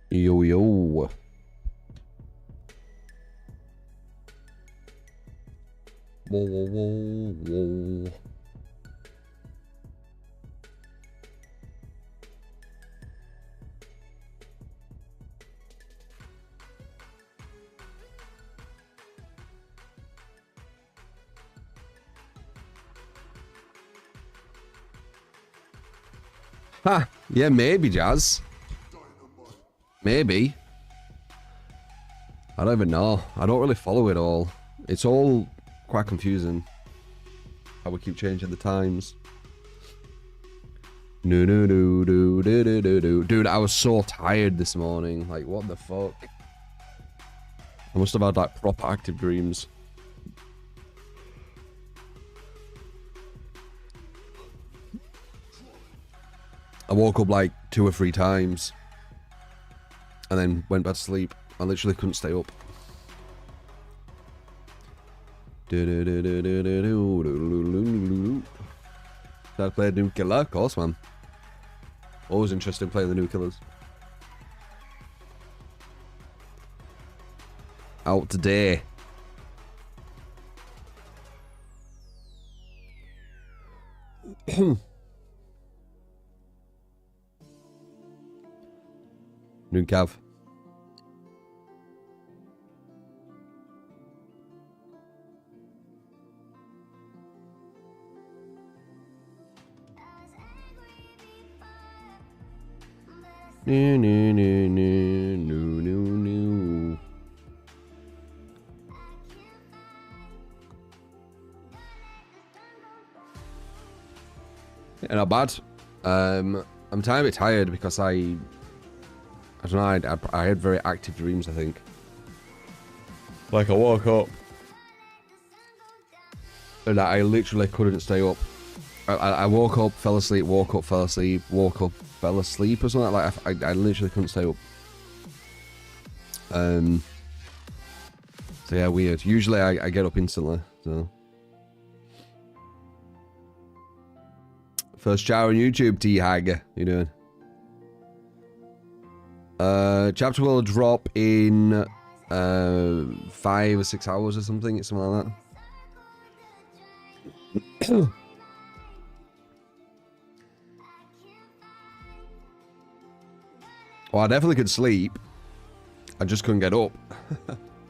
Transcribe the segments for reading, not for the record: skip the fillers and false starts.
Yo, yo. Whoa, whoa, whoa, whoa. Ha! Yeah, maybe, Jazz. Maybe. I don't even know. I don't really follow it all. It's all quite confusing. How we keep changing the times. No, no, no, no, no, no, no, no. Dude, I was so tired this morning. Like, what the fuck? I must have had, like, proper active dreams. I woke up, like, 2 or 3 times. And then went back to sleep. I literally couldn't stay up. Started playing New Killer, of course, man. Always interested in playing the new killers. Out today. New Cav. No, no, no, no, no, no, no. Yeah, not bad. I'm a bit tired because I don't know, I had very active dreams, I think. Like I woke up and I literally couldn't stay up. I woke up, fell asleep, woke up, fell asleep, woke up, fell asleep or something like that. I literally couldn't stay up. So yeah, weird. Usually I get up instantly, so. First shower on YouTube, T-Hag. You doing? Chapter will drop in 5 or 6 hours or something. It's something like that. Well, I definitely could sleep. I just couldn't get up.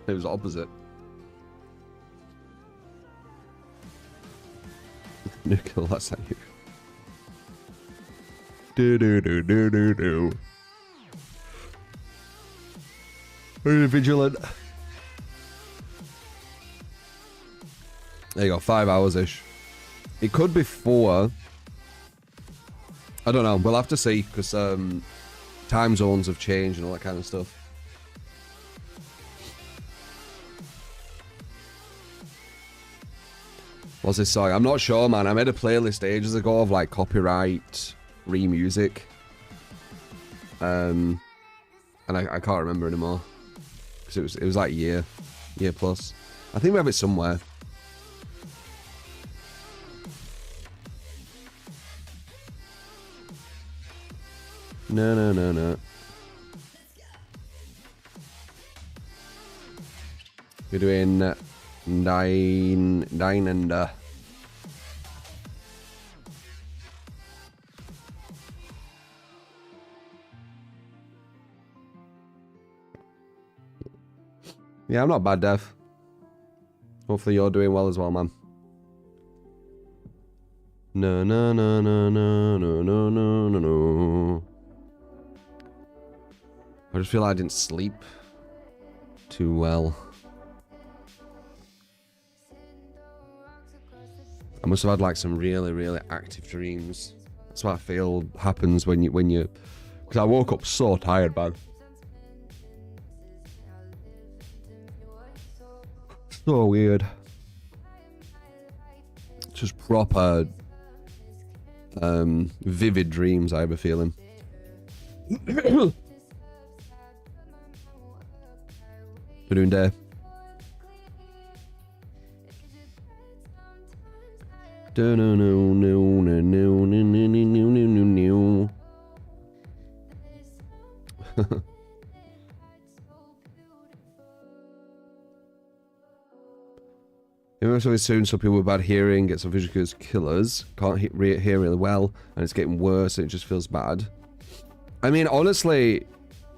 It was the opposite. Nickel, that's not you. Do. Very vigilant. There you go, 5 hours-ish. It could be 4. I don't know, we'll have to see, because time zones have changed and all that kind of stuff. What's this song? I'm not sure, man. I made a playlist ages ago of like copyright music. And I can't remember anymore. Because it was like year plus. I think we have it somewhere. No. We're doing 9 and yeah, I'm not bad, Dev. Hopefully you're doing well as well, man. No. I just feel like I didn't sleep too well. I must have had like some really active dreams. That's what I feel happens when you because I woke up so tired, man. So weird. Just proper vivid dreams I have a feeling. We're doing day. coming soon, so people with bad hearing get some visual cues. Killers can't hear really well, and it's getting worse, and it just feels bad. I mean, honestly,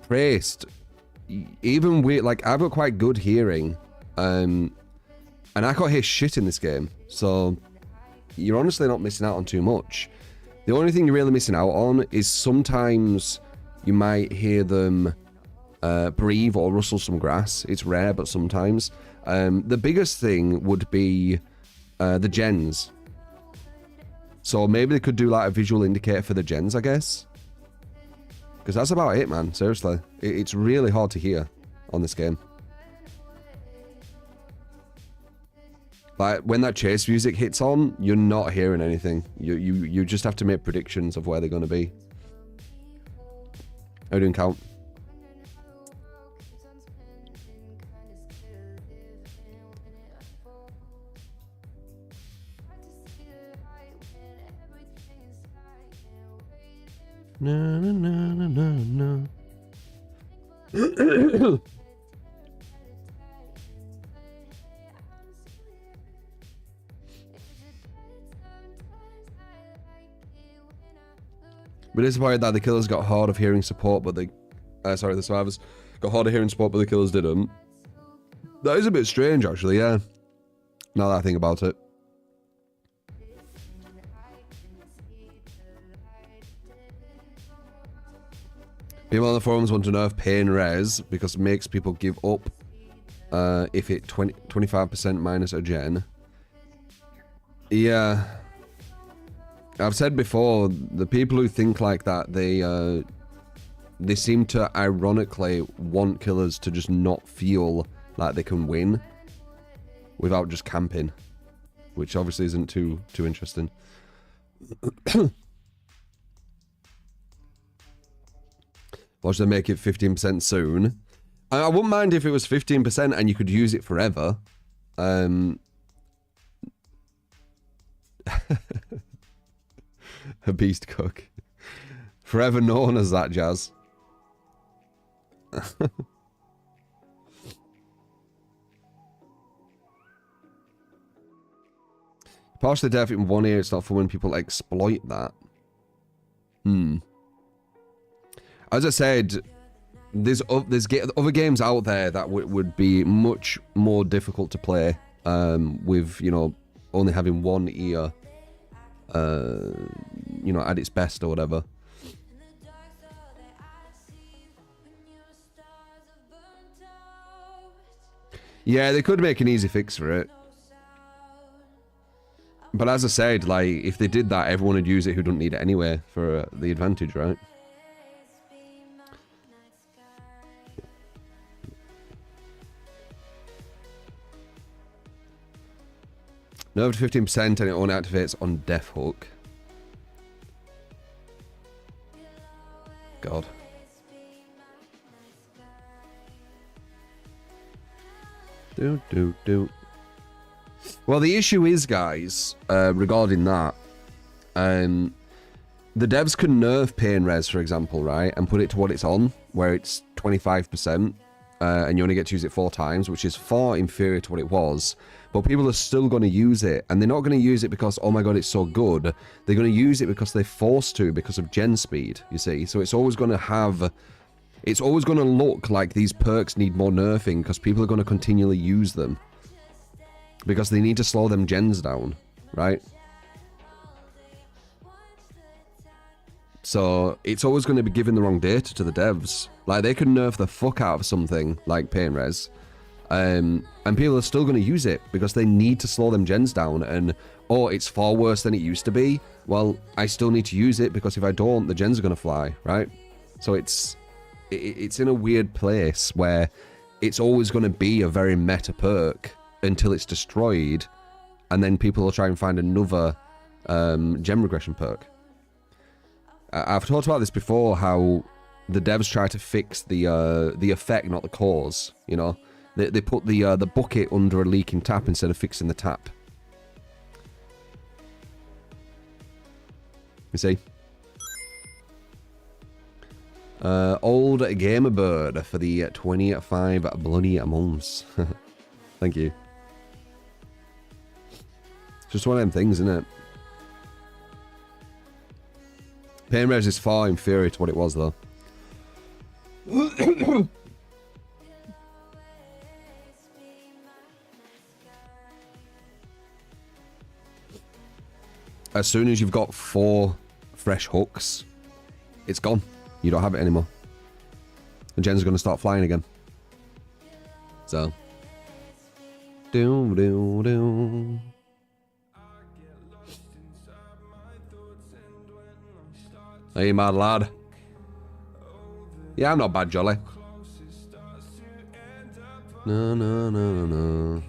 praised. Even with, like, I've got quite good hearing, and I can't hear shit in this game, so you're honestly not missing out on too much. The only thing you're really missing out on is sometimes you might hear them breathe or rustle some grass. It's rare, but sometimes. The biggest thing would be the gens. So maybe they could do like a visual indicator for the gens, I guess. Because that's about it, man. Seriously. It's really hard to hear on this game. Like, when that chase music hits on, you're not hearing anything. You just have to make predictions of where they're going to be. How are you doing, Count? No, no, no, no, no. But disappointed that the killers got hard of hearing support, but the survivors got hard of hearing support, but the killers didn't. That is a bit strange, actually, yeah. Now that I think about it. People on the forums want to nerf pain res because it makes people give up if it 25% minus a gen. Yeah. I've said before, the people who think like that, they seem to ironically want killers to just not feel like they can win without just camping, which obviously isn't too interesting. Watch them make it 15% soon. I wouldn't mind if it was 15% and you could use it forever. A beast cook. Forever known as that, Jazz. Partially deaf in one ear, it's not for when people exploit that. As I said, there's other games out there that would be much more difficult to play with, you know, only having one ear, you know, at its best or whatever. Yeah, they could make an easy fix for it. But as I said, like, if they did that, everyone would use it who don't need it anyway for the advantage, right? Nerfed 15% and it only activates on Death Hook. God. Well, the issue is, guys, regarding that, the devs can nerf pain res, for example, right, and put it to what it's on, where it's 25%, and you only get to use it 4 times, which is far inferior to what it was. But people are still going to use it, and they're not going to use it because, oh my god, it's so good. They're going to use it because they're forced to, because of gen speed, you see. So it's always going to have... It's always going to look like these perks need more nerfing, because people are going to continually use them. Because they need to slow them gens down, right? So it's always going to be giving the wrong data to the devs. Like, they can nerf the fuck out of something like pain res. And people are still going to use it because they need to slow them gens down, and oh, it's far worse than it used to be. Well, I still need to use it because if I don't, the gens are going to fly, right? So it's in a weird place where it's always going to be a very meta perk until it's destroyed, and then people will try and find another gem regression perk. I've talked about this before, how the devs try to fix the effect, not the cause, you know? They put the bucket under a leaking tap instead of fixing the tap. You see? Old Gamer Bird for the 25 bloody months. Thank you. Just one of them things, isn't it? Pain res is far inferior to what it was, though. As soon as you've got 4 fresh hooks, it's gone. You don't have it anymore. And Jen's going to start flying again. So. Do, do, do. Hey, mad lad. Yeah, I'm not bad, Jolly. No, no, no, no, no.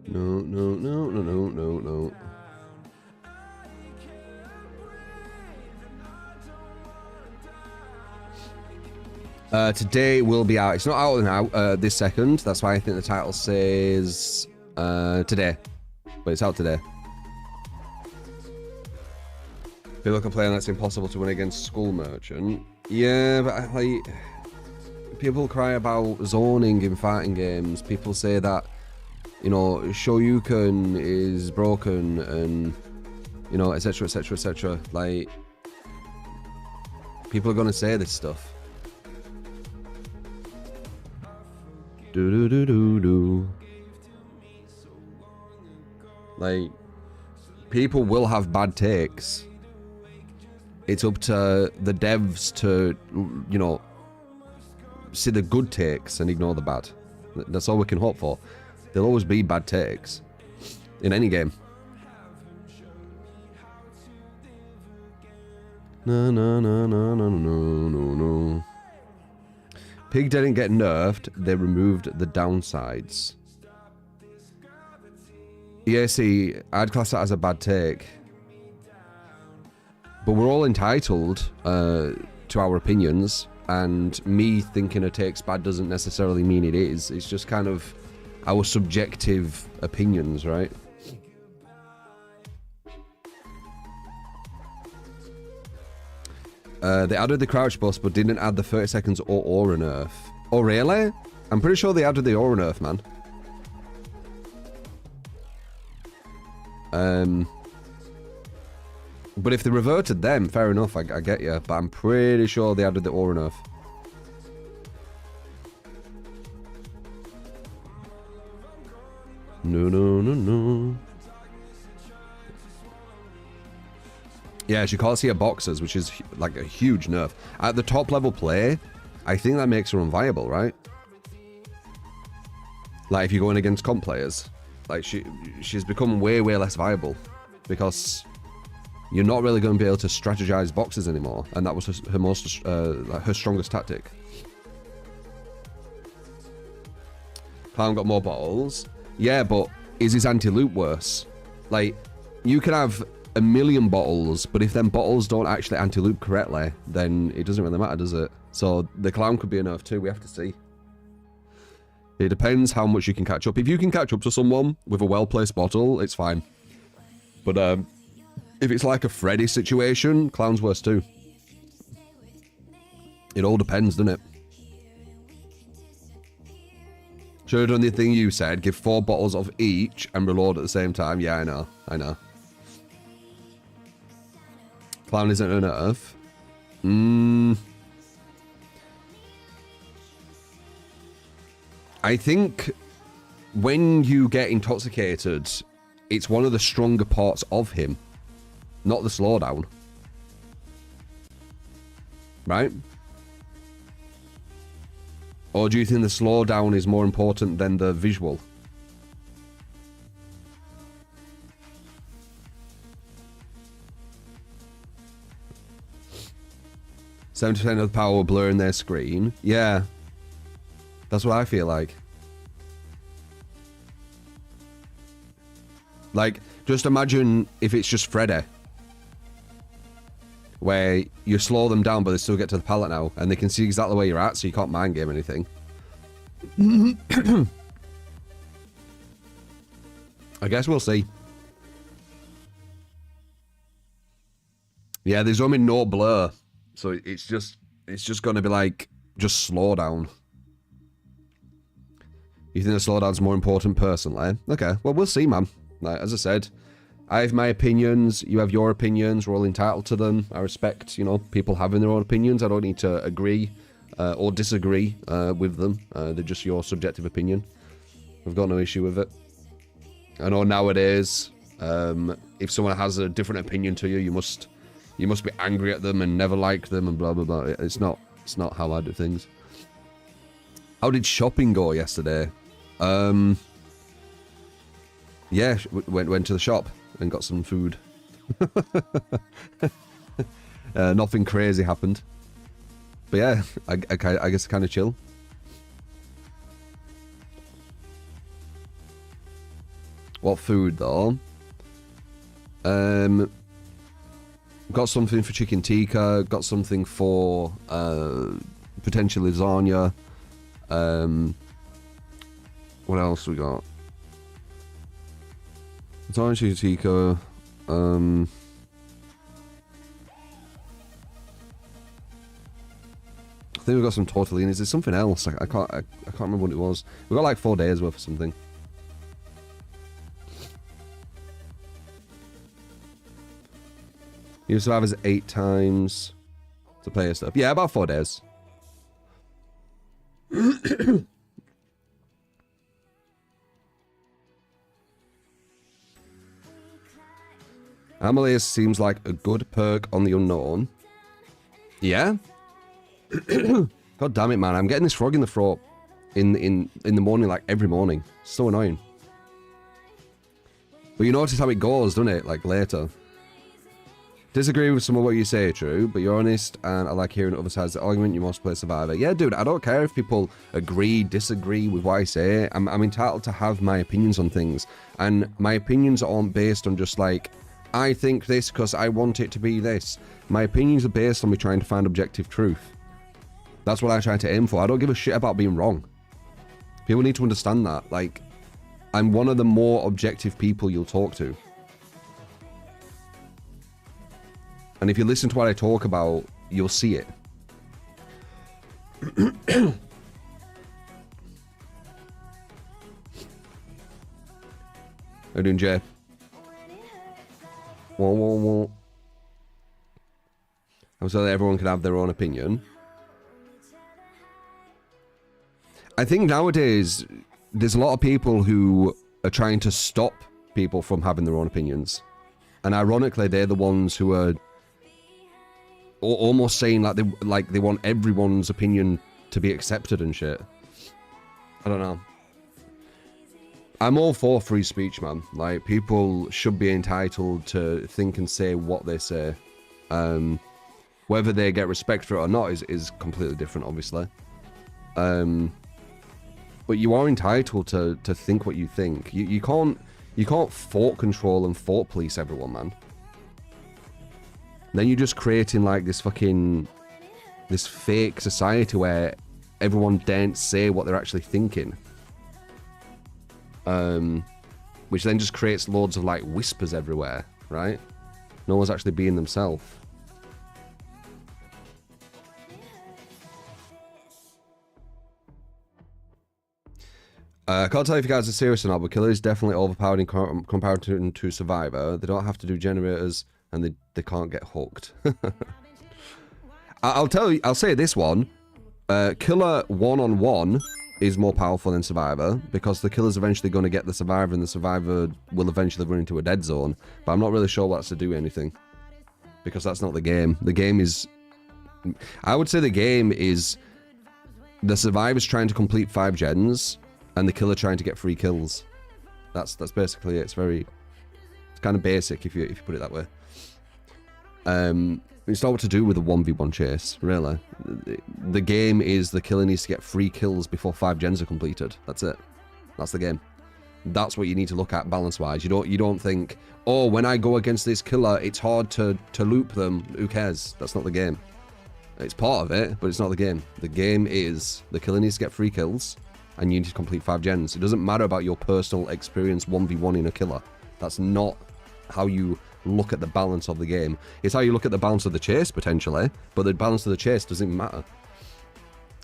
No, no, no, no, no, no, no. Today will be out. It's not out now this second. That's why I think the title says today. But it's out today. People complain that it's impossible to win against School Merchant. Yeah, but like, people cry about zoning in fighting games. People say that, you know, Shoryuken is broken and, you know, etc, etc, etc. Like, people are gonna say this stuff. Do do do do do. Like, people will have bad takes. It's up to the devs to, you know, see the good takes and ignore the bad. That's all we can hope for. There'll always be bad takes in any game. No, no, no, no, no, no, no, no. Pig didn't get nerfed. They removed the downsides. Yeah, see, I'd class that as a bad take. But we're all entitled to our opinions, and me thinking a take's bad doesn't necessarily mean it is. It's just kind of our subjective opinions, right? They added the crouch bus, but didn't add the 30 seconds or aura nerf. Oh, really? I'm pretty sure they added the aura nerf, man. But if they reverted them, fair enough, I get you. But I'm pretty sure they added the aura nerf. No, no, no, no. Yeah, she can't see her boxes, which is like a huge nerf. At the top level play, I think that makes her unviable, right? Like if you're going against comp players, like she's become way, way less viable because you're not really going to be able to strategize boxes anymore, and that was her most, like her strongest tactic. Clown got more bottles. Yeah, but is his anti-loop worse? Like, you can have 1,000,000 bottles, but if them bottles don't actually anti-loop correctly, then it doesn't really matter, does it? So the clown could be a nerf too, we have to see. It depends how much you can catch up. If you can catch up to someone with a well-placed bottle, it's fine. But if it's like a Freddy situation, clown's worse too. It all depends, doesn't it? Should have done the thing you said, give 4 bottles of each and reload at the same time. Yeah, I know, I know. Clown isn't a nerf. I think when you get intoxicated, it's one of the stronger parts of him, not the slowdown. Right? Or do you think the slowdown is more important than the visual? %70 of the power will blur in their screen. Yeah. That's what I feel like. Like, just imagine if it's just Freddy. where you slow them down, but they still get to the pallet now, and they can see exactly where you're at, so you can't mind game anything. I guess we'll see. Yeah, there's only no blur, so it's just gonna be like just slow down. You think the slowdown's more important personally? Okay, well we'll see, man. Like, as I said, I have my opinions, you have your opinions, we're all entitled to them. I respect, you know, people having their own opinions. I don't need to agree or disagree with them. They're just your subjective opinion. I've got no issue with it. I know nowadays, if someone has a different opinion to you, you must be angry at them and never like them and blah blah blah. It's not how I do things. How did shopping go yesterday? Yeah, went to the shop and got some food. Nothing crazy happened. But yeah, I guess kind of chill. What food though? Got something for chicken tikka. Got something for potentially lasagna. What else we got? Lasagna, chicken tikka. I think we got some tortellinis. There's something else. I can't remember what it was. We got like 4 days worth of something. You survivors 8 times to play your stuff. Yeah, about 4 days. Amelie seems like a good perk on the unknown. Yeah? God damn it, man. I'm getting this frog in the throat in the morning, like every morning. It's so annoying. But you notice how it goes, don't it? Like later. Disagree with some of what you say, true, but you're honest, and I like hearing other sides of the argument. You must play Survivor. Yeah, dude, I don't care if people agree, disagree with what I say. I'm entitled to have my opinions on things, and my opinions aren't based on just like, I think this because I want it to be this. My opinions are based on me trying to find objective truth. That's what I try to aim for. I don't give a shit about being wrong. People need to understand that. Like, I'm one of the more objective people you'll talk to. And if you listen to what I talk about, you'll see it. How you doing, Jay? Whoa, whoa, whoa. I'm so that everyone can have their own opinion. I think nowadays, there's a lot of people who are trying to stop people from having their own opinions. And ironically, they're the ones who are almost saying like they want everyone's opinion to be accepted and shit. I don't know. I'm all for free speech, man. Like, people should be entitled to think and say what they say. Whether they get respect for it or not is completely different, obviously. But you are entitled to think what you think. You can't thought control and thought police everyone, man. Then you're just creating like this fake society where everyone daren't say what they're actually thinking. Which then just creates loads of like whispers everywhere, right? No one's actually being themselves. I can't tell if you guys are serious or not, but Killer is definitely overpowered in comparison to Survivor. They don't have to do generators, and they can't get hooked. I'll say this one. Killer one-on-one is more powerful than Survivor, because the Killer's eventually going to get the Survivor, and the Survivor will eventually run into a dead zone. But I'm not really sure what's to do anything, because that's not the game. The game is... I would say the game is the Survivor's trying to complete 5 gens, and the Killer trying to get 3 kills. That's basically it. It's kind of basic if you put it that way. It's not what to do with a 1v1 chase, really. The game is the Killer needs to get 3 kills before 5 gens are completed. That's it. That's the game. That's what you need to look at balance-wise. You don't think, oh, when I go against this killer, it's hard to loop them. Who cares? That's not the game. It's part of it, but it's not the game. The game is the killer needs to get 3 kills, and you need to complete 5 gens. It doesn't matter about your personal experience 1v1 in a killer. That's not how you look at the balance of the game. It's how you look at the balance of the chase, potentially, but the balance of the chase doesn't matter.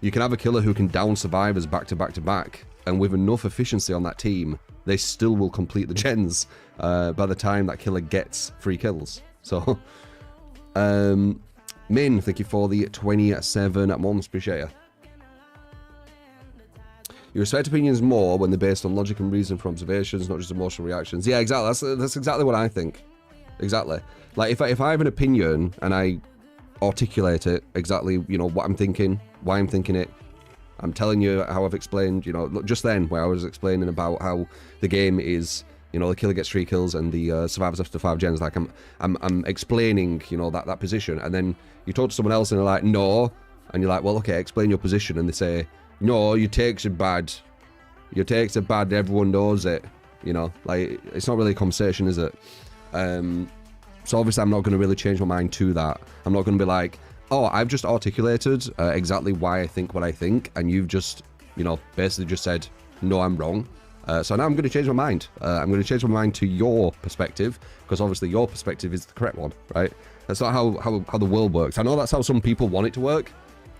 You can have a killer who can down survivors back to back to back, and with enough efficiency on that team, they still will complete the gens by the time that killer gets 3 kills. So, Min, thank you for the 27 months, appreciate you. You respect opinions more when they're based on logic and reason from observations, not just emotional reactions. Yeah, exactly. That's exactly what I think. Exactly. Like, if I have an opinion and I articulate it exactly, you know, what I'm thinking, why I'm thinking it, I'm telling you how I've explained, you know, just then where I was explaining about how the game is, you know, the killer gets 3 kills and the survivors after 5 gens. Like I'm explaining, you know, that position, and then you talk to someone else and they're like, no, and you're like, well, okay, explain your position, and they say, no, your takes are bad. Your takes are bad. Everyone knows it. You know, like it's not really a conversation, is it? So obviously I'm not going to really change my mind to that. I'm not going to be like, oh, I've just articulated exactly why I think what I think, and you've just, you know, basically just said, no, I'm wrong. So now I'm going to change my mind. I'm going to change my mind to your perspective, because obviously your perspective is the correct one, right? That's not how the world works. I know that's how some people want it to work,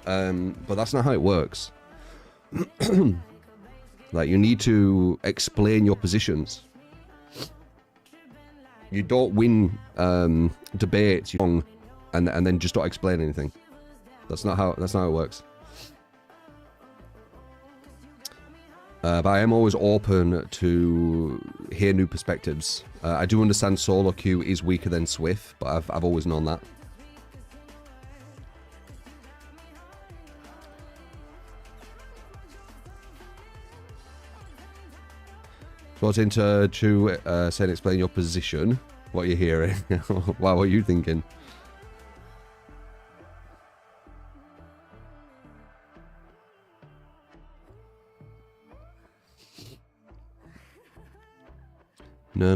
but that's not how it works. Like, you need to explain your positions. You don't win debates and then just don't explain anything. That's not how it works. But I am always open to hear new perspectives. I do understand solo queue is weaker than Swift, but I've always known that. What's into saying explain your position, what you're hearing. Wow, what are you thinking? No. I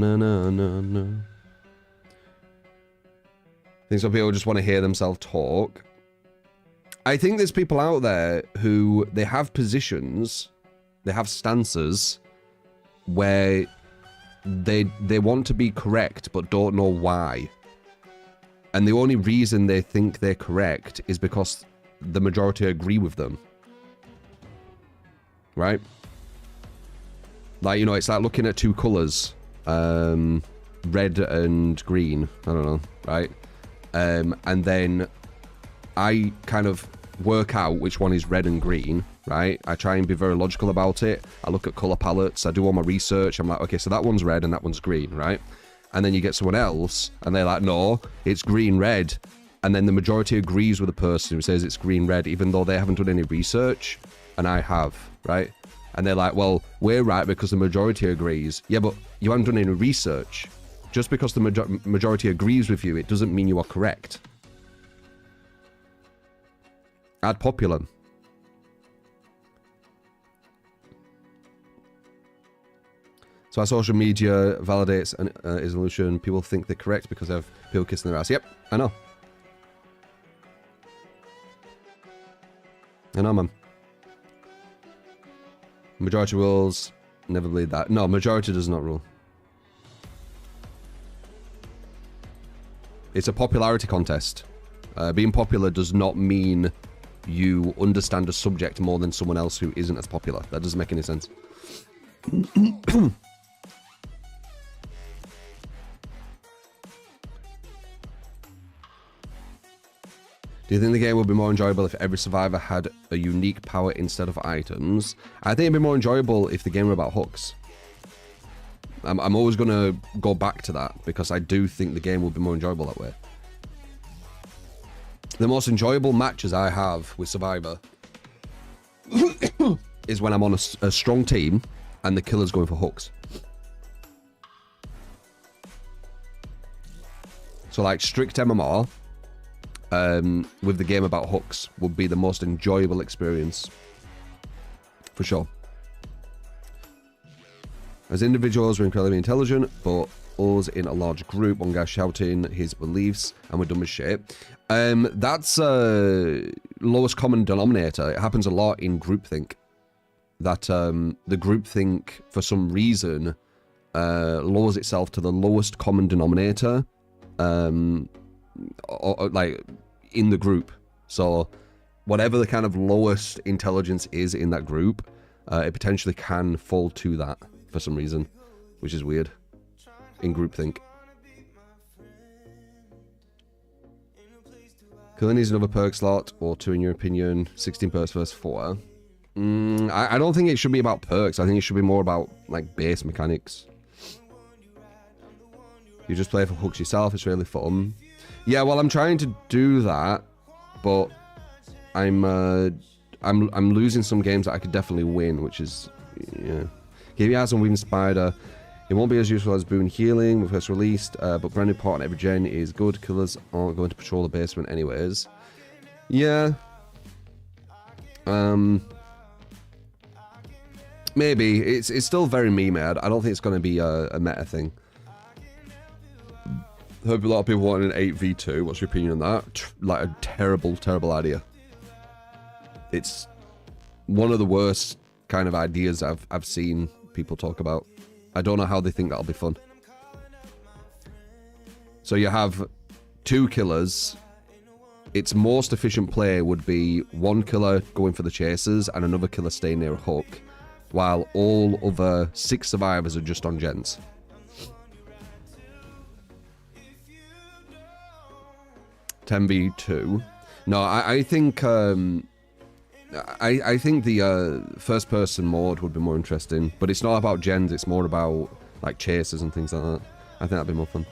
think some people just want to hear themselves talk. I think there's people out there who, they have positions, they have stances where they want to be correct but don't know why. And the only reason they think they're correct is because the majority agree with them. Right? Like, you know, it's like looking at 2 colors, red and green, I don't know, right? And then I kind of work out which one is red and green, right? I try and be very logical about it. I look at color palettes, I do all my research. I'm like, okay, so that one's red and that one's green, right? And then you get someone else and they're like, no, it's green red. And then the majority agrees with the person who says it's green red, even though they haven't done any research, and I have, right? And they're like, well, we're right because the majority agrees. Yeah, but you haven't done any research. Just because the majority agrees with you, it doesn't mean you are correct. Add popular. So our social media validates an illusion. People think they're correct because they have people kissing their ass. Yep, I know. I know, man. Majority rules. Never believe that. No, majority does not rule. It's a popularity contest. Being popular does not mean you understand a subject more than someone else who isn't as popular. That doesn't make any sense. Do you think the game would be more enjoyable if every survivor had a unique power instead of items? I think it'd be more enjoyable if the game were about hooks. I'm always going to go back to that because I do think the game would be more enjoyable that way. The most enjoyable matches I have with Survivor is when I'm on a strong team and the killer's going for hooks. So like strict MMR with the game about hooks would be the most enjoyable experience. For sure. As individuals, we're incredibly intelligent, but us in a large group, one guy shouting his beliefs, and we're dumb as shit. That's lowest common denominator. It happens a lot in groupthink. That the groupthink, for some reason, lowers itself to the lowest common denominator, like in the group. So whatever the kind of lowest intelligence is in that group, it potentially can fall to that for some reason, which is weird in groupthink. Killer needs another perk slot or 2 in your opinion. 16 perks versus 4. I don't think it should be about perks. I think it should be more about like base mechanics. You just play for hooks yourself. It's really fun. Yeah, well, I'm trying to do that, but I'm losing some games that I could definitely win, which is, yeah. Give your eyes on Weaving Spider. It won't be as useful as Boon Healing when first released, but brand new part on every gen is good. Killers aren't going to patrol the basement anyways. Yeah. Maybe. It's still very meme-ed. I don't think it's going to be a meta thing. I hope a lot of people want an 8v2. What's your opinion on that? Like a terrible, terrible idea. It's one of the worst kind of ideas I've seen people talk about. I don't know how they think that'll be fun. So you have 2 killers. Its most efficient play would be 1 killer going for the chasers and another killer staying near a hook, while all other 6 survivors are just on gens. (10v2). No, I think I think the first person mode would be more interesting, but it's not about gens, it's more about like chasers and things like that. I think that'd be more fun.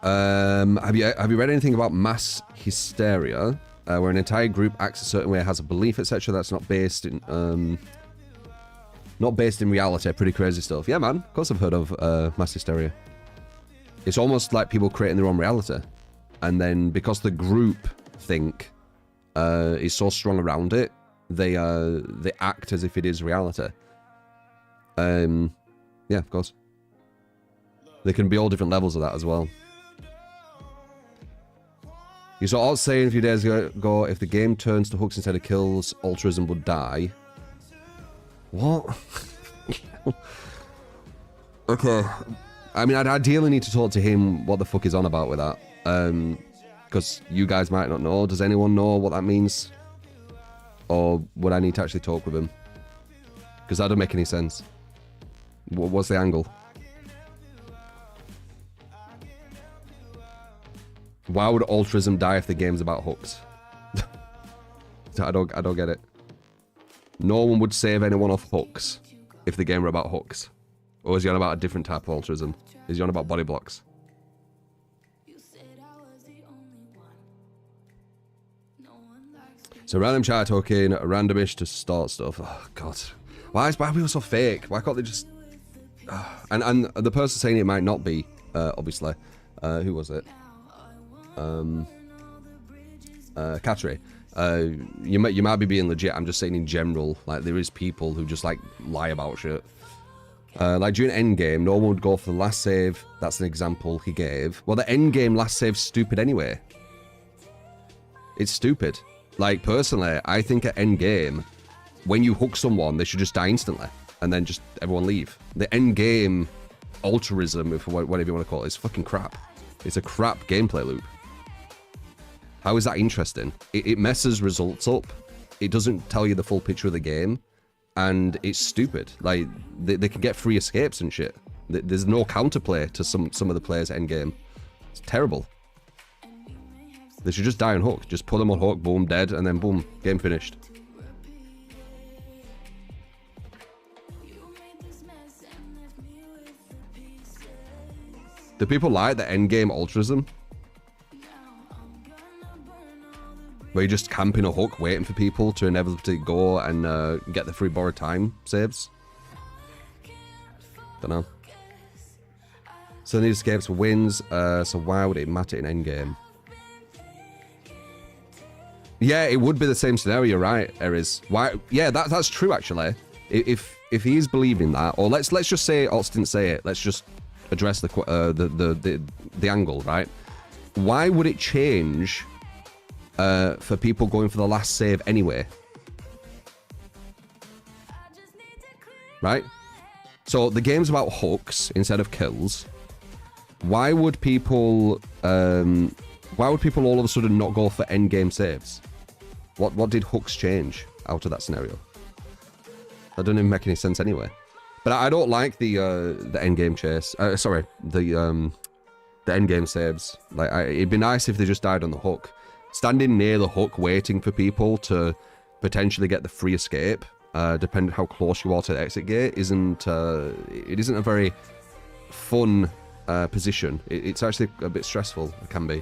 Have you read anything about mass hysteria, where an entire group acts a certain way, has a belief, etc. that's not based in reality? Pretty crazy stuff. Yeah, man. Of course I've heard of mass hysteria. It's almost like people creating their own reality. And then because the group think is so strong around it, they act as if it is reality. Yeah, of course. There can be all different levels of that as well. You saw Alt saying a few days ago, if the game turns to hooks instead of kills, Altruism would die. What? Okay. I mean, I'd ideally need to talk to him what the fuck he's on about with that. Because you guys might not know. Does anyone know what that means? Or would I need to actually talk with him? Because that doesn't make any sense. What's the angle? Why would Altruism die if the game's about hooks? I don't get it. No one would save anyone off hooks if the game were about hooks. Or is he on about a different type of altruism? Is he on about body blocks? So random chat talking, randomish to start stuff. Oh god. Why are people so fake? Why can't they just... And the person saying it might not be, obviously. Who was it? Katri. You might be being legit. I'm just saying in general, like there is people who just like lie about shit. Like during Endgame, no one would go for the last save. That's an example he gave. Well, the Endgame last save's stupid anyway. It's stupid. Like personally, I think at Endgame, when you hook someone, they should just die instantly, and then just everyone leave. The Endgame altruism, if whatever you want to call it, is fucking crap. It's a crap gameplay loop. How is that interesting? It messes results up. It doesn't tell you the full picture of the game. And it's stupid. Like, they can get free escapes and shit. There's no counterplay to some of the players at Endgame. It's terrible. They should just die on hook. Just put them on hook, boom, dead, and then boom, game finished. Do people like the Endgame altruism? Where you're just camping a hook, waiting for people to inevitably go and get the free borrowed time saves. Don't know. So they need escapes for wins, so why would it matter in Endgame? Yeah, it would be the same scenario, right, Aries? Why? Yeah, that's true, actually. If he's believing that, or let's just say Alt didn't say it. Let's just address the angle, right? Why would it change for people going for the last save anyway? Right? So the game's about hooks instead of kills. Why would people all of a sudden not go for endgame saves? What did hooks change out of that scenario? That doesn't even make any sense anyway. But I don't like the endgame chase. Sorry, the endgame saves. Like, it'd be nice if they just died on the hook. Standing near the hook, waiting for people to potentially get the free escape, depending how close you are to the exit gate, isn't a very fun position. It's actually a bit stressful. It can be,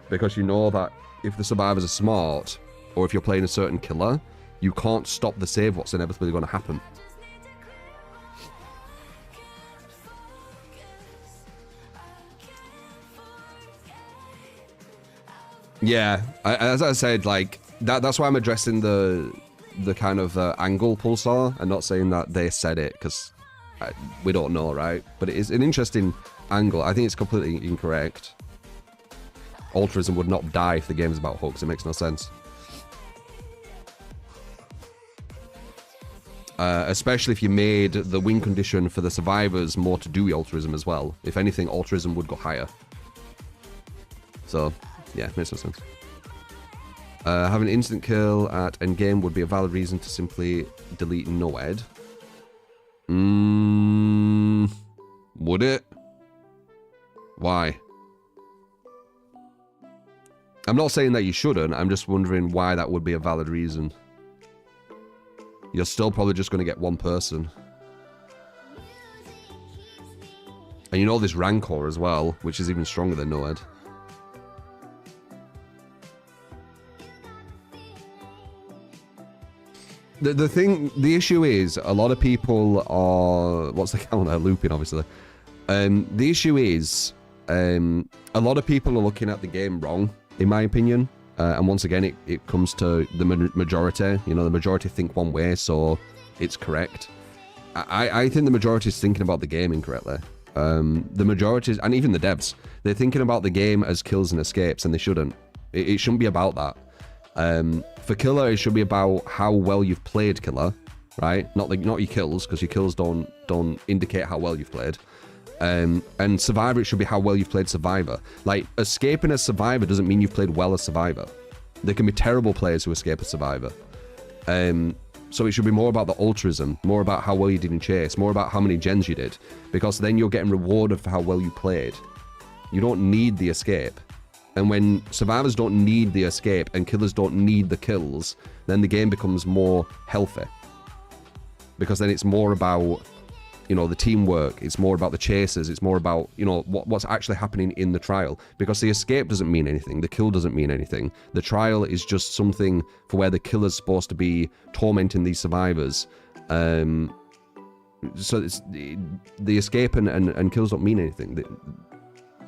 because you know that if the survivors are smart, or if you're playing a certain killer, you can't stop the save. What's inevitably going to happen? Yeah, as I said, like that's why I'm addressing the kind of angle pulsar and not saying that they said it, because we don't know, right? But it is an interesting angle. I think it's completely incorrect. Altruism would not die if the game's about hooks. It makes no sense. Especially if you made the win condition for the survivors more to do with altruism as well. If anything, altruism would go higher. So, yeah, makes no sense. Having instant kill at endgame would be a valid reason to simply delete no-ed. Would it? Why? I'm not saying that you shouldn't, I'm just wondering why that would be a valid reason. You're still probably just going to get one person. And you know there's Rancor as well, which is even stronger than no-ed. The issue is, a lot of people are, what's the counter? Looping, obviously. The issue is, a lot of people are looking at the game wrong, in my opinion. And once again, it comes to the majority. You know, the majority think one way, so it's correct. I think the majority is thinking about the game incorrectly. The majority, and even the devs, they're thinking about the game as kills and escapes, and they shouldn't. It shouldn't be about that. For Killer, it should be about how well you've played Killer, right? Not your kills, because your kills don't indicate how well you've played. And Survivor, it should be how well you've played Survivor. Like, escaping as Survivor doesn't mean you've played well as Survivor. There can be terrible players who escape as Survivor. So it should be more about the altruism, more about how well you did in chase, more about how many gens you did, because then you're getting rewarded for how well you played. You don't need the escape. And when survivors don't need the escape and killers don't need the kills, then the game becomes more healthy. Because then it's more about, you know, the teamwork, it's more about the chasers, it's more about, you know, what's actually happening in the trial. Because the escape doesn't mean anything, the kill doesn't mean anything. The trial is just something for where the killer's supposed to be tormenting these survivors. So it's, the escape and kills don't mean anything.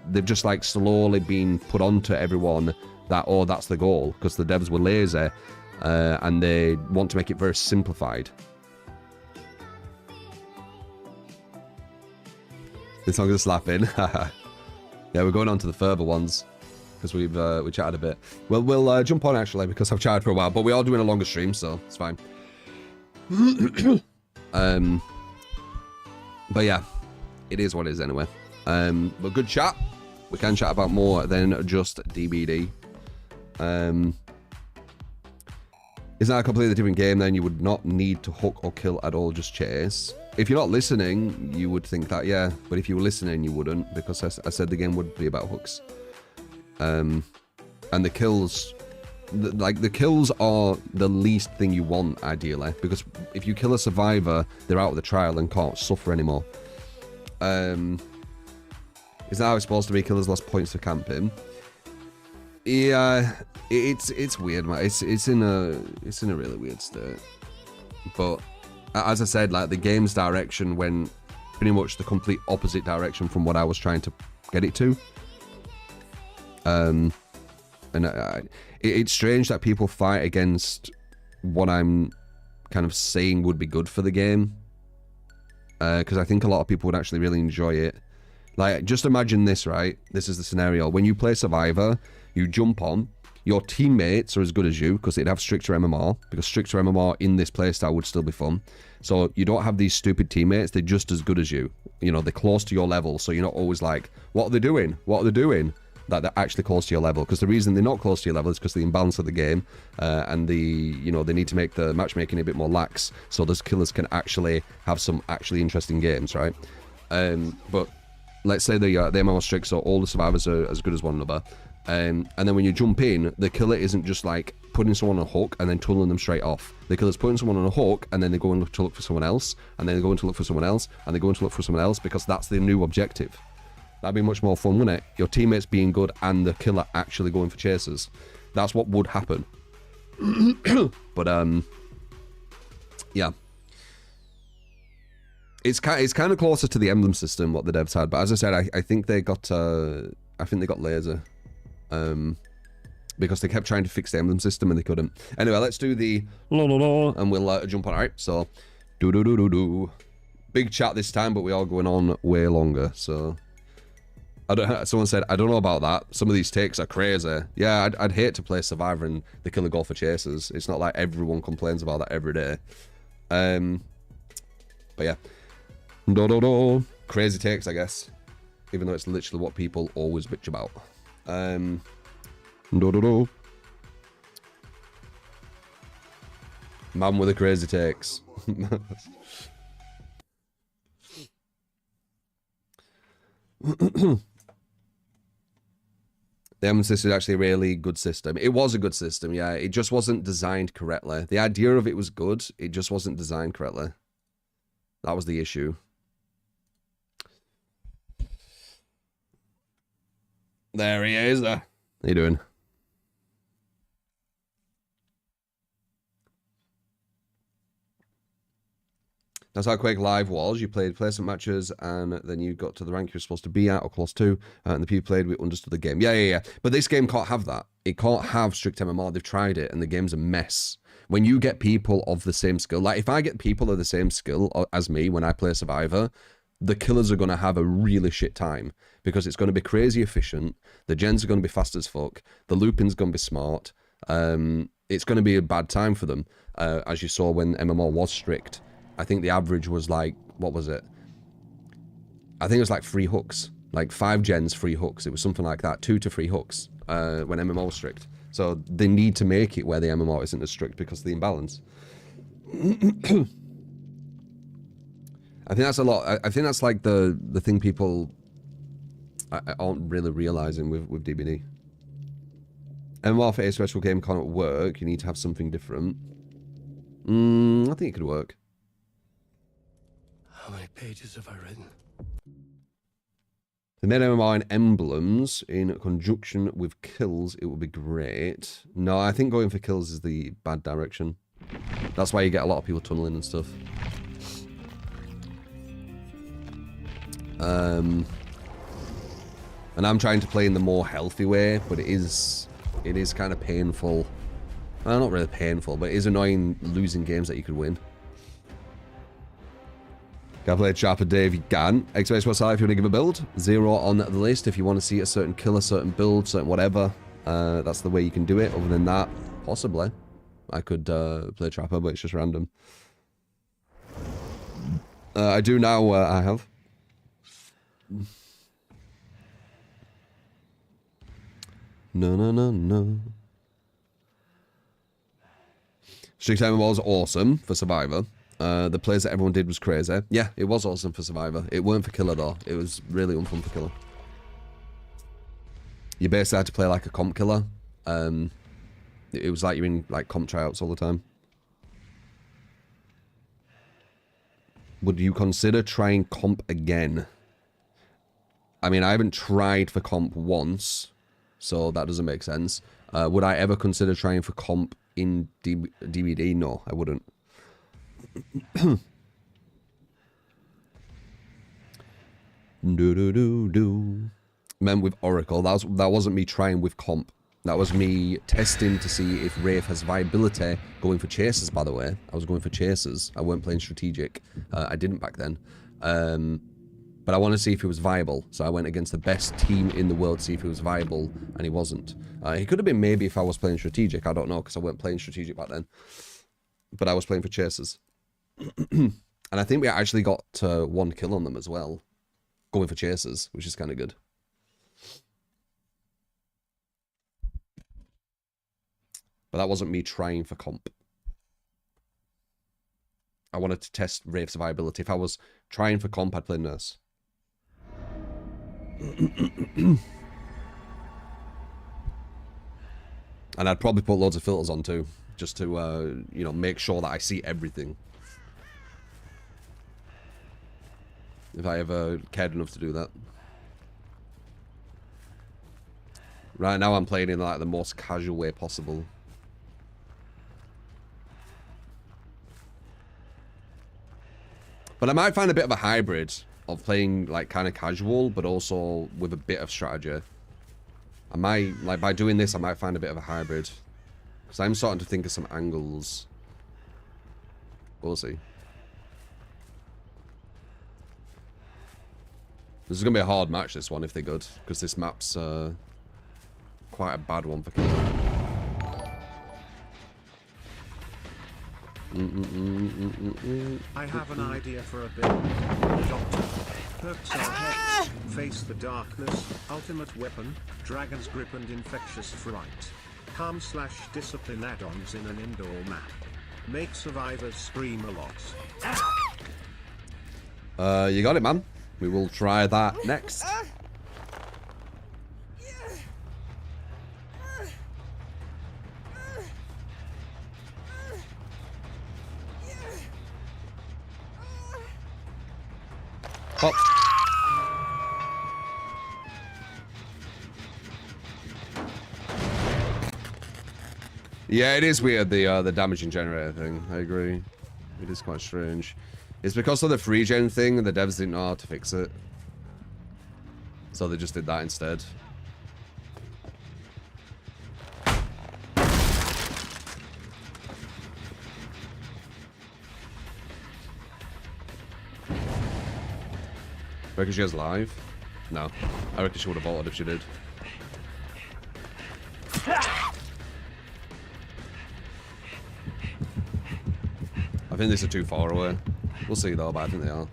They've just like slowly been put onto everyone that, oh, that's the goal, because the devs were lazy and they want to make it very simplified. This song is slapping. Yeah, we're going on to the further ones because we chatted a bit. Well, we'll jump on actually, because I've chatted for a while, but we are doing a longer stream, so it's fine. But yeah, it is what it is anyway. But good chat. We can chat about more than just DBD. Is that a completely different game? Then you would not need to hook or kill at all, just chase. If you're not listening, you would think that, yeah. But if you were listening, you wouldn't, because I said the game would be about hooks. And the kills, the kills are the least thing you want, ideally, because if you kill a survivor, they're out of the trial and can't suffer anymore. Is that how it's supposed to be? Killers lost points for camping. Yeah, it's weird, man. It's in a really weird state. But as I said, like, the game's direction went pretty much the complete opposite direction from what I was trying to get it to. And And it's strange that people fight against what I'm kind of saying would be good for the game. Because I think a lot of people would actually really enjoy it. Like, just imagine this, right? This is the scenario. When you play Survivor, you jump on, your teammates are as good as you, because they'd have stricter MMR, because stricter MMR in this playstyle would still be fun. So you don't have these stupid teammates, they're just as good as you. You know, they're close to your level, so you're not always like, what are they doing? What are they doing? That they're actually close to your level, because the reason they're not close to your level is because of the imbalance of the game, and you know, they need to make the matchmaking a bit more lax, so those killers can actually have some actually interesting games, right? But let's say the MMR strict, so all the survivors are as good as one another, and then when you jump in, the killer isn't just like putting someone on a hook and then tunneling them straight off. The killer's putting someone on a hook and then they go in to look for someone else, and then they go in to look for someone else, and they go in to look for someone else, because that's the new objective. That'd be much more fun, wouldn't it? Your teammates being good and the killer actually going for chasers. That's what would happen. But yeah, it's kind of closer to the emblem system what the devs had. But as I said, I think they got laser, because they kept trying to fix the emblem system and they couldn't. Anyway, let's do the and we'll jump on. All right, so do. Big chat this time, but we are going on way longer, so. Someone said, I don't know about that. Some of these takes are crazy. Yeah, I'd hate to play Survivor and the killer go for chasers. It's not like everyone complains about that every day. But yeah. Crazy takes, I guess. Even though it's literally what people always bitch about. Man with the crazy takes. The M system is actually a really good system. It was a good system, yeah. It just wasn't designed correctly. The idea of it was good. It just wasn't designed correctly. That was the issue. There he is. How you doing? That's how Quake Live was. You played placement matches, and then you got to the rank you're supposed to be at, or close to, and the people played, we understood the game. Yeah. But this game can't have that. It can't have strict MMR. They've tried it, and the game's a mess. When you get people of the same skill, like if I get people of the same skill as me when I play Survivor, the killers are going to have a really shit time, because it's going to be crazy efficient. The gens are going to be fast as fuck. The looping's going to be smart. It's going to be a bad time for them, as you saw when MMR was strict. I think the average was like, what was it? I think it was like 3 hooks. Like 5 gens, 3 hooks. It was something like that. 2 to 3 hooks when MMR was strict. So they need to make it where the MMR isn't as strict because of the imbalance. I think that's a lot. I think that's like the thing people aren't really realizing with DBD. MMR for a special game can't work. You need to have something different. I think it could work. How many pages have I written? The made MMR and emblems in conjunction with kills, it would be great. No, I think going for kills is the bad direction. That's why you get a lot of people tunneling and stuff. And I'm trying to play in the more healthy way, but it is kind of painful. Well, not really painful, but it is annoying losing games that you could win. Can I play Sharper Dave? You can. Xbox what's if you want to give a build. 0 on the list if you want to see a certain killer, certain build, certain whatever. That's the way you can do it. Other than that, possibly. I could play Trapper, but it's just random. I do now, I have. No. Strict MMR was awesome for Survivor. The plays that everyone did was crazy. Yeah, it was awesome for Survivor. It weren't for Killer though. It was really unfun for Killer. You basically had to play like a comp killer. It was like you're in like comp tryouts all the time. Would you consider trying comp again? I mean, I haven't tried for comp once, so that doesn't make sense. Would I ever consider trying for comp in DBD? No, I wouldn't. Meant with Oracle. That wasn't me trying with comp. That was me testing to see if Wraith has viability. Going for chasers, by the way. I was going for chasers. I weren't playing strategic. I didn't back then. But I want to see if he was viable. So I went against the best team in the world to see if he was viable, and he wasn't. He could have been maybe if I was playing strategic. I don't know, because I weren't playing strategic back then. But I was playing for chasers. And I think we actually got 1 kill on them as well. Going for chasers, which is kind of good. But that wasn't me trying for comp. I wanted to test Wraith's survivability. If I was trying for comp, I'd play Nurse. And I'd probably put loads of filters on too, just to, you know, make sure that I see everything. If I ever cared enough to do that. Right now I'm playing in like the most casual way possible. But I might find a bit of a hybrid of playing like kind of casual, but also with a bit of strategy. I might, like by doing this, I might find a bit of a hybrid. Because I'm starting to think of some angles. We'll see. This is going to be a hard match, this one, if they're good. Because this map's quite a bad one for killing. I have an idea for a build. Doctor. Perks are hex, face the darkness, ultimate weapon, dragon's grip and infectious fright. Calm/discipline add-ons in an indoor map. Make survivors scream a lot. You got it, man. We will try that next. Pop. Yeah, it is weird, the damaging generator thing. I agree. It is quite strange. It's because of the free gen thing, and the devs didn't know how to fix it. So they just did that instead. Reckon she has live? No. I reckon she would have bolted if she did. I think these are too far away. We'll see though, but I think they are.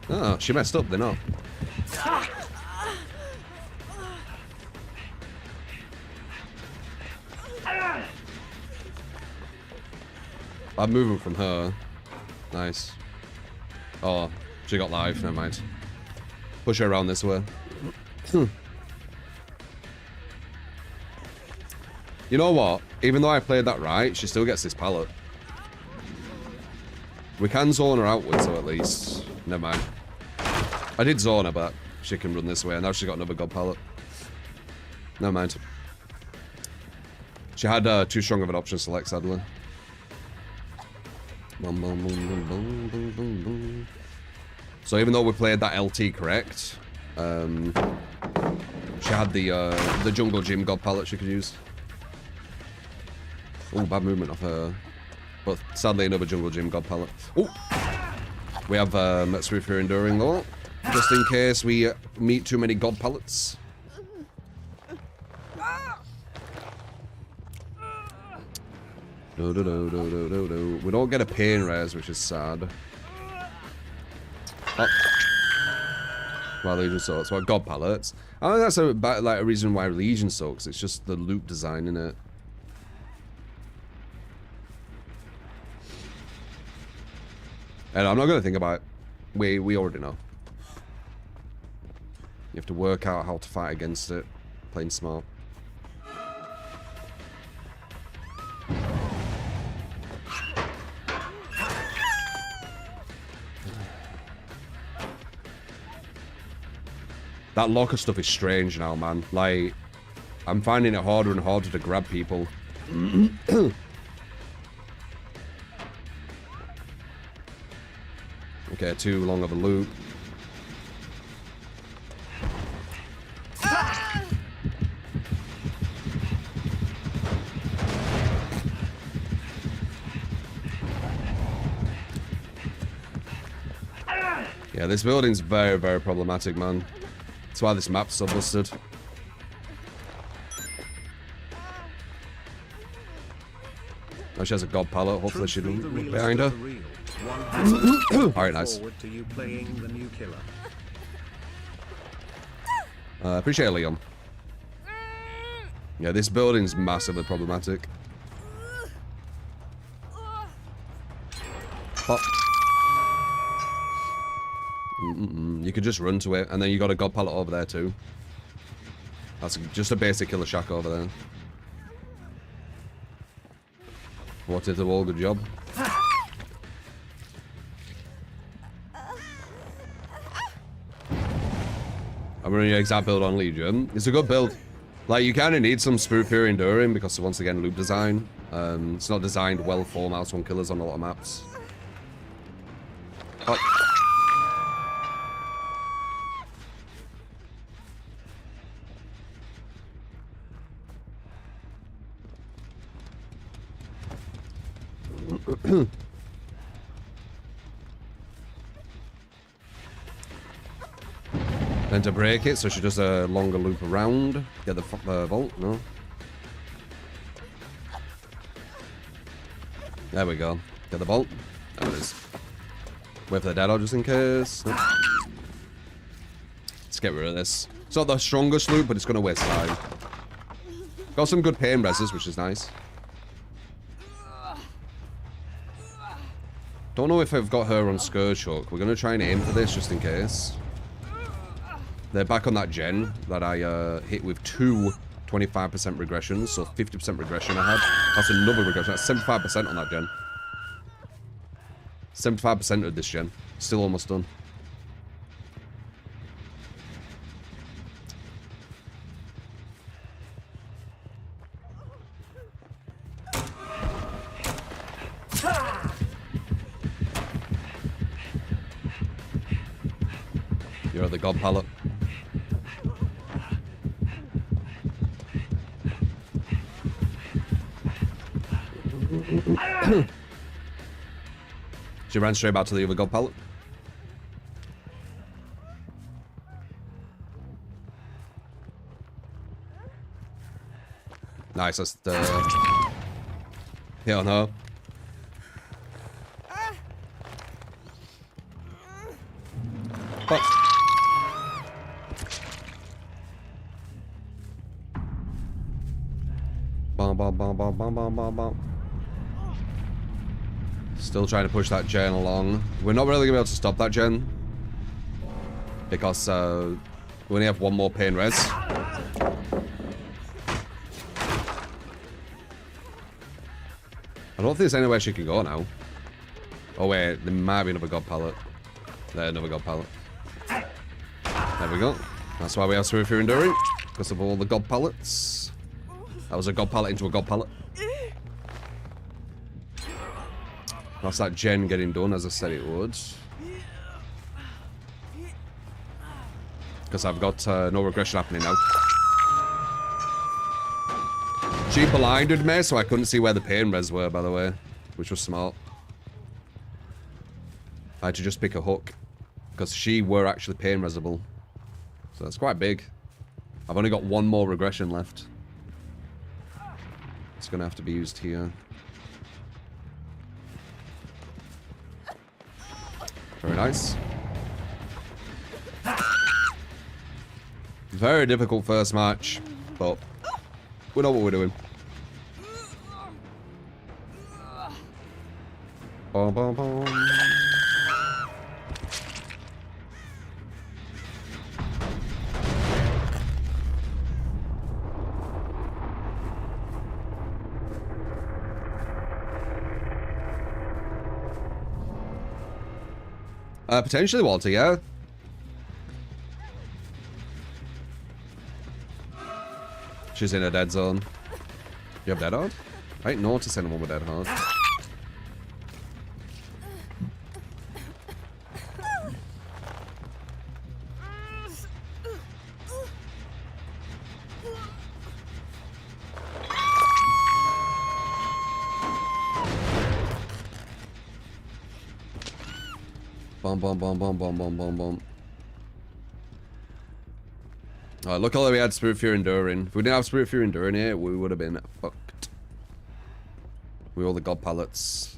Oh, she messed up, they're not. I'm moving from her. Nice. Oh, she got live, never mind. Push her around this way. You know what? Even though I played that right, she still gets this pallet. We can zone her outwards, so at least. Never mind. I did zone her, but she can run this way, and now she's got another god pallet. Never mind. She had too strong of an option select, sadly. So even though we played that LT correct, she had the jungle gym god palette she could use. Oh, bad movement of her. But sadly another jungle gym god palette. Oh, we have Swift here enduring though, just in case we meet too many god palettes. We don't get a pain res, which is sad. Oh. Well, Legion sucks. Well, god palettes. I think that's a reason why Legion sucks. It's just the loop design in it. And I'm not gonna think about it. We already know. You have to work out how to fight against it. Playing smart. That locker stuff is strange now, man. Like, I'm finding it harder and harder to grab people. Okay, too long of a loop. Yeah, this building's very, very problematic, man. That's why this map's so busted. Oh, she has a god pallet. Hopefully she doesn't look behind her. Alright, nice. Appreciate it, Leon. Yeah, this building's massively problematic. Pop. You could just run to it, and then you got a god pallet over there too. That's just a basic killer shack over there. Water the wall, good job. I'm running an exact build on Legion. It's a good build. Like, you kind of need some Spirit Fury Enduring because, once again, loop design. It's not designed well for Mouse 1 killers on a lot of maps. Oh. Then to break it, so she does a longer loop around. Get the vault, no? There we go. Get the vault. There it is. Wait for the dead just in case. Nope. Let's get rid of this. It's not the strongest loop, but it's going to waste time. Got some good pain reses, which is nice. Don't know if I've got her on Scourge Hook. We're going to try and aim for this just in case. They're back on that gen that I hit with two 25% regressions, so 50% regression I had. That's another regression. That's 75% on that gen. 75% of this gen. Still almost done. You're at the god pallet. She ran straight back to the other god pallet. Nice, that's the... Yeah, no. But... Bom, bom, bom, bom, bom, bom, bom, bom. Still trying to push that gen along. We're not really going to be able to stop that gen. Because we only have one more pain res. I don't know if there's anywhere she can go now. Oh wait, there might be another god pallet. There, another god pallet. There we go. That's why we have Spirit Fury Enduring. Because of all the god pallets. That was a god pallet into a god pallet. That's that gen getting done, as I said it would. Because I've got no regression happening now. She blinded me, so I couldn't see where the pain res were, by the way. Which was smart. I had to just pick a hook. Because she were actually pain resable. So that's quite big. I've only got one more regression left. It's going to have to be used here. Very nice. Very difficult first match, but we know what we're doing. Bom, bom, bom. Potentially, Walter, yeah. She's in a dead zone. You have dead hard? I ain't noticed anyone with dead hard. Boom, boom, boom, boom, boom, boom, boom, boom. Oh, look all that we had Spirit Fear Enduring. If we didn't have Spirit Fear Enduring here, we would have been fucked. With all the god pallets.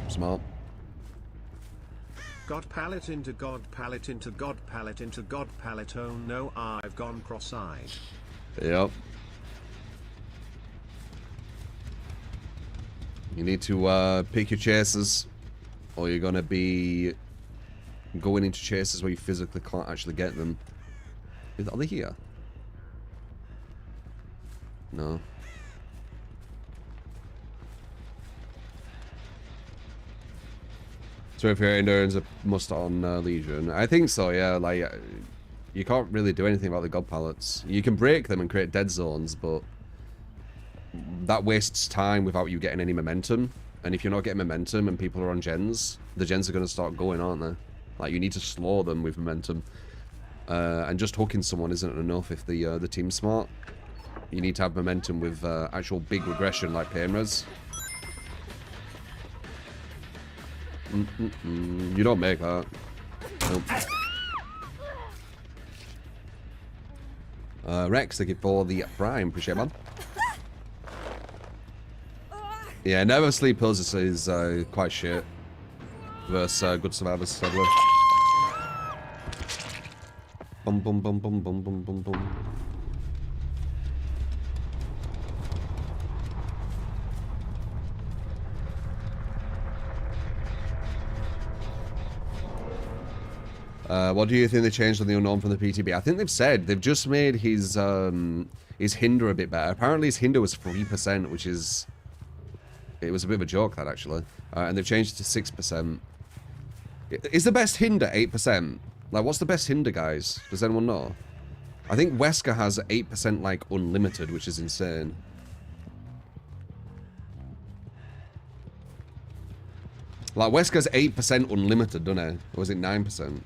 Smart. God pallet into God pallet into God pallet into God pallet. Oh no, I've gone cross-eyed. Yep. You need to pick your chases, or you're gonna be going into chases where you physically can't actually get them. Are they here? No. So if your endurance a must on Legion, I think so. Yeah, like you can't really do anything about the god pallets. You can break them and create dead zones, but that wastes time without you getting any momentum. And if you're not getting momentum and people are on gens, the gens are going to start going, aren't they? Like, you need to slow them with momentum. And just hooking someone isn't enough if the team's smart. You need to have momentum with actual big regression like pain res. You don't make that. Nope. Rex, thank you for the prime. Appreciate it, man. Yeah, never sleep pills is quite shit. Versus good survivors, sadly. Bum bum bum bum bum bum bum bum. What do you think they changed on the unknown from the PTB? I think they've said they've just made his hinder a bit better. Apparently his hinder was 3%, which is it was a bit of a joke that actually, and they've changed it to 6%. Is the best hinder 8%? Like, what's the best hinder, guys? Does anyone know? I think Wesker has 8% like unlimited, which is insane. Like, Wesker's 8% unlimited, doesn't it? Or is it 9%?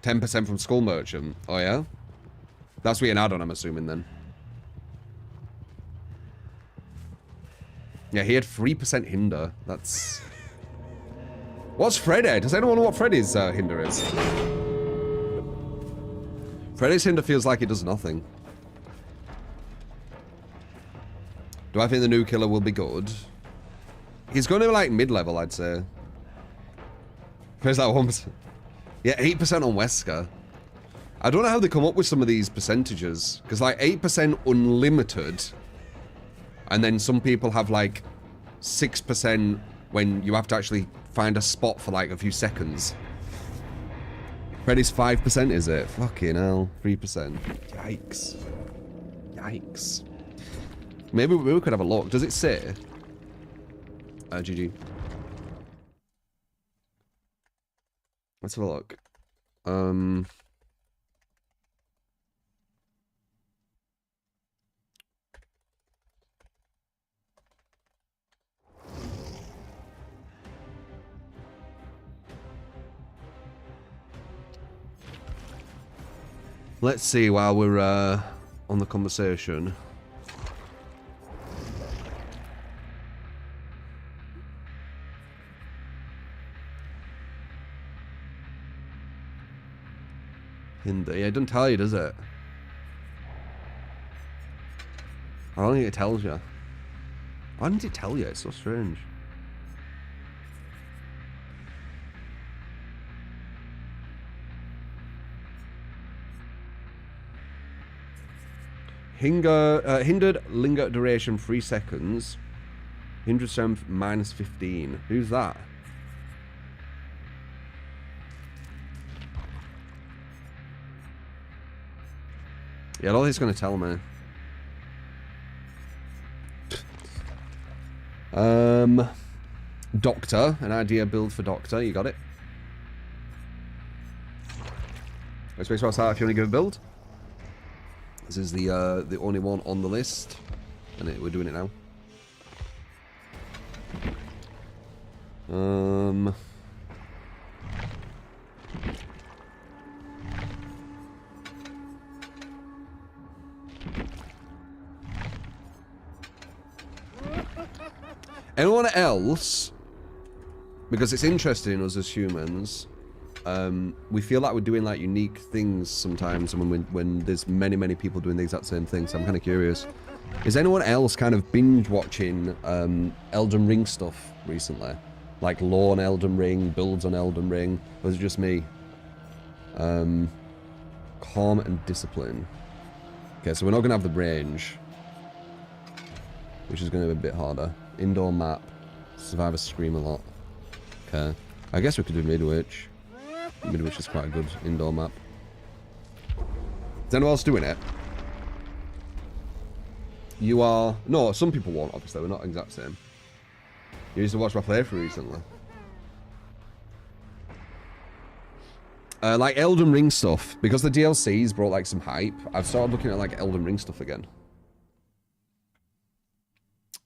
10% from Skull Merchant. Oh, yeah? That's with an add-on, I'm assuming, then. Yeah, he had 3% hinder. That's... What's Freddy? Does anyone know what Freddy's hinder is? Freddy's hinder feels like it does nothing. Do I think the new killer will be good? He's going to be like mid-level, I'd say. Where's that 1%? Yeah, 8% on Wesker. I don't know how they come up with some of these percentages. Because like 8% unlimited. And then some people have like 6% when you have to actually find a spot for like a few seconds. Freddy's 5%, is it? Fucking hell. 3%. Yikes. Yikes. Maybe we could have a look. Does it say? GG. Let's have a look. Let's see while we're on the conversation. Hinder. Yeah, it doesn't tell you, does it? I don't think it tells you. Why didn't it tell you? It's so strange. Hindered linger duration 3 seconds. Hindered strength minus 15. Who's that? Yeah, I don't think it's going to tell me. Doctor. An idea build for Doctor. You got it. Space Force Heart if you want to give a build. This is the only one on the list. And we're doing it now. Anyone else? Because it's interesting in us as humans. We feel like we're doing like unique things sometimes when there's many people doing the exact same thing. So I'm kind of curious. Is anyone else kind of binge watching Elden Ring stuff recently? Like lore on Elden Ring, builds on Elden Ring? Or is it just me? Calm and discipline. Okay, so we're not going to have the range. Which is going to be a bit harder. Indoor map. Survivors scream a lot. Okay. I guess we could do Midwich. Midwich is quite a good indoor map. Is anyone else doing it? You are... No, some people won't, obviously. We're not exact same. You used to watch my playthrough recently. Like Elden Ring stuff. Because the DLCs brought like some hype, I've started looking at like Elden Ring stuff again.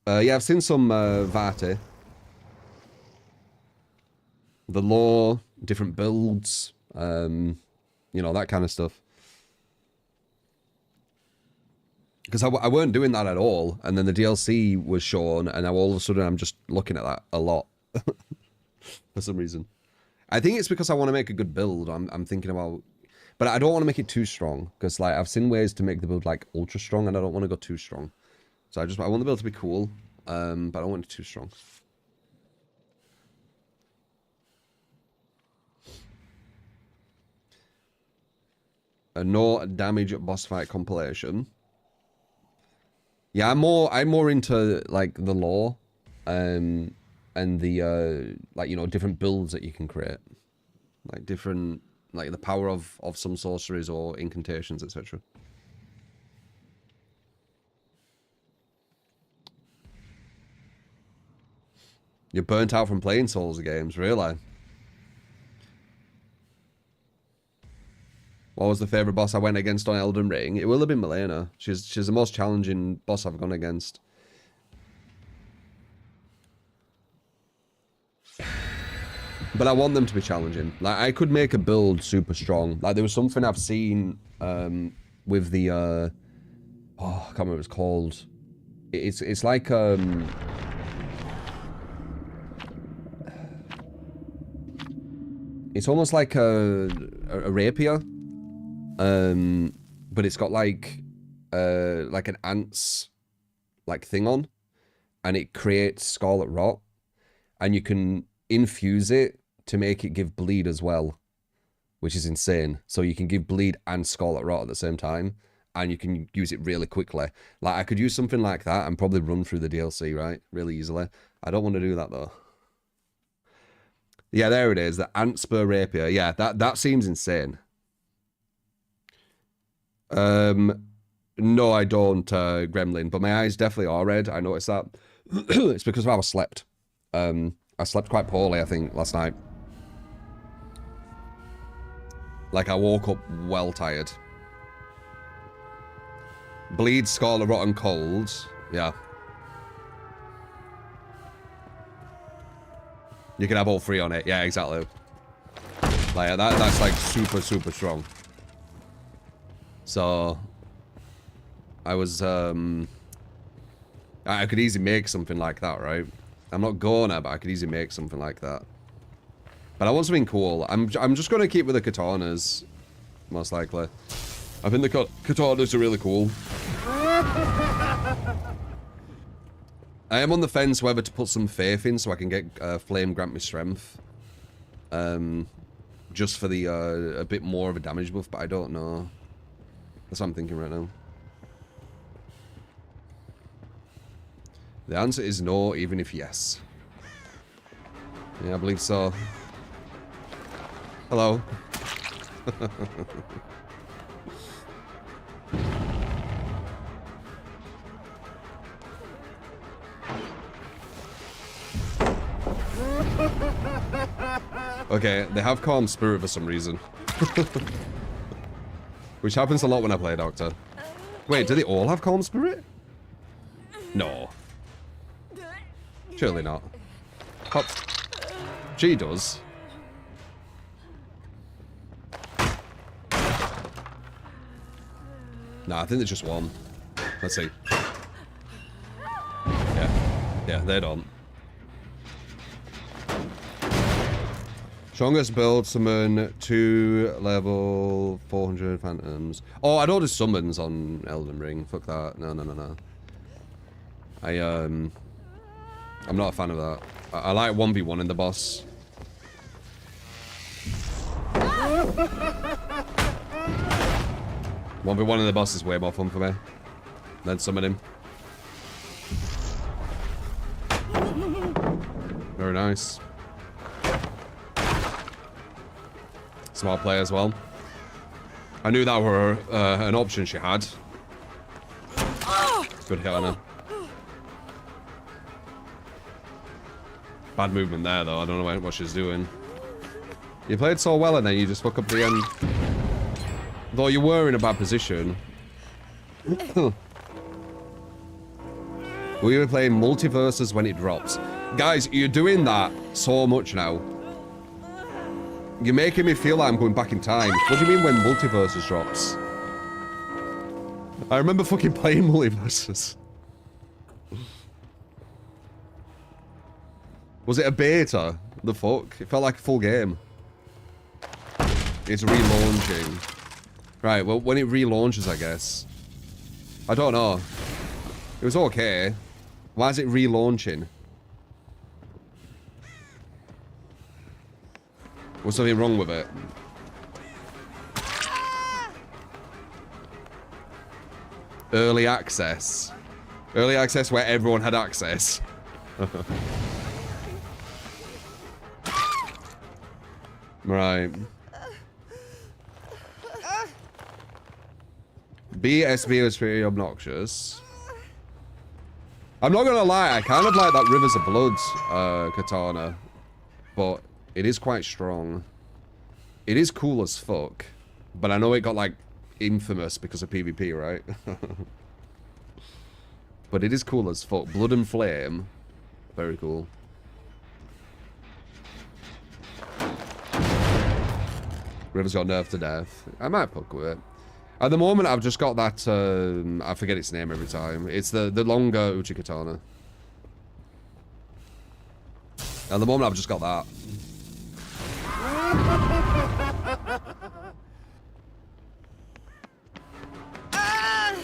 Yeah, I've seen some Vati. The lore, different builds, you know, that kind of stuff. Because I weren't doing that at all, and then the DLC was shown, and now all of a sudden I'm just looking at that a lot. For some reason. I think it's because I want to make a good build. I'm thinking about... But I don't want to make it too strong, because like I've seen ways to make the build like ultra strong, and I don't want to go too strong. So I want the build to be cool, but I don't want it too strong. A no damage boss fight compilation. Yeah, I'm more into like the lore, and the like, you know, different builds that you can create, like different, like the power of some sorceries or incantations, etc. You're burnt out from playing Souls games, really? What was the favourite boss I went against on Elden Ring? It will have been Milena. She's the most challenging boss I've gone against. But I want them to be challenging. Like, I could make a build super strong. Like, there was something I've seen with the... oh, I can't remember what it's called. It's like... it's almost like a rapier. But it's got like an ant's like thing on, and it creates scarlet rot, and you can infuse it to make it give bleed as well, which is insane. So you can give bleed and scarlet rot at the same time, and you can use it really quickly. Like, I could use something like that and probably run through the DLC, right? Really easily. I don't want to do that though. Yeah, there it is. The ant spur rapier. Yeah, that seems insane. No, I don't, Gremlin, but my eyes definitely are red. I noticed that. It's because of how I slept. I slept quite poorly, I think, last night. Like, I woke up well tired. Bleed, scarlet rot, and cold. Yeah. You can have all three on it. Yeah, exactly. Like, that's like super strong. So, I was, I could easily make something like that, right? I'm not gonna, but I could easily make something like that. But I want something cool. I'm just gonna keep with the katanas, most likely. I think the katanas are really cool. I am on the fence whether to put some faith in so I can get flame grant me strength. Just for the a bit more of a damage buff, but I don't know. That's what I'm thinking right now. The answer is no, even if yes. Yeah, I believe so. Hello. Okay, they have calm spirit for some reason. Which happens a lot when I play Doctor. Wait, do they all have calm spirit? No. Surely not. Hop. She does. Nah, I think there's just one. Let's see. Yeah, they don't. Strongest build, summon 2 level 400 phantoms. Oh, I don't do summons on Elden Ring. Fuck that. No. I'm not a fan of that. I like 1v1 in the boss. 1v1 in the boss is way more fun for me than summon him. Very nice. Smart play as well. I knew that were an option she had. Good hit on her. Bad movement there though, I don't know what she's doing. You played so well and then you just fuck up the end. Though you were in a bad position. We were playing multiverses when it drops. Guys, you're doing that so much now. You're making me feel like I'm going back in time. What do you mean when multiverses drops? I remember fucking playing multiverses. Was it a beta? The fuck? It felt like a full game. It's relaunching. Right, well, when it relaunches, I guess. I don't know. It was okay. Why is it relaunching? Was something wrong with it? Early access. Early access where everyone had access. Right. BSB was pretty obnoxious. I'm not gonna lie, I kind of like that Rivers of Blood katana, but it is quite strong. It is cool as fuck, but I know it got like infamous because of PvP, right? But it is cool as fuck. Blood and Flame, very cool. Rivers got nerfed to death. I might fuck with it. At the moment, I've just got that, I forget its name every time. It's the longer Uchi Katana. At the moment, I've just got that.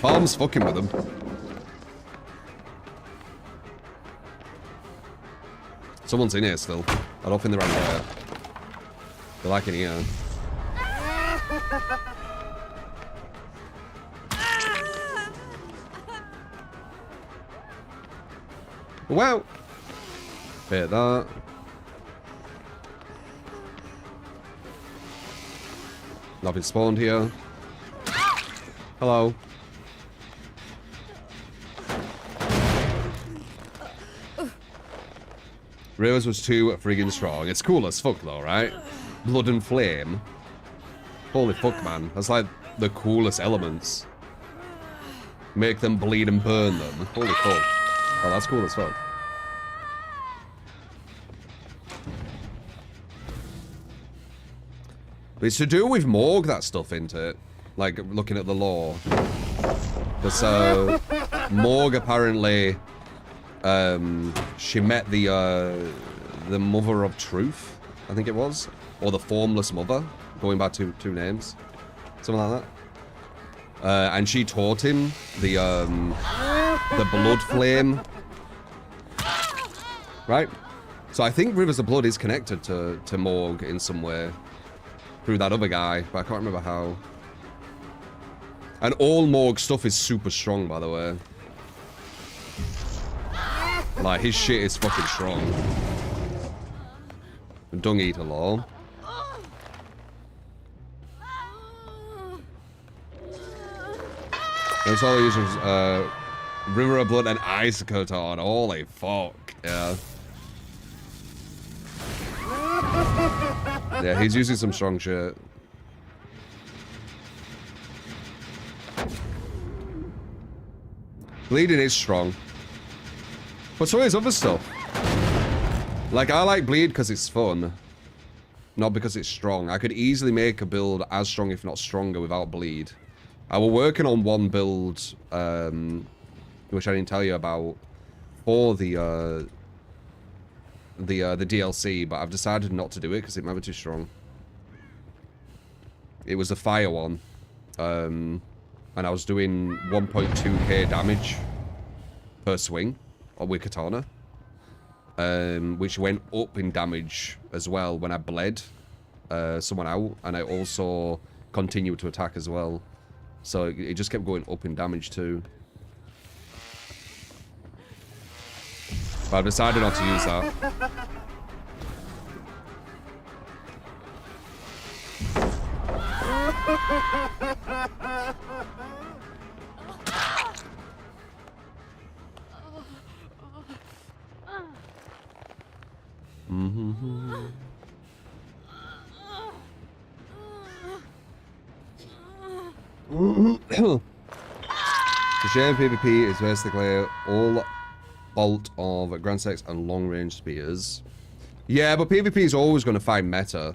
Palm's fucking with them. Someone's in here still. I don't think they're around there. They're like in here. Wow. Hit that. Nothing spawned here. Hello. Rivers was too friggin' strong. It's cool as fuck though, right? Blood and Flame. Holy fuck, man. That's like the coolest elements. Make them bleed and burn them. Holy fuck. Oh, that's cool as fuck. But it's to do with Morg, that stuff, isn't it? Like, looking at the lore. Because, Morg apparently, she met the Mother of Truth, I think it was. Or the Formless Mother, going by two names. Something like that. And she taught him the Blood Flame. Right? So I think Rivers of Blood is connected to Morg in some way. Through that other guy, but I can't remember how. And all Morg stuff is super strong, by the way. Like, his shit is fucking strong. Dung Eater lore. That's all I use was, River of Blood and Ice Katana. Holy fuck, yeah. Yeah, he's using some strong shit. Bleeding is strong. But so is other stuff. Like, I like Bleed because it's fun. Not because it's strong. I could easily make a build as strong, if not stronger, without Bleed. I was working on one build, which I didn't tell you about, for the the DLC, but I've decided not to do it because it might be too strong. It was a fire one, and I was doing 1.2k damage per swing with katana, which went up in damage as well when I bled someone out, and I also continued to attack as well. So it just kept going up in damage too. But I've decided not to use that. The shame PvP is basically all bolt of Grand Sex and long range spears. Yeah, but PvP is always going to find meta.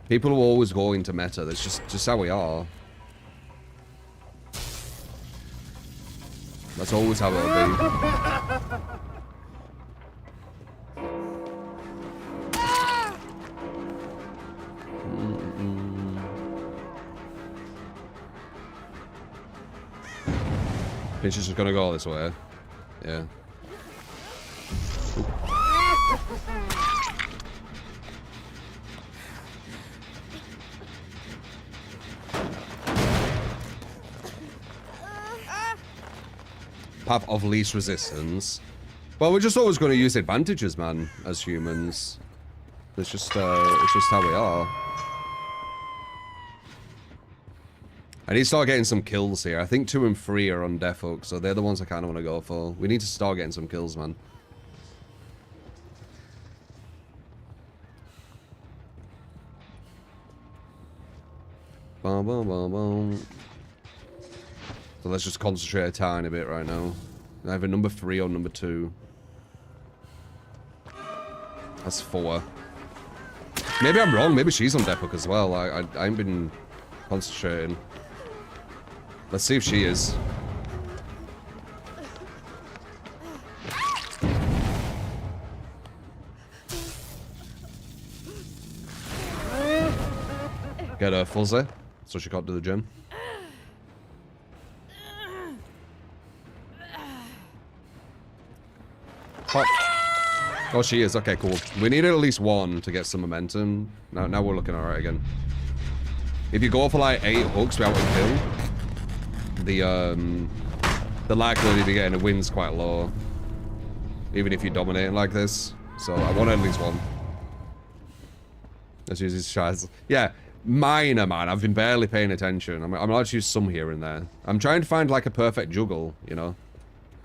People will always go into meta. That's just how we are. That's always how it'll be. Pinch is just gonna go this way. Yeah. Path of least resistance. Well, we're just always going to use advantages, man, as humans. It's just how we are. I need to start getting some kills here. I think 2 and 3 are on death hook, so they're the ones I kind of want to go for. We need to start getting some kills, man. Boom, boom, boom, boom. So let's just concentrate a tiny bit right now. Either number 3 or number 2. That's 4. Maybe I'm wrong. Maybe she's on death hook as well. I ain't been concentrating. Let's see if she is. Get her fuzzy, so she can't do the gym. Pop. Oh, she is. Okay, cool. We needed at least 1 to get some momentum. Now we're looking alright again. If you go for like 8 hooks without a kill, the likelihood of you getting a win's quite low. Even if you're dominating like this. So I want at least 1. Let's use these shots. Yeah, minor, man. I've been barely paying attention. I'm allowed to use some here and there. I'm trying to find like a perfect juggle, you know,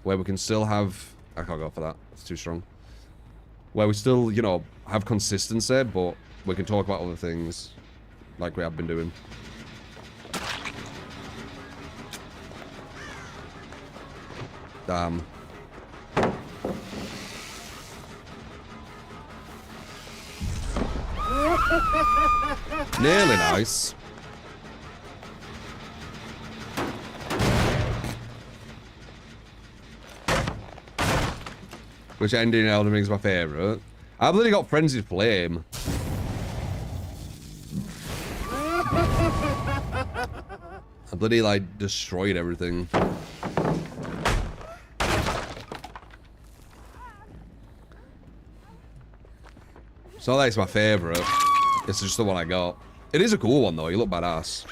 where we can still have... I can't go for that. It's too strong. Where we still, you know, have consistency, but we can talk about other things like we have been doing. Damn. Nearly nice. Which ending in Elden Ring is my favourite. I bloody got Frenzied Flame. I bloody, like, destroyed everything. It's not like it's my favourite. It's just the one I got. It is a cool one, though. You look badass.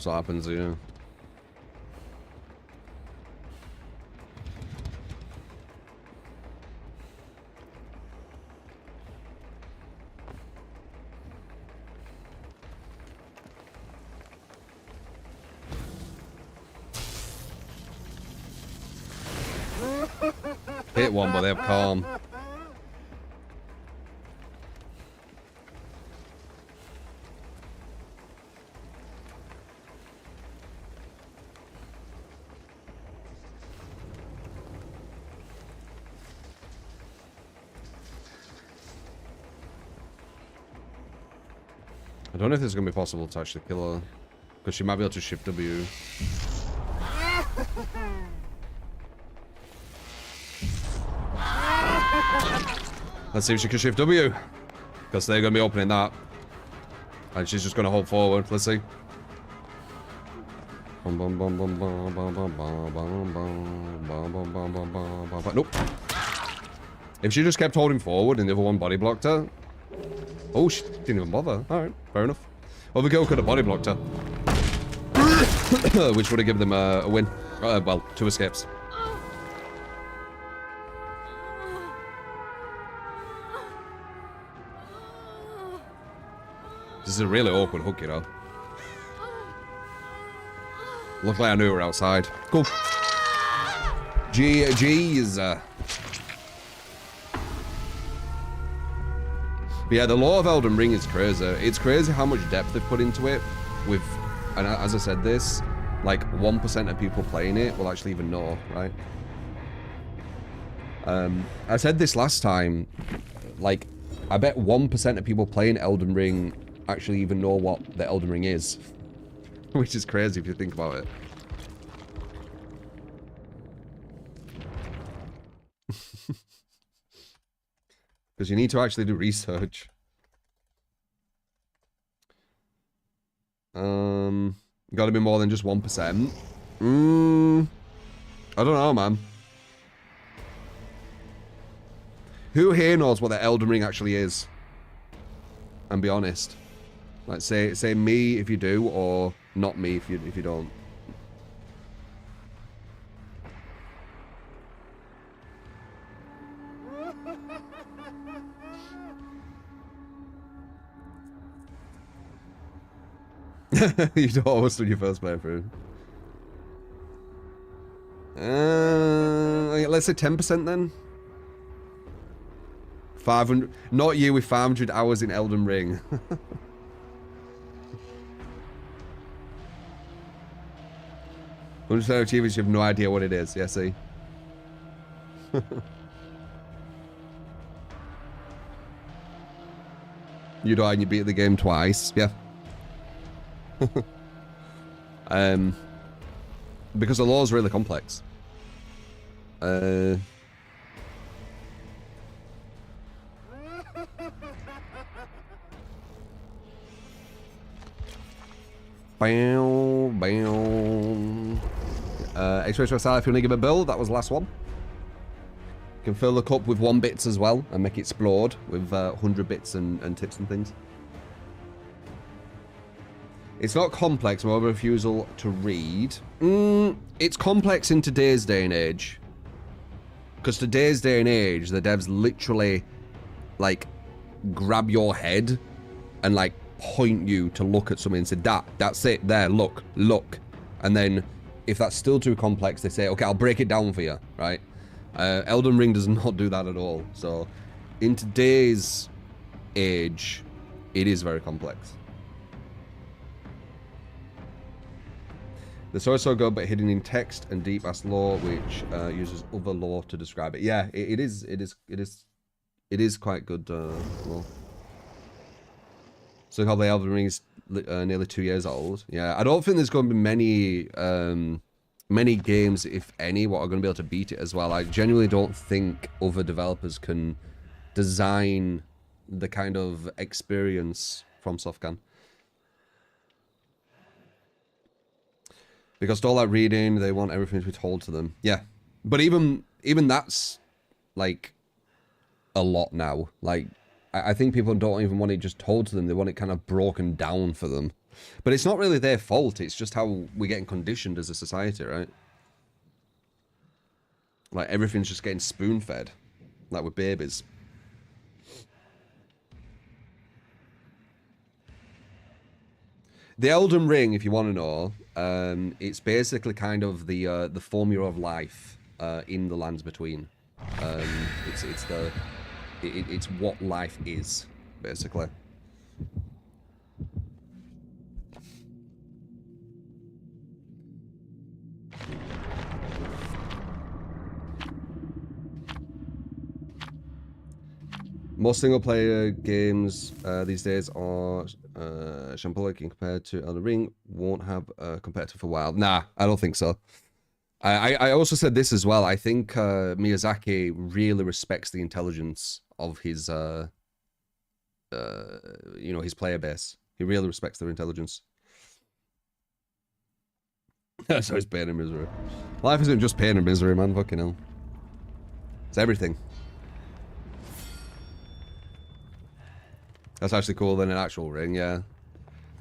What happens here? Hit one, but they have calm. I don't know if it's going to be possible to actually kill her. Because she might be able to shift W. Let's see if she can shift W. Because they're going to be opening that. And she's just going to hold forward. Let's see. Nope. If she just kept holding forward and the other one body blocked her. Oh, she didn't even bother. Alright, fair enough. Well, the girl could have body blocked her. Which would have given them a win. Well, 2 escapes. This is a really awkward hook, you know. Luckily I knew we were outside. Cool. GG's. But yeah, the lore of Elden Ring is crazy. It's crazy how much depth they've put into it. With, and as I said this, like 1% of people playing it will actually even know, right? I said this last time, like, I bet 1% of people playing Elden Ring actually even know what the Elden Ring is. Which is crazy if you think about it. Because you need to actually do research. Gotta be more than just 1%. I don't know, man. Who here knows what the Elden Ring actually is? And be honest. Like, say me if you do, or not me if you don't. You don't almost do your first playthrough. Let's say 10% then. 500. Not you with 500 hours in Elden Ring. Understand achievements, you have no idea what it is. Yeah, see. You die and you beat the game twice. Yeah. Because the law is really complex. Bam, bam. X-Ray Style, if you want to give a build, that was the last one. You can fill the cup with 1 bits as well and make it explode with 100 bits and tips and things. It's not complex, more of a refusal to read. It's complex in today's day and age. Because today's day and age, the devs literally, like, grab your head and, like, point you to look at something and say, that's it, there, look. And then, if that's still too complex, they say, okay, I'll break it down for you, right? Elden Ring does not do that at all. So, in today's age, it is very complex. The story is so good, but hidden in text and deep-ass lore, which uses other lore to describe it. Yeah, it is quite good lore. So how the Elden Ring is nearly 2 years old. Yeah, I don't think there's going to be many games, if any, what are going to be able to beat it as well. I genuinely don't think other developers can design the kind of experience from FromSoft. Because to all that reading, they want everything to be told to them. Yeah. But even that's, like, a lot now. Like, I think people don't even want it just told to them. They want it kind of broken down for them. But it's not really their fault. It's just how we're getting conditioned as a society, right? Like, everything's just getting spoon-fed. Like with babies. The Elden Ring, if you want to know, it's basically kind of the formula of life in the lands between. It's what life is, basically. Most single-player games these days are shambolic compared to Elden Ring. Won't have a competitor for a while. Nah, I don't think so. I also said this as well. I think Miyazaki really respects the intelligence of his, you know, his player base. He really respects their intelligence. So it's pain and misery. Life isn't just pain and misery, man. Fucking hell. It's everything. That's actually cooler than an actual ring, yeah.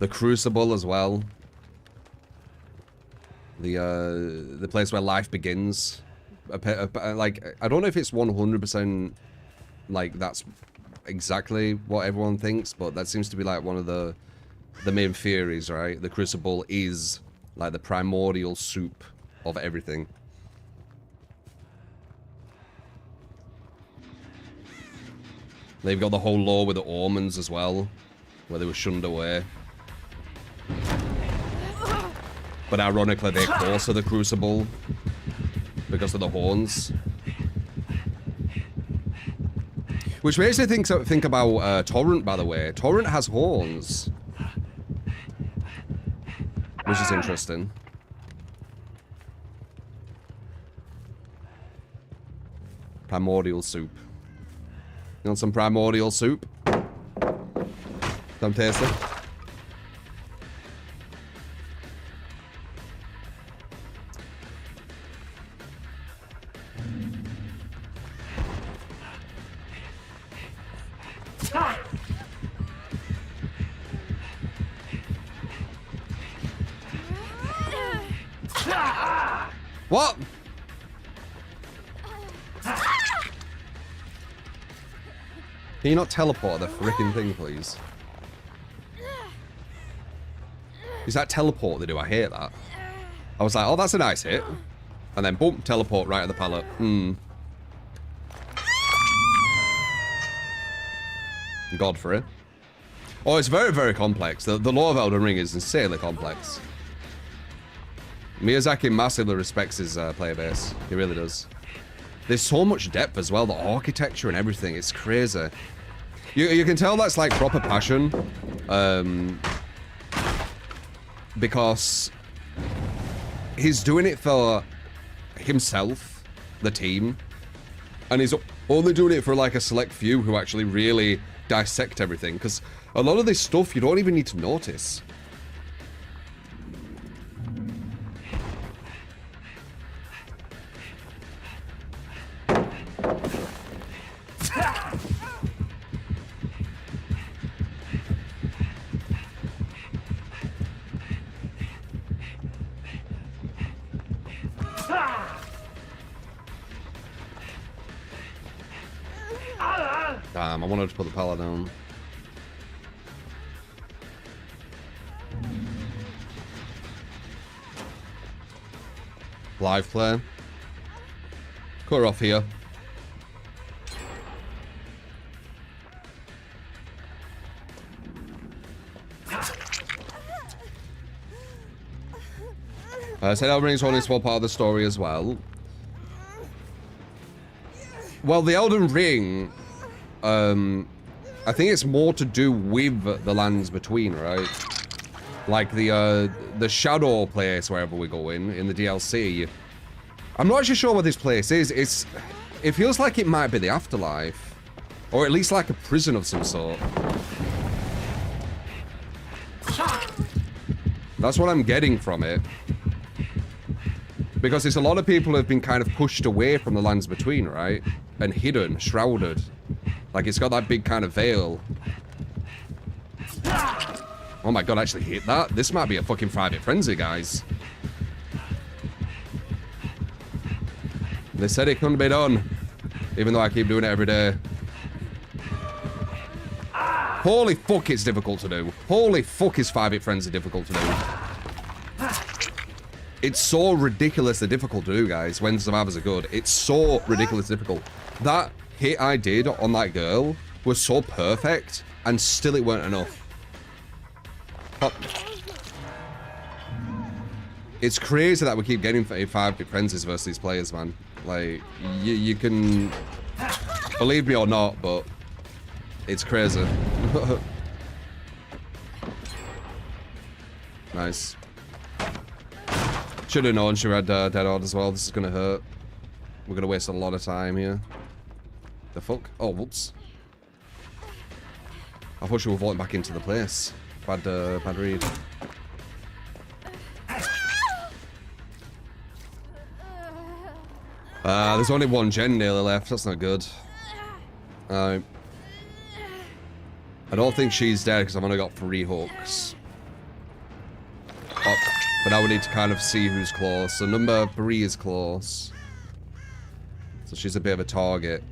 The Crucible as well. The place where life begins. Like, I don't know if it's 100% like that's exactly what everyone thinks, but that seems to be like one of the main theories, right? The Crucible is like the primordial soup of everything. They've got the whole lore with the Ormans as well, where they were shunned away. But ironically, they're close to the Crucible because of the horns. Which makes me think about Torrent, by the way. Torrent has horns. Which is interesting. Primordial soup. You want some primordial soup? Don't taste it. What? Can you not teleport the freaking thing, please? Is that teleport they do? I hate that. I was like, oh, that's a nice hit. And then, boom, teleport right at the pallet. God for it. Oh, it's very, very complex. The lore of Elden Ring is insanely complex. Miyazaki massively respects his player base. He really does. There's so much depth as well. The architecture and everything. It's crazy. You can tell that's like proper passion. Because he's doing it for himself, the team. And he's only doing it for like a select few who actually really dissect everything. Because a lot of this stuff you don't even need to notice. Damn, I wanted to put the pallet down. Live play. Cut her off here. I said Elden Ring's only a small part of the story as well. Well, the Elden Ring, I think it's more to do with the lands between, right? Like the shadow place wherever we go in the DLC. I'm not actually sure what this place is. It feels like it might be the afterlife, or at least like a prison of some sort. That's what I'm getting from it. Because it's a lot of people have been kind of pushed away from the lands between, right? And hidden, shrouded. Like it's got that big kind of veil. Oh my god, I actually hit that. This might be a fucking private frenzy, guys. They said it couldn't be done. Even though I keep doing it every day. Holy fuck, it's difficult to do. Holy fuck, is 5-hit frenzy difficult to do. It's so ridiculously difficult to do, guys, when survivors are good. It's so ridiculously difficult. That hit I did on that girl was so perfect, and still it weren't enough. Oh. It's crazy that we keep getting 5-hit frenzies versus these players, man. Like, you can believe me or not, but It's crazy. Nice. Should have known she had dead odd as well. This is gonna hurt. We're gonna waste a lot of time here. The fuck? Oh, whoops. I thought she was vaulting back into the place. Bad read. There's only one gen nearly left. That's not good. I don't think she's dead because I've only got 3 hooks. Oh, but now we need to kind of see who's close. So number 3 is close. So she's a bit of a target.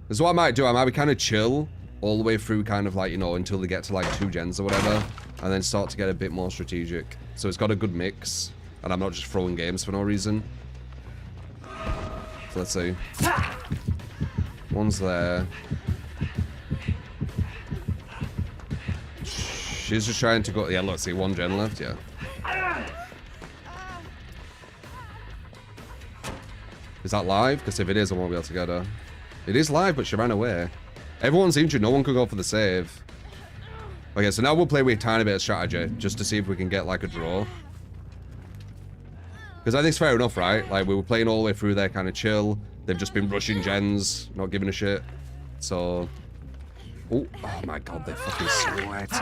This is what I might do. I might be kind of chill all the way through, kind of like, you know, until they get to like 2 gens or whatever. And then start to get a bit more strategic. So it's got a good mix. And I'm not just throwing games for no reason. So let's see. One's there. She's just trying to go. Yeah, let's see. 1 gen left. Yeah. Is that live? Because if it is, I won't be able to get her. It is live, but she ran away. Everyone's injured. No one could go for the save. Okay, so now we'll play with a tiny bit of strategy just to see if we can get like a draw. Because I think it's fair enough, right? Like, we were playing all the way through there kind of chill. They've just been rushing gens, not giving a shit. So... Oh my god, they're fucking sweaty.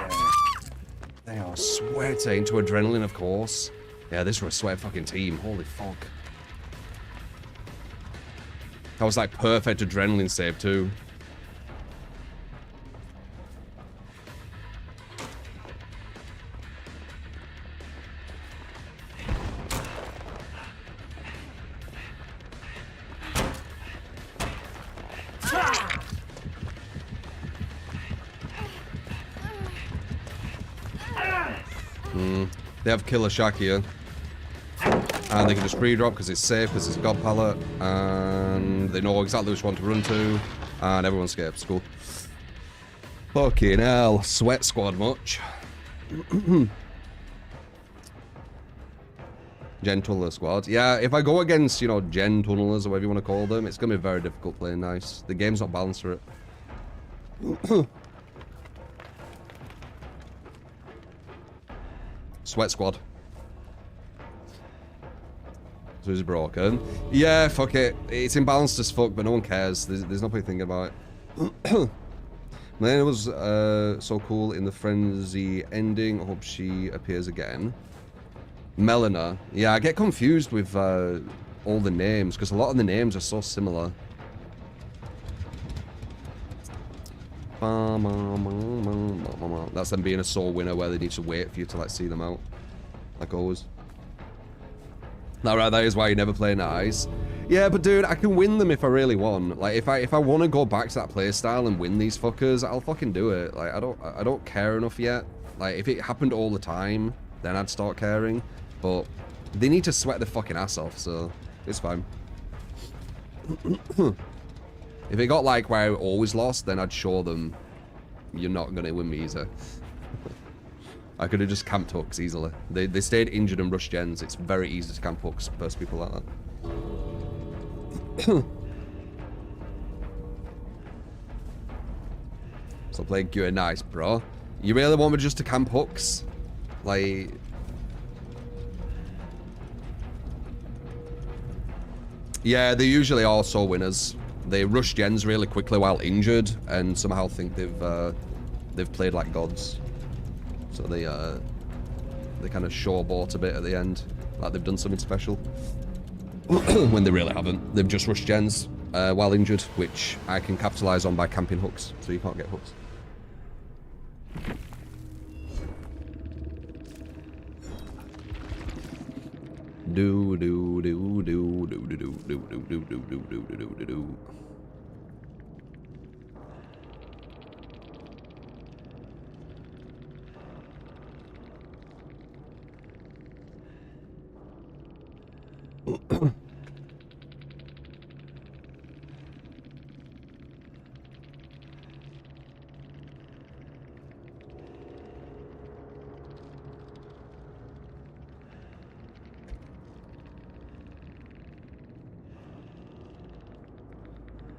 They are sweaty. Into adrenaline, of course. Yeah, this was a sweat fucking team. Holy fuck. That was like perfect adrenaline save, too. They have Killer Shack here. And they can just pre-drop because it's safe, because it's a god pallet. And they know exactly which one to run to. And everyone escapes. Cool. Fucking hell. Sweat squad much. Gen Tunneler squad. Yeah, if I go against, you know, Gen Tunnelers or whatever you want to call them, it's going to be very difficult playing nice. The game's not balanced for it. Sweat squad. So he's broken. Yeah, fuck it. It's imbalanced as fuck, but no one cares. There's no point thinking about it. Melina was so cool in the Frenzy ending. I hope she appears again. Melina. Yeah, I get confused with all the names, because a lot of the names are so similar. That's them being a soul winner where they need to wait for you to like see them out. Like always. Alright, that is why you never play nice. Yeah, but dude, I can win them if I really want. Like if I want to go back to that playstyle and win these fuckers, I'll fucking do it. Like I don't care enough yet. Like if it happened all the time, then I'd start caring. But they need to sweat their fucking ass off, so it's fine. If it got like where I always lost, then I'd show them you're not gonna win me easy. I could have just camped hooks easily. They stayed injured and rushed gens. It's very easy to camp hooks versus people like that. So playing Q nice, bro. You really want me just to camp hooks? Like... Yeah, they usually are soul winners. They rush gens really quickly while injured, and somehow think they've played like gods. So they kind of showboat a bit at the end, like they've done something special. When they really haven't. They've just rushed gens while injured, which I can capitalize on by camping hooks, so you can't get hooks. Do do do do do do do do do do do do do do do do.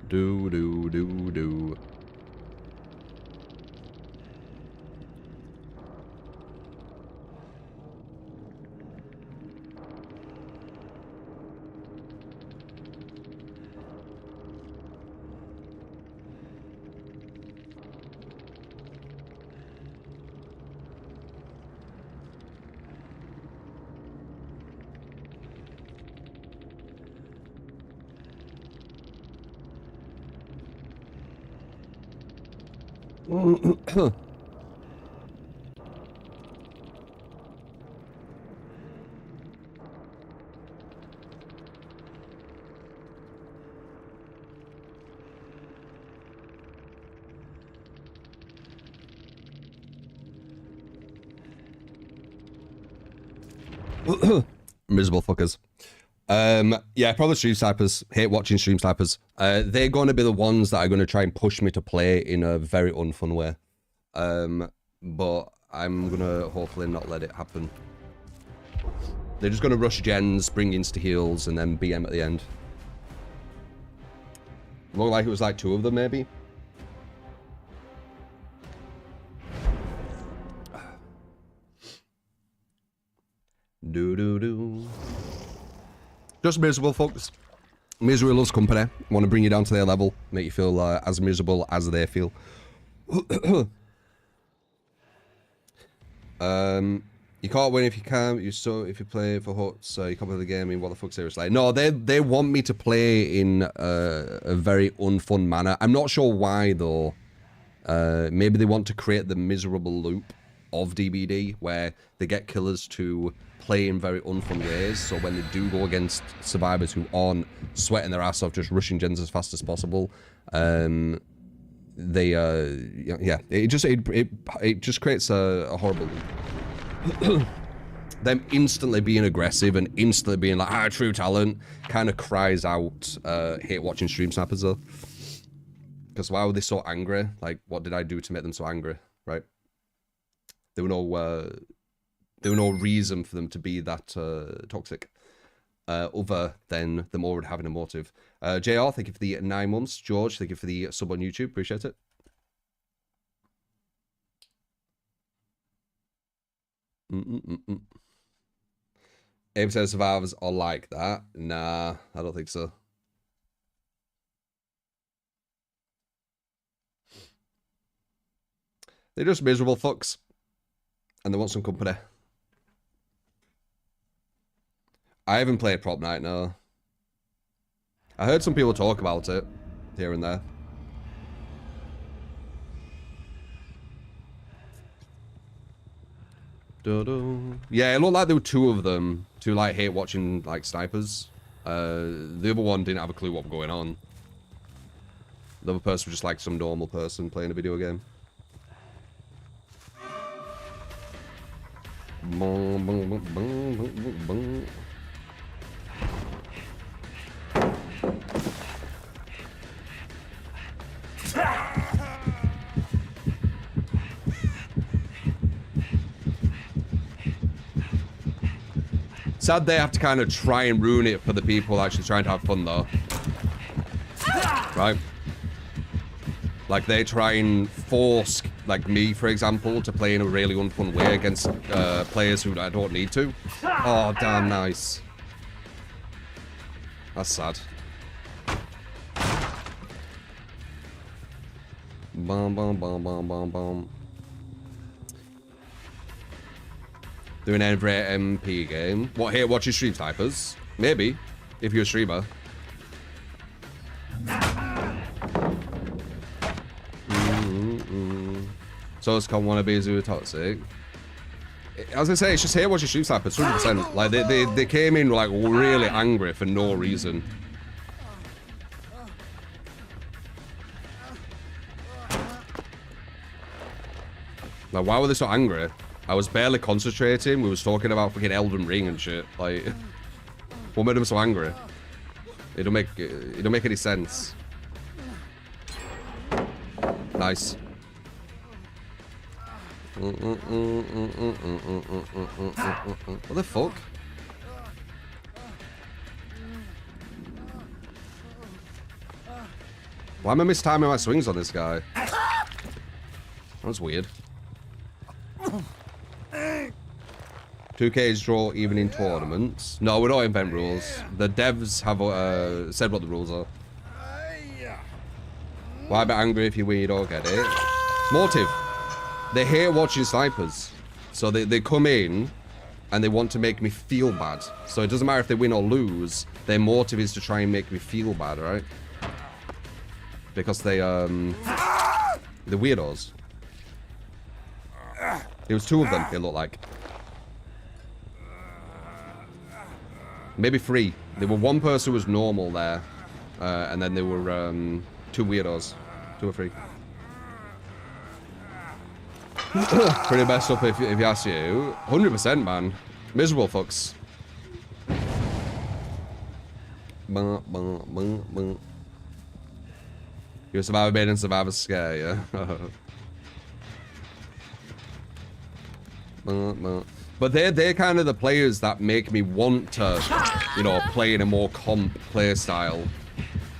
Do do do do. Miserable fuckers. Yeah, probably stream snipers. Hate watching stream snipers. They're going to be the ones that are going to try and push me to play in a very unfun way. But I'm going to hopefully not let it happen. They're just going to rush gens, bring insta heals, and then BM at the end. Looked like it was like 2 of them, maybe. Do. Just miserable, folks. Misery loves company. Want to bring you down to their level, make you feel as miserable as they feel. You can't win if you can. If you play for huts, you can't play the game. I mean, what the fuck, seriously? No, they want me to play in a very unfun manner. I'm not sure why though. Maybe they want to create the miserable loop of DBD where they get killers to play in very unfun ways, so when they do go against survivors who aren't sweating their ass off just rushing gens as fast as possible, they yeah, it just creates a horrible loop. Them instantly being aggressive and instantly being like true talent kind of cries out hate watching stream snappers though, because why were they so angry? Like, what did I do to make them so angry, right? There were no reason for them to be that toxic, other than them already having a motive. JR, thank you for the 9 months. George, thank you for the sub on YouTube. Appreciate it. Abe says survivors are like that. Nah, I don't think so. They're just miserable fucks. And they want some company. I haven't played Prop Night, no. I heard some people talk about it here and there. Yeah, it looked like there were 2 of them. 2 like hate watching like snipers. The other one didn't have a clue what was going on. The other person was just like some normal person playing a video game. Sad they have to kind of try and ruin it for the people actually trying to have fun though. Right? Like they try and force, like me for example, to play in a really unfun way against players who I don't need to. Oh, damn nice. That's sad. Bum bum bum bum bum bum. Doing every MP game. What, here watching stream snipers? Maybe, if you're a streamer. So it's called wannabes who are toxic. As I say, it's just here watching stream snipers, 100%. Like they came in like really angry for no reason. Like, why were they so angry? I was barely concentrating. We was talking about fucking Elden Ring and shit. Like, what made them so angry? It don't make any sense. Nice. What the fuck? Why am I mistiming my swings on this guy? That was weird. 2K's draw even in tournaments. No, we don't invent rules. The devs have said what the rules are. Why be angry if you win, you don't get it? Motive. They hate watching snipers. So they come in and they want to make me feel bad. So it doesn't matter if they win or lose. Their motive is to try and make me feel bad, right? Because they're weirdos. There was 2 of them, it looked like. Maybe 3. There were 1 person who was normal there. And then there were 2 weirdos. 2 or 3. Pretty messed up if you ask you. 100%, man. Miserable fucks. You're a survivor made and survivor scare, yeah. But they're kind of the players that make me want to, you know, play in a more comp play style.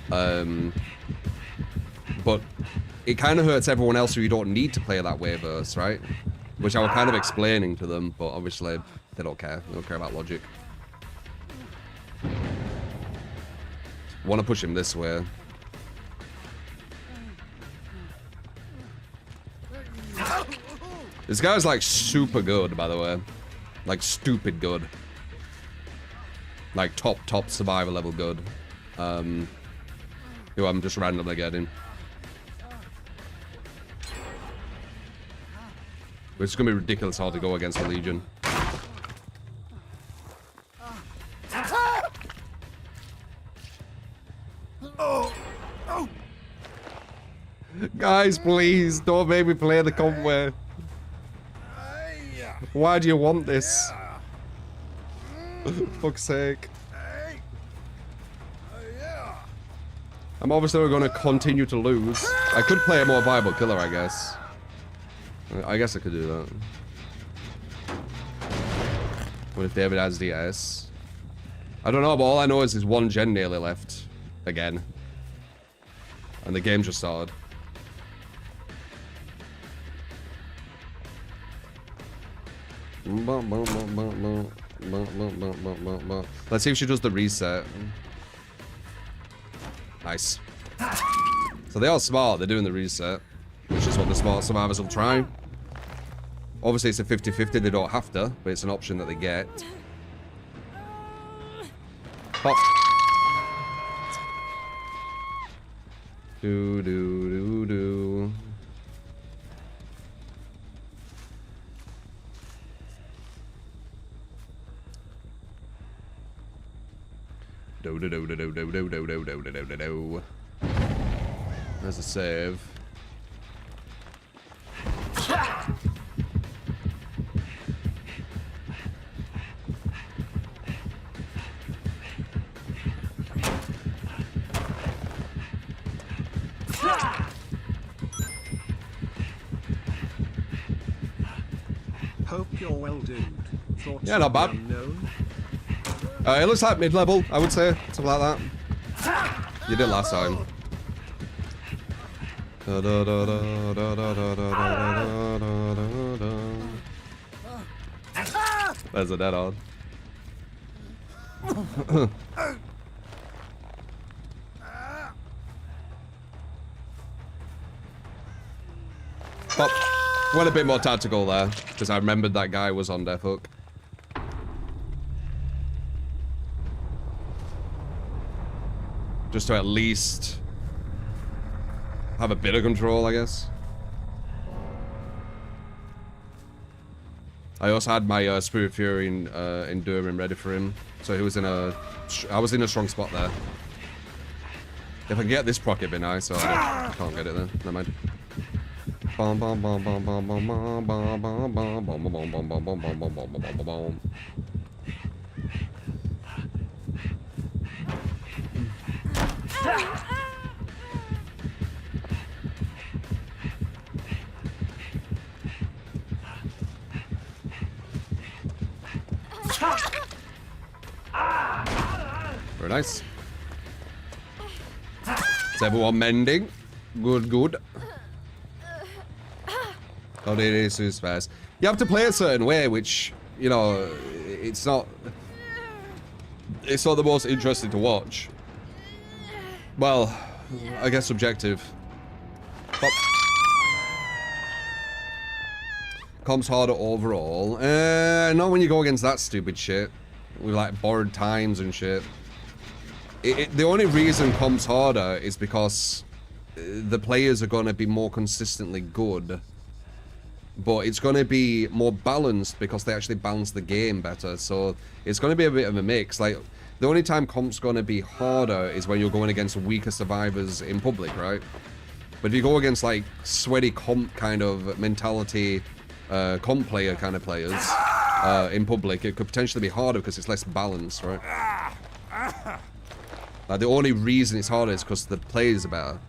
But it kind of hurts everyone else who you don't need to play that way verse, right? Which I was kind of explaining to them, but obviously they don't care. They don't care about logic. Want to push him this way. This guy's like super good, by the way. Like stupid good. Like top survivor level good. Who I'm just randomly getting. It's gonna be ridiculous hard to go against the Legion. Guys, please don't make me play the comp way. Why do you want this? Fuck's sake. I'm obviously going to continue to lose. I could play a more viable killer, I guess. I guess I could do that. What if David has DS? I don't know, but all I know is there's 1 gen nearly left. Again. And the game just started. Let's see if she does the reset. Nice. So they are smart, they're doing the reset. Which is what the smart survivors will try. Obviously it's a 50-50, they don't have to, but it's an option that they get. Pop. Do do do do. Do do do do do do do do do do do do do. There's a save. Hope you're well, dude. Thoughts Yeah, not bad. It looks like mid-level, I would say. Something like that. You did last time. There's a dead on. But went a bit more tactical there, because I remembered that guy was on death hook. Just to at least have a bit of control, I guess. I also had my Spirit Fury and Enduring ready for him, so he was in a. I was in a strong spot there. If I can get this proc, it'd be nice. So I can't get it then. Never mind. Bom bom bom bom bom bom bom bom bom bom bom bom bom bom bom bom bom bom bom bom. Very nice. Is everyone mending? Good, good. Oh, it is too fast. You have to play a certain way, which, you know, it's not the most interesting to watch. Well, I guess subjective. But comp's harder overall. Not when you go against that stupid shit. With like borrowed times and shit. The only reason comp's harder is because the players are going to be more consistently good but it's going to be more balanced because they actually balance the game better. So it's going to be a bit of a mix. Like, the only time comp's going to be harder is when you're going against weaker survivors in public, right? But if you go against, like, sweaty comp kind of mentality, comp player kind of players in public, it could potentially be harder because it's less balanced, right? Like, the only reason it's harder is because the players are better.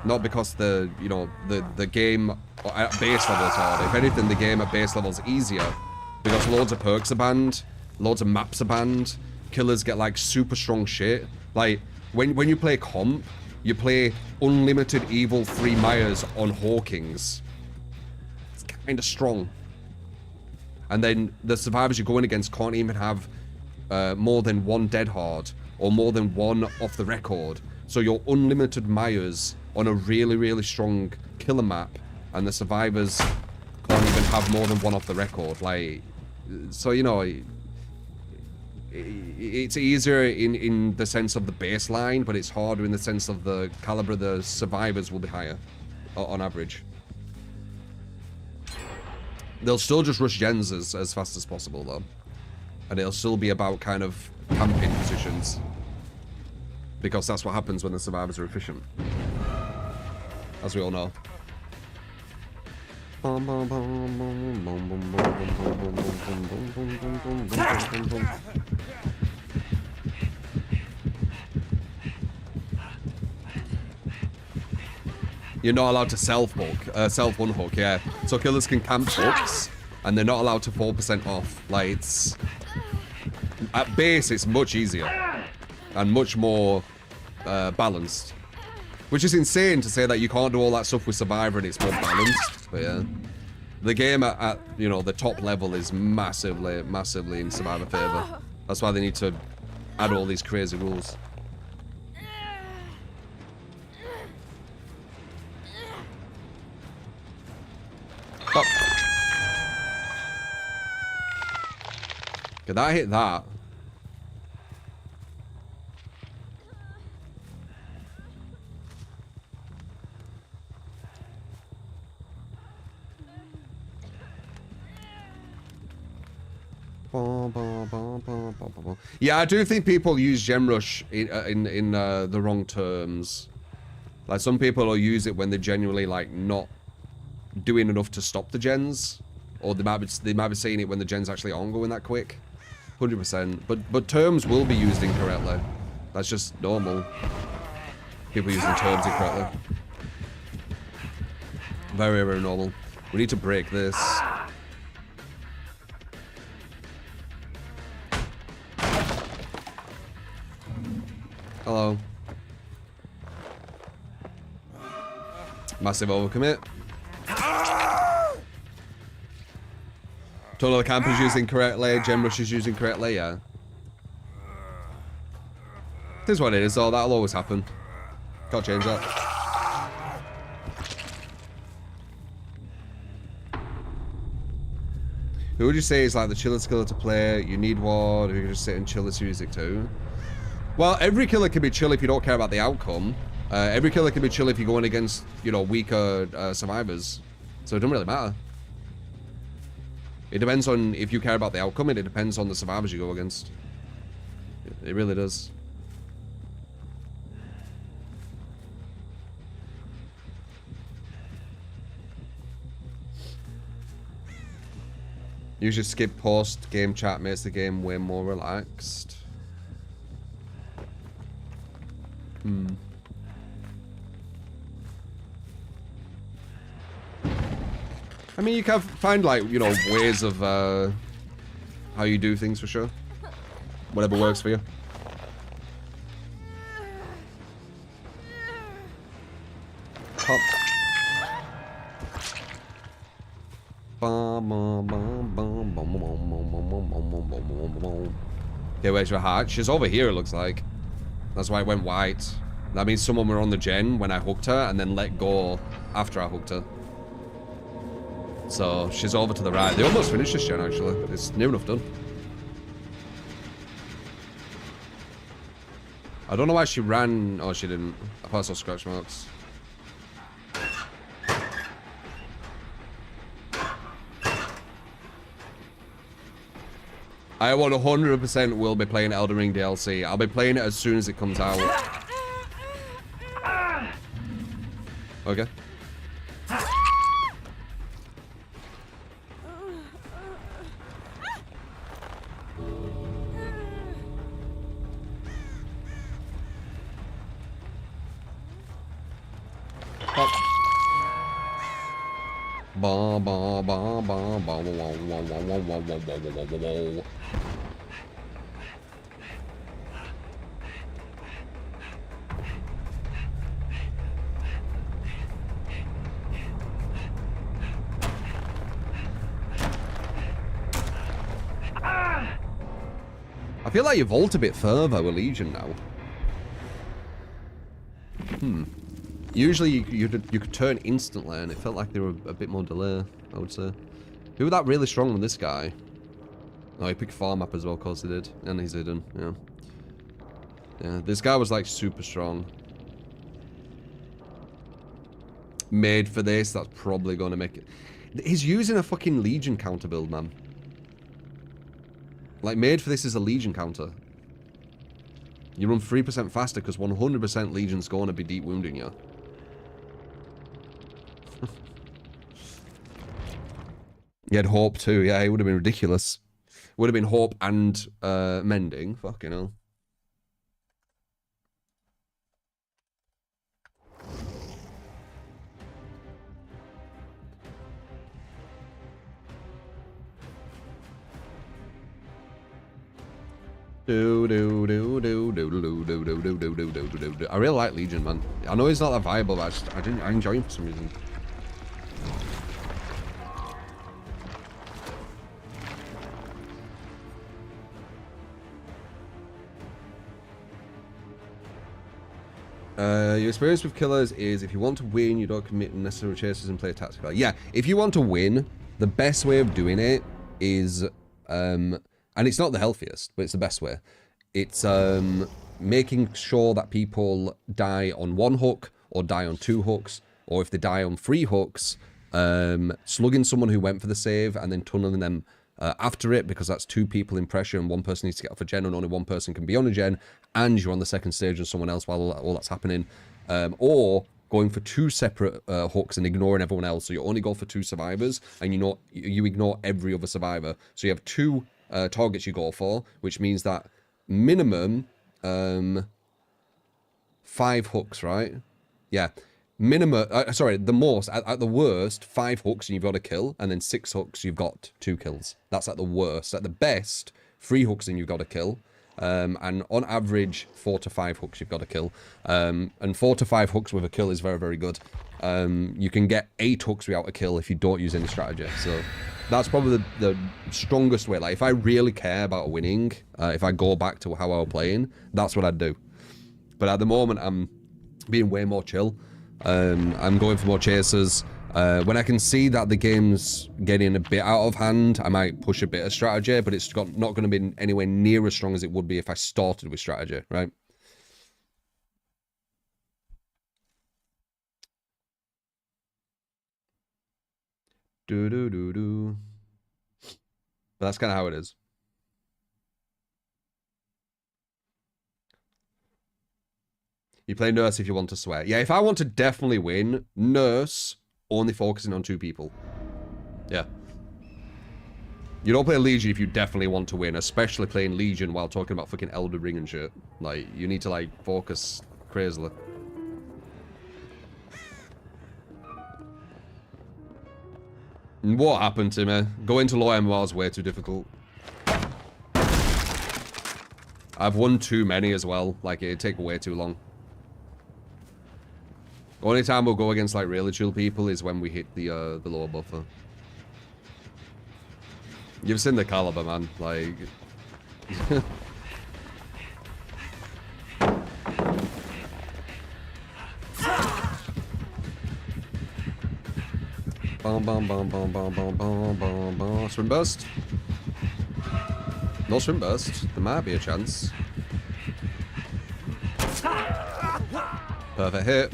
Not because the, you know, the game at base level is harder. If anything, the game at base level is easier. Because loads of perks are banned, loads of maps are banned, killers get, like, super strong shit. Like, when you play comp, you play unlimited evil 3 Myers on Hawkins. It's kind of strong. And then the survivors you're going against can't even have more than 1 dead hard or more than 1 off the record. So you're unlimited Myers on a really, really strong killer map, and the survivors can't even have more than 1 off the record. Like, so, you know, it's easier in the sense of the baseline, but it's harder in the sense of the caliber of the survivors will be higher on average. They'll still just rush gens as fast as possible, though. And it'll still be about kind of camping positions. Because that's what happens when the survivors are efficient. As we all know. You're not allowed to self-unhook, yeah. So killers can camp hooks, and they're not allowed to 4% off. Like, it's... At base, it's much easier. And much more balanced. Which is insane to say that you can't do all that stuff with Survivor and it's more balanced. But yeah. The game at you know, the top level is massively, massively in Survivor favor. That's why they need to add all these crazy rules. Oh. Could I hit that? Yeah, I do think people use GemRush in the wrong terms. Like, some people will use it when they're genuinely, like, not doing enough to stop the gens, or they might be saying it when the gens actually aren't going that quick. 100%. But terms will be used incorrectly. That's just normal. People using terms incorrectly. Very, very normal. We need to break this. Hello. Massive overcommit. Total the campers using correctly, GemRush is using correctly, yeah. This is what it is though, that'll always happen. Can't change that. Who would you say is like the chillest killer to play? You need one who can just sit and chill this music too? Well, every killer can be chill if you don't care about the outcome. Every killer can be chill if you're going against, you know, weaker survivors. So it doesn't really matter. It depends on if you care about the outcome, and it depends on the survivors you go against. It really does. You should skip post-game chat, makes the game way more relaxed. I mean, you can find, like, you know, ways of how you do things for sure. Whatever works for you. Pop. Okay, where's your heart? She's over here, it looks like. That's why it went white. That means someone were on the gen when I hooked her and then let go after I hooked her. So she's over to the right. They almost finished this gen actually. It's near enough done. I don't know why she ran. Oh, she didn't. I thought I saw scratch marks. I 100% will be playing Elden Ring DLC. I'll be playing it as soon as it comes out. Okay. I feel like you vault a bit further with Legion now. Usually you could turn instantly, and it felt like they were a bit more delay, I would say. Who were that really strong with this guy? Oh, he picked farm map as well, of course he did. And he's hidden, yeah. Yeah, this guy was like super strong. Made for this, that's probably gonna make it. He's using a fucking Legion counter build, man. Like, made for this is a Legion counter. You run 3% faster because 100% Legion's going to be deep wounding you. He had Hope too, yeah, it would have been ridiculous. Would have been Hope and Mending, fucking hell. I really like Legion, man. I know he's not that viable, but I enjoy him for some reason. Your experience with killers is if you want to win, you don't commit unnecessary chases and play tactical. Yeah, if you want to win, the best way of doing it is, and it's not the healthiest, but it's the best way. It's making sure that people die on 1 hook or die on 2 hooks, or if they die on 3 hooks, slugging someone who went for the save and then tunneling them after it, because that's 2 people in pressure and 1 person needs to get off a gen and only 1 person can be on a gen, and you're on the second stage and someone else while all that's happening, or going for 2 separate hooks and ignoring everyone else, so you only go for 2 survivors and you ignore every other survivor, so you have 2 targets you go for, which means that minimum 5 hooks, right? Yeah. Minimum, sorry, the most, at the worst, 5 hooks and you've got a kill, and then 6 hooks, you've got 2 kills. That's at the worst. At the best, 3 hooks and you've got a kill. And on average, 4 to 5 hooks you've got a kill. And 4 to 5 hooks with a kill is very, very good. You can get 8 hooks without a kill if you don't use any strategy. So that's probably the strongest way. Like, if I really care about winning, if I go back to how I was playing, that's what I'd do. But at the moment, I'm being way more chill. I'm going for more chasers. When I can see that the game's getting a bit out of hand, I might push a bit of strategy, but it's not going to be anywhere near as strong as it would be if I started with strategy, right? But that's kind of how it is. You play Nurse if you want to swear. Yeah, if I want to definitely win, Nurse, only focusing on 2 people. Yeah. You don't play Legion if you definitely want to win, especially playing Legion while talking about fucking Elden Ring and shit. Like, you need to, like, focus crazily. And what happened to me? Going to low MMR is way too difficult. I've won too many as well. Like, it'd take way too long. Only time we'll go against, like, really chill people is when we hit the lower buffer. You've seen the caliber, man. Like... Bum bum bum bum bum bum bum bum bum. Swim burst? No swim burst. There might be a chance. Perfect hit.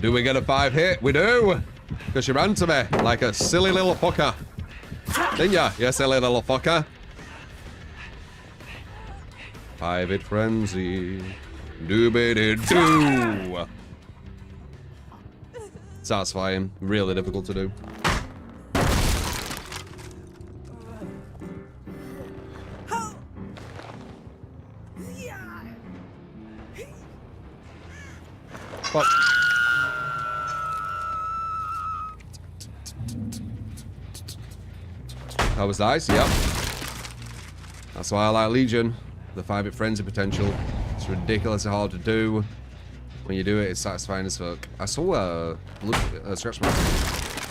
Do we get a 5 hit? We do! Because she ran to me like a silly little fucker. Didn't ya? You silly little fucker. 5-hit frenzy. DBD. Satisfying. Really difficult to do. Fuck. That was nice, yep. That's why I like Legion. The 5-hit frenzy potential. It's ridiculously hard to do. When you do it, it's satisfying as fuck. I saw scratch marks.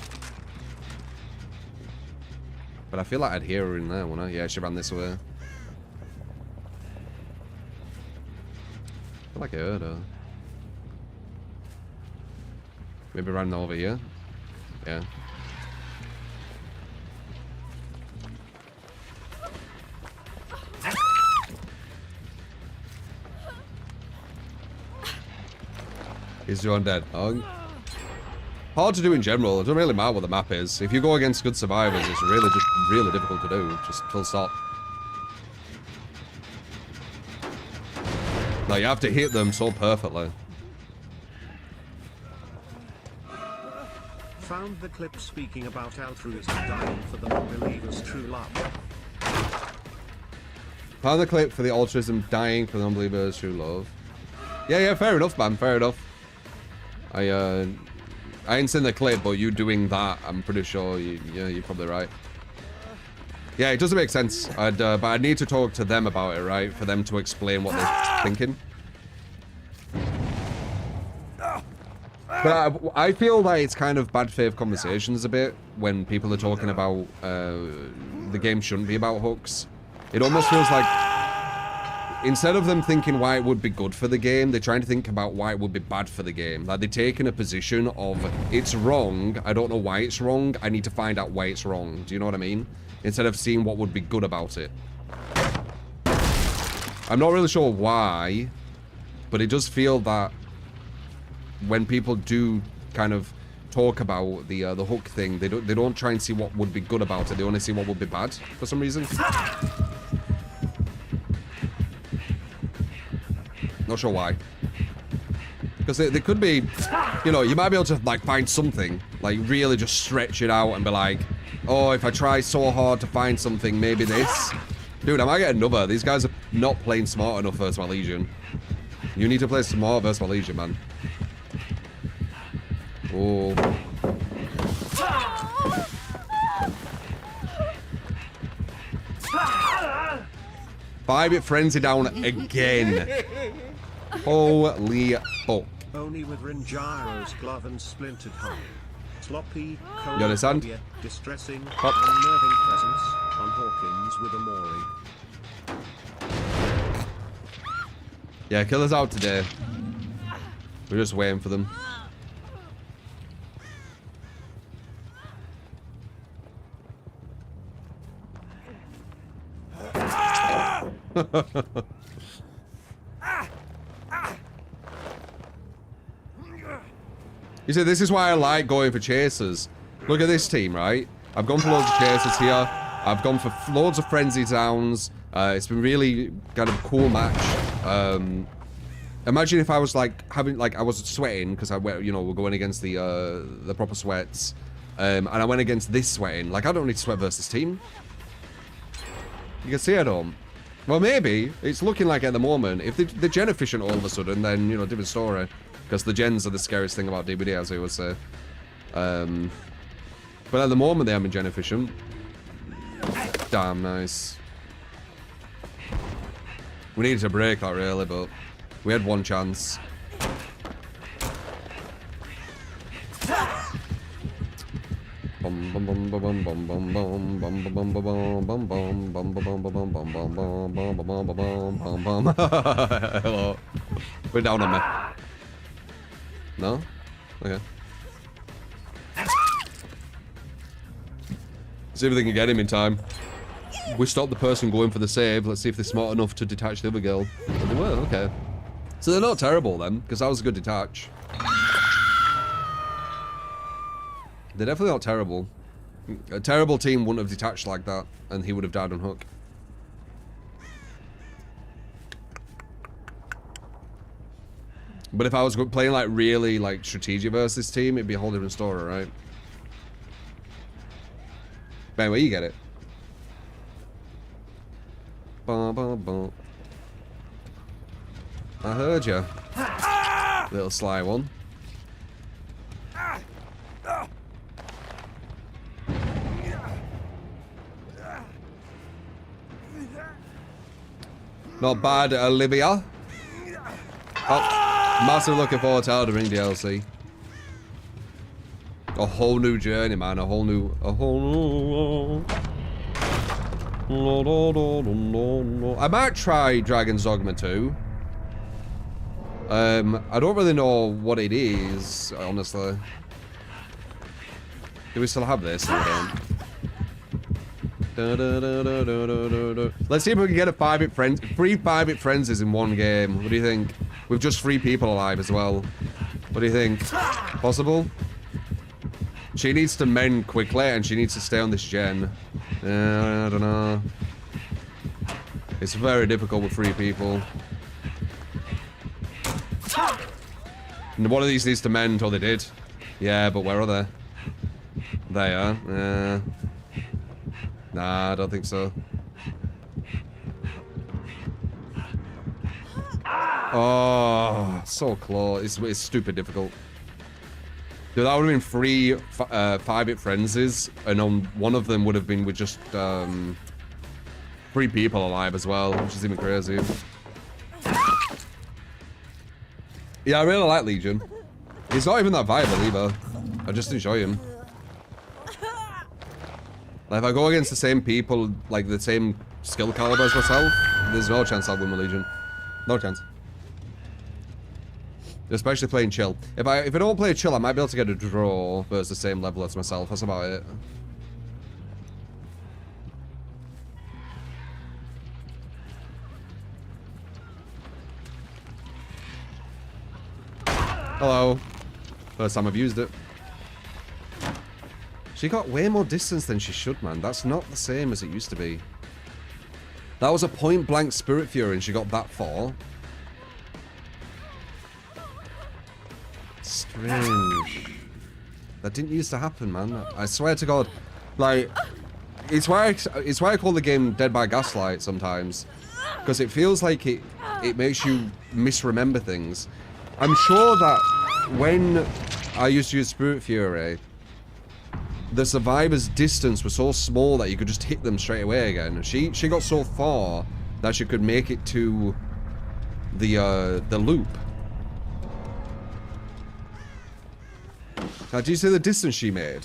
But I feel like I'd hear her in there, wouldn't I? Yeah, she ran this way. I feel like I heard her. Maybe ran over here. Yeah. Is John dead? Oh. Hard to do in general. It doesn't really matter what the map is. If you go against good survivors, it's really difficult to do. Just full stop. No, you have to hit them so perfectly. Found the clip speaking about altruism dying for the non-believer's true love. Found the clip for the altruism dying for the non-believer's true love. Yeah, fair enough, man. Fair enough. I ain't seen the clip, but you doing that, I'm pretty sure you're probably right. Yeah, it doesn't make sense. But I need to talk to them about it, right? For them to explain what they're thinking. But I feel like it's kind of bad faith conversations a bit when people are talking about the game shouldn't be about hooks. It almost feels like instead of them thinking why it would be good for the game, they're trying to think about why it would be bad for the game. Like, they're taking a position of, it's wrong, I don't know why it's wrong, I need to find out why it's wrong. Do you know what I mean? Instead of seeing what would be good about it. I'm not really sure why, but it does feel that when people do kind of talk about the hook thing, they don't try and see what would be good about it, they only see what would be bad for some reason. Not sure why. Because they could be, you know, you might be able to, like, find something. Like, really just stretch it out and be like, oh, if I try so hard to find something, maybe this. Dude, I might get another. These guys are not playing smart enough versus my Legion. You need to play smart versus my Legion, man. Oh. Five-hit frenzy down again. Holy fuck. Only with Rinjaro's glove and splintered hull. Sloppy, cold, you understand? distressing, Pop. unnerving presence on Hawkins with a Mori. Yeah, killer's out today. We're just waiting for them. You see, this is why I like going for chasers. Look at this team, right? I've gone for loads of chasers here. I've gone for loads of frenzy downs. It's been really kind of a cool match. Imagine if I was like having, like, I was sweating because you know, we're going against the proper sweats, and I went against this sweating. Like, I don't need to sweat versus team. You can see I don't. Well, maybe it's looking like at the moment. If they're gen efficient all of a sudden, then, you know, different story. Because the gens are the scariest thing about DBD, as I would say. But at the moment, they haven't gen efficient. Damn nice. We needed to break that, really, but we had one chance. Hello. We're down on me. No? Okay. See if they can get him in time. We stopped the person going for the save. Let's see if they're smart enough to detach the other girl. And they were, okay. So they're not terrible then, because that was a good detach. They're definitely not terrible. A terrible team wouldn't have detached like that, and he would have died on hook. But if I was playing like really like strategic versus team, it'd be a whole different story, right? But anyway, you get it. Bum, bum, bum. I heard you. Little sly one. Not bad, Olivia. Oh, massive looking forward to Elden Ring DLC. A whole new journey, man. A whole new. I might try Dragon's Dogma 2. I don't really know what it is, honestly. Do we still have this? Or we don't? Let's see if we can get a 5-bit friends. 3 5-bit frenzies in one game. What do you think? With just 3 people alive as well. What do you think? Possible? She needs to mend quickly and she needs to stay on this gen. I don't know. It's very difficult with 3 people. And one of these needs to mend, or they did. Yeah, but where are they? They are. Nah, I don't think so. Oh, so close. It's stupid difficult. Dude, that would have been 3 5-bit frenzies, and on one of them would have been with just 3 people alive as well, which is even crazy. Yeah, I really like Legion. He's not even that viable either. I just enjoy him. Like, if I go against the same people, like the same skill caliber as myself, there's no chance I'll win with Legion. No chance. Especially playing chill. If I don't play chill, I might be able to get a draw versus the same level as myself. That's about it. Hello. First time I've used it. She got way more distance than she should, man. That's not the same as it used to be. That was a point-blank Spirit Fury and she got that far. Strange. That didn't used to happen, man. I swear to God. Like, it's why I call the game Dead by Gaslight sometimes. Because it feels like it makes you misremember things. I'm sure that when I used to use Spirit Fury, the survivor's distance was so small that you could just hit them straight away again. She got so far that she could make it to the loop. Now, do you see the distance she made?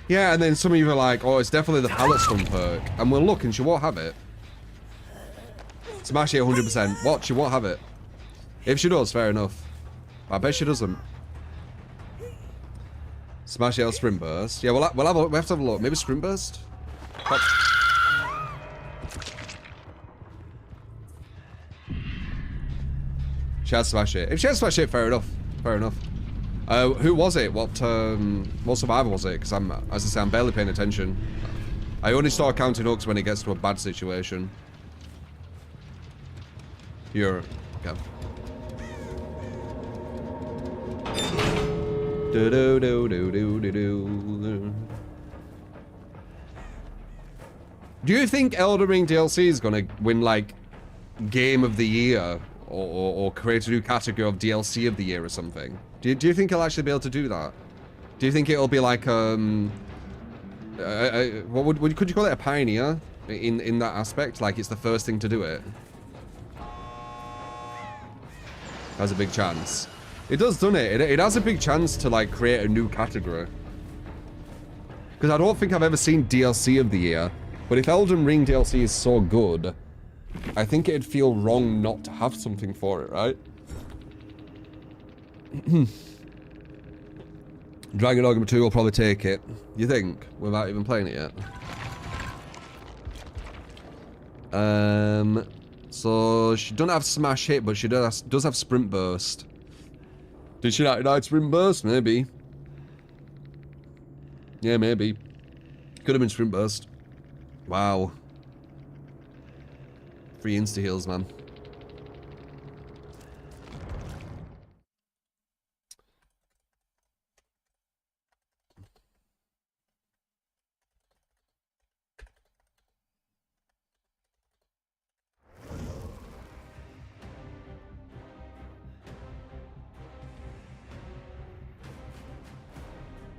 Yeah, and then some of you are like, oh, it's definitely the pallet stun perk. And we'll look and she won't have it. Smash it 100%. What? She won't have it. If she does, fair enough. I bet she doesn't. Smash it Sprint Burst. Yeah, we'll have to have a look. Maybe Sprint Burst? Pop. She has Smash it. If she has Smash it, fair enough. Fair enough. Who was it? What survivor was it? Because as I say, I'm barely paying attention. I only start counting hooks when it gets to a bad situation. Here, okay. Do you think Elden Ring DLC is gonna win like Game of the Year or create a new category of DLC of the Year or something? Do you think it'll actually be able to do that? Do you think it'll be like could you call it a pioneer in that aspect? Like it's the first thing to do it. Has a big chance. It does, doesn't it? It has a big chance to like create a new category. Because I don't think I've ever seen DLC of the year. But if Elden Ring DLC is so good, I think it'd feel wrong not to have something for it, right? Dragon Dogma 2 will probably take it. You think? Without even playing it yet. So she doesn't have Smash Hit, but she does have Sprint Burst. Did she not? No, it's reimbursed, maybe. Yeah, maybe. Could have been sprint burst. Wow. Free insta heals, man.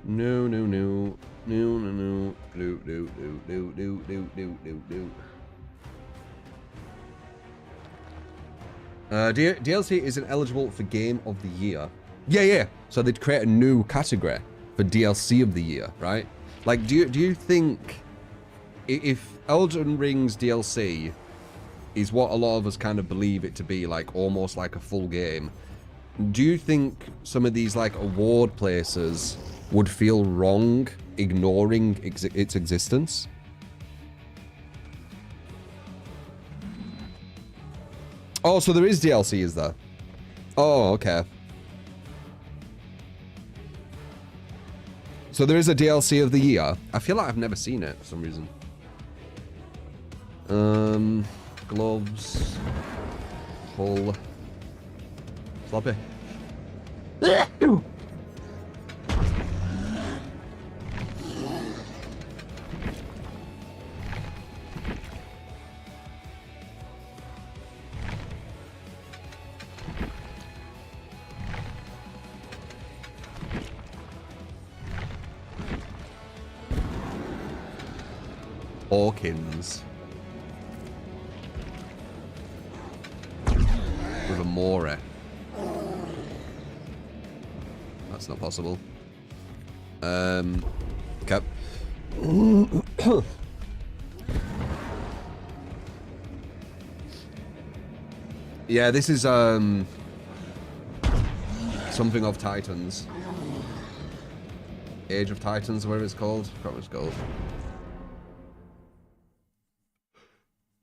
No, no, no. No, no, no. No, no, no, no, no, no, no, no, no. DLC isn't eligible for Game of the Year. Yeah, yeah. So they'd create a new category for DLC of the Year, right? Like, do you think if Elden Ring's DLC is what a lot of us kind of believe it to be, like almost like a full game, do you think some of these like award places would feel wrong ignoring its existence? Oh, so there is DLC, is there? Oh, okay. So there is a DLC of the year. I feel like I've never seen it for some reason. Gloves. Hull. Sloppy. Hawkins. With a Mora. That's not possible. Okay. Yeah, this is something of Titans. Age of Titans, whatever it's called. I can't remember what it's called.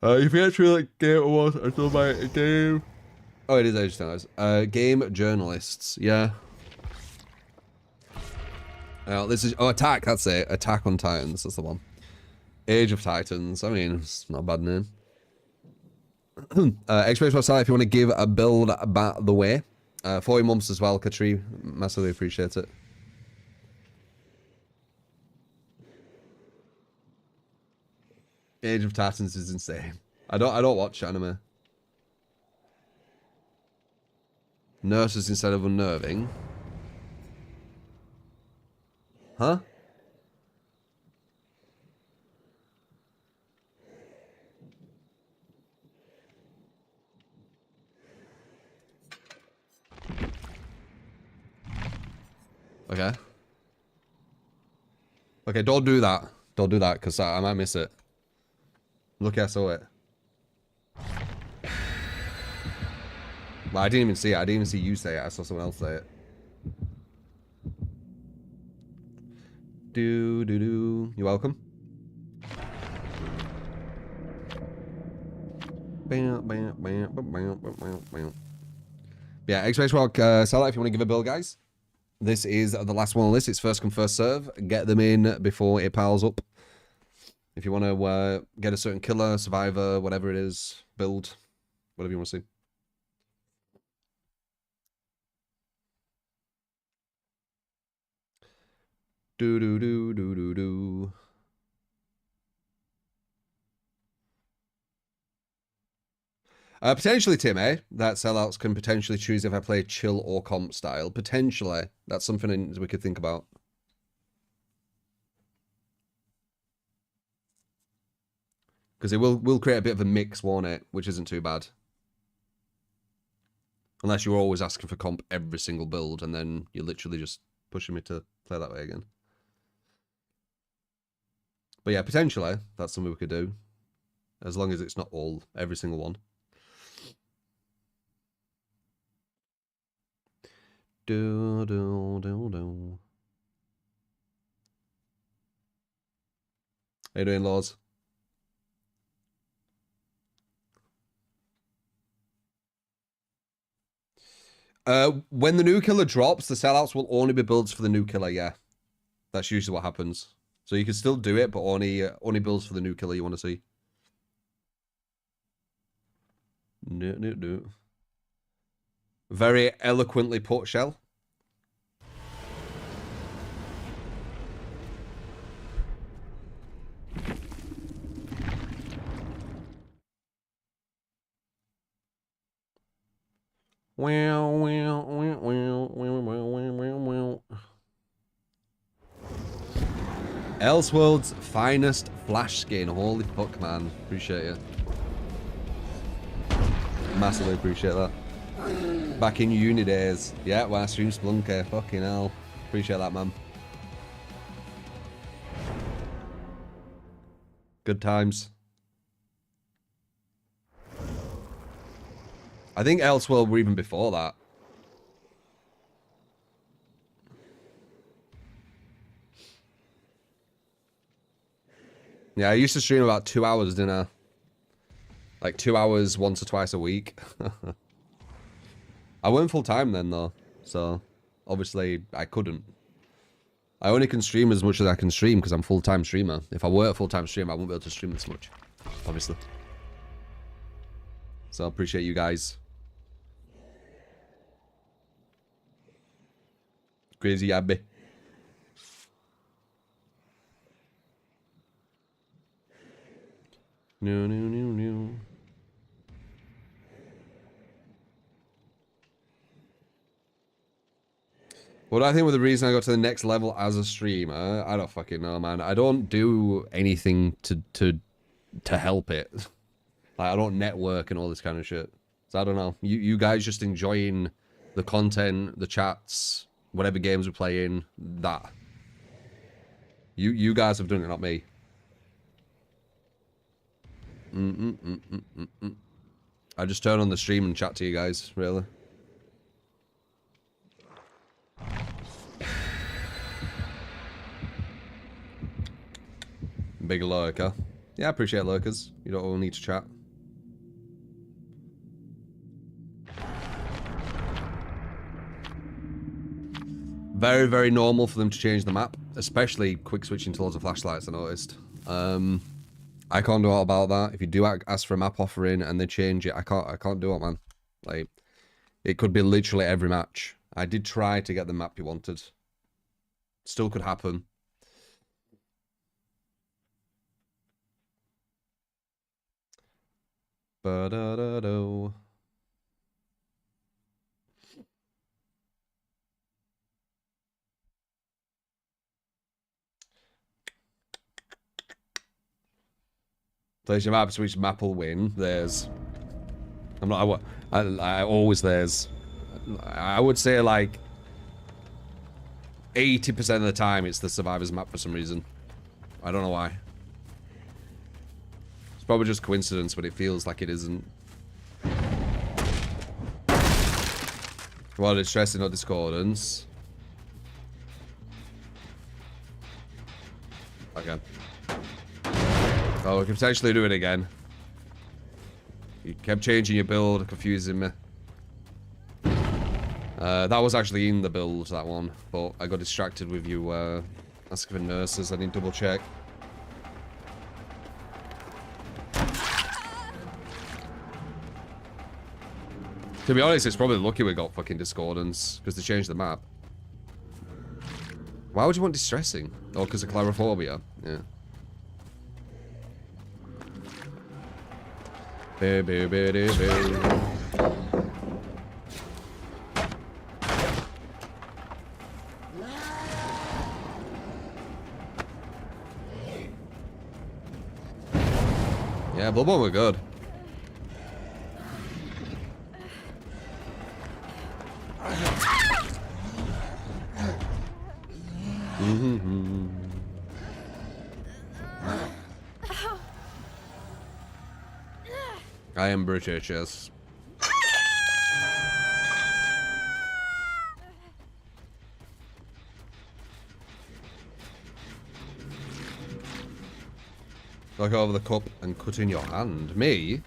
If you actually like Game Awards, I still buy a game. Oh, it is Age of Titans. Game journalists, yeah. This is Attack. That's it. Attack on Titans. That's the one. Age of Titans. I mean, it's not a bad name. Experience website if you want to give a build back the way. 40 months as well, Katri. Massively appreciate it. Age of Titans is insane. I don't watch anime. Nurses instead of unnerving. Huh? Okay. Okay, don't do that. Don't do that, because I might miss it. Look, I saw it. Well, I didn't even see it. I didn't even see you say it. I saw someone else say it. Do. You're welcome. Yeah, X-Race Rock, sellout if you want to give a bill, guys. This is the last one on the list. It's first come, first serve. Get them in before it piles up. If you want to get a certain killer, survivor, whatever it is, build, whatever you want to see. Do. Potentially, Tim, eh? That sellouts can potentially choose if I play chill or comp style. Potentially. That's something we could think about. Because it will create a bit of a mix, won't it? Which isn't too bad. Unless you're always asking for comp every single build, and then you're literally just pushing me to play that way again. But yeah, potentially, that's something we could do. As long as it's not every single one. Do. How you doing, Laws? When the new killer drops, the sellouts will only be builds for the new killer, yeah. That's usually what happens. So you can still do it, but only builds for the new killer you want to see. No. Very eloquently put, Shell. Elseworld's finest flash skin. Holy fuck, man. Appreciate it. Massively appreciate that. Back in uni days. Yeah, when I streamed Splunker. Fucking hell. Appreciate that, man. Good times. I think Elseworld were even before that. Yeah, I used to stream about 2 hours, didn't I? Like 2 hours once or twice a week. I weren't full time then though, so obviously I couldn't. I only can stream as much as I can stream because I'm full-time streamer. If I were a full-time streamer, I wouldn't be able to stream this much, obviously. So I appreciate you guys. Crazy Abby. No. What do I think was the reason I got to the next level as a streamer? I don't fucking know, man. I don't do anything to help it. Like, I don't network and all this kind of shit. So I don't know. You guys just enjoying the content, the chats, whatever games we're playing, that. You guys have done it, not me. I just turn on the stream and chat to you guys, really. Big lurker. Yeah, I appreciate lurkers. You don't all need to chat. Very, very normal for them to change the map, especially quick switching to loads of flashlights, I noticed. I can't do all about that. If you do ask for a map offering and they change it, I can't do it, man. Like, it could be literally every match. I did try to get the map you wanted. Still could happen. Ba-da-da-do. There's your maps, which map will win. There's... I always there's... I would say like... 80% of the time it's the Survivors map for some reason. I don't know why. It's probably just coincidence, but it feels like it isn't. Well, it's stressing, not discordance. Okay. Oh, we can potentially do it again. You kept changing your build, confusing me. That was actually in the build, that one. But I got distracted with you asking for nurses. I didn't double check. To be honest, it's probably lucky we got fucking discordance, because they changed the map. Why would you want distressing? Oh, because of clarophobia? Yeah. Yeah, Bloodborne were good. I am British, yes. Look over the cup and cut in your hand. Me?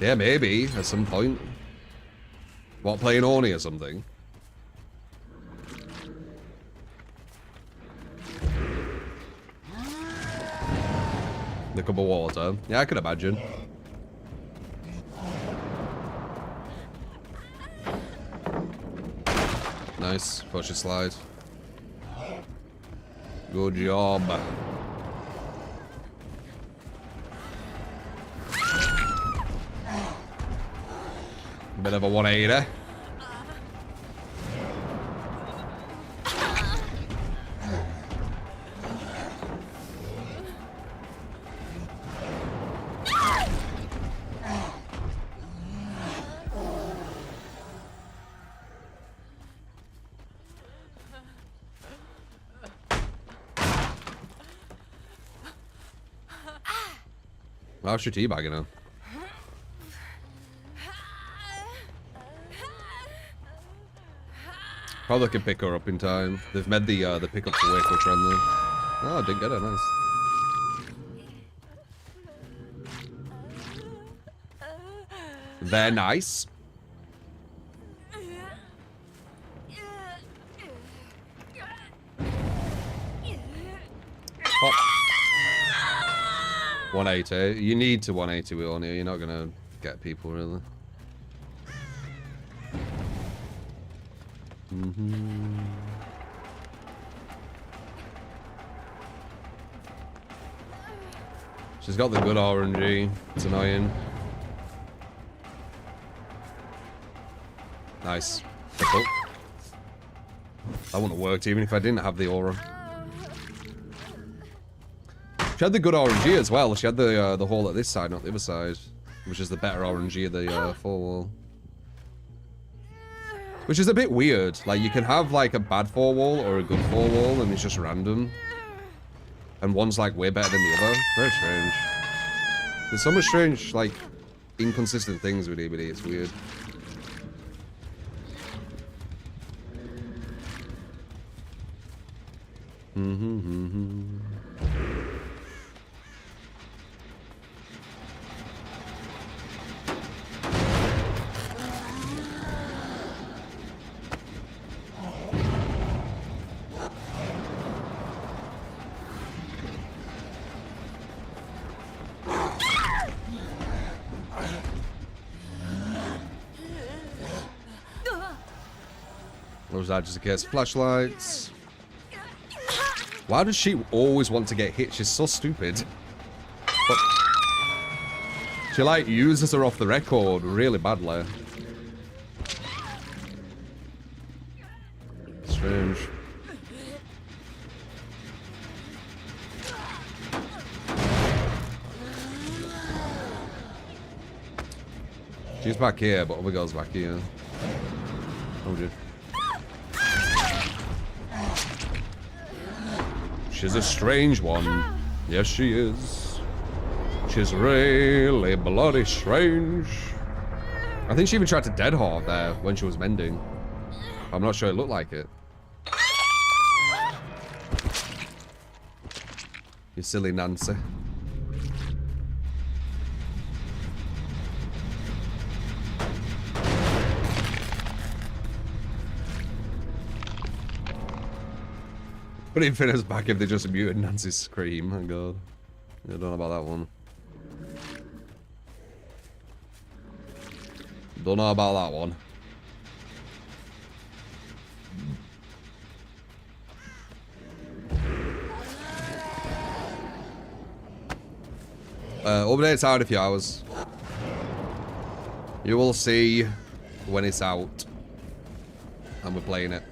Yeah, maybe, at some point. What, playing Oni or something? The cup of water. Yeah, I could imagine. Nice. Push a slide. Good job. Bit of a 180. How's your teabagging now? Probably can pick her up in time. They've made the pickups way quicker on them. Oh, I didn't get it. Nice. They're nice. Pop. 180. You need to 180 with Oni. You're not gonna get people really. She's got the good RNG. It's annoying. Nice. That wouldn't have worked even if I didn't have the aura. She had the good RNG as well. She had the hole at this side, not the other side, which is the better RNG of the 4-wall. Which is a bit weird. Like, you can have, like, a bad 4-wall or a good 4-wall, and it's just random. And one's, like, way better than the other. Very strange. There's so much strange, like, inconsistent things with DBD. It's weird. Or was that just a case of flashlights? Why does she always want to get hit? She's so stupid. But she, like, uses her off the record really badly. Strange. She's back here, but other girl's back here. Oh, dear. She's a strange one. Yes, she is. She's really bloody strange. I think she even tried to dead hard there when she was mending. I'm not sure it looked like it. You silly Nancy. But Infinity's back if they just muted Nancy's scream. Oh god. I don't know about that one. Don't know about that one. Update's out in a few hours. You will see when it's out. And we're playing it.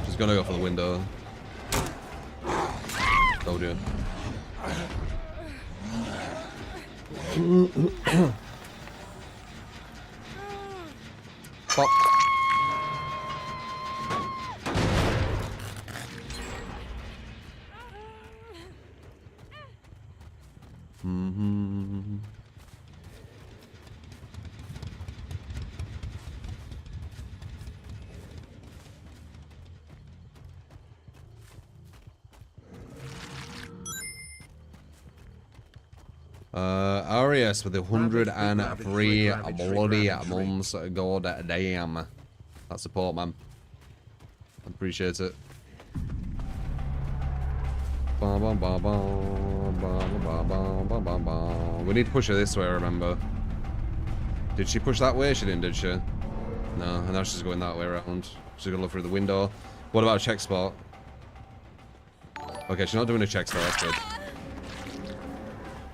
She's gonna go for the window. Oh dear. Pop. Arias with the 103 bloody months. God damn. That support, man. I appreciate it. We need to push her this way, I remember. Did she push that way? She didn't, did she? No, and now she's going that way around. She's gonna look through the window. What about a check spot? Okay, she's not doing a check spot, that's good.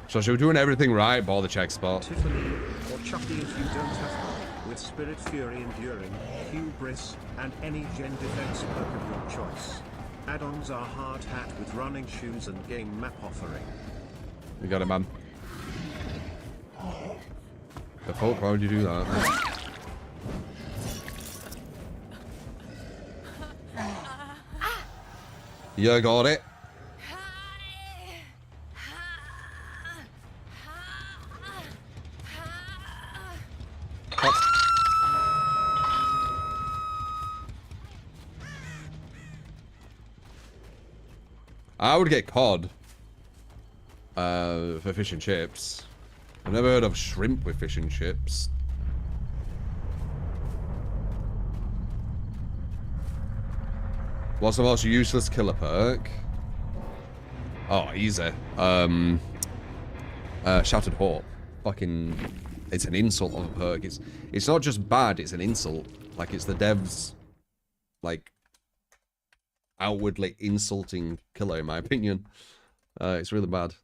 So she was doing everything right, ball the check spot. Tiffany, or Chucky if you don't have her, with Spirit Fury Enduring, Hubris, and any gen defense perk of your choice. Add-ons are hard hat with running shoes and game map offering. You got it, man. The fuck? Why would you do that? You got it. I would get cod for fish and chips. I've never heard of shrimp with fish and chips. What's the most useless killer perk? Oh, easy. Shattered Hope. Fucking, it's an insult of a perk. It's not just bad, it's an insult. Like, it's the devs, like, outwardly insulting killer, in my opinion. It's really bad.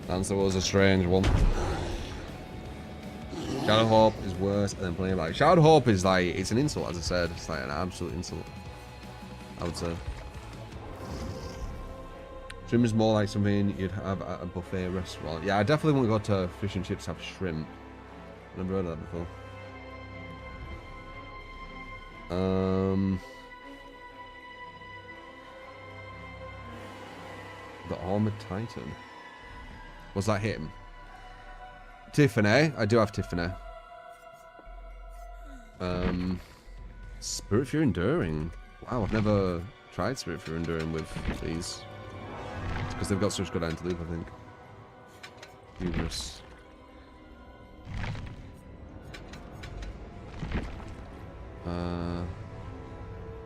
Answer was a strange one. Shadow Hope is worse than playing like Shadow Hope is like, it's an insult, as I said. It's like an absolute insult, I would say. Shrimp is more like something you'd have at a buffet restaurant. Yeah, I definitely wouldn't go to fish and chips to have shrimp. I've never heard of that before. The Armored Titan. Was that him? Tiffany. I do have Tiffany. Spirit Fury Enduring. Wow, I've never tried Spirit Fury Enduring with these. Because they've got such good anti-loop, I think. Hubris.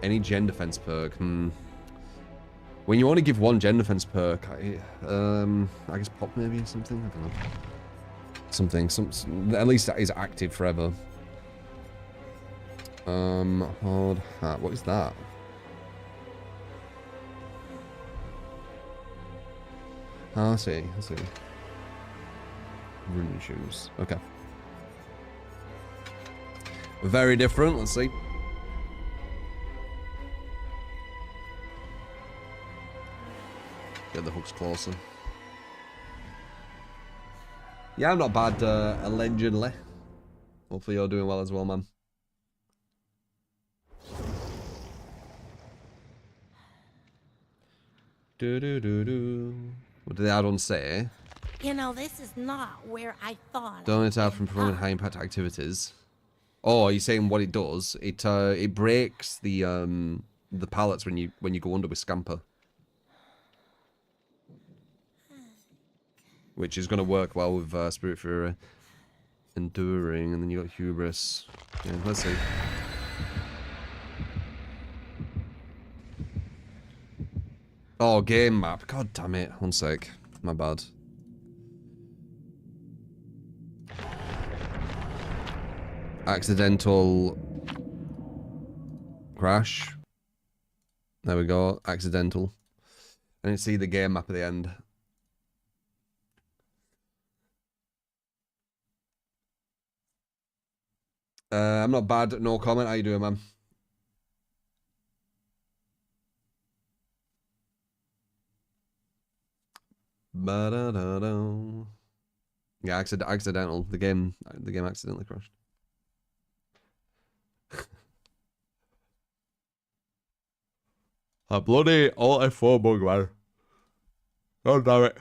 Any gen defense perk? When you only give one gen defense perk, I guess pop maybe or something. I don't know. Something. At least that is active forever. Hard hat. What is that? Ah, I see. Running shoes. Okay. Very different. Let's see. Get the hooks closer. Yeah, I'm not bad, allegedly. Hopefully you're doing well as well, man. What did the add-on say? You know, this is not where I thought. Donate out from performing high impact activities. Oh, you're saying what it does? It breaks the pallets when you go under with Scamper. Which is going to work well with Spirit Fury Enduring, and then you got Hubris. Yeah, let's see. Oh, game map. God damn it. One sec. My bad. Accidental crash. There we go. Accidental. I didn't see the game map at the end. I'm not bad. No comment. How you doing, man? Ba-da-da-da. Yeah, accidental. The game accidentally crashed. A bloody Alt F4 bug, man. God damn it.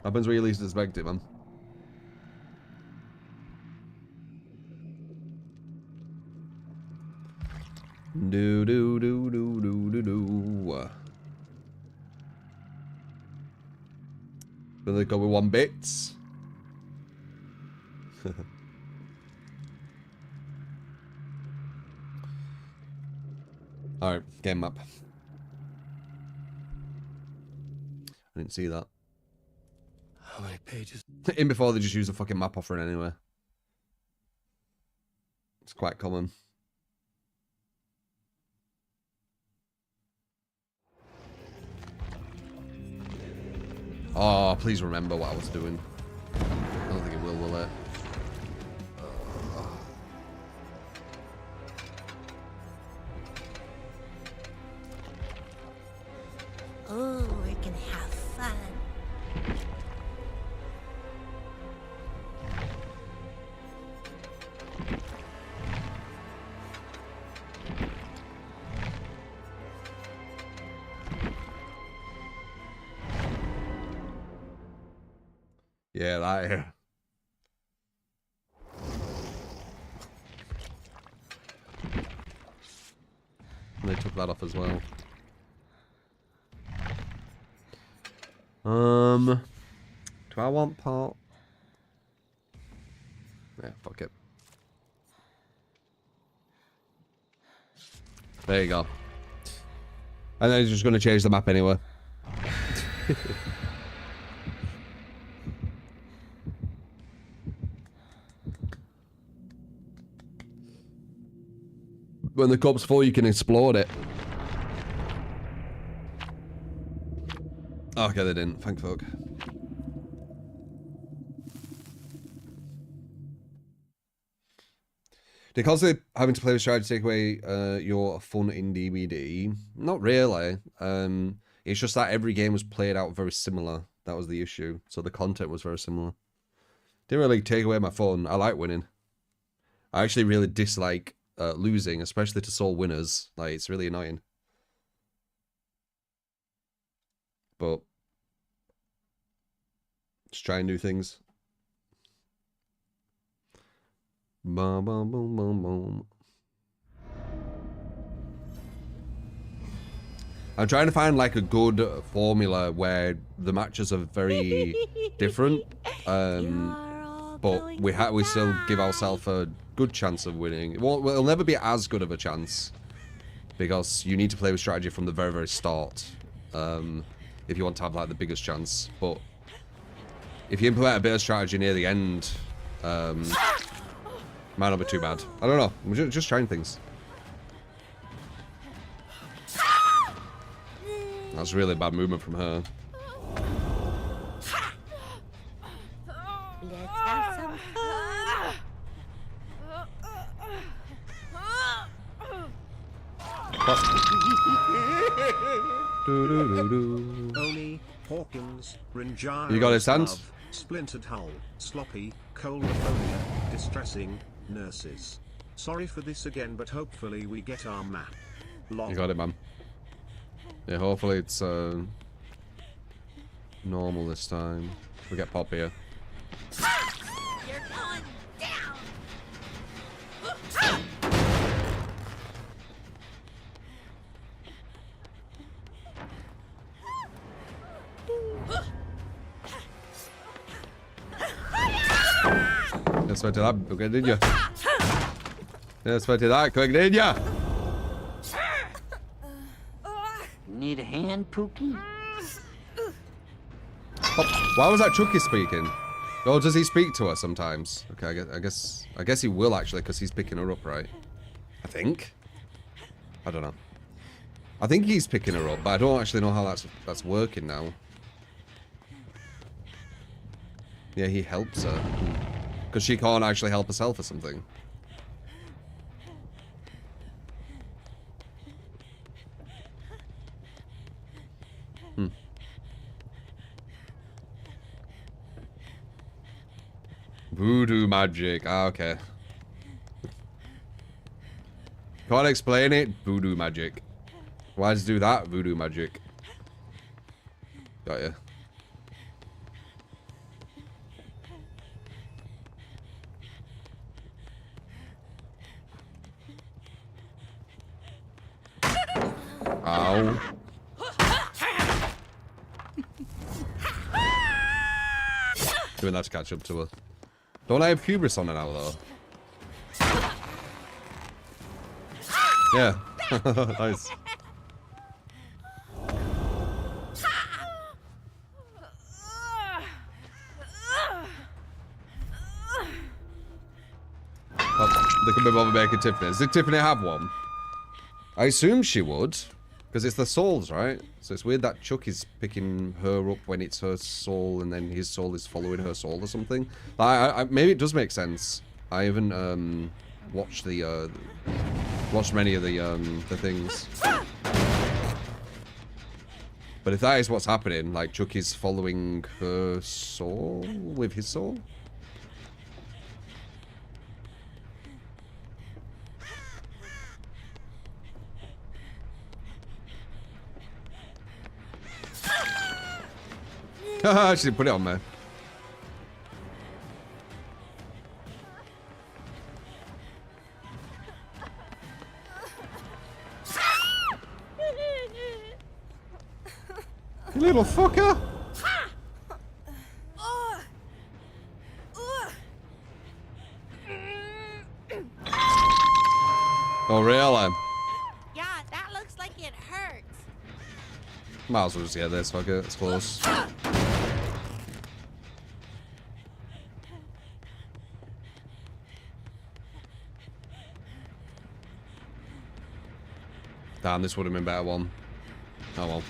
Happens where you least expect it, man. Do do do do do do do. Will they go with 1 bits? Alright, game map. I didn't see that. How many pages? In before they just use the fucking map offering anyway. It's quite common. Oh, please remember what I was doing. I don't think it will it? Oh, we're gonna have fun. Yeah, that here. They took that off as well. Do I want part? Yeah, fuck it. There you go. And then he's just going to change the map anyway. When the cup's full, you can explode it. Okay, they didn't. Thank fuck. They're constantly having to play with strategy to take away your fun in DBD. Not really. It's just that every game was played out very similar. That was the issue. So the content was very similar. Didn't really take away my fun. I like winning. I actually really dislike losing, especially to sole winners. Like, it's really annoying. But just try and do things. Boom, boom, boom, boom, boom. I'm trying to find like a good formula where the matches are very different, but we still give ourselves a good chance of winning. It'll never be as good of a chance because you need to play with strategy from the very, very start if you want to have like the biggest chance. But if you implement a bit of strategy near the end, might not be too bad. I don't know. I'm just trying things. That's really bad movement from her. Let's have some fun. Oni, Hawkins, Rinjaro, You got his hands? Splintered Hull, Sloppy, Colophonia, Distressing, Nurses. Sorry for this again, but hopefully we get our map. Lol. You got it, man. Yeah, hopefully it's normal this time. We get Pop here. You're going down. That's what that quick, did you? That's what that quick, did ya? Need a hand, Pookie? Oh, why was that Chucky speaking? Oh, does he speak to her sometimes? Okay, I guess he will actually, because he's picking her up, right? I think. I don't know. I think he's picking her up, but I don't actually know how that's working now. Yeah, he helps her. Because she can't actually help herself or something. Voodoo magic. Ah, okay. Can't explain it. Voodoo magic. Why does it do that? Voodoo magic. Got ya. Ow. Doing that to catch up to her. Don't I have hubris on her now, though? Yeah. Nice. Oh, they could be bothered making Tiffany's. Did Tiffany have one? I assume she would. Because it's the souls, right? So it's weird that Chuck is picking her up when it's her soul and then his soul is following her soul or something. Maybe it does make sense. I haven't watched the watched many of the things. But if that is what's happening, like Chuck is following her soul with his soul? Haha, she put it on there. You little fucker! Oh, really? Yeah, that looks like it hurts. Might as well just get this, fuck it, it's close. Damn, this would have been a better one. Oh well.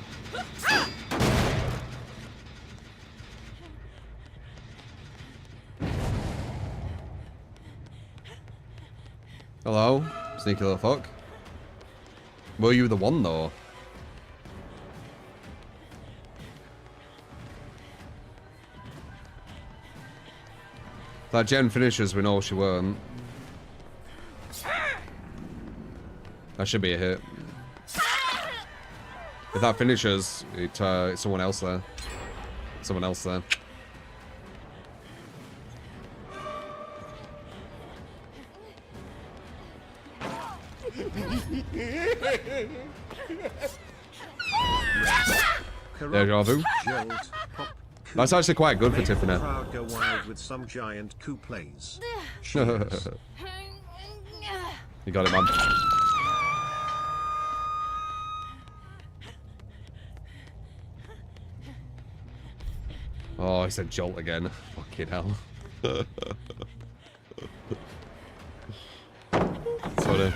Hello? Sneaky little fuck. Were you the one, though? That Jen finishes, we know she weren't. That should be a hit. If that finishes, it's someone else there. Someone else there. Deja vu. That's actually quite good for Tiffany. Crowd go wild with some giant coup plays. Cheers. You got it, man. Oh, he said jolt again. Fucking hell. Sorry.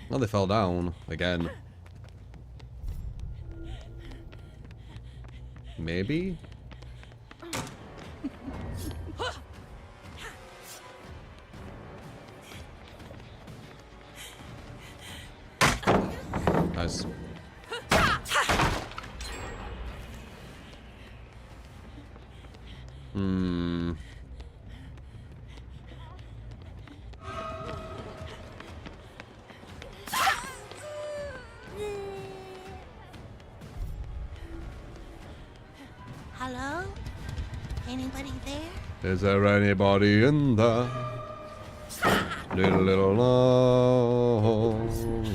Oh, they fell down again. Maybe? Nice. Hmm. Hello? Anybody there? Is there anybody in there? Little love,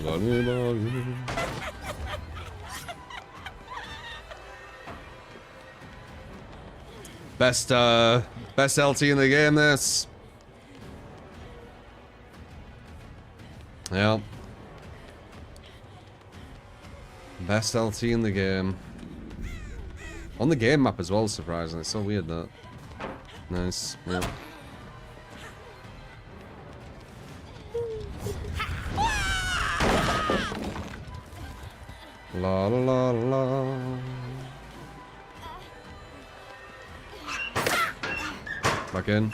anybody? Best LT in the game, this. Yeah. Best LT in the game. On the game map as well, surprisingly. It's so weird that. Nice, yeah. La la la la. Back in.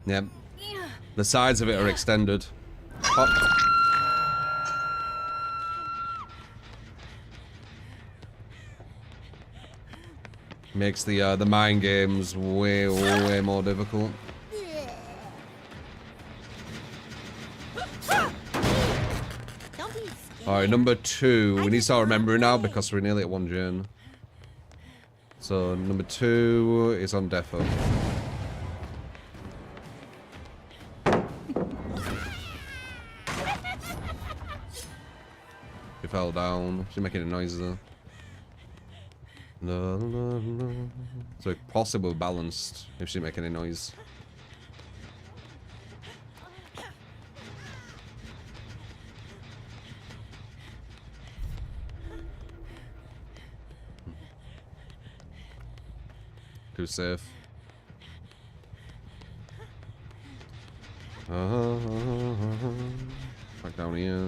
Yep. The sides of it are extended. Pop. Makes the mind games way more difficult. Alright, number 2. We need to start remembering now because we're nearly at 1 gen. So, number 2 is on defo. He fell down. She's making a noise though. No, no, no. So possibly balanced if she make any noise. Too safe. Back down here.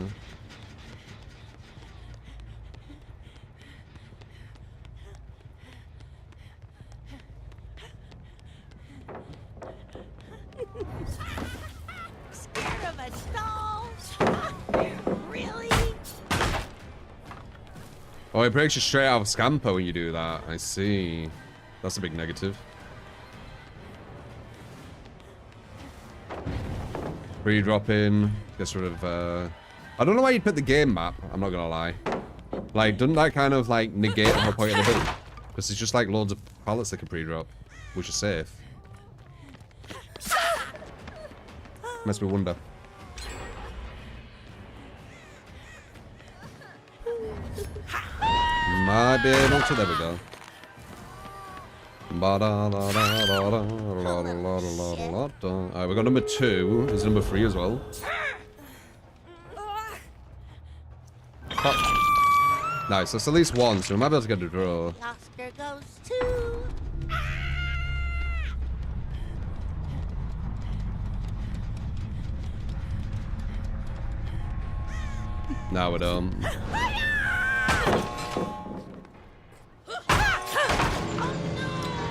Scared of a stall? Really? Oh, it breaks you straight out of Scamper when you do that. I see. That's a big negative. Pre-dropping. Gets rid of, I don't know why you'd put the game map, I'm not gonna lie. Like, doesn't that kind of, like, negate the whole point of the build? Because it's just, like, loads of pallets that can pre-drop, which is safe. Makes me wonder. Might be able to, there we go. Alright, we got number 2. There's number 3 as well. Oh. Nice, that's at least 1, so we might be able to get a draw. Oscar goes to... Now we're done.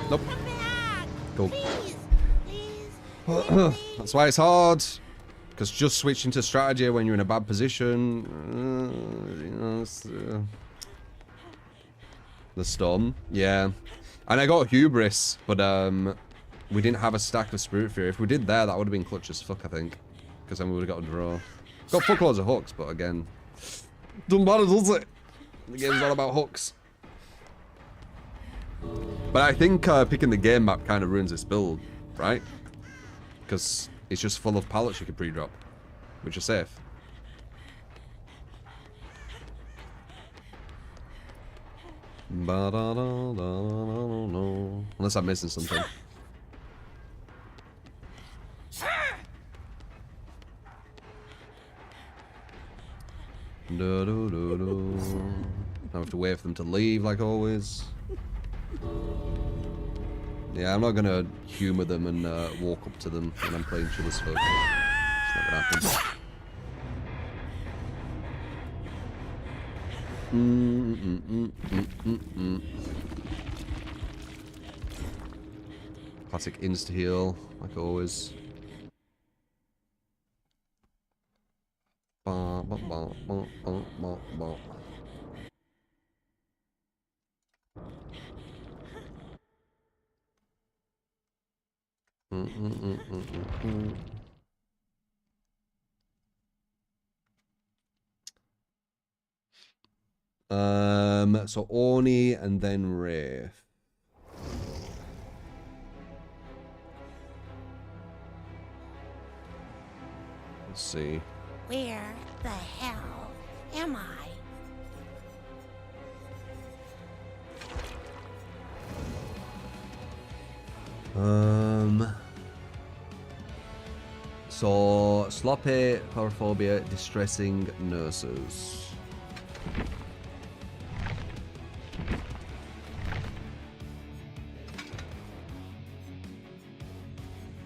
Nope. Cool. That's why it's hard. Because just switching to strategy when you're in a bad position, you know, it's, the storm. Yeah. And I got hubris, but we didn't have a stack of Spirit Fury. If we did there, that would have been clutch as fuck, I think. Because then we would have got a draw. Got fuckloads of hooks, but again, doesn't matter, does it? The game's all about hooks. But I think picking the game map kind of ruins this build, right? Because it's just full of pallets you can pre-drop, which is safe. Unless I'm missing something. I have to wait for them to leave like always. Yeah, I'm not gonna humor them and walk up to them when I'm playing Chiller's Folk. It's not gonna happen. Classic insta heal, like always. So Orny and then Wraith. Let's see. Where the hell am I? So sloppy, chlorophobic, distressing nurses.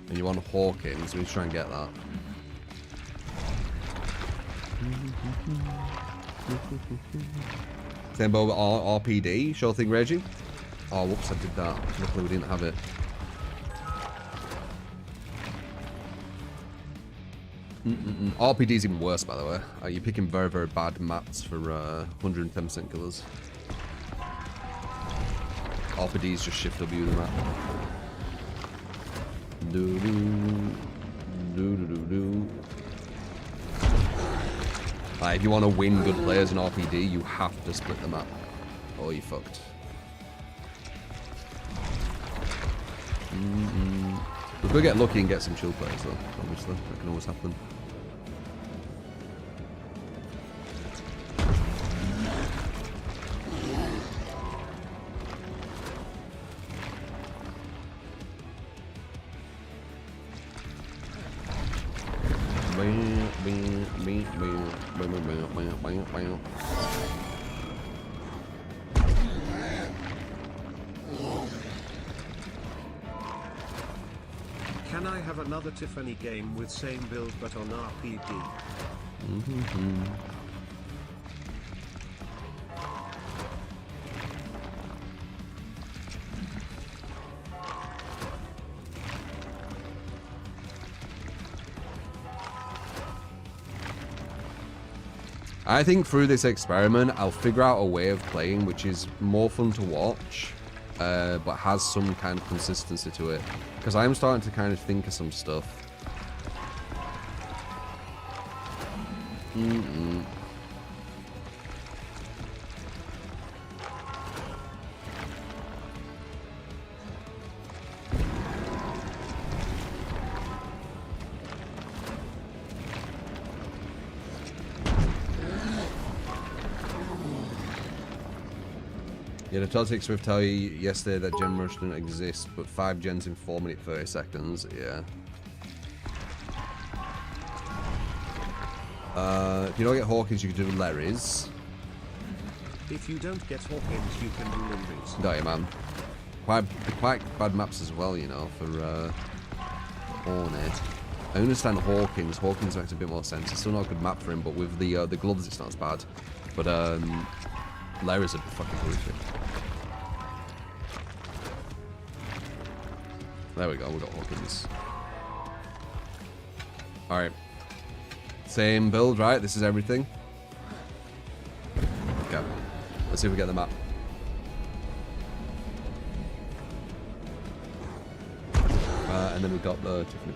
And you want Hawkins, so we need to try and get that. Same bow with RPD, sure thing, Reggie. Oh, whoops, I did that. Luckily we didn't have it. RPD's even worse, by the way. You're picking very, very bad mats for 110% killers. RPD's just shift W the map. Like, if you want to win good players in RPD, you have to split the map. Or you fucked. We could get lucky and get some chill players though, obviously. That can always happen. Can I have another Tiffany game with same build but on RPD? I think through this experiment, I'll figure out a way of playing which is more fun to watch, but has some kind of consistency to it. Because I am starting to kind of think of some stuff. Yeah, the Toxic Swift tell you yesterday that Gen Rush didn't exist, but 5 gens in 4 minutes 30 seconds, yeah. If you don't get Hawkins, you can do Larry's. If you don't get Hawkins, you can do Larry's. Got you, man. Quite bad maps as well, you know, for Hornet. I understand Hawkins. Hawkins makes a bit more sense. It's still not a good map for him, but with the gloves, it's not as bad. But Larry's a bit fucking horrific. There we go, we got Hawkins. Alright. Same build, right? This is everything. Okay. Let's see if we get the map. And then we got the Tiffany.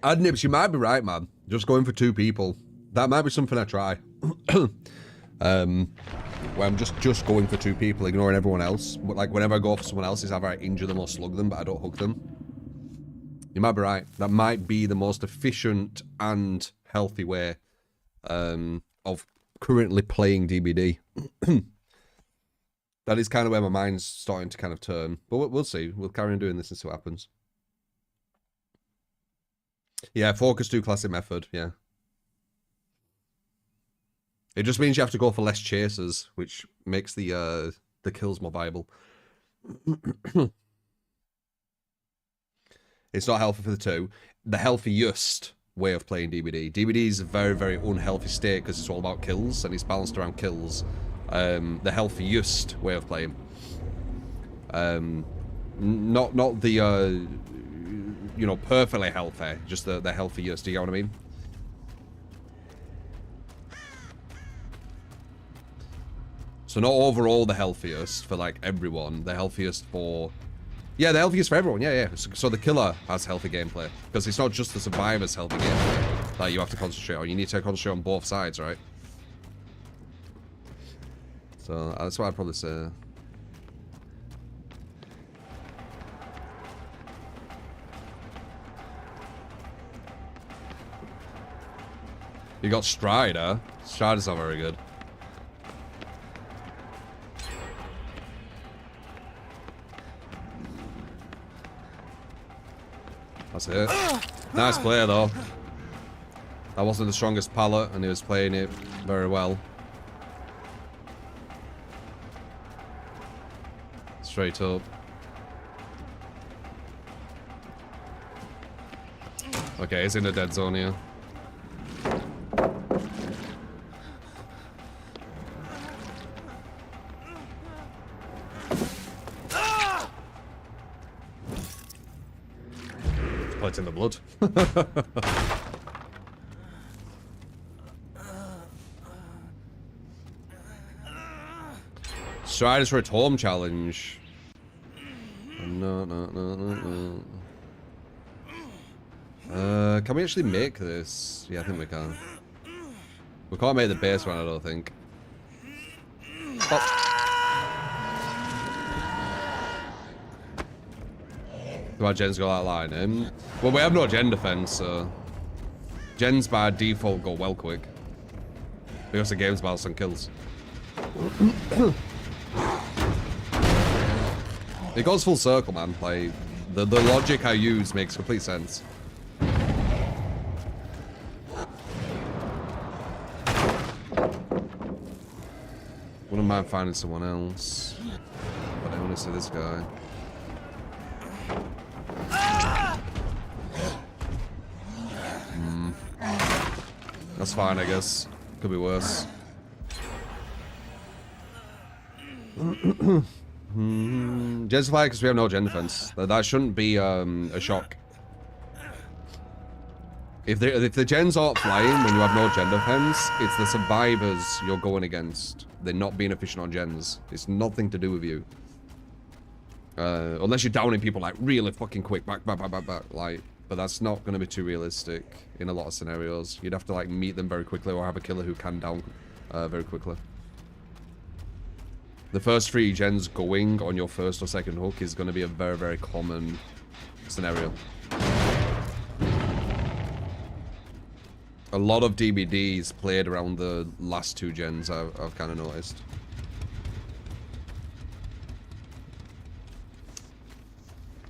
Adnips, you might be right, man. Just going for 2 people. That might be something I try. Where I'm just going for 2 people, ignoring everyone else. But like whenever I go for someone else, it's either I injure them or slug them, but I don't hook them. You might be right. That might be the most efficient and healthy way of currently playing DBD. That is kind of where my mind's starting to kind of turn. But we'll see. We'll carry on doing this and see what happens. Yeah, focus 2 classic method, yeah. It just means you have to go for less chasers, which makes the kills more viable. It's not healthy for the 2. The healthiest way of playing DBD. DBD is a very, very unhealthy state because it's all about kills and it's balanced around kills. The healthiest way of playing. Not the you know, perfectly healthy, just the healthiest. Do you get what I mean? So not overall the healthiest for like everyone. The healthiest for... Yeah, the healthiest for everyone. Yeah, yeah. So the killer has healthy gameplay. Because it's not just the survivor's healthy gameplay that you have to concentrate on. You need to concentrate on both sides, right? So that's what I'd probably say. You got Stride, huh? Strider's not very good. That's it. Nice play, though. That wasn't the strongest palette, and he was playing it very well. Straight up. Okay, he's in the dead zone here. it's in the blood. Striders for a home challenge. No. Can we actually make this? Yeah, I think we can. We can't make the base one, I don't think. Oh. Do our gens go that line? Well, we have no gen defense, so gens by default go well quick because the game's about some kills. It goes full circle, man. Like the logic I use makes complete sense. Wouldn't mind finding someone else, but I want to see this guy. That's fine, I guess. Could be worse. Genify because we have no gen defense. That shouldn't be a shock. If the gens aren't flying when you have no gen defense, it's the survivors you're going against. They're not being efficient on gens. It's nothing to do with you. Unless you're downing people like really fucking quick, back, like. But that's not going to be too realistic in a lot of scenarios. You'd have to like meet them very quickly or have a killer who can down very quickly. The first 3 gens going on your first or second hook is going to be a very, very common scenario. A lot of DBDs played around the last 2 gens, I've kind of noticed.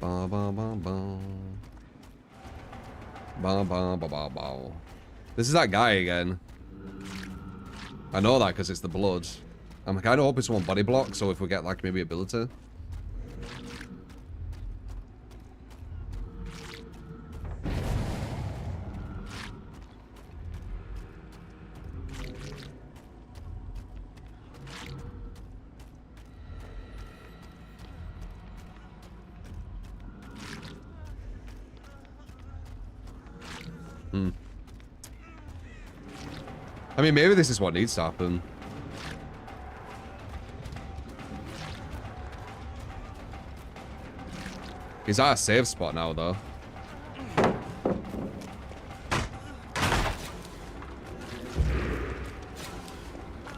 Ba ba ba ba. Ba ba ba ba ba. This is that guy again. I know that because it's the blood. I'm kind of hoping someone body block, so if we get like maybe ability. I mean, maybe this is what needs to happen. He's at a safe spot now, though.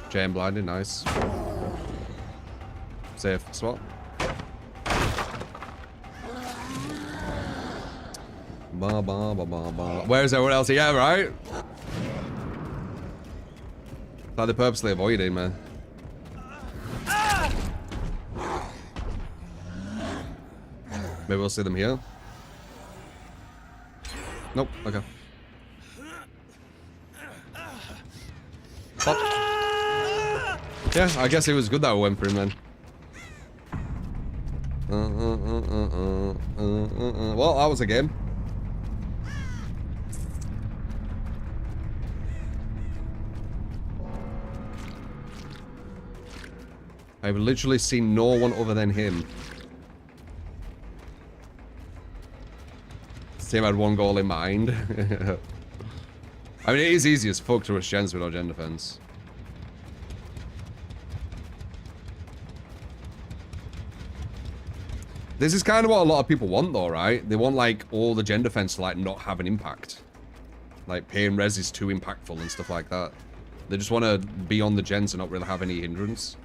Chain blinded, nice. Safe spot. Ba, ba, ba, ba, ba. Where's everyone else? Yeah, right? Like they're purposely avoiding, man. Maybe we'll see them here. Nope, okay. Pop. Yeah, I guess it was good that we went for him then. Well, that was a game. I've literally seen no one other than him. Team had one goal in mind. I mean, it is easy as fuck to rush gens with no gen defense. This is kind of what a lot of people want though, right? They want like all the gen defense to like not have an impact. Like pain res is too impactful and stuff like that. They just want to be on the gens and not really have any hindrance.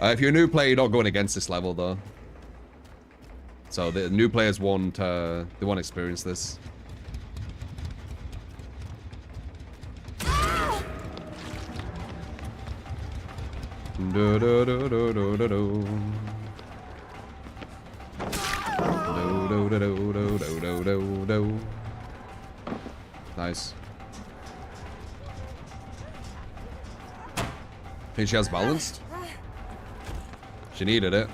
If you're a new player, you're not going against this level, though. So the new players want they want to experience this. Do, do, do, do, do, do, do. Do, do, do, do, do, do, do, do. Nice. Think she has balanced? She needed it.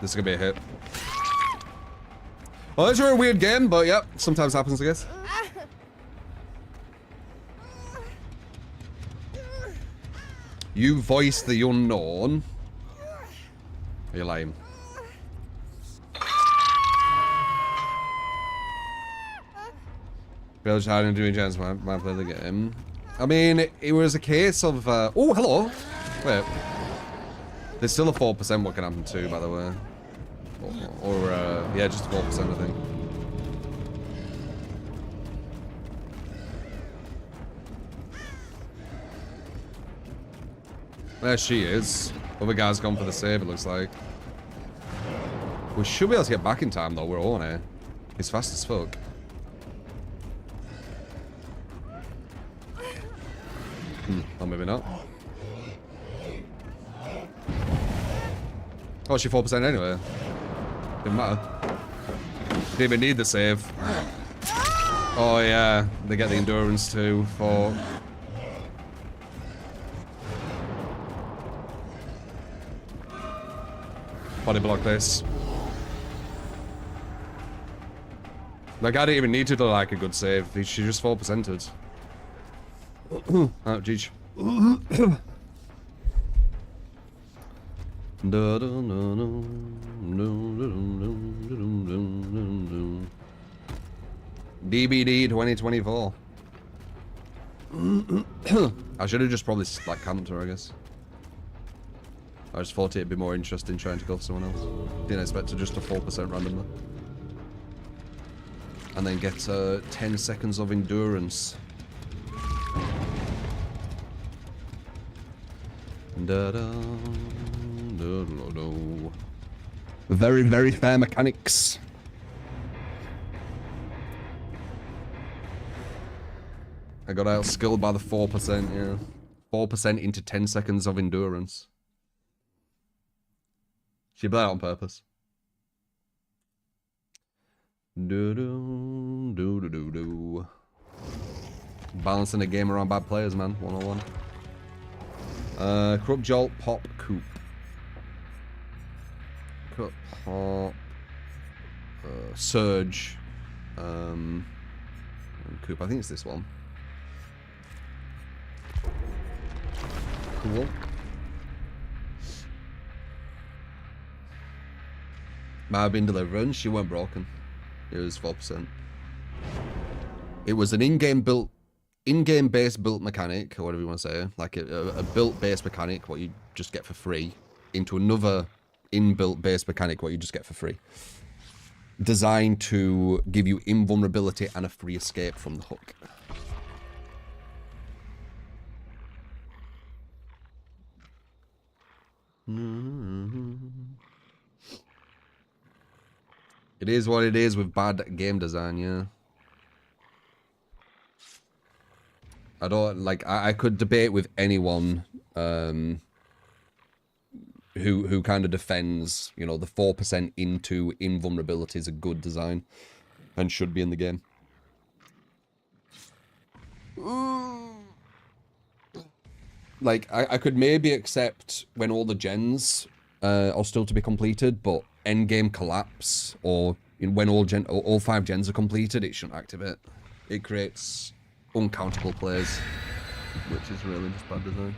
This is gonna be a hit. Well, it's a weird game, but yep, sometimes happens, I guess. You voice the unknown. Are you lying? Bill's hiding doing chance might play the game. I mean, it was a case of oh, hello. Wait. There's still a 4% what can happen too, by the way. Or yeah, just 4% I think. There she is. Other guy's gone for the save, it looks like. We should be able to get back in time though, we're on it. He's fast as fuck. Oh, maybe not. Oh, she 4% anyway. Didn't matter. Didn't even need the save. Oh yeah, they get the endurance too for... Body block this. Like, I didn't even need to do like a good save. She just 4%'d. Oh, jeez. DBD 2024. I should have just probably like camped her, I guess. I just thought it'd be more interesting trying to go for someone else. Didn't expect to just a 4% randomly. And then get 10 seconds of endurance. Da -da, da -da -da. Very, very fair mechanics. I got outskilled by the 4%, yeah. 4% into 10 seconds of endurance. She played it on purpose. Do. Balancing a game around bad players, man. 101. Corrupt Jolt, Pop, Coop. Corrupt Pop. Surge. And Coop. I think it's this one. Cool. Might have been Deliverance. She weren't broken. It was 4%. It was an in-game based built mechanic, or whatever you want to say, like a built based mechanic, what you just get for free, into another inbuilt based mechanic, what you just get for free. Designed to give you invulnerability and a free escape from the hook. It is what it is with bad game design, yeah. I don't like. I could debate with anyone who kind of defends, you know, the 4% into invulnerability is a good design and should be in the game. Like, I could maybe accept when all the gens are still to be completed, but endgame collapse or when all 5 gens are completed, it shouldn't activate. It creates uncountable plays, which is really just bad design.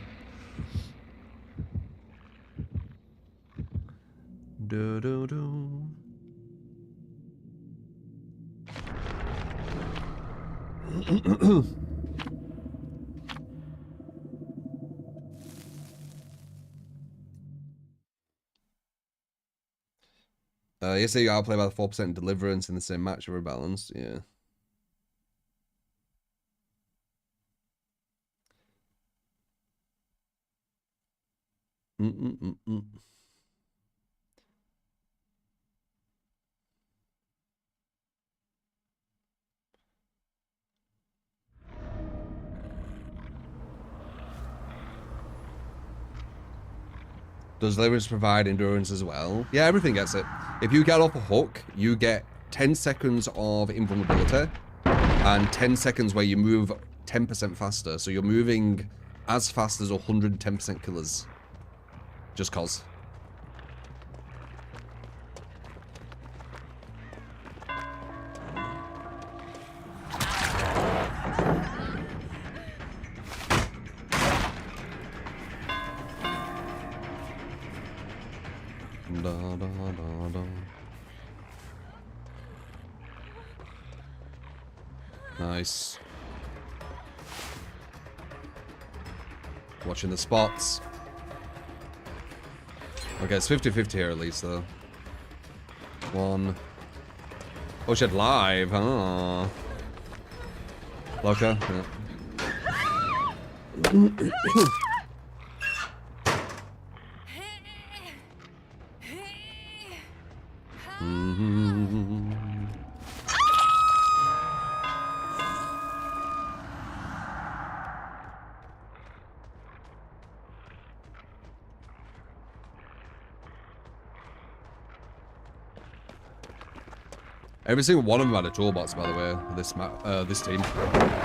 Yesterday you outplayed by the 4% deliverance in the same match over balanced, yeah. Does deliverance provide endurance as well? Yeah, everything gets it. If you get off a hook, you get 10 seconds of invulnerability and 10 seconds where you move 10% faster. So you're moving as fast as 110% killers. Just cause. Nice. Watching the spots. Okay, it's 50-50 here at least, though. One. Oh shit, live, huh? Loca? Yeah. Every single one of them had a toolbox, by the way. This map, this team.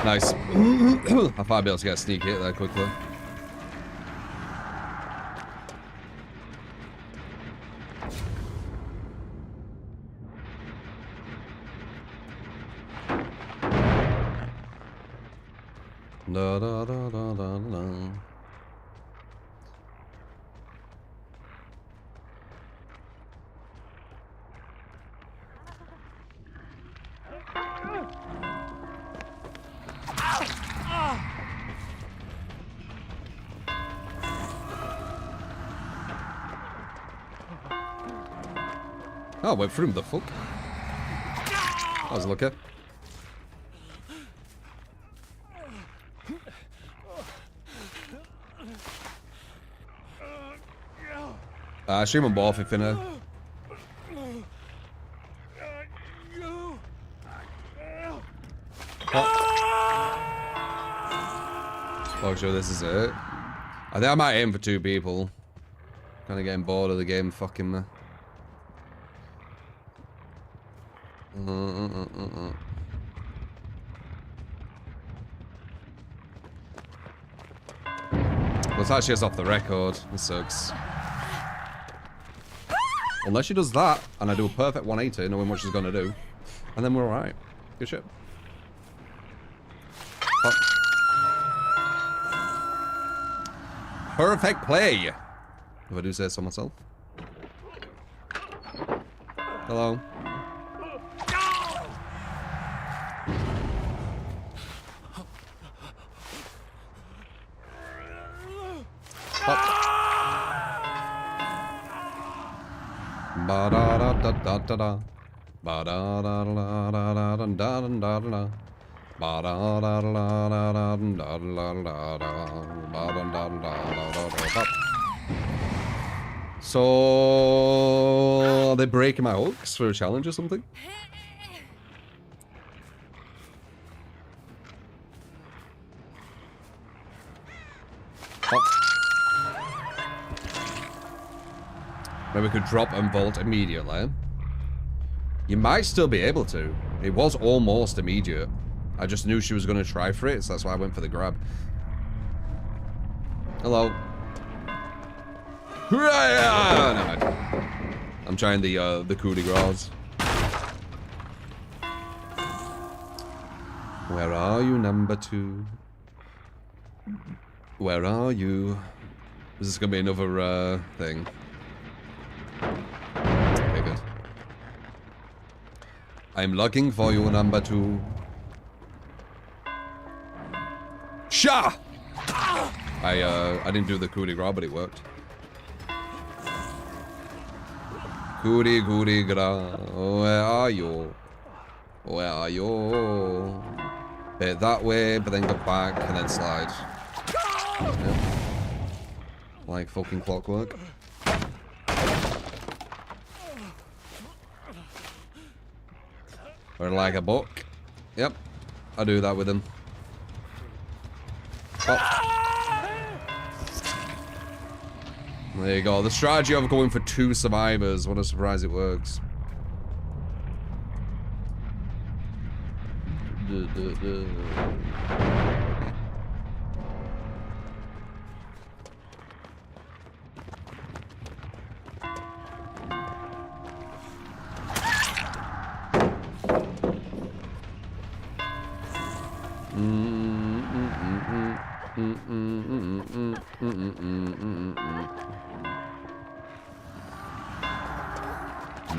Nice. I thought I'd be able to get a sneak hit there quickly. Da da da da da da. Oh, went through him, the fuck? That was lucky. Shoot him both if you know. Oh, sure, this is it. I think I might aim for 2 people. Kind of getting bored of the game fucking me. Looks like she's off the record. This sucks. Unless she does that, and I do a perfect 180, knowing what she's gonna do. And then we're alright. Good shit. Oh. Perfect play! If I do say so myself. Hello. Ba da da da da da da. Ba da da da da da da da da da. Ba da da da da da da da da. Ba da da da da da. So are they breaking my hooks for a challenge or something? Maybe we could drop and vault immediately. You might still be able to. It was almost immediate. I just knew she was going to try for it, so that's why I went for the grab. Hello. I'm trying the coup de grace. Where are you, number 2? Where are you? Is this going to be another thing? Okay, good. I'm looking for you, number 2. Sha! I didn't do the coup de grace, but it worked. Coup de grace. Where are you? Where are you? Hit that way, but then go back and then slide. Yep. Like fucking clockwork. Or like a book. Yep. I do that with him. Oh. There you go. The strategy of going for 2 survivors. What a surprise it works.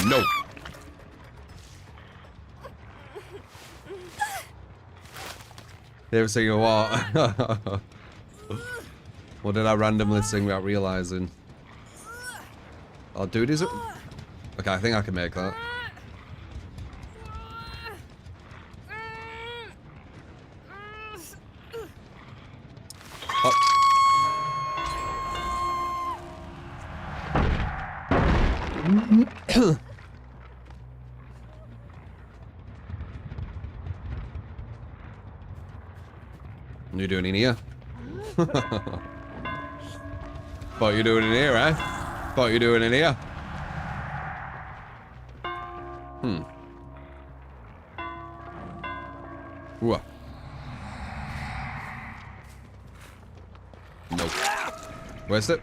No. They were singing what? What did I randomly sing without realizing? Oh, dude, is it? Okay, I think I can make that. Oh. What are you doing in here? What are you doing in here, eh? What are you doing in here? Hmm. Ooh. Nope. Where's it?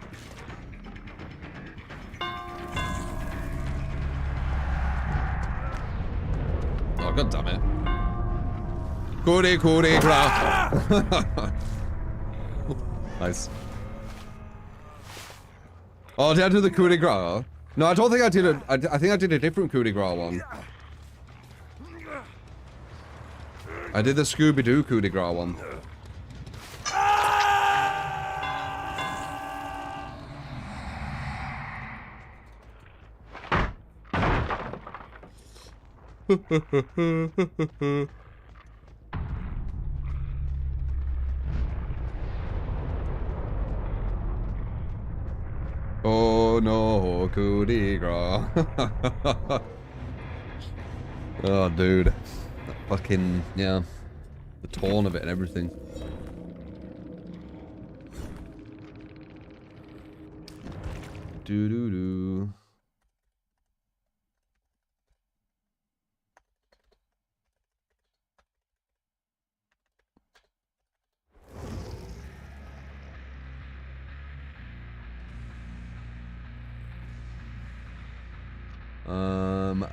Oh, god damn it. Goody, goody, crap. Nice. Oh, did I do the coup de grace? No, I don't think I did it. I think I did a different coup de grace one. I did the Scooby-Doo coup de grace one. Oh no, coup de grace. Oh, dude. That fucking, yeah. The tone of it and everything. Doo-doo-doo.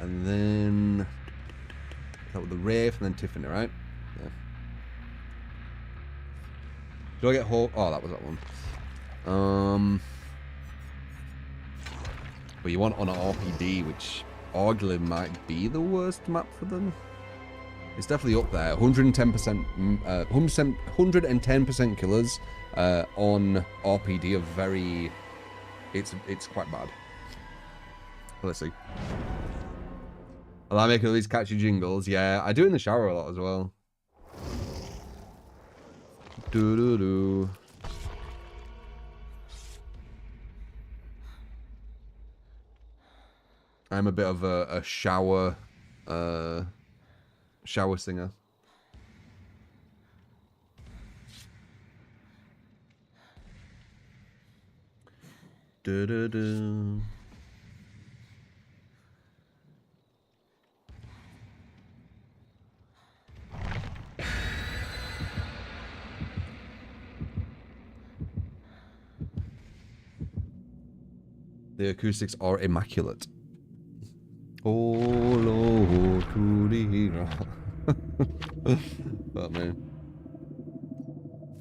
And then that was the Wraith and then Tiffany, right? Yeah. Do I get whole? Oh, that was that one. But you want on an RPD, which arguably might be the worst map for them. It's definitely up there. 110%, 110% killers on RPD are very. It's quite bad. Let's see. I like making all these catchy jingles. Yeah, I do in the shower a lot as well. Doo doo doo. I'm a bit of a shower singer. Doo doo doo. The acoustics are immaculate. Oh Lord, but man.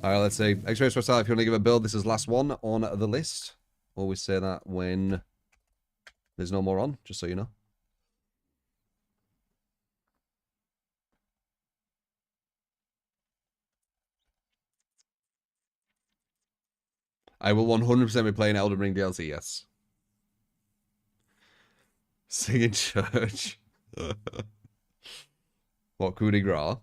Alright, let's see. X-Rays for style, if you want to give a build, this is last one on the list. Always say that when there's no more on, just so you know. I will 100% be playing Elden Ring DLC, yes. Sing in church. What, coup de grace?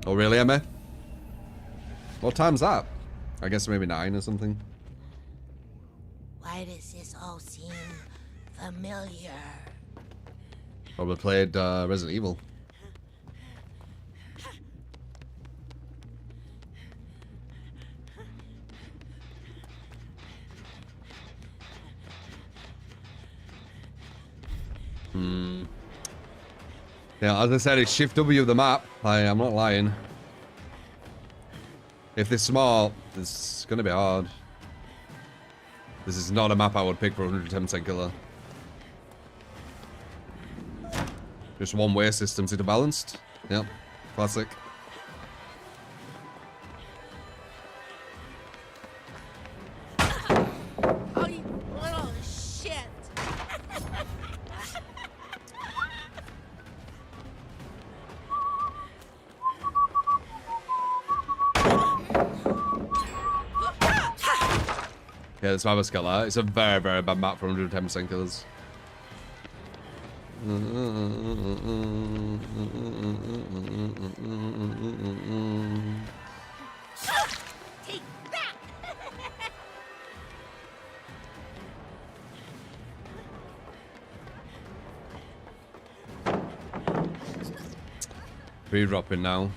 Oh, really, Emma? What time's that? I guess maybe 9 or something. Why does this all seem familiar? Probably played Resident Evil. Yeah, as I said, it's Shift W of the map. I'm not lying. If they're smart, it's gonna be hard. This is not a map I would pick for 110% killer. Just one way systems into balanced. Yep, classic. Yeah, this map is killer. It's a very, very bad map for 110% killers. Take that! Free dropping now.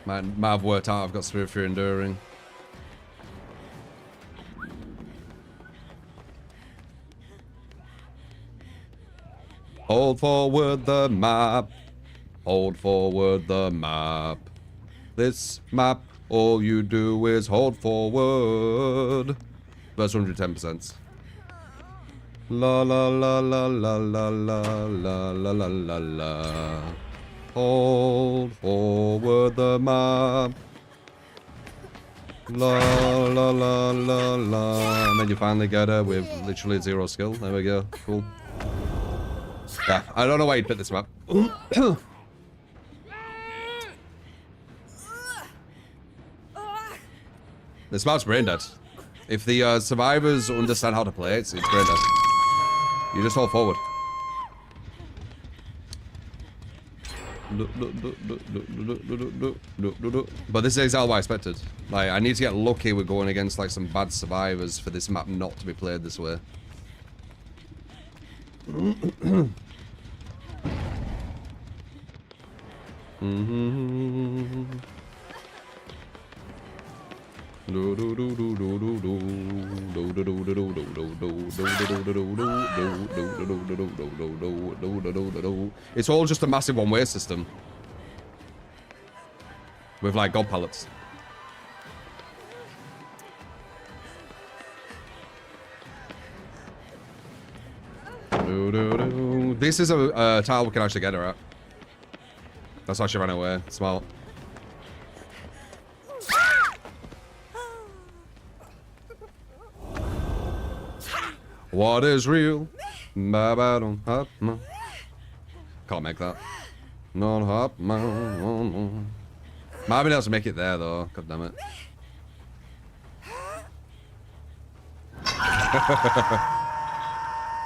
Might have worked out. I've got Spirit for enduring. Hold forward the map. Hold forward the map. This map, all you do is hold forward. Verse 110%. La la la la la la la la la la la la. Hold forward the map. La la la la la. And then you finally get her with literally 0 skill. There we go. Cool. Yeah, I don't know why you'd pick this map. This map's brain dead. If the survivors understand how to play it, it's brain dead. You just hold forward. But this is exactly what I expected. Like, I need to get lucky with going against like some bad survivors for this map not to be played this way. It's all just a massive one-way system with like god pallets. This is a tile we can actually get her at. That's why she ran away. Smart. What is real? Can't make that. Not hop. Might be able to make it there though. God damn it.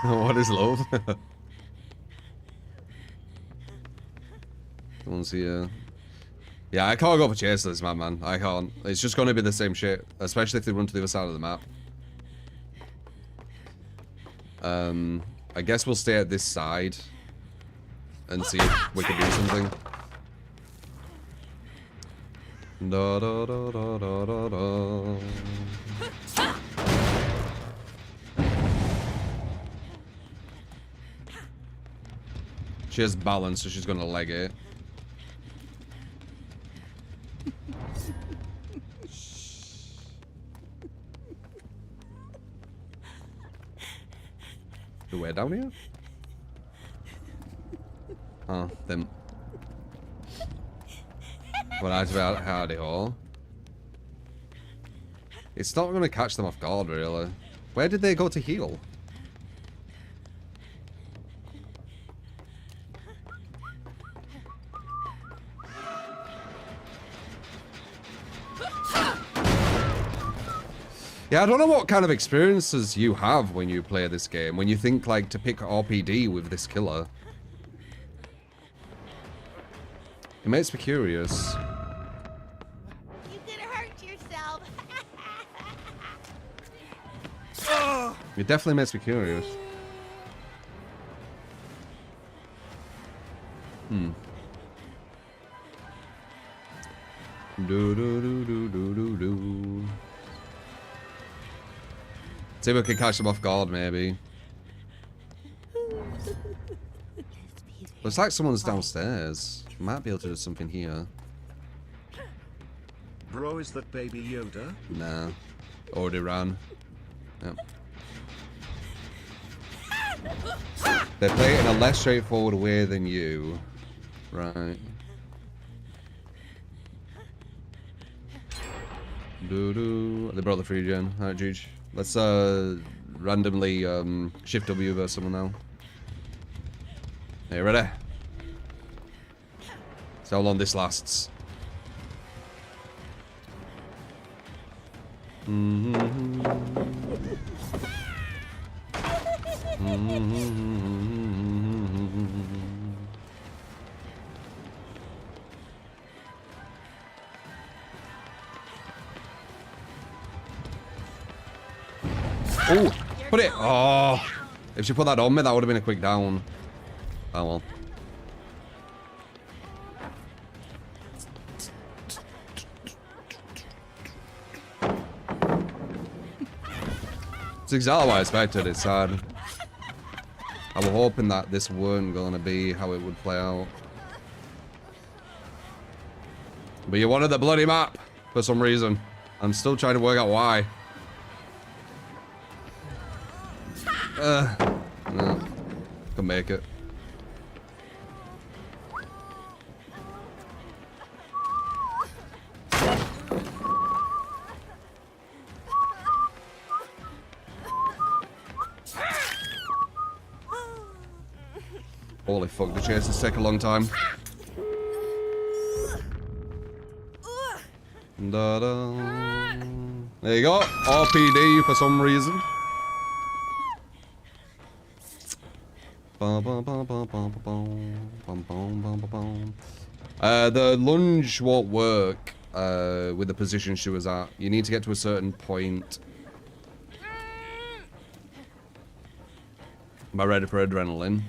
What is love? Someone's here. Yeah, I can't go for chase this map, man. I can't. It's just going to be the same shit, especially if they run to the other side of the map. I guess we'll stay at this side and see if we can do something. Da da da da da da da. She has balance, so she's gonna leg it. The way down here? Oh, them. Well, I about howdy all. It's not gonna catch them off guard, really. Where did they go to heal? Yeah, I don't know what kind of experiences you have when you play this game, when you think like to pick RPD with this killer. It makes me curious. You could hurt yourself. It definitely makes me curious. Do do do do do do do. See if we can catch them off guard, maybe. Looks like someone's downstairs. Might be able to do something here. Bro, is that Baby Yoda? Nah. Already ran. Yep. They play it in a less straightforward way than you. Right. Doo-doo. They brought the free gen. Alright, Juge. Let's randomly shift W versus someone now. Are you ready? See how long this lasts. Oh, put it. Oh, if she put that on me, that would have been a quick down. Oh well. It's exactly what I expected. It's sad. I was hoping that this weren't going to be how it would play out. But you wanted the bloody map for some reason. I'm still trying to work out why. No. Can make it. Holy fuck, the chases take a long time. Da-da. There you go. RPD for some reason. The lunge won't work with the position she was at. You need to get to a certain point. Am I ready for adrenaline?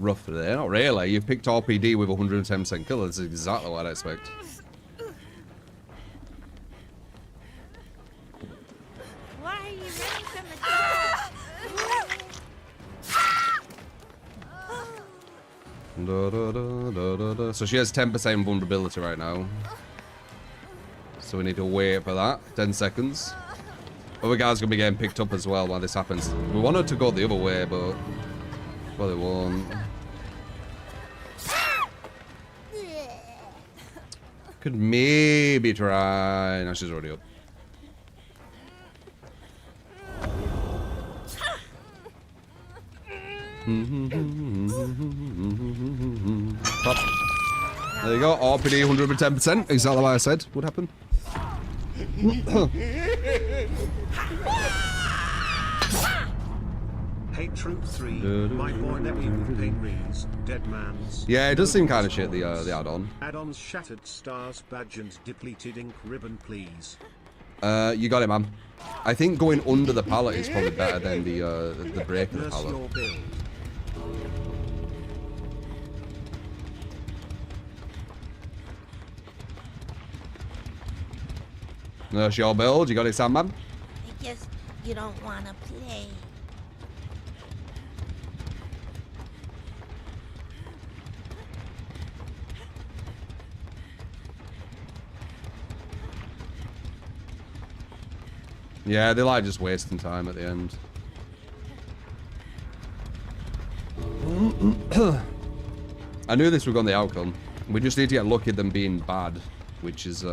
Roughly there. Not really. You picked RPD with 110% kill. That's exactly what I expect. Why are you running from the door? So she has 10% vulnerability right now. So we need to wait for that. 10 seconds. Other guys gonna be getting picked up as well while this happens. We wanted to go the other way, but well, they won't. Could maybe try. No, she's already up. Pop. There you go. RPD 110%. Exactly what I said would happen. Hate Troop 3, my boy Nebby with pain rees, dead man's. Yeah, it does seem kind of shit, the add-on. Add-ons shattered stars, badge and depleted ink ribbon, please. You got it, man. I think going under the pallet is probably better than the break of the Nurse pallet. your build. Nurse your build. You got it, Sandman? I guess you don't want to play. Yeah, they like just wasting time at the end. I knew this would go on the outcome. We just need to get lucky at them being bad, which is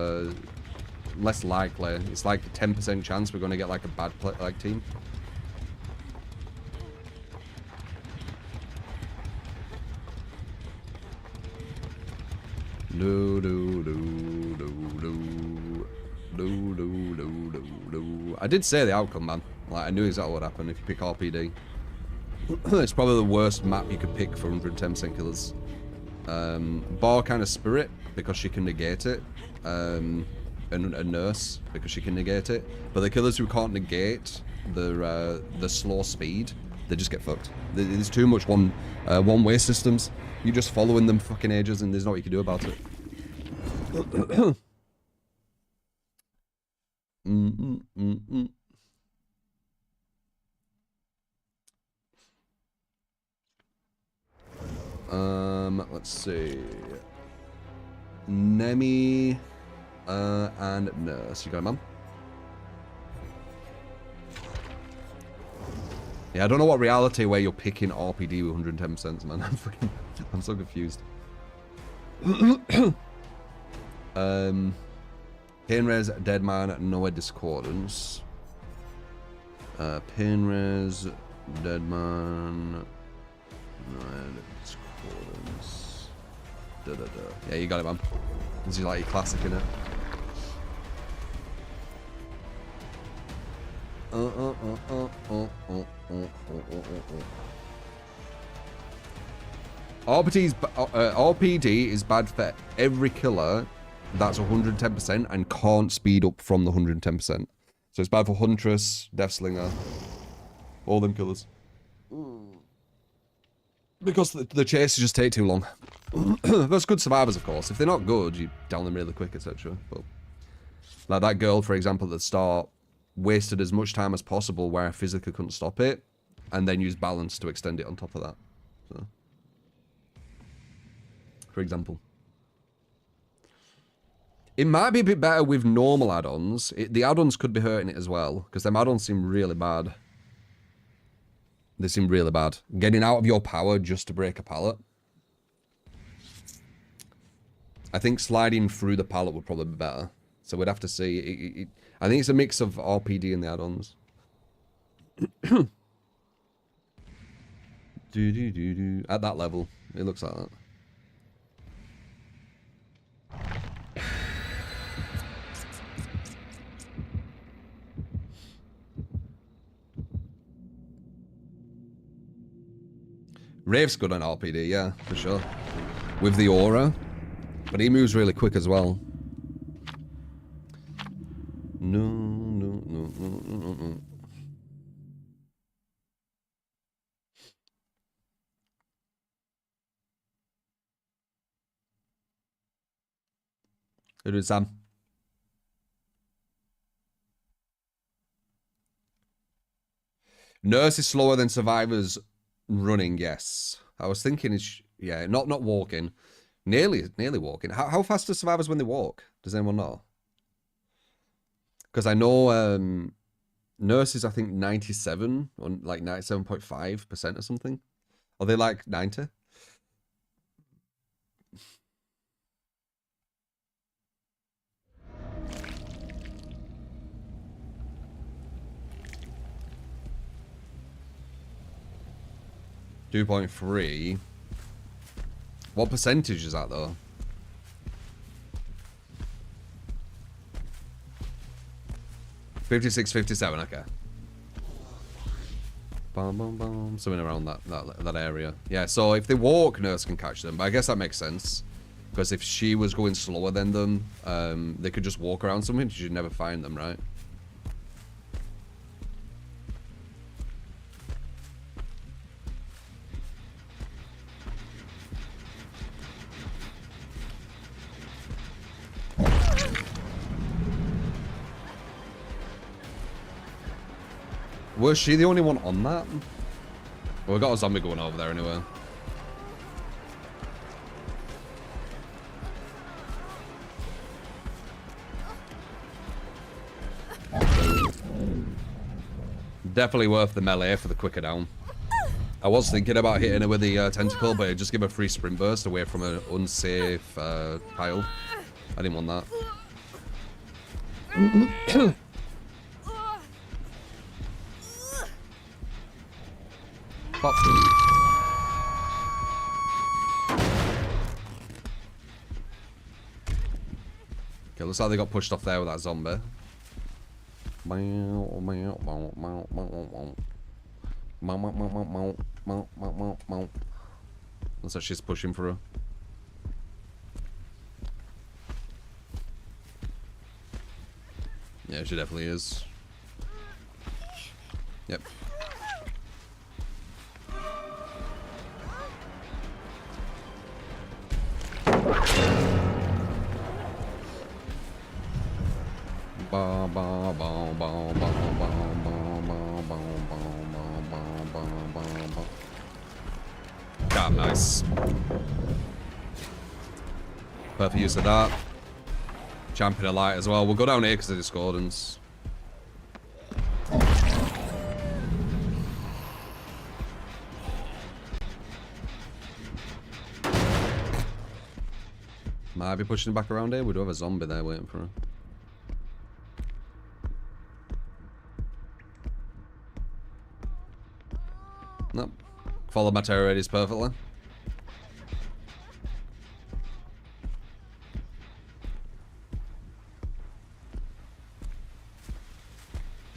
less likely. It's like a 10% chance we're going to get like a bad team. Do do do do do do do do do do. I did say the outcome, man. Like I knew exactly what happened if you pick RPD. It's probably the worst map you could pick for 110% killers. Bar kind of spirit because she can negate it. And a nurse because she can negate it. But the killers who can't negate the slow speed, they just get fucked. There's too much one-way systems. You're just following them fucking ages and there's not what you can do about it. Let's see. Nemi and Nurse. You got it, man? Yeah, I don't know what reality where you're picking RPD with 110%, man. I'm so confused. Painres, Deadman, Noah Discordance. Painres, Deadman, Noah Discordance. Da, da, da. Yeah, you got it, man. This is like your classic, innit? RPD is bad for every killer that's 110% and can't speed up from the 110%. So it's bad for Huntress, Deathslinger, all them killers. Because the chases just take too long. There's good survivors, of course. If they're not good, you down them really quick, etc. But like that girl, for example, at the start, wasted as much time as possible where I physically couldn't stop it, and then used balance to extend it on top of that. So, for example. It might be a bit better with normal add-ons. The add-ons could be hurting it as well, because them add-ons seem really bad. They seem really bad. Getting out of your power just to break a pallet. I think sliding through the pallet would probably be better. So we'd have to see. I think it's a mix of RPD and the add-ons. At that level, it looks like that. Rafe's good on RPD, yeah, for sure. With the aura. But he moves really quick as well. No. Who did Sam? Nurse is slower than survivors running, yes. I was thinking, yeah, not walking. Nearly walking. How fast are survivors when they walk? Does anyone know? Because I know Nurse is, I think, 97, or like 97.5% or something. Are they like 90? .3. What percentage is that though? 56, 57, okay. Something around that area. Yeah, so if they walk, Nurse can catch them. But I guess that makes sense. Because if she was going slower than them, they could just walk around something. She'd never find them, right? Was she the only one on that? Well, we got a zombie going over there anyway. Definitely worth the melee for the quicker down. I was thinking about hitting her with the tentacle, but it'd just give her a free sprint burst away from an unsafe pile. I didn't want that. Pop. Okay, looks like they got pushed off there with that zombie. Looks like she's pushing for her. Yeah, she definitely is. Yep. God, nice. Perfect use of that. Champion a light as well. We'll go down here because of the discordance. Might be pushing back around here. We do have a zombie there waiting for her. Nope. Followed my terror radius perfectly.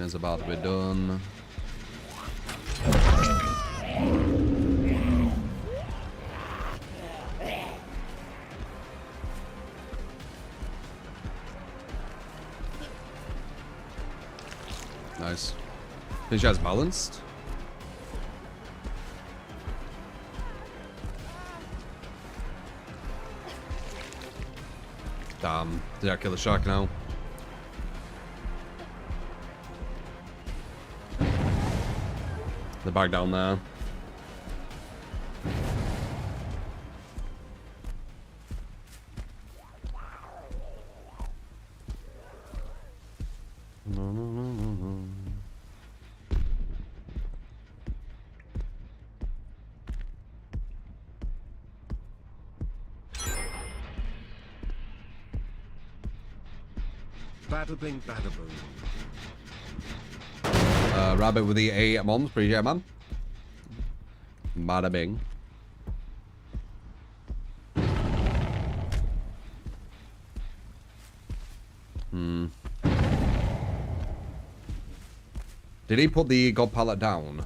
is about to be done. Nice. Think she has balanced? Damn. Did I kill the shark now? The bag down there. Bada bing, bada boom. Rabbit with the 8 months, appreciate it, man. Bada bing. Did he put the god pallet down?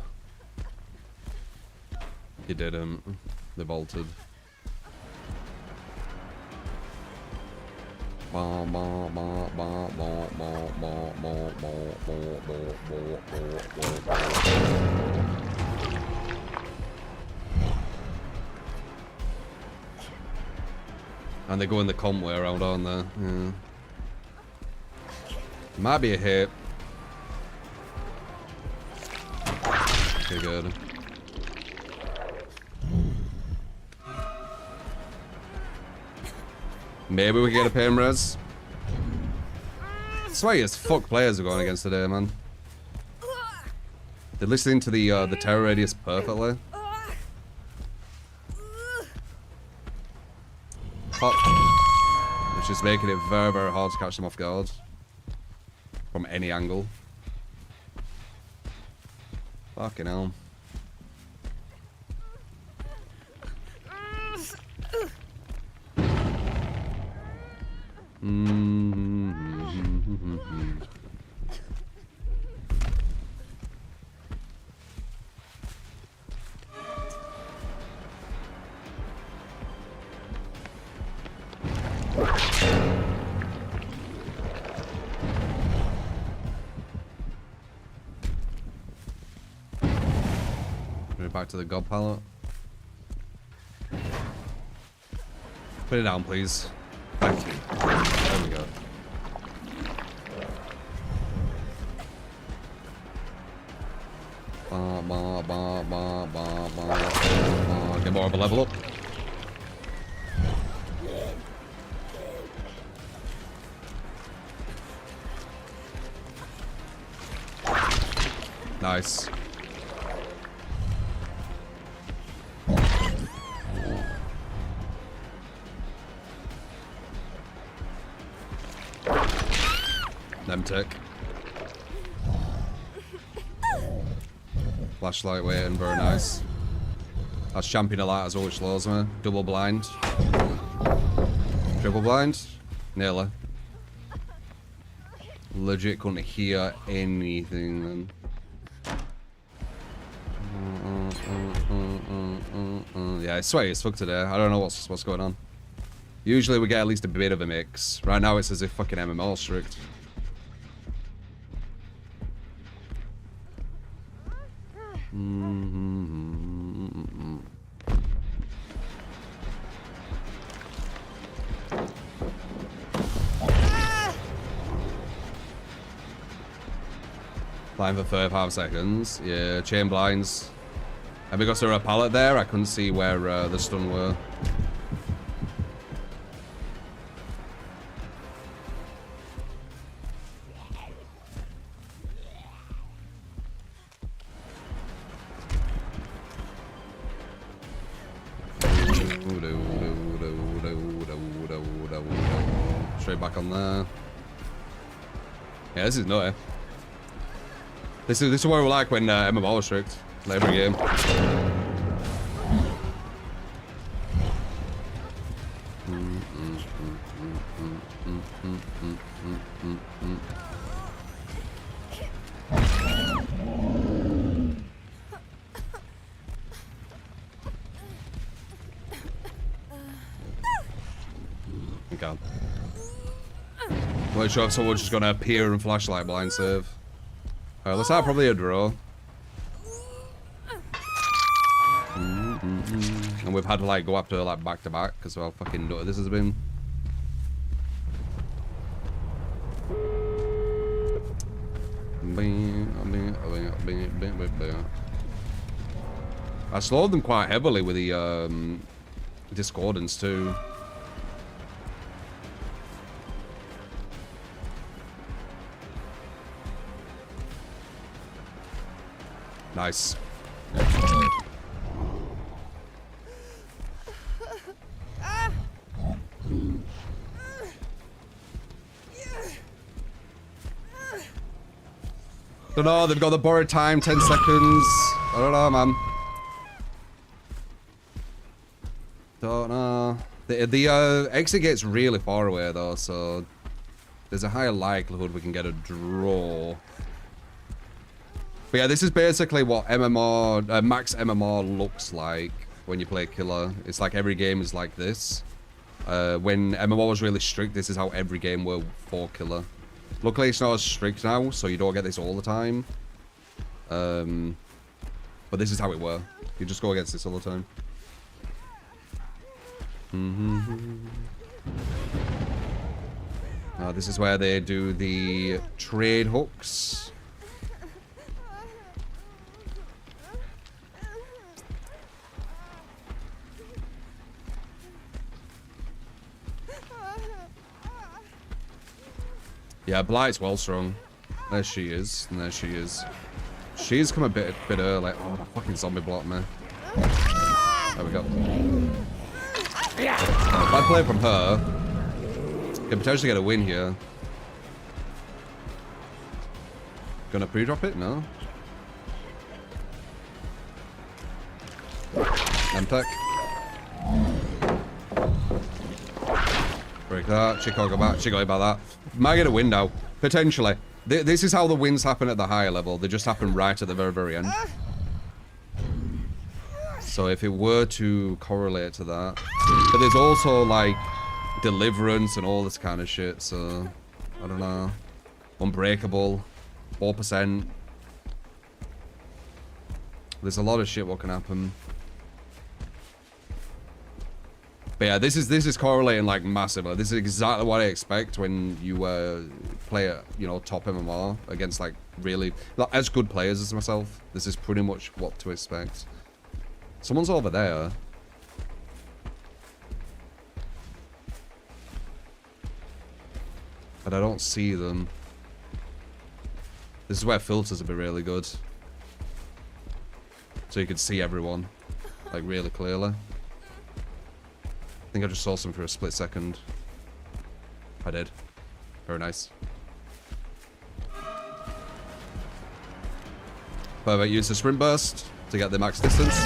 He didn't. They bolted. And they go in the comp way around, aren't they? Yeah. Might be a hit. Okay, good. Maybe we get a pain res. Sweaty as fuck players are going against today, man. They're listening to the terror radius perfectly. Hot. Which is making it very, very hard to catch them off guard. From any angle. Fucking hell. Back to the god pallet. Put it down, please. Thank you. There we go. Get more of a level up. Nice. Them tick. Flashlight waiting, very nice. That's champion a light as well, which slows me. Double blind. Triple blind? Nearly. Legit couldn't hear anything then. Yeah, it's sweaty as fuck today. I don't know what's going on. Usually we get at least a bit of a mix. Right now it's as if fucking MMR strict. Blind for 35 seconds. Yeah, chain blinds. And because there were a pallet there, I couldn't see where the stun were. Straight back on there. Yeah, this is nutty. This is what we're like when MMO was strict. Every game. Okay. Not sure if someone's just gonna appear and flashlight blind save. Alright, let's have probably a draw. And we've had to like go after like back to back because of how fucking nutty this has been. I slowed them quite heavily with the discordance too. Nice. Don't know, they've got the borrowed time, 10 seconds. I don't know, man. Don't know. The exit gate's really far away though, so there's a higher likelihood we can get a draw. But yeah, this is basically what MMR, max MMR looks like when you play Killer. It's like every game is like this. When MMR was really strict, this is how every game were for Killer. Luckily, it's not as strict now, so you don't get this all the time. But this is how it were. You just go against this all the time. This is where they do the trade hooks. Yeah, Blight's well strong. There she is, and there she is. She's come a bit early. Oh, that fucking zombie blocked me. There we go. If I play from her, can potentially get a win here. Gonna pre-drop it? No. M-Tech. Break that. Chico go back. Chico about that. Might get a win now. Potentially. This is how the wins happen at the higher level. They just happen right at the very, very end. So if it were to correlate to that. But there's also like deliverance and all this kind of shit. So I don't know. Unbreakable. 4%. There's a lot of shit what can happen. But yeah, this is correlating like massively. This is exactly what I expect when you play a, you know, top MMR against like really like, as good players as myself. This is pretty much what to expect. Someone's over there. But I don't see them. This is where filters would be really good. So you could see everyone like really clearly. I think I just saw some for a split second. I did. Very nice. Perfect. Use the sprint burst to get the max distance.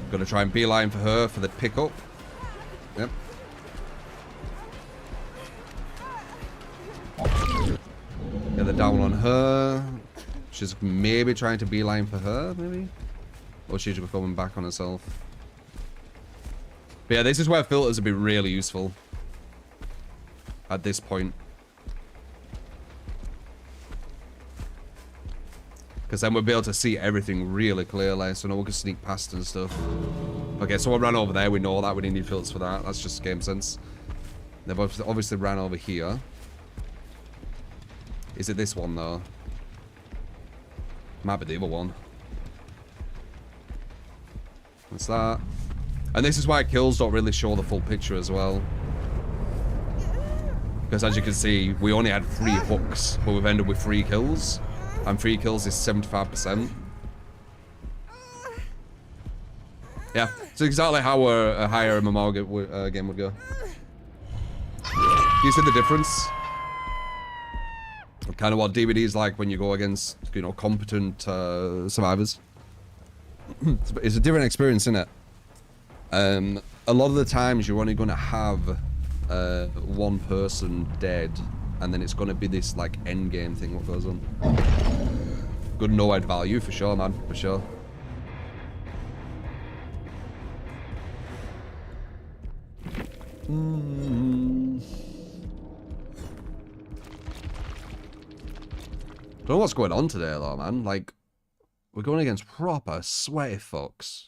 Gonna try and beeline for her for the pickup. Yep. Get the down on her. She's maybe trying to beeline for her, maybe? Or she's just coming back on herself. But yeah, this is where filters would be really useful. At this point. Because then we'll be able to see everything really clearly, so no one can sneak past and stuff. Okay, someone ran over there, we know that, we didn't need filters for that, that's just game sense. They've obviously ran over here. Is it this one though? Might be the other one. What's that? And this is why kills don't really show the full picture as well. Because as you can see, we only had 3 hooks, but we've ended with 3 kills. And 3 kills is 75%. Yeah, it's exactly how a higher MMR game would go. Do you see the difference? Kind of what DBD is like when you go against, you know, competent survivors. It's a different experience, isn't it? A lot of the times you're only going to have one person dead, and then it's going to be this like endgame thing what goes on. Good no-ad value for sure, man, for sure. Don't know what's going on today, though, man. Like, we're going against proper sweaty fucks.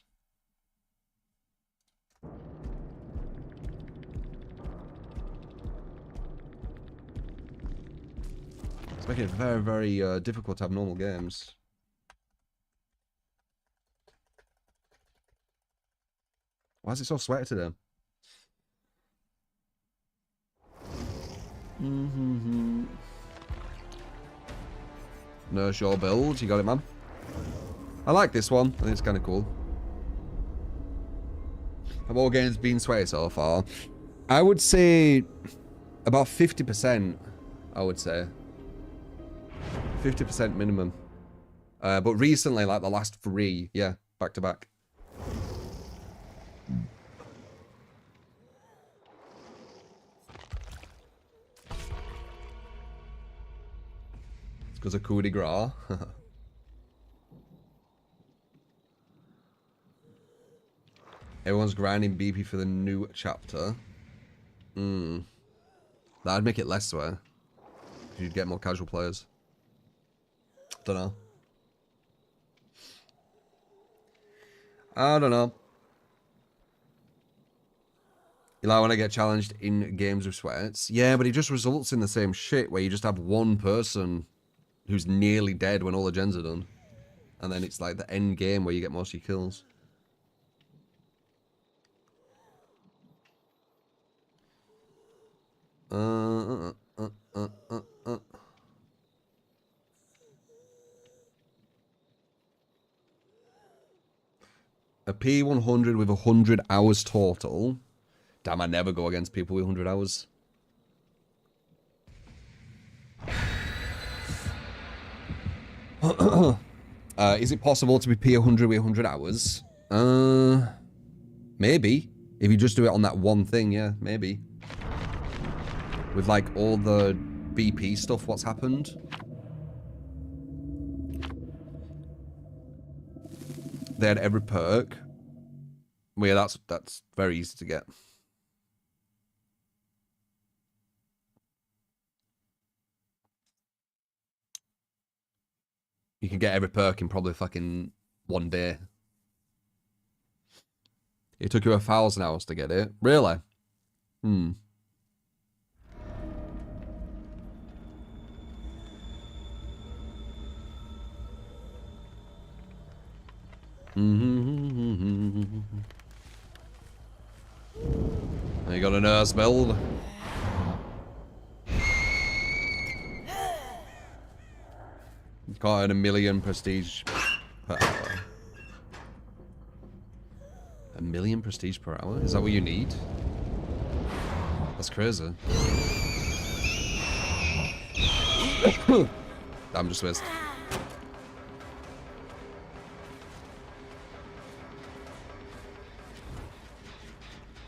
It's making it very, very difficult to have normal games. Why is it so sweaty today? Nurse your build. You got it, man. I like this one. I think it's kind of cool. Have all games been sweaty so far? I would say about 50%. I would say 50% minimum. But recently, like the last 3, yeah, back to back. It's because of coup de grace. Everyone's grinding BP for the new chapter. That'd make it less swear. You'd get more casual players. Don't know. I don't know. You like when I get challenged in games with sweats? Yeah, but it just results in the same shit where you just have one person who's nearly dead when all the gens are done. And then it's like the end game where you get most of your kills. A P100 with 100 hours total. Damn, I never go against people with 100 hours. Is it possible to be P100 with 100 hours? Maybe. If you just do it on that one thing, yeah, maybe. With like all the BP stuff, what's happened? They had every perk. Well, yeah, that's very easy to get. You can get every perk in probably fucking 1 day. It took you 1,000 hours to get it. Really? You got a nurse build. You can't earn 1 million prestige per hour. 1 million prestige per hour? Is that what you need? That's crazy. I'm just missed.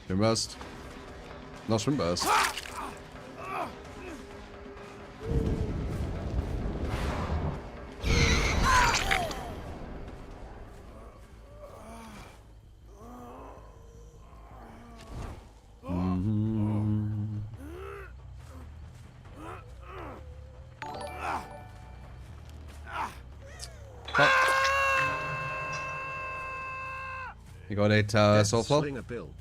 Swim burst. No swim burst. You got it, Soulflow? Slinger build.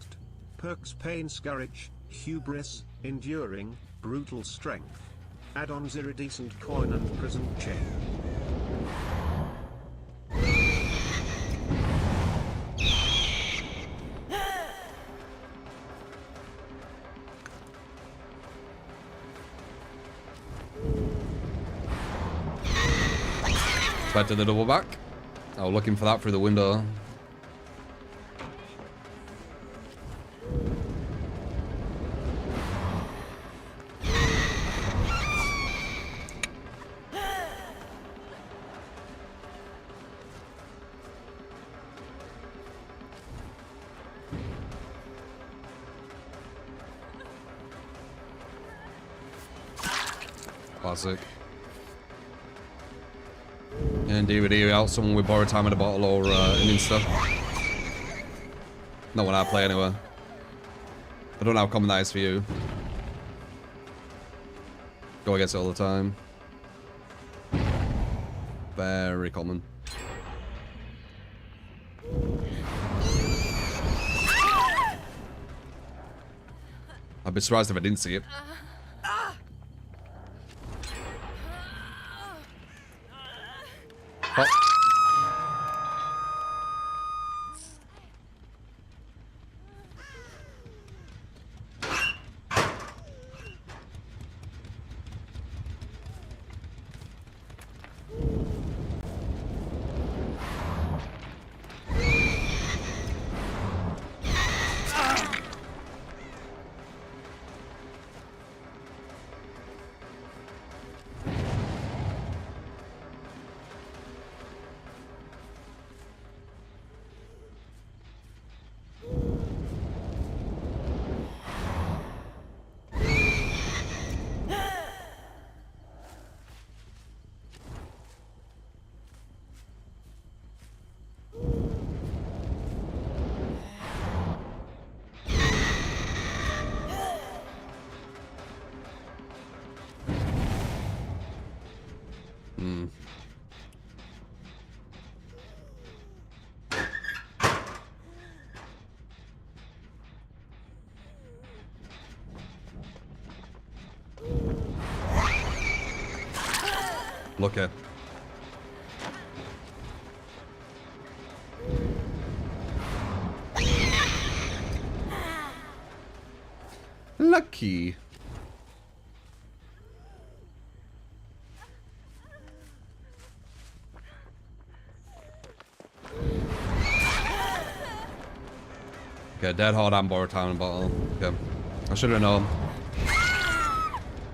Perks pain, scourge, hubris, enduring, brutal strength. Add-ons iridescent coin and prison chain. Back to the double back. I was looking for that through the window. Classic. And DBD out someone with borrowed time at a bottle or an insta. Not when I play anyway. I don't know how common that is for you. Go against it all the time. Very common. I'd be surprised if I didn't see it. Oh. Look at. Lucky. Okay, dead hard and borrow town bottle. Okay. I should have known.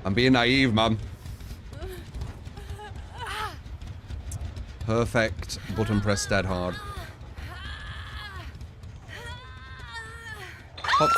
I'm being naive, man. Perfect button press dead hard. Hop.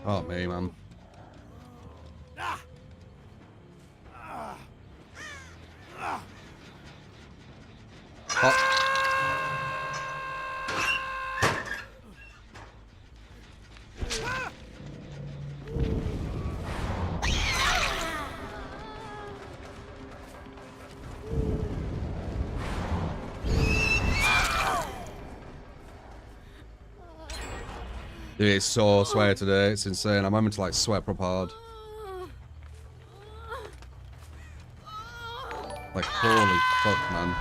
Oh, me, man. Oh. Dude, it's so sweaty today. It's insane. I'm having to like sweat proper hard. Like, holy fuck, man.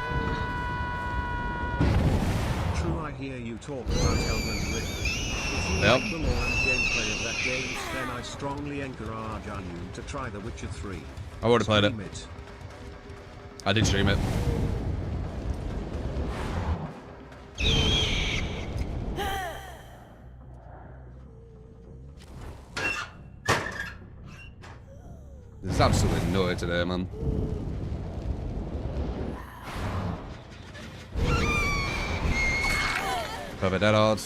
True, I hear you talk about Elden Ring. If you Yep. like the lore and gameplay of that game, then I strongly encourage you to try The Witcher 3. I would have played it. Stream it. I did stream it. It's absolutely nutty today, man. Perfect dead hard.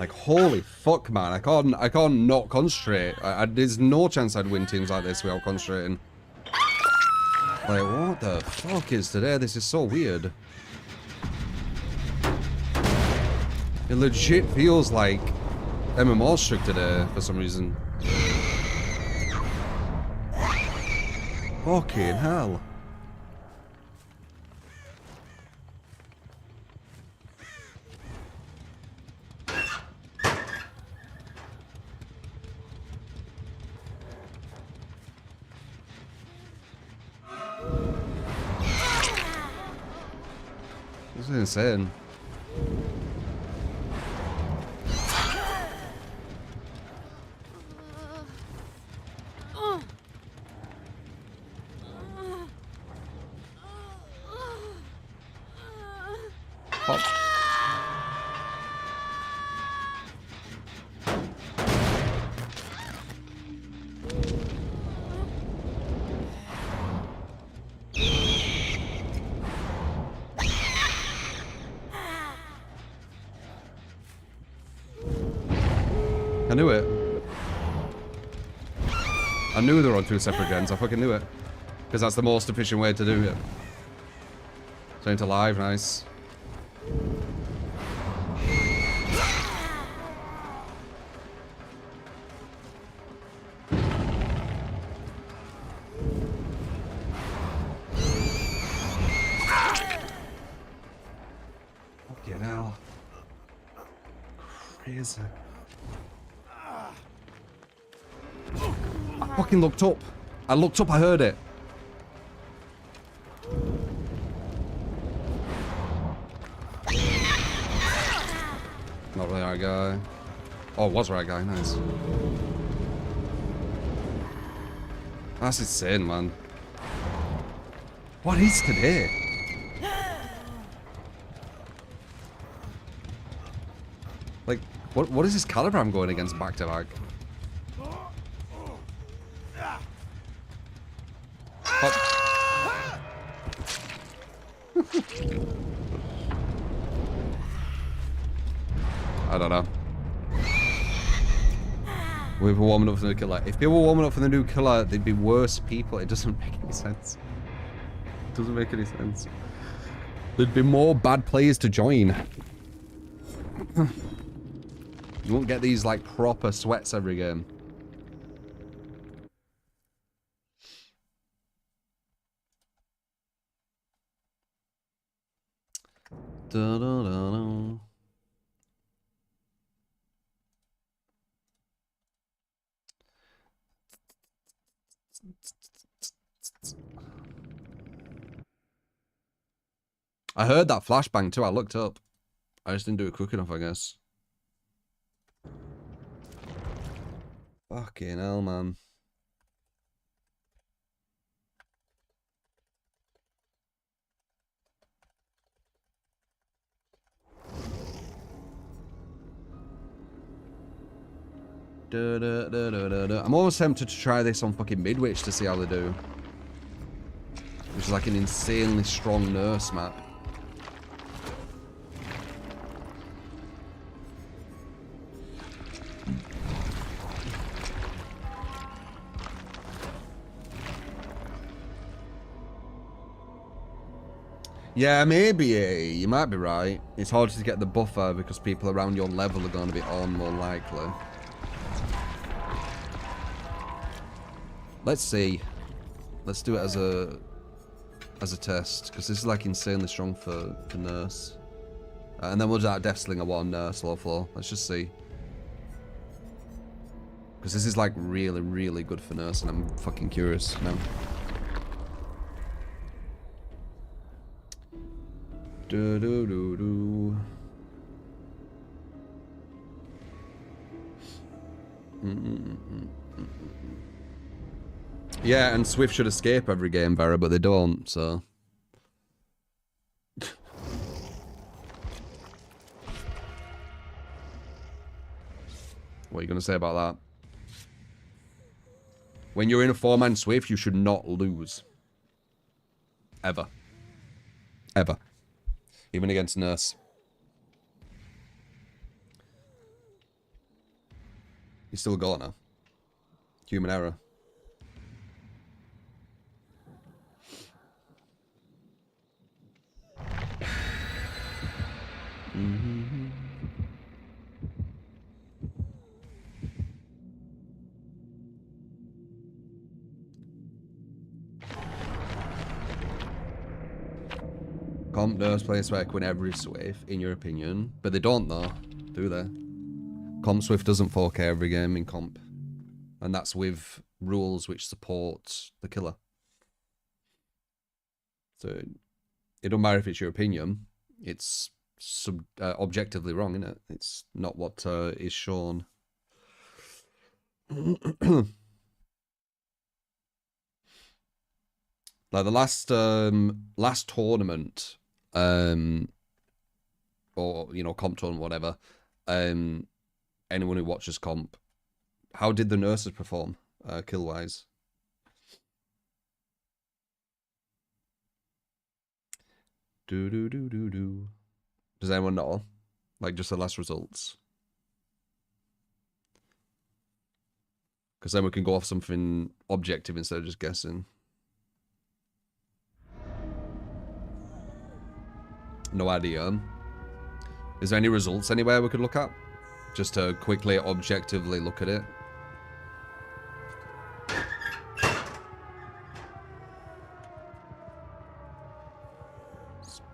Like, holy fuck, man. I can't not concentrate. There's no chance I'd win teams like this without concentrating. Like, what the fuck is today? This is so weird. It legit feels like MMO strict today for some reason. Fucking hell. This is insane. Pop. I knew it. I knew they were on 2 separate gens. I fucking knew it. Because that's the most efficient way to do it. Turn to live, nice. Fucking hell. Crazy. I fucking looked up. I looked up, I heard it. Not really the right guy. Oh, it was the right guy, nice. That's insane, man. What is today? Like, what is this caliber I'm going against back to back? I don't know. We were warming up for the new killer. If people were warming up for the new killer, they'd be worse people. It doesn't make any sense. It doesn't make any sense. There'd be more bad players to join. You won't get these like proper sweats every game. Da, da, da, da. I heard that flashbang too. I looked up. I just didn't do it quick enough, I guess. Fucking hell, man. I'm almost tempted to try this on fucking Midwich to see how they do. Which is like an insanely strong nurse map. Yeah, maybe you might be right. It's harder to get the buffer because people around your level are going to be on more likely. Let's see. Let's do it as a test because this is like insanely strong for nurse. And then we'll do that Death Slinger one nurse low floor. Let's just see. Because this is like really, really good for nurse, and I'm fucking curious now. Do do do do. Yeah, and Swift should escape every game, Vera, but they don't, so. What are you gonna say about that? When you're in a 4-man Swift, you should not lose. Ever. Ever. Even against Nurse. He's still got now. Human error. Comp does play Spec win every Swift, in your opinion. But they don't though, do they? Comp Swift doesn't 4K every game in comp. And that's with rules which support the killer. So it don't matter if it's your opinion. It's objectively wrong, isn't it? It's not what is shown. Like the last tournament, or you know, comp tournament, whatever. Anyone who watches comp, how did the nurses perform, kill wise? Does anyone know? Like just the last results? Because then we can go off something objective instead of just guessing. No idea. Is there any results anywhere we could look at? Just to quickly, objectively look at it.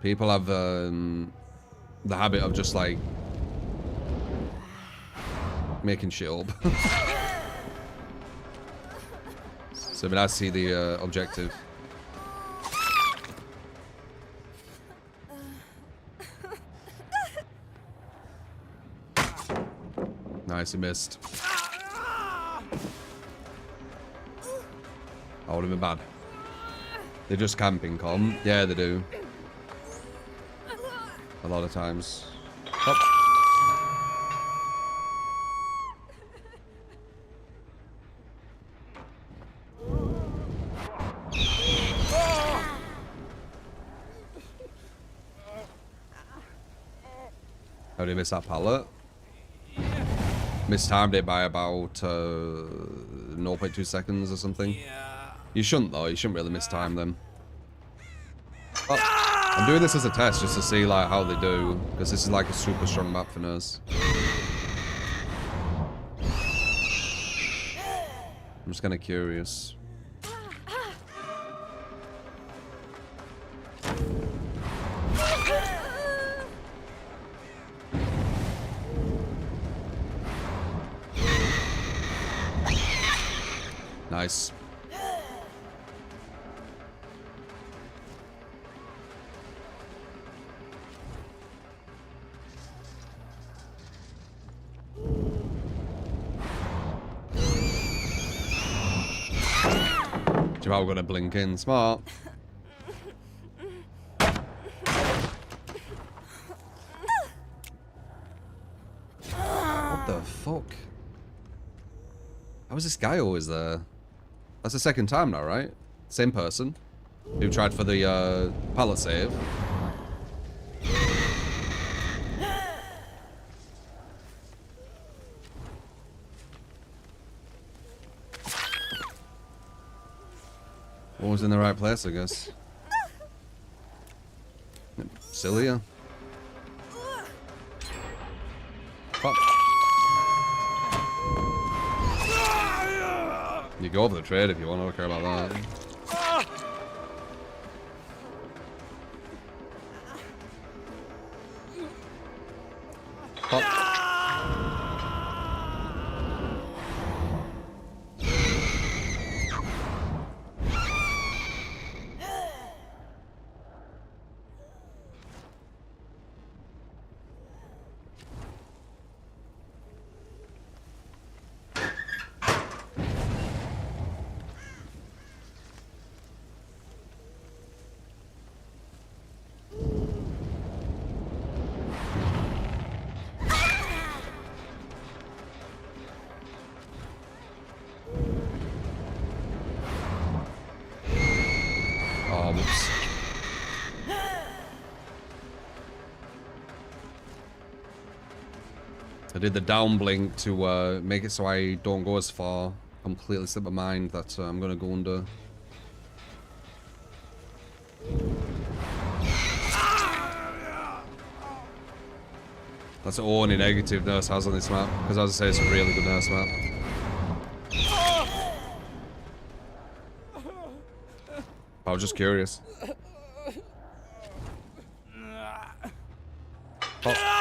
People have the habit of just like making shit up. So it'd be nice to see the objective. Nice, he missed. That would have been bad. They're just camping, com. Yeah, they do. A lot of times. Oh. How did he miss that pallet? Mistimed it by about 0.2 seconds or something. You shouldn't though, you shouldn't really mistime them. Oh, I'm doing this as a test just to see like how they do, because this is like a super strong map for Nurse. I'm just kind of curious. Nice. Jamal gonna blink in. Smart. What the fuck? How is this guy always there? That's the second time now, right? Same person who tried for the pallet save. Always in the right place, I guess. Silly, yeah. Fuck. You go over the trade if you want, I don't care about that. Fuck. I did the down blink to make it so I don't go as far. Completely slipped my mind that I'm gonna go under. That's the only negative Nurse has on this map, because as I say, it's a really good Nurse map. I was just curious. Oh.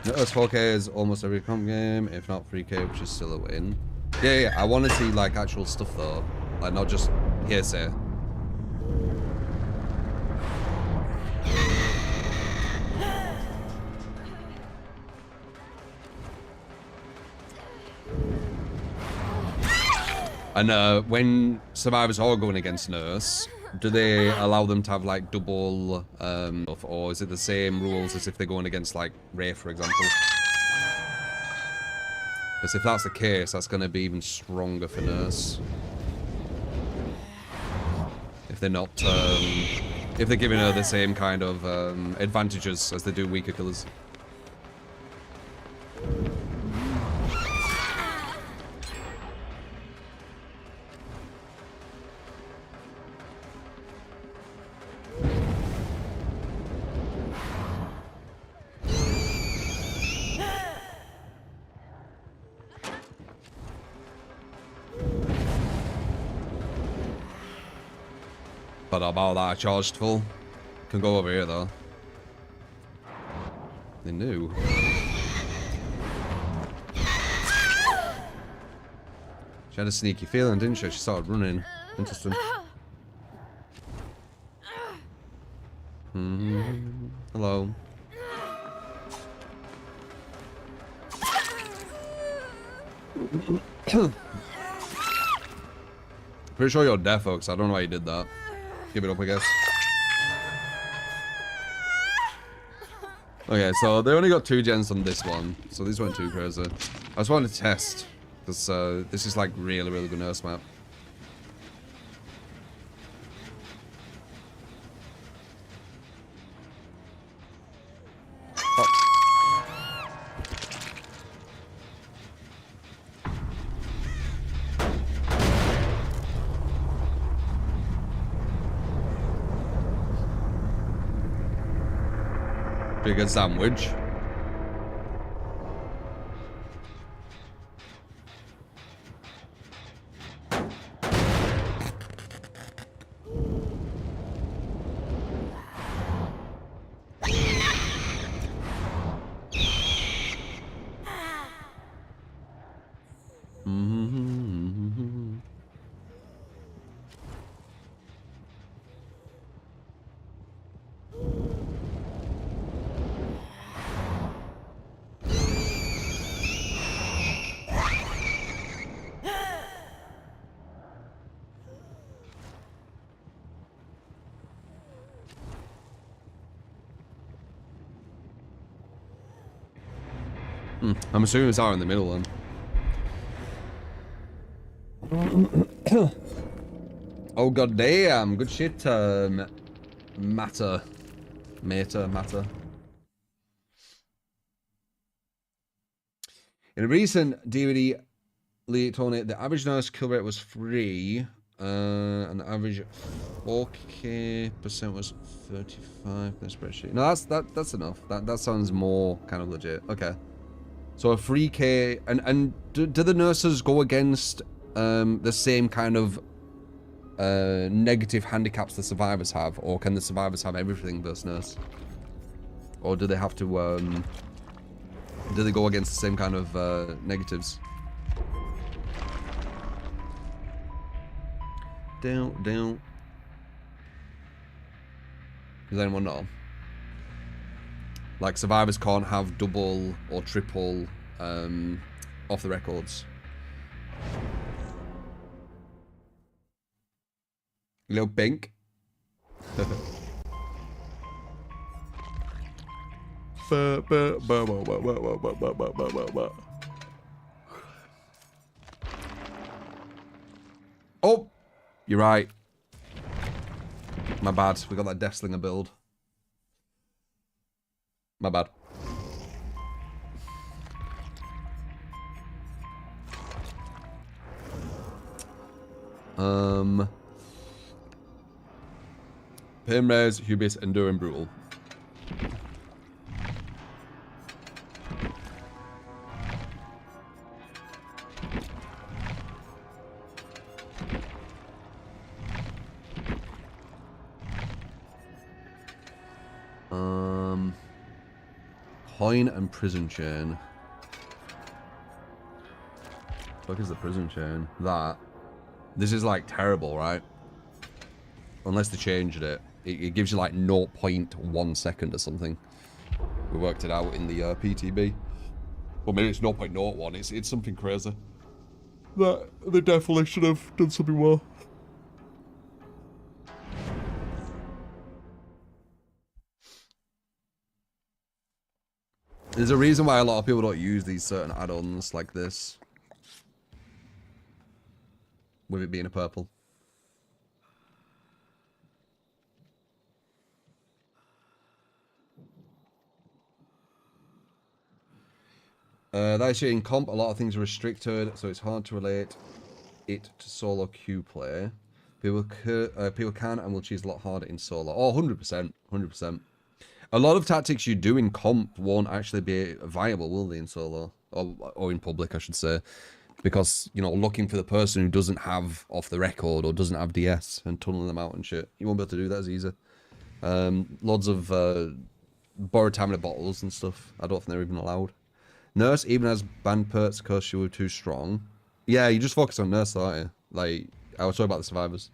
Nurse 4K is almost every comp game, if not 3K, which is still a win. Yeah, I want to see like actual stuff though, like not just hearsay. And when survivors are going against Nurse, do they allow them to have like double or is it the same rules as if they're going against like Ray, for example? Because if that's the case, that's going to be even stronger for Nurse. If they're not, if they're giving her the same kind of advantages as they do weaker killers. But about that, I charged full. Can go over here though. They knew. She had a sneaky feeling, didn't she? She started running. Interesting. Hello. Pretty sure you're deaf, folks. I don't know why you did that. Give it up, I guess. Okay, so they only got 2 gens on this one, so these weren't too crazy. I just wanted to test, because this is like really, really good Nurse map. Bigger sandwich. I'm assuming it's out in the middle then. Oh god damn, good shit, matter. In a recent DBD league tournament, the average Nurse kill rate was 3, and the average 4K percent was 35 in the spreadsheet. No, that's enough. That sounds more kind of legit. Okay. So a 3K, and do the Nurses go against the same kind of negative handicaps the survivors have, or can the survivors have everything versus Nurse? Or do they have to, do they go against the same kind of negatives? Down. Does anyone know? Like, survivors can't have double or triple off the records. Little Bink. Oh! You're right. My bad. We got that Death Slinger build. My bad. Pain Raise, Hubris, Enduring Brutal. Coin and Prison Chain. What is the Prison Chain? That. This is like terrible, right? Unless they changed it. It gives you like 0.1 second or something. We worked it out in the PTB. Well, maybe it's 0.01. It's something crazy. That they definitely should have done something more. There's a reason why a lot of people don't use these certain add-ons like this. With it being a purple. That's in comp, a lot of things are restricted, so it's hard to relate it to solo queue play. People can and will choose a lot harder in solo. Oh, 100%. 100%. A lot of tactics you do in comp won't actually be viable, will they, in solo? Or in public, I should say. Because, you know, looking for the person who doesn't have off the record or doesn't have DS and tunneling them out and shit. You won't be able to do that as easy. Loads of borrowed stamina bottles and stuff. I don't think they're even allowed. Nurse even has banned perks because you were too strong. Yeah, you just focus on Nurse, though, aren't you? Like, I was talking about the survivors.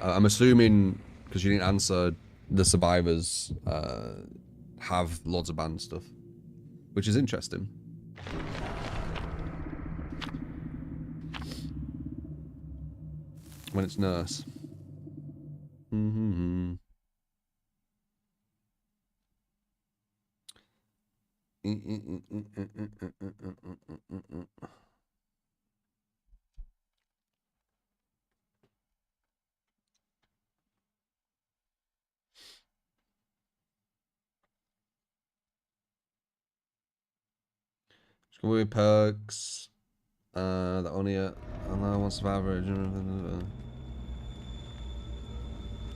I'm assuming, because you didn't answer, the survivors have loads of banned stuff. Which is interesting. When it's Nurse. School perks. The only allow one survivor.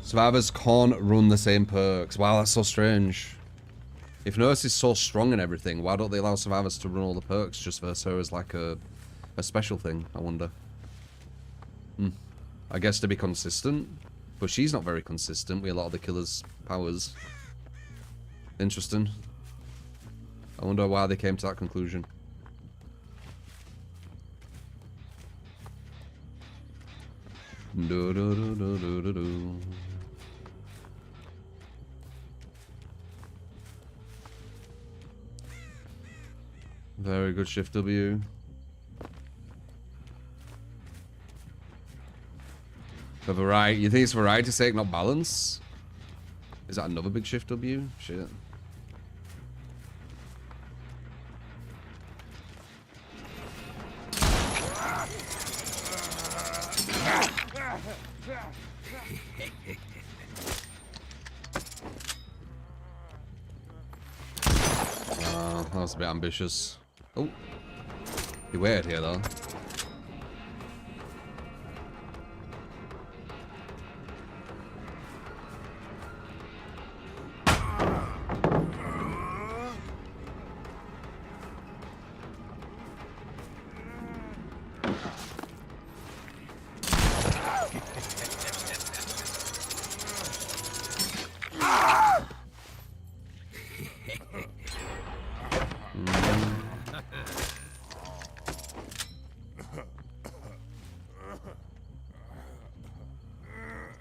Survivors can't run the same perks. Wow, that's so strange. If Nurse is so strong and everything, why don't they allow survivors to run all the perks just for her as like a special thing? I wonder. I guess to be consistent, but she's not very consistent with a lot of the killer's powers. Interesting. I wonder why they came to that conclusion. Do, do, do, do, do, do, do. Very good shift W. For variety, you think it's variety's sake, not balance? Is that another big shift W? Shit. That was a bit ambitious. Oh, he waited here though.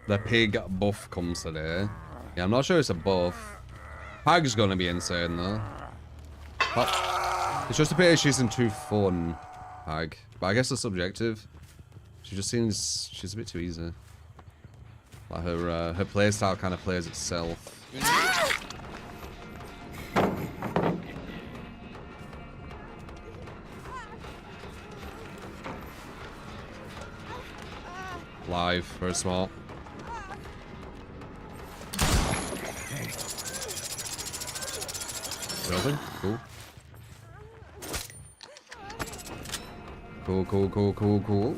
The pig buff comes today. Yeah, I'm not sure it's a buff. Pag's gonna be insane though. But it's just a pity she isn't too fun, Pag. But I guess it's subjective. She just seems she's a bit too easy. Like her playstyle kind of plays itself. Live, very smart. Building, cool. Cool, cool, cool, cool, cool.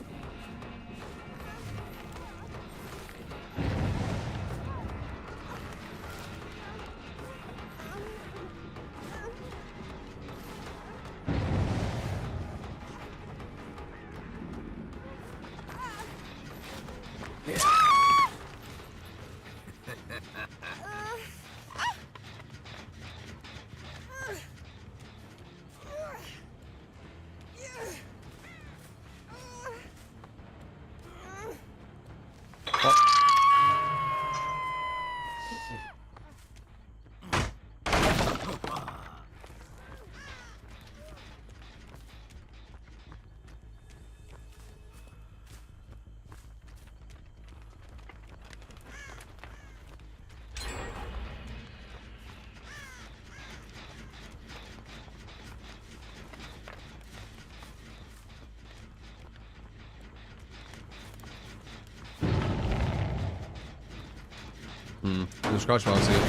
The scratch marks here.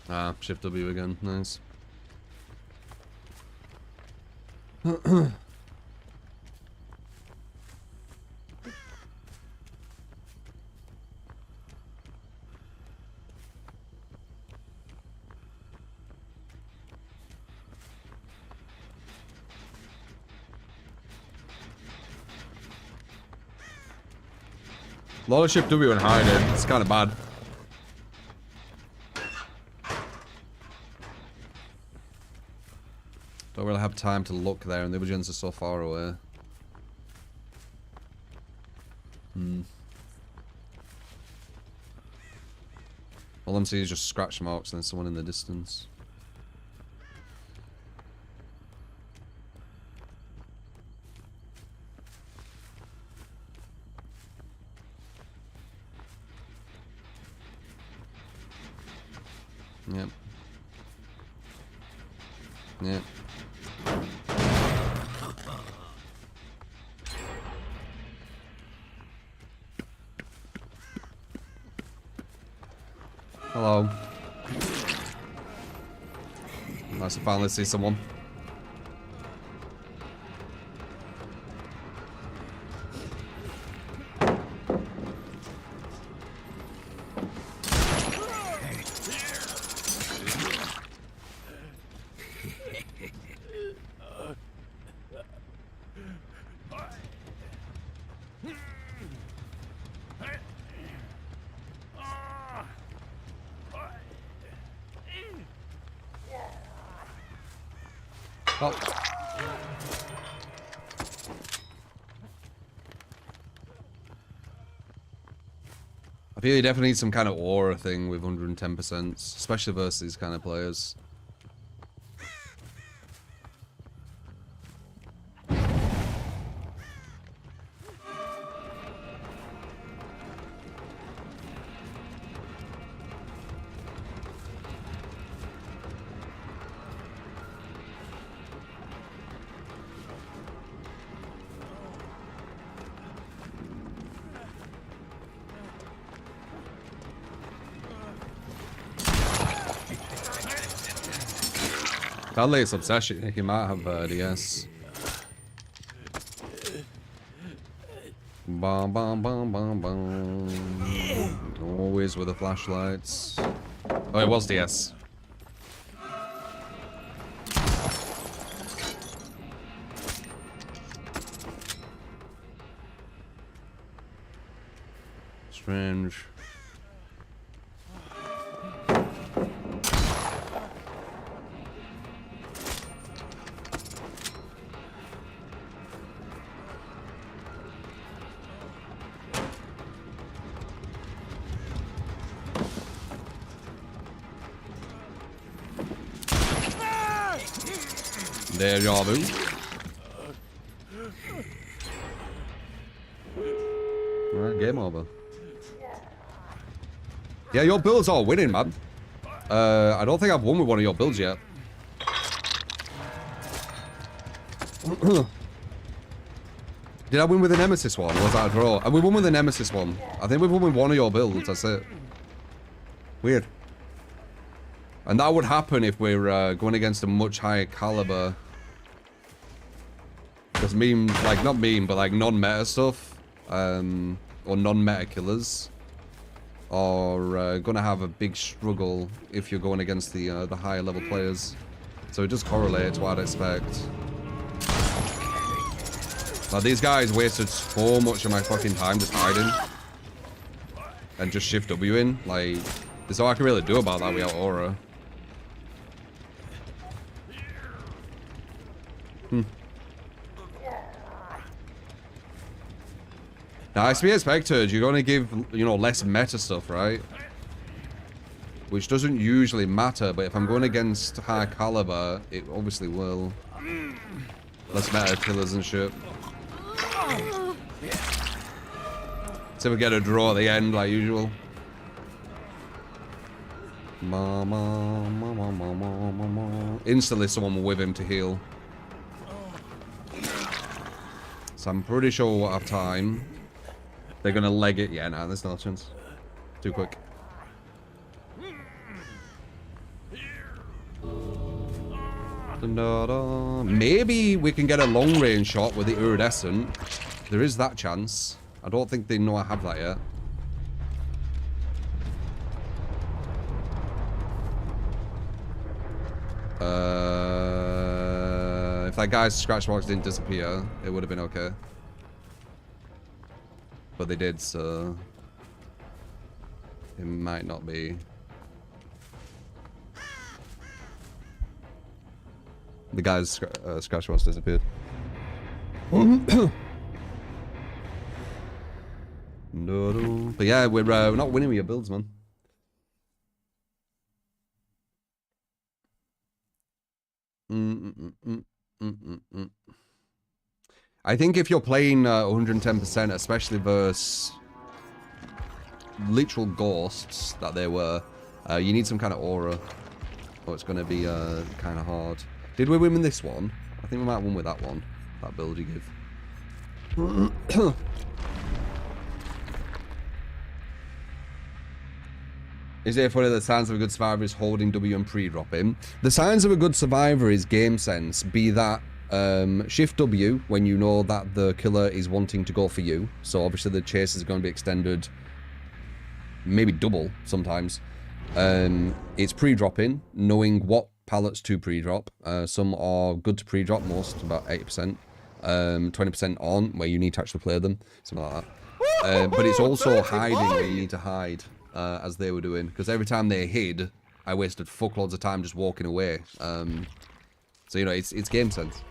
Ah, shift W again. Nice. A lot of shift W and hiding. It's kind of bad. Don't really have time to look there, and the Imagens are so far away. All I'm seeing is just scratch marks and then someone in the distance. Yep. Yep. Hello. Nice to finally see someone. Oh. I feel you definitely need some kind of aura thing with 110%, especially versus these kind of players. Sadly, it's obsession. He might have DS. Bum, bum, bum, bum, bum. Always with the flashlights. Oh, it was DS. Strange. Deja vu. Alright, game over. Yeah, your builds are winning, man. I don't think I've won with one of your builds yet. Did I win with the Nemesis one? Or was that a draw? We won with the Nemesis one. I think we won with one of your builds, that's it. Weird. And that would happen if we're going against a much higher caliber. Because meme, like, not meme, but like non-meta stuff, or non-meta killers, are gonna have a big struggle if you're going against the higher level players. So it does correlate to what I'd expect. Now these guys wasted so much of my fucking time just hiding. And just shift W in. Like, there's all I can really do about that without aura. Now, as to be expected, you're going to give, you know, less meta stuff, right? Which doesn't usually matter, but if I'm going against high caliber, it obviously will. Less meta killers and shit. So we get a draw at the end, like usual. Instantly someone will whip him to heal. So I'm pretty sure we'll have time. They're gonna leg it. Yeah, no, there's no chance. Too quick. Maybe we can get a long range shot with the iridescent. There is that chance. I don't think they know I have that yet. If that guy's scratch marks didn't disappear, it would have been okay. But they did, so it might not be. The guy's scratch marks disappeared. But yeah, we're not winning with your builds, man. I think if you're playing 110%, especially versus literal ghosts that they were, you need some kind of aura, or it's going to be kind of hard. Did we win with this one? I think we might have won with that one. That build you give. Is it funny that the signs of a good survivor is holding W and pre-dropping? The signs of a good survivor is game sense, be that shift W when you know that the killer is wanting to go for you. So obviously the chase is going to be extended, maybe double sometimes. It's pre-dropping, knowing what pallets to pre-drop. Some are good to pre-drop, most about 80%. 20% on where you need to actually play them, something like that. But it's also hiding where you need to hide, as they were doing, because every time they hid, I wasted fuckloads of time just walking away. So you know, it's game sense.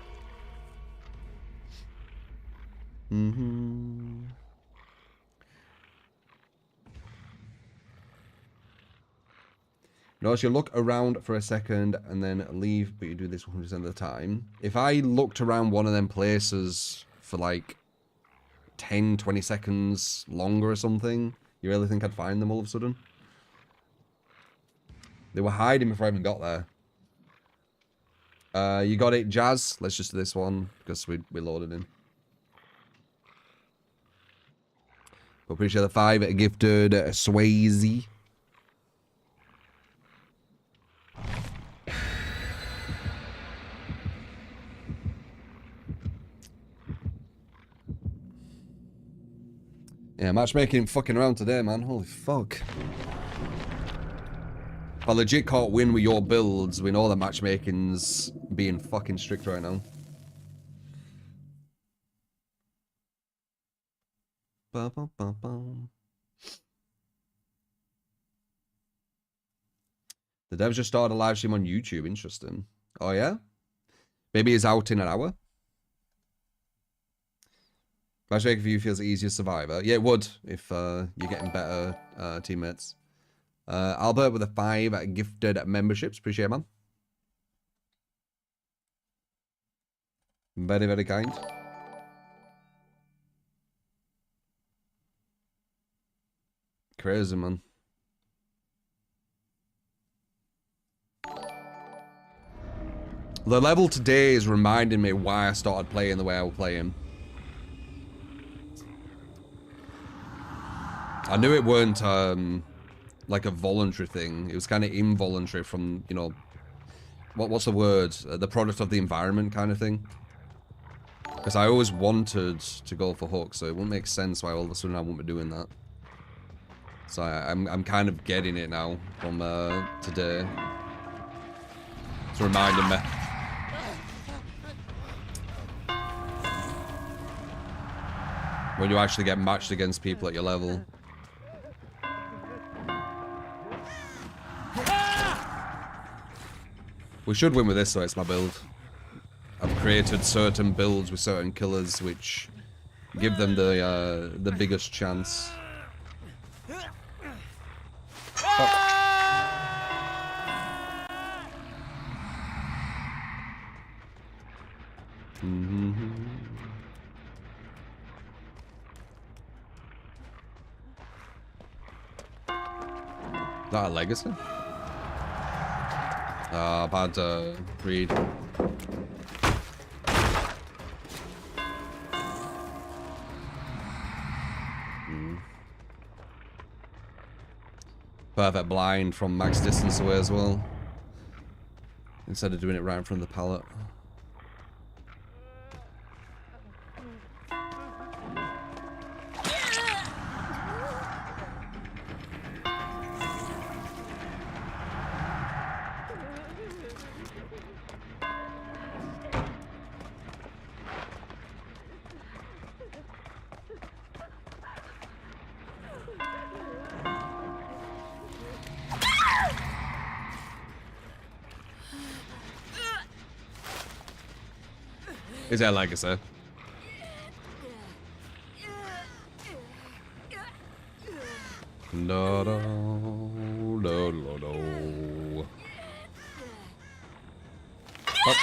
Notice you look around for a second and then leave, but you do this 100% of the time. If I looked around one of them places for like 10, 20 seconds longer or something, you really think I'd find them all of a sudden? They were hiding before I even got there. You got it, Jazz. Let's just do this one because we loaded in. Appreciate the 5 gifted, Swayze. Yeah, matchmaking fucking around today, man. Holy fuck. I legit can't win with your builds. We know that matchmaking's being fucking strict right now. Ba, ba, ba, ba. The devs just started a live stream on YouTube. Interesting. Oh, yeah? Maybe it's out in an hour? Matchmaking for you feels easier survivor. Yeah, it would if you're getting better teammates. Albert with the 5 gifted memberships. Appreciate it, man. Very, very kind. Crazy, man. The level today is reminding me why I started playing the way I was playing. I knew it weren't like a voluntary thing. It was kind of involuntary from, you know, what's the word? The product of the environment kind of thing. Because I always wanted to go for hook, so it wouldn't make sense why all of a sudden I wouldn't be doing that. So I'm kind of getting it now from today. It's reminding me. When you actually get matched against people at your level. We should win with this, so it's my build. I've created certain builds with certain killers which give them the biggest chance. Oh. Is that a legacy? Bad read. Perfect blind from max distance away as well. Instead of doing it right in front of the pallet. Is that legacy? No, no, no, no, no. Oh.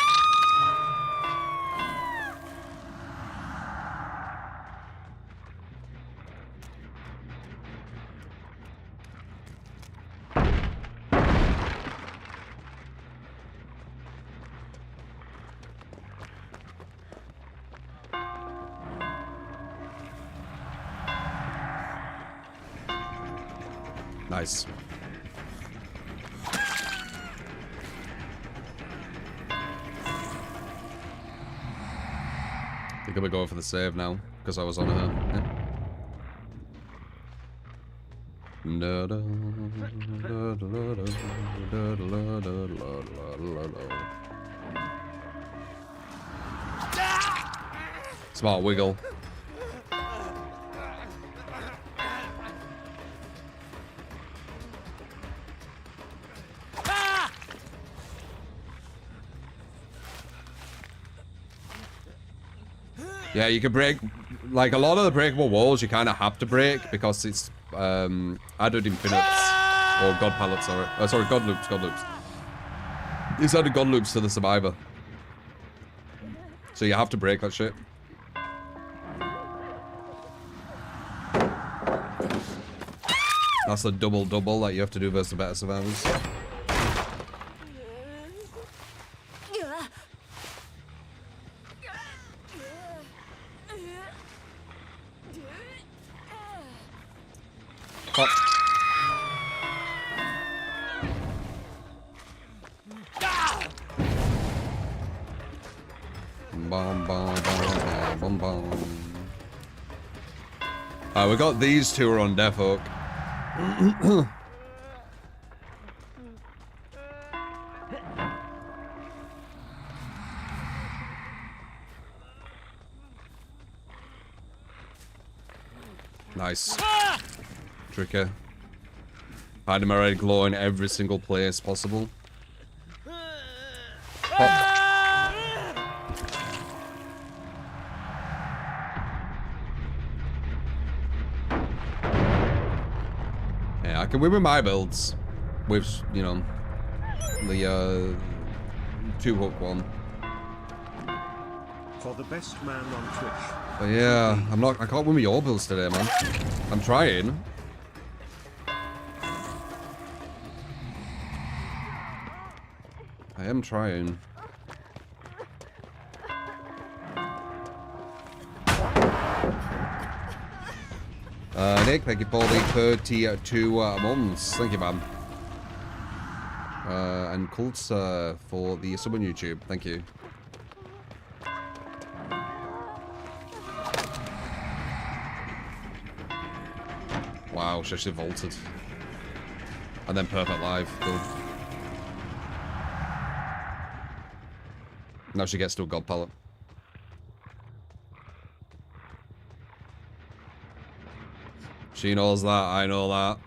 Nice. I think I'll be going for the save now, because I was on her. Smart wiggle. Yeah, you can break, like a lot of the breakable walls you kind of have to break because it's added infinites, or god pallets, sorry. Sorry, god loops, god loops. It's added god loops to the survivor. So you have to break that shit. That's the double that you have to do versus the better survivors. We got these two are on Death Hook. Nice. Tricky. Hide him already glow in every single place possible. Pop. I can win with my builds, with, you know, the 2-hook one. For the best man on Twitch. But yeah, I can't win with your builds today, man. I'm trying. I am trying. Nick, thank you for the 32 months. Thank you, man. And Cults for the sub on YouTube. Thank you. Wow, she actually vaulted. And then perfect live. Cool. Now she gets to a god pallet. She knows that, I know that.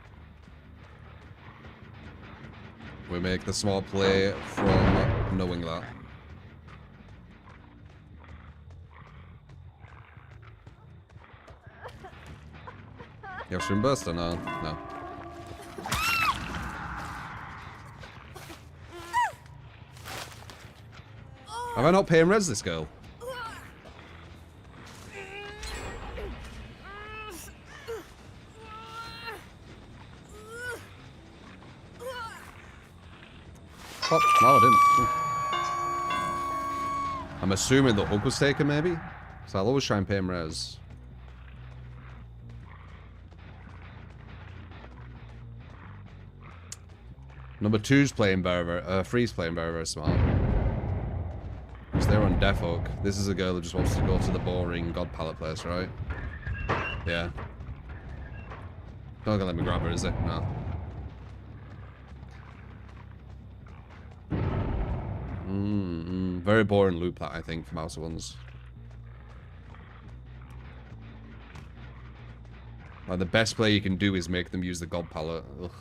We make the smart play from knowing that. You have stream burst or no? No. Have I not paying res this girl? Oh, no, I didn't. Ooh. I'm assuming the hook was taken, maybe? So I'll always try and pay him res. Number 2's playing very, 3's playing very, very smart. Because they're on death hook. This is a girl who just wants to go to the boring god pallet place, right? Yeah. Not gonna let me grab her, is it? No. Very boring loop that, I think, for mouse ones. Like, the best play you can do is make them use the god pallet. Ugh.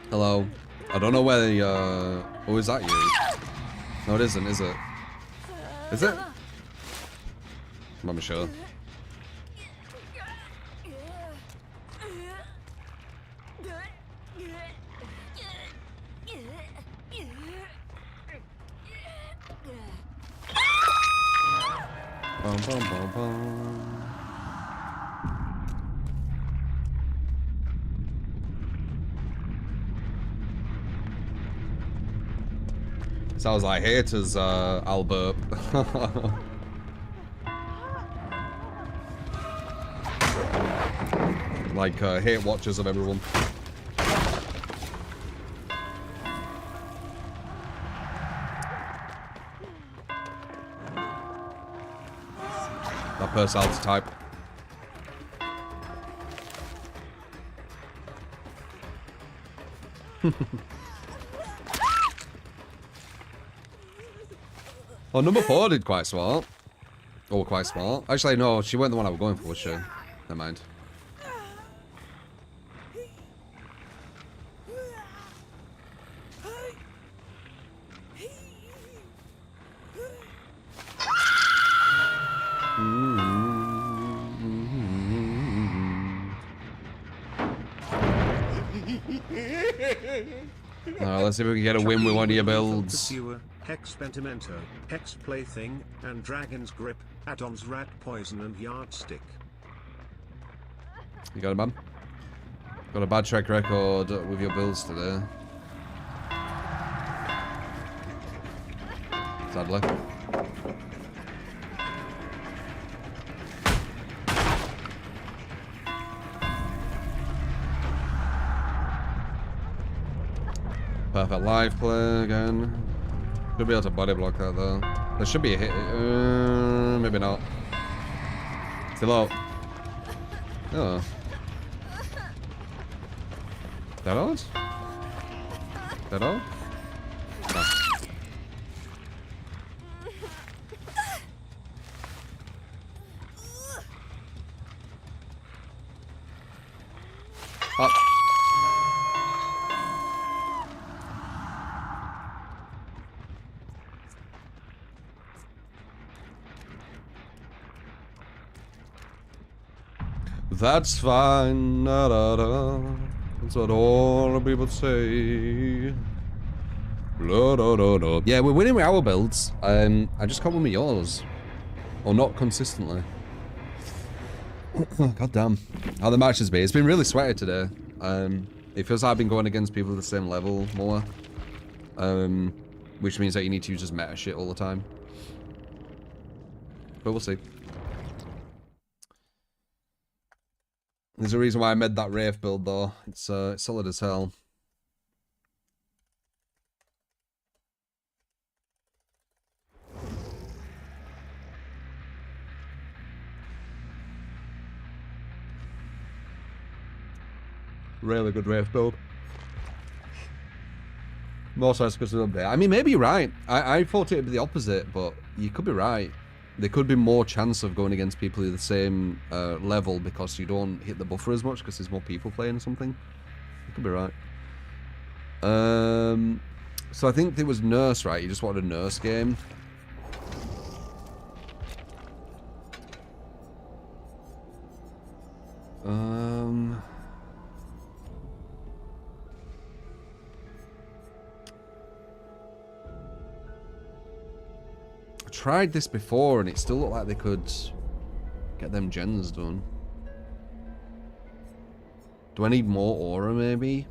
Hello. I don't know where the, oh, is that you? No, it isn't, is it? Is it? I'm not sure. Bum, bum, bum, bum. Sounds like haters, Albert. Like, hate watchers of everyone. That personality type. Oh, number 4 did quite smart. Oh, quite smart. Actually, no, she weren't the one I was going for, was she? Never mind. Let's see if we can get a win with one of your builds. Hex Pentimento, Hex Plaything, and Dragon's Grip, add-ons Rat Poison and Yardstick. You got it, man? Got a bad track record with your builds today. Sadly. Perfect live play again. Should be able to body block that though. There should be a hit. Maybe not. Still out. Oh. That out? That out? No. Oh. That's fine. Da, da, da. That's what all the people say. Da, da, da, da. Yeah, we're winning with our builds. I just can't win with yours. Or not consistently. God damn. How the match has been. It's been really sweaty today. It feels like I've been going against people at the same level more. Which means that you need to use just meta shit all the time. But we'll see. There's a reason why I made that Wraith build, though. It's solid as hell. Really good Wraith build. More so because of the update. I mean, maybe you're right. I thought it'd be the opposite, but you could be right. There could be more chance of going against people at the same level because you don't hit the buffer as much because there's more people playing or something. You could be right. So I think there was Nurse, right? You just wanted a Nurse game. Tried this before and it still looked like they could get them gens done. Do I need more aura maybe?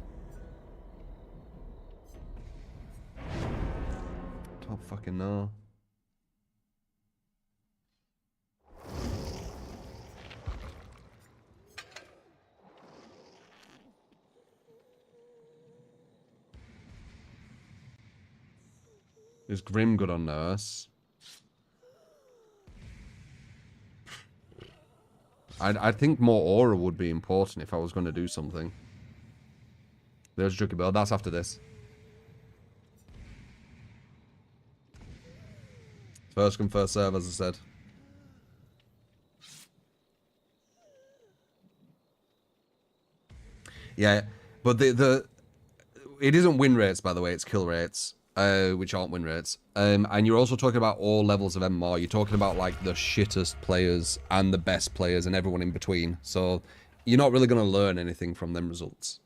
Don't fucking know. Is Grim good on Nurse? I think more aura would be important if I was going to do something. There's Juki Bell. That's after this. First come, first serve, as I said. Yeah, but it isn't win rates, by the way. It's kill rates, which aren't win rates. And you're also talking about all levels of MMR. You're talking about like the shittest players and the best players and everyone in between. So you're not really going to learn anything from them results.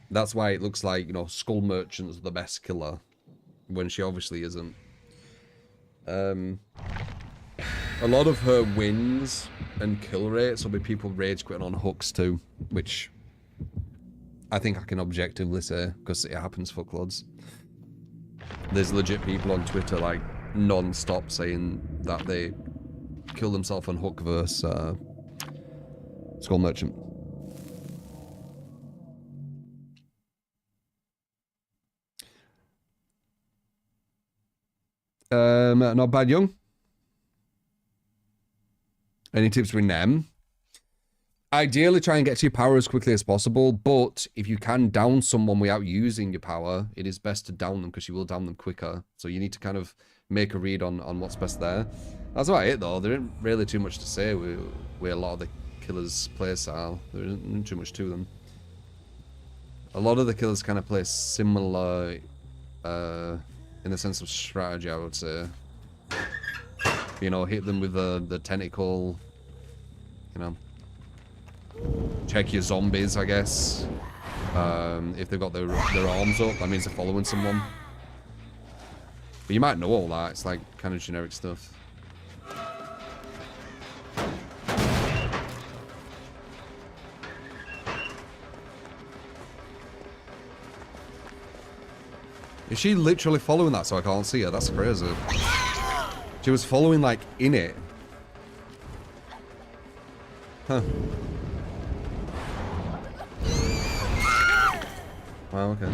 That's why it looks like, you know, Skull Merchant's the best killer when she obviously isn't. A lot of her wins and kill rates will be people rage quitting on hooks too, which I think I can objectively say because it happens fuckloads. There's legit people on Twitter like non-stop saying that they kill themselves on hook versus Skull Merchant. Not bad, young. Any tips for them? Ideally, try and get to your power as quickly as possible, but if you can down someone without using your power, it is best to down them because you will down them quicker. So you need to kind of make a read on what's best there. That's about it, though. There isn't really too much to say with a lot of the killers' playstyle. There isn't too much to them. A lot of the killers kind of play similar in the sense of strategy, I would say. You know, hit them with the tentacle, you know. Check your zombies, I guess. If they've got their arms up, that means they're following someone. But you might know all that. It's like kind of generic stuff. Is she literally following that so I can't see her? That's crazy. She was following, like, in it. Huh. Wow, okay.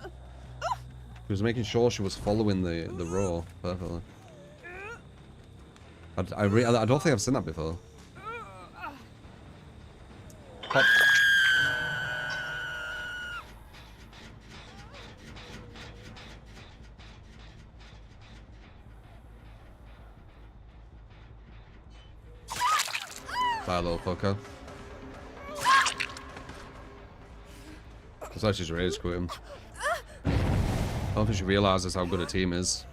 She was making sure she was following the row perfectly. I don't think I've seen that before. Pop. Bye, little fucker. Looks like she's rage quitting. I don't think she realizes how good a team is.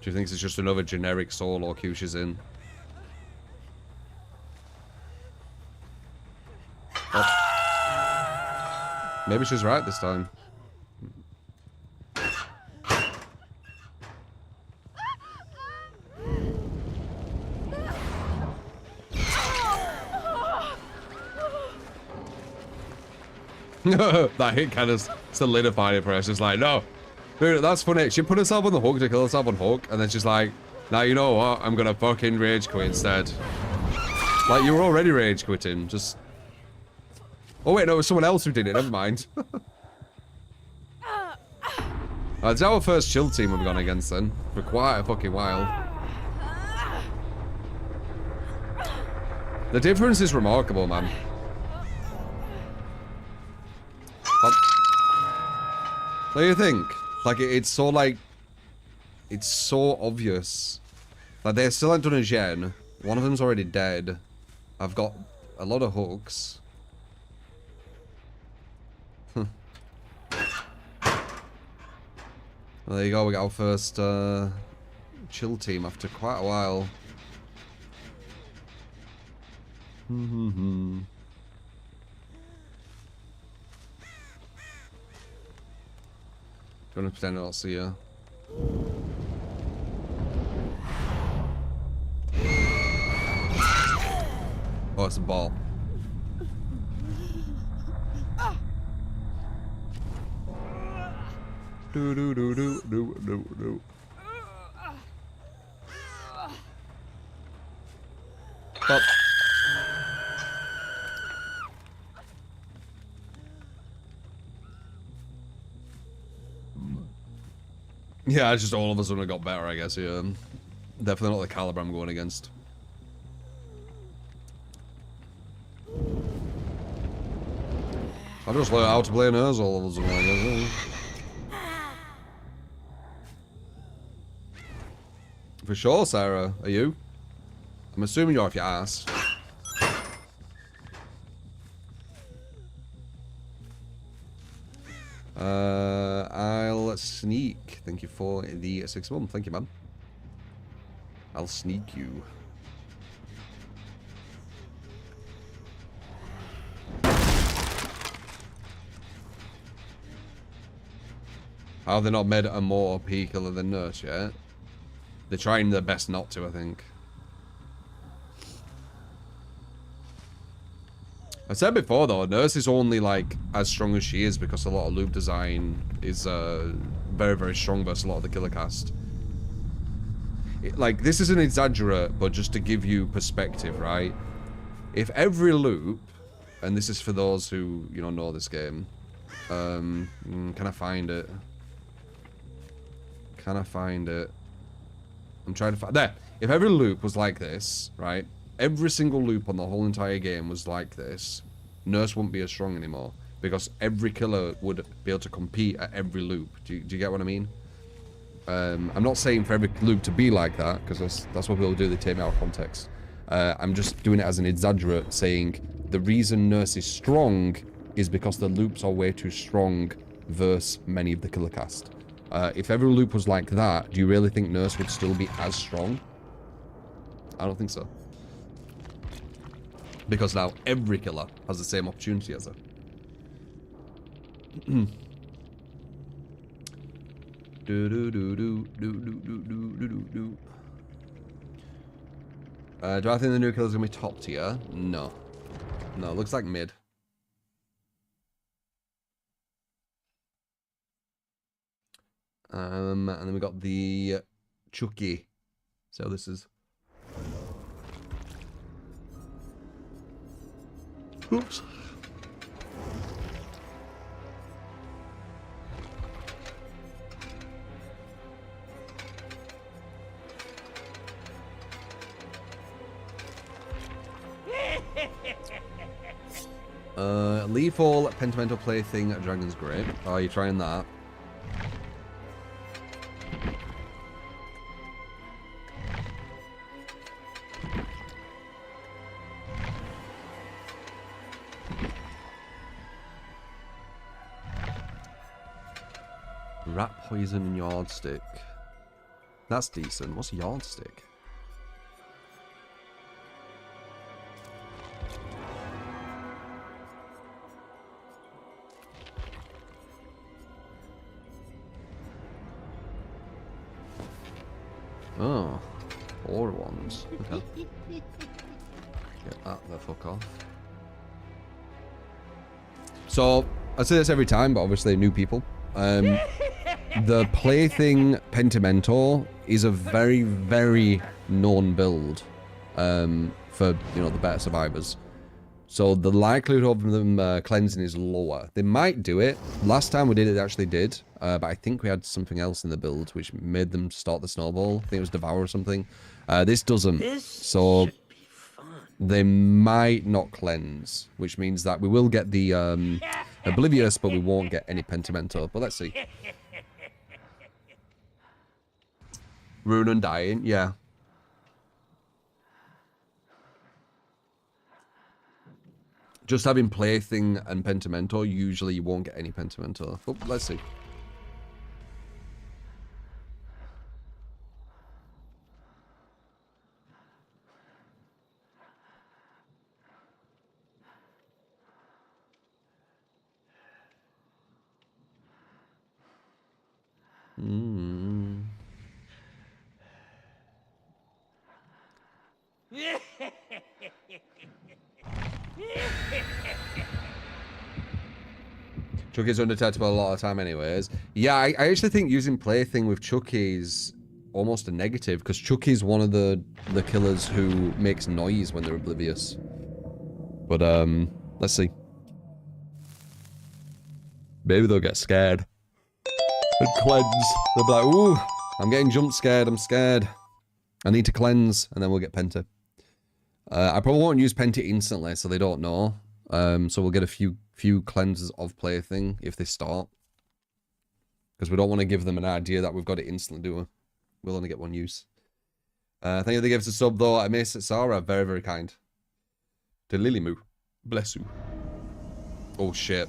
She thinks it's just another generic solo queue she's in. Oh. Maybe she's right this time. That hit kind of solidified it for us. It's like, no, Dude, that's funny. She put herself on the hook to kill herself on hook, and then she's like, now you know what? I'm gonna fucking rage quit instead. Like, you were already rage quitting. Just... Oh, wait, no, it was someone else who did it. Never mind. It's our first chill team we've gone against then. For quite a fucking while. The difference is remarkable, man. What do you think? Like, it's so, like... It's so obvious. Like, they still haven't done a gen. One of them's already dead. I've got a lot of hooks. Well, there you go. We got our first chill team after quite a while. Do you want to pretend I don't see you? Oh, it's a ball. Do do do do do do do. Stop. Yeah, it's just all of us have got better, I guess. Yeah, definitely not the caliber I'm going against. I just learned how to play nurse all of us, I guess. For sure, Sarah. Are you? I'm assuming you're off your ass. I'll sneak. Thank you for the 6 month. Thank you, man. I'll sneak you. How have they not made a more OP killer than Nurse yet? They're trying their best not to, I think. I said before though, Nurse is only like as strong as she is because a lot of loop design is very, very strong versus a lot of the killer cast. Like, this is an exaggerate, but just to give you perspective, right? If every loop, and this is for those who, you know this game, can I find it? Can I find it? I'm trying to find... There! If every loop was like this, right? Every single loop on the whole entire game was like this, Nurse wouldn't be as strong anymore. Because every killer would be able to compete at every loop. Do you get what I mean? I'm not saying for every loop to be like that, because that's what people do, they take me out of context. I'm just doing it as an exaggerate, saying the reason Nurse is strong is because the loops are way too strong versus many of the killer cast. If every loop was like that, do you really think Nurse would still be as strong? I don't think so. Because now every killer has the same opportunity as her. Do I think the new killer's gonna be top tier? No. No, looks like mid. And then we got the Chucky. So this is. Oops. Lethal Pentamental Plaything Dragon's Grip. Oh, are you trying that? Rat poison and yardstick. That's decent. What's a yardstick? Oh, 4 ones. Okay. Get that the fuck off. So I say this every time, but obviously new people. the Plaything Pentimento is a very, very known build for, you know, the better survivors. So the likelihood of them cleansing is lower. They might do it. Last time we did it, they actually did. But I think we had something else in the build which made them start the snowball. I think it was Devour or something. This doesn't. So they might not cleanse, which means that we will get the Oblivious, but we won't get any Pentimento. But let's see. Rune Undying, yeah. Just having Plaything and Pentimento, usually you won't get any Pentimento. Oh, let's see. Chucky's undetectable a lot of time anyways. Yeah, I actually think using Plaything with Chucky is almost a negative, because Chucky's one of the killers who makes noise when they're oblivious. But, let's see. Maybe they'll get scared. And cleanse. They'll be like, ooh, I'm getting jump scared, I'm scared. I need to cleanse, and then we'll get Penta. I probably won't use Penta instantly, so they don't know. So we'll get a few cleanses of Plaything if they start. Because we don't want to give them an idea that we've got it instantly, do we? We'll only get one use. Thank you for the gifts a sub, though. I miss it, Sarah. Very, very kind. To Lilymoo. Bless you. Oh, shit.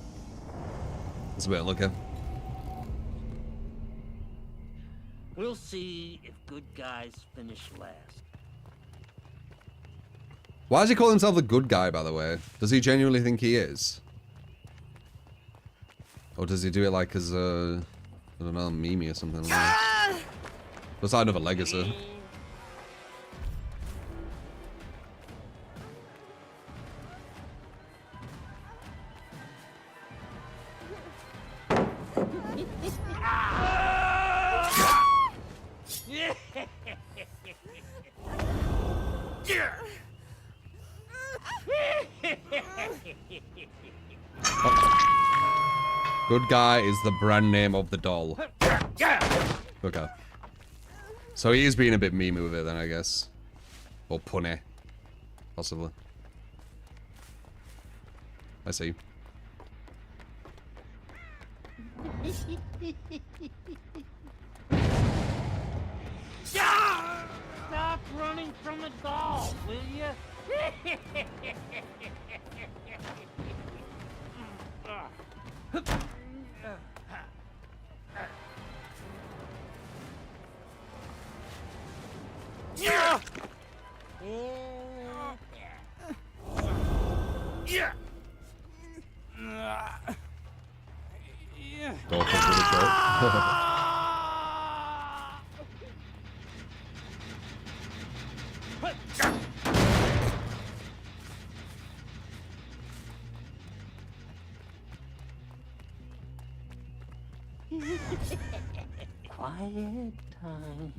Let's wait and look here. We'll see if good guys finish last. Why does he call himself the good guy, by the way? Does he genuinely think he is? Or does he do it like as a... I don't know, meme or something like that? That's another legacy. Good guy is the brand name of the doll. Okay. So he is being a bit memey with it then, I guess. Or punny. Possibly. I see. Stop running from the doll, will you? Don't think with a joke. Quiet time.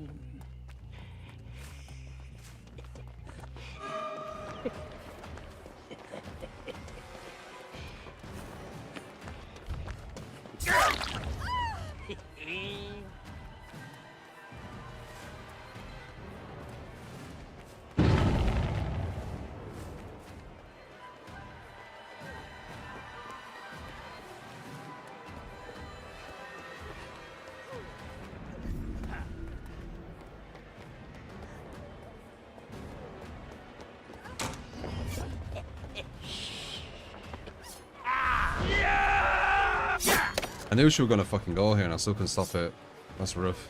I knew she was gonna fucking go here and I still couldn't stop it. That's rough.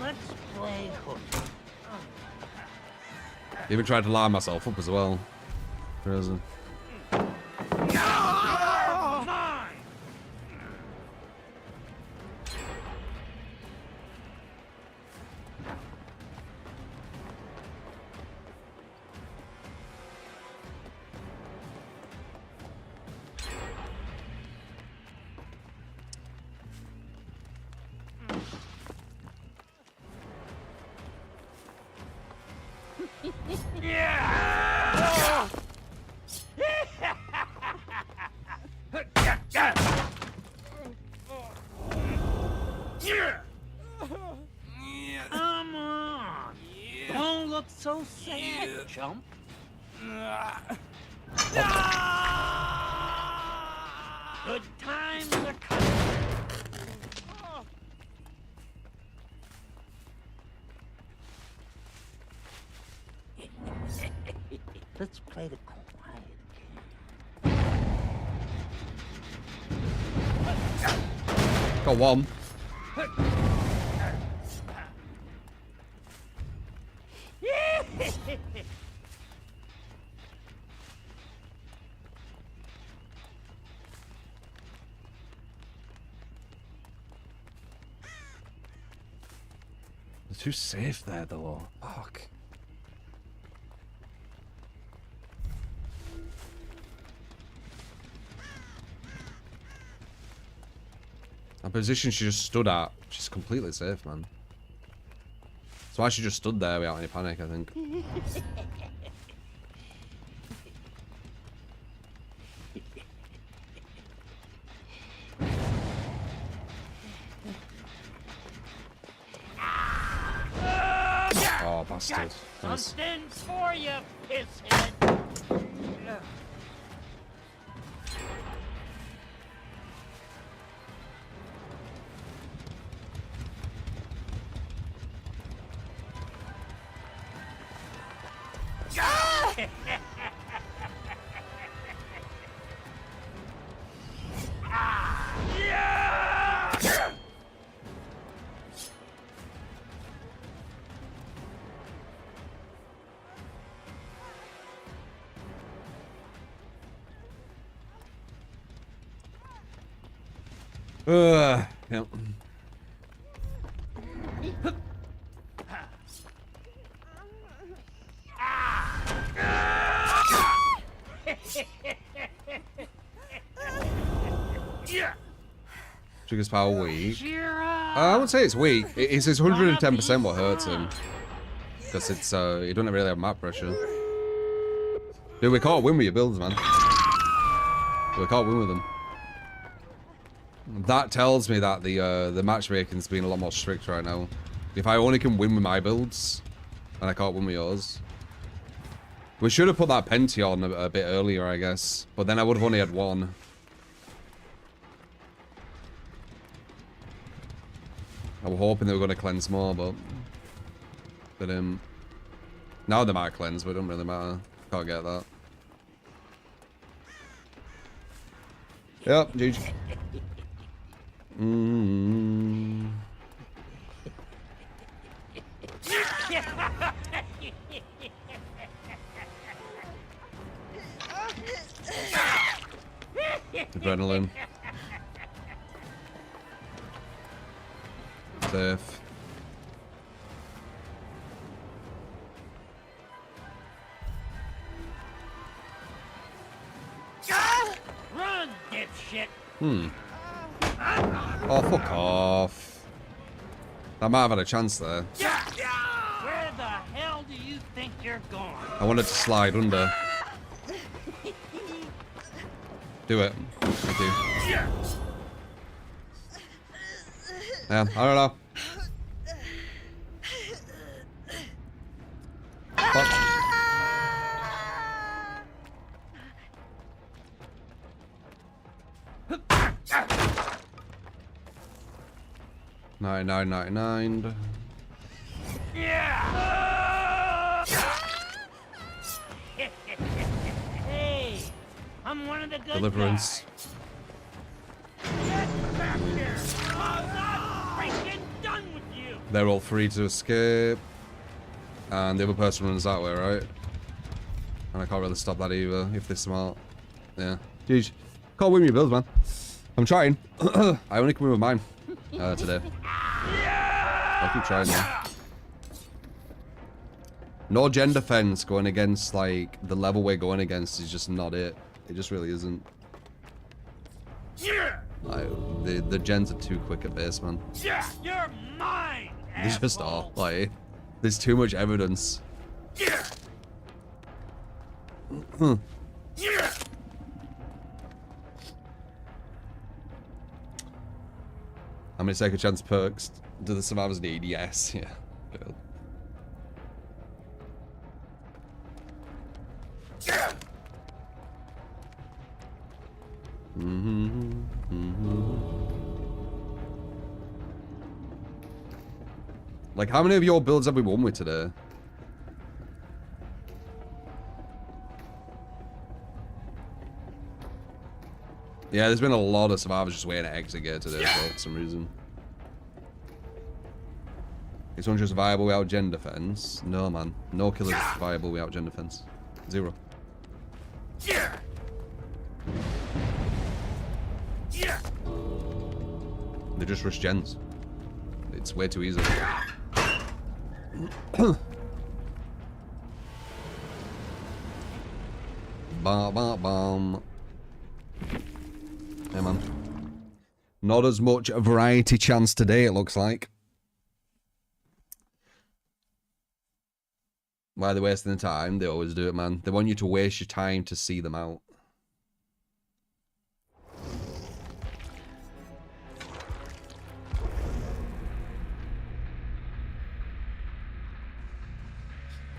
Let's play hook. Even tried to line myself up as well. Crazy. Come on. Don't look so sad, chump. Good times are coming. Let's play the quiet game. Got one. They're too safe there, though. Fuck. A position she just stood at, she's completely safe, man. That's why she just stood there without any panic, I think. Oh, bastard. Nice. Something for you, pisshead. Yep. Trigger's power weak. I would say it's weak. It's 110% what hurts him. Because it's, he doesn't really have map pressure. Dude, we can't win with your builds, man. We can't win with them. That tells me that the matchmaking's been a lot more strict right now. If I only can win with my builds, and I can't win with yours. We should have put that Penti on a bit earlier, I guess. But then I would have only had one. I was hoping they were going to cleanse more, but... now they might cleanse, but it doesn't really matter. Can't get that. Yep, GG. Adrenaline. Safe. Run, dipshit. Oh, fuck off. I might have had a chance there. Where the hell do you think you're going? I wanted to slide under. Do it. Thank you. Yeah, I don't know. Fuck. $99.99. Hey, I'm one of the good Deliverance. guys. Get back here! I'm not freaking done with you! They're all free to escape. And the other person runs that way, right? And I can't really stop that either, if they're smart. Yeah. Jeez. Can't win your builds, man. I'm trying. I only can win with mine today. I'll keep trying now. No gen defense going against, like, the level we're going against is just not it. It just really isn't. Like, the gens are too quick at base, man. You're mine! They just are. Like, there's too much evidence. How many second chance perks do the survivors need? Yes, yeah. Cool. Like, how many of your builds have we won with today? Yeah, there's been a lot of survivors just waiting to exit gear today for some reason. Is Huntress viable without gen defense? No, man. No killer is viable without gen defense. 0. They just rush gens. It's way too easy. Bam, bam, bam. Yeah, man. Not as much variety chance today, it looks like. Why are they wasting the time? They always do it, man. They want you to waste your time to see them out.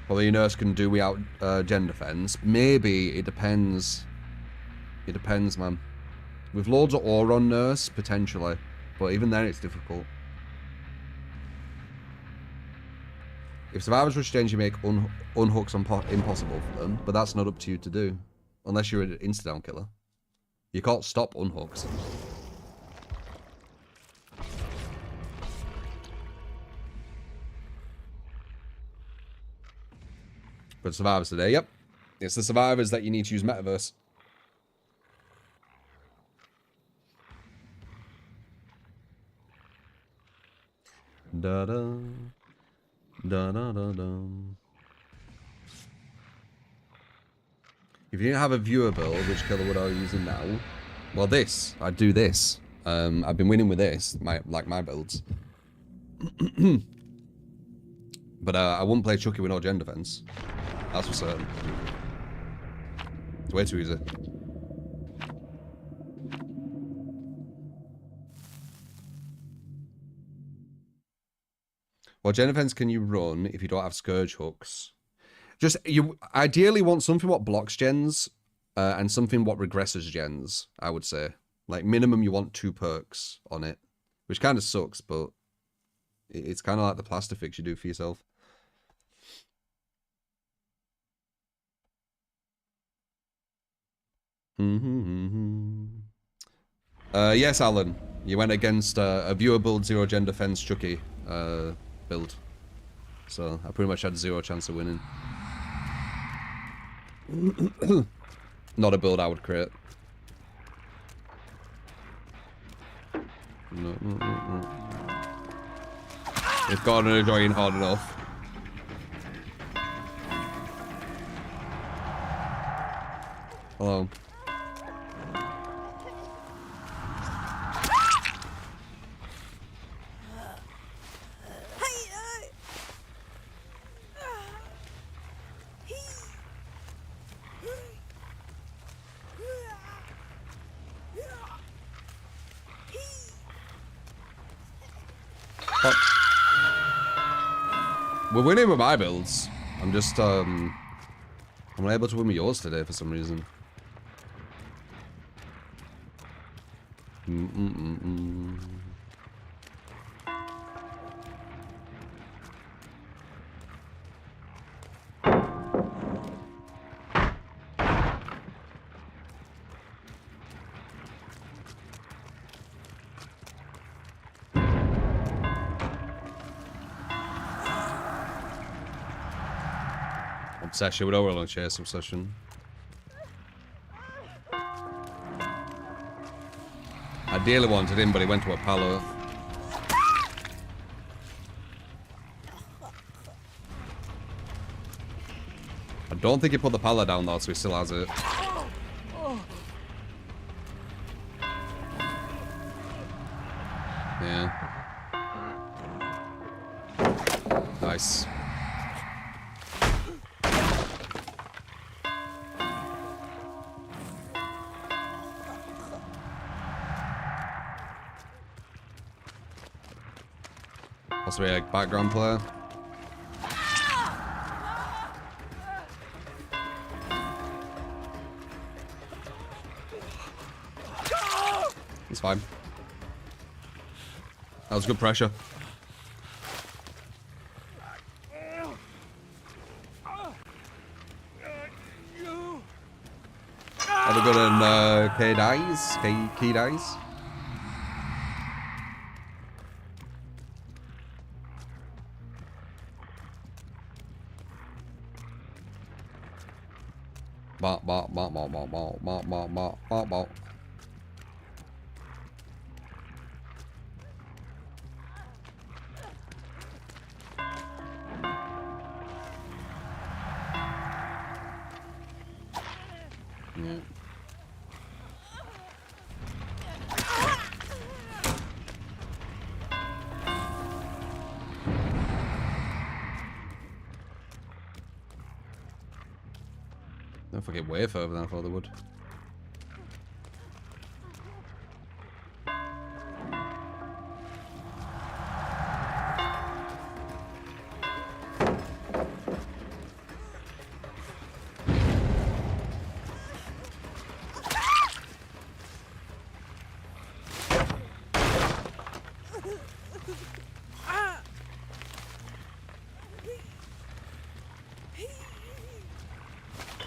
Well, the nurse can do without gen defense. Maybe. It depends. It depends, man. With loads of ore on nurse, potentially. But even then, it's difficult. If survivors rush gens, you make unhooks impossible for them. But that's not up to you to do. Unless you're an insta-down killer. You can't stop unhooks. But survivors today, yep. It's the survivors that you need to use metaverse. Da da da da da da. If you didn't have a viewer build, which killer would I be using now? Well, this. I'd do this. I've been winning with this, my builds. But I wouldn't play Chucky with no gen defense. That's for certain. It's way too easy. What gen defense can you run if you don't have Scourge hooks? Just, you ideally want something what blocks gens, and something what regresses gens, I would say. Like, minimum you want 2 perks on it. Which kind of sucks, but it's kind of like the plaster fix you do for yourself. Yes, Alan. You went against a viewer build 0 gen defense Chucky build. So I pretty much had 0 chance of winning. Not a build I would create. No. If God and enjoying hard enough. Hello. We're winning with my builds. I'm just, I'm unable to win with yours today for some reason. Obsession, we don't really want to chase obsession. Ideally wanted him, but he went to a palo. I don't think he put the palo down though, so he still has it. Yeah. Nice. Possibly a background player. It's fine. That was good pressure. Have a good on K dies? Key dies? Bop, bop, bop, bop, bop, bop, bop, bop, bop, bop, bop. Yeah. Don't forget way further than I thought they would.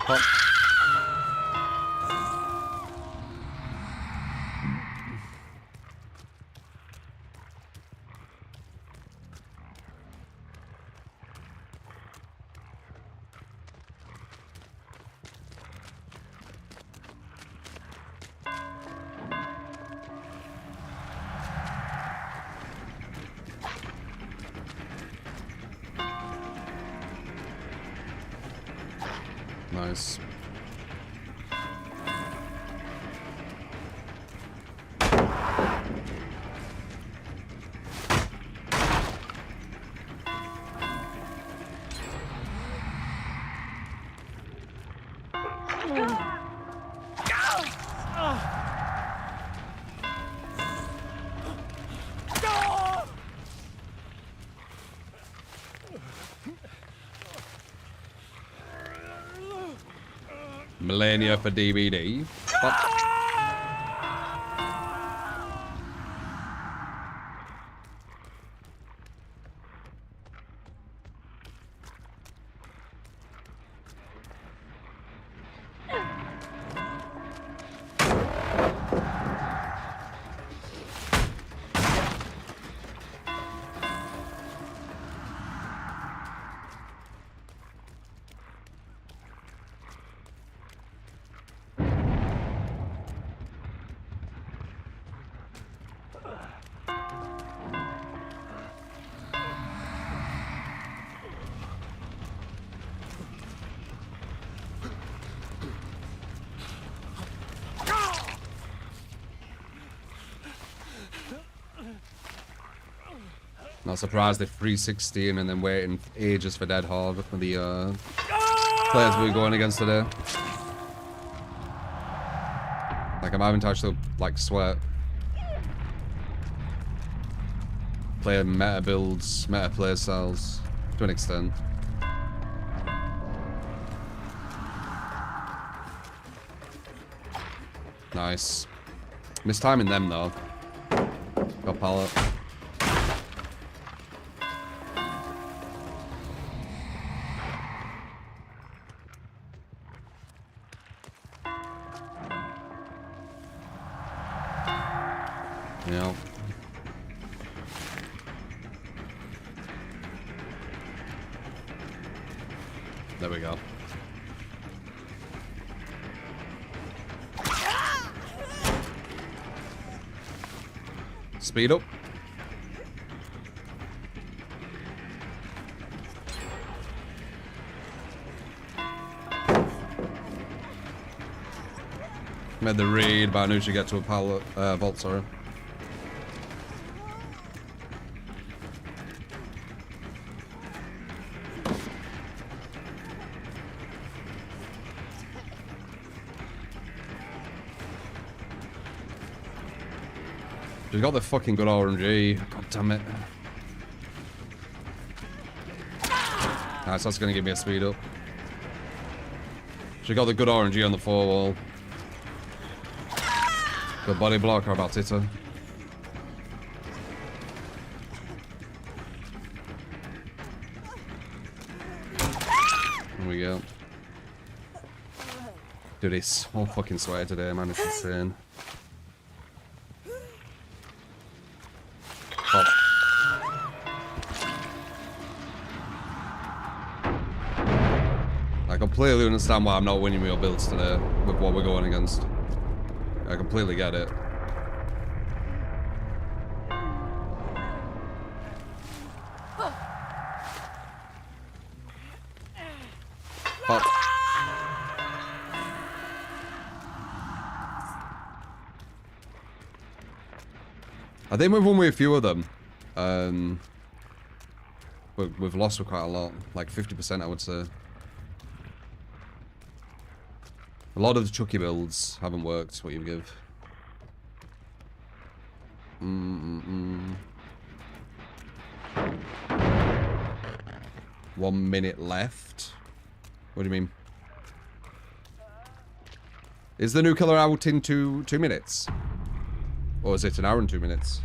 Pop. Nice. Millennia for DBD. Fuck. Not surprised they're 316 and then waiting ages for Dead Hard for the players we're going against today. Like I'm having to actually like sweat. Play meta builds, meta play styles to an extent. Nice. Mistiming them though. Got pallet. Yeah. There we go. Speed up. Made the read, but I knew she'd get to a pallet, vault, sorry. She's got the fucking good RNG. God damn it. Nice, that's gonna give me a speed up. She got the good RNG on the 4 wall. Good body block, how about Tita? There we go. Dude, it's so fucking sweaty today, man. It's insane. Oh. I completely understand why I'm not winning real builds today with what we're going against. I completely get it. Pop. I think we've won with a few of them. We've lost with quite a lot. Like 50%, I would say. A lot of the Chucky builds haven't worked, what you give. 1 minute left. What do you mean? Is the new killer out in 2 minutes? Or is it an hour and 2 minutes?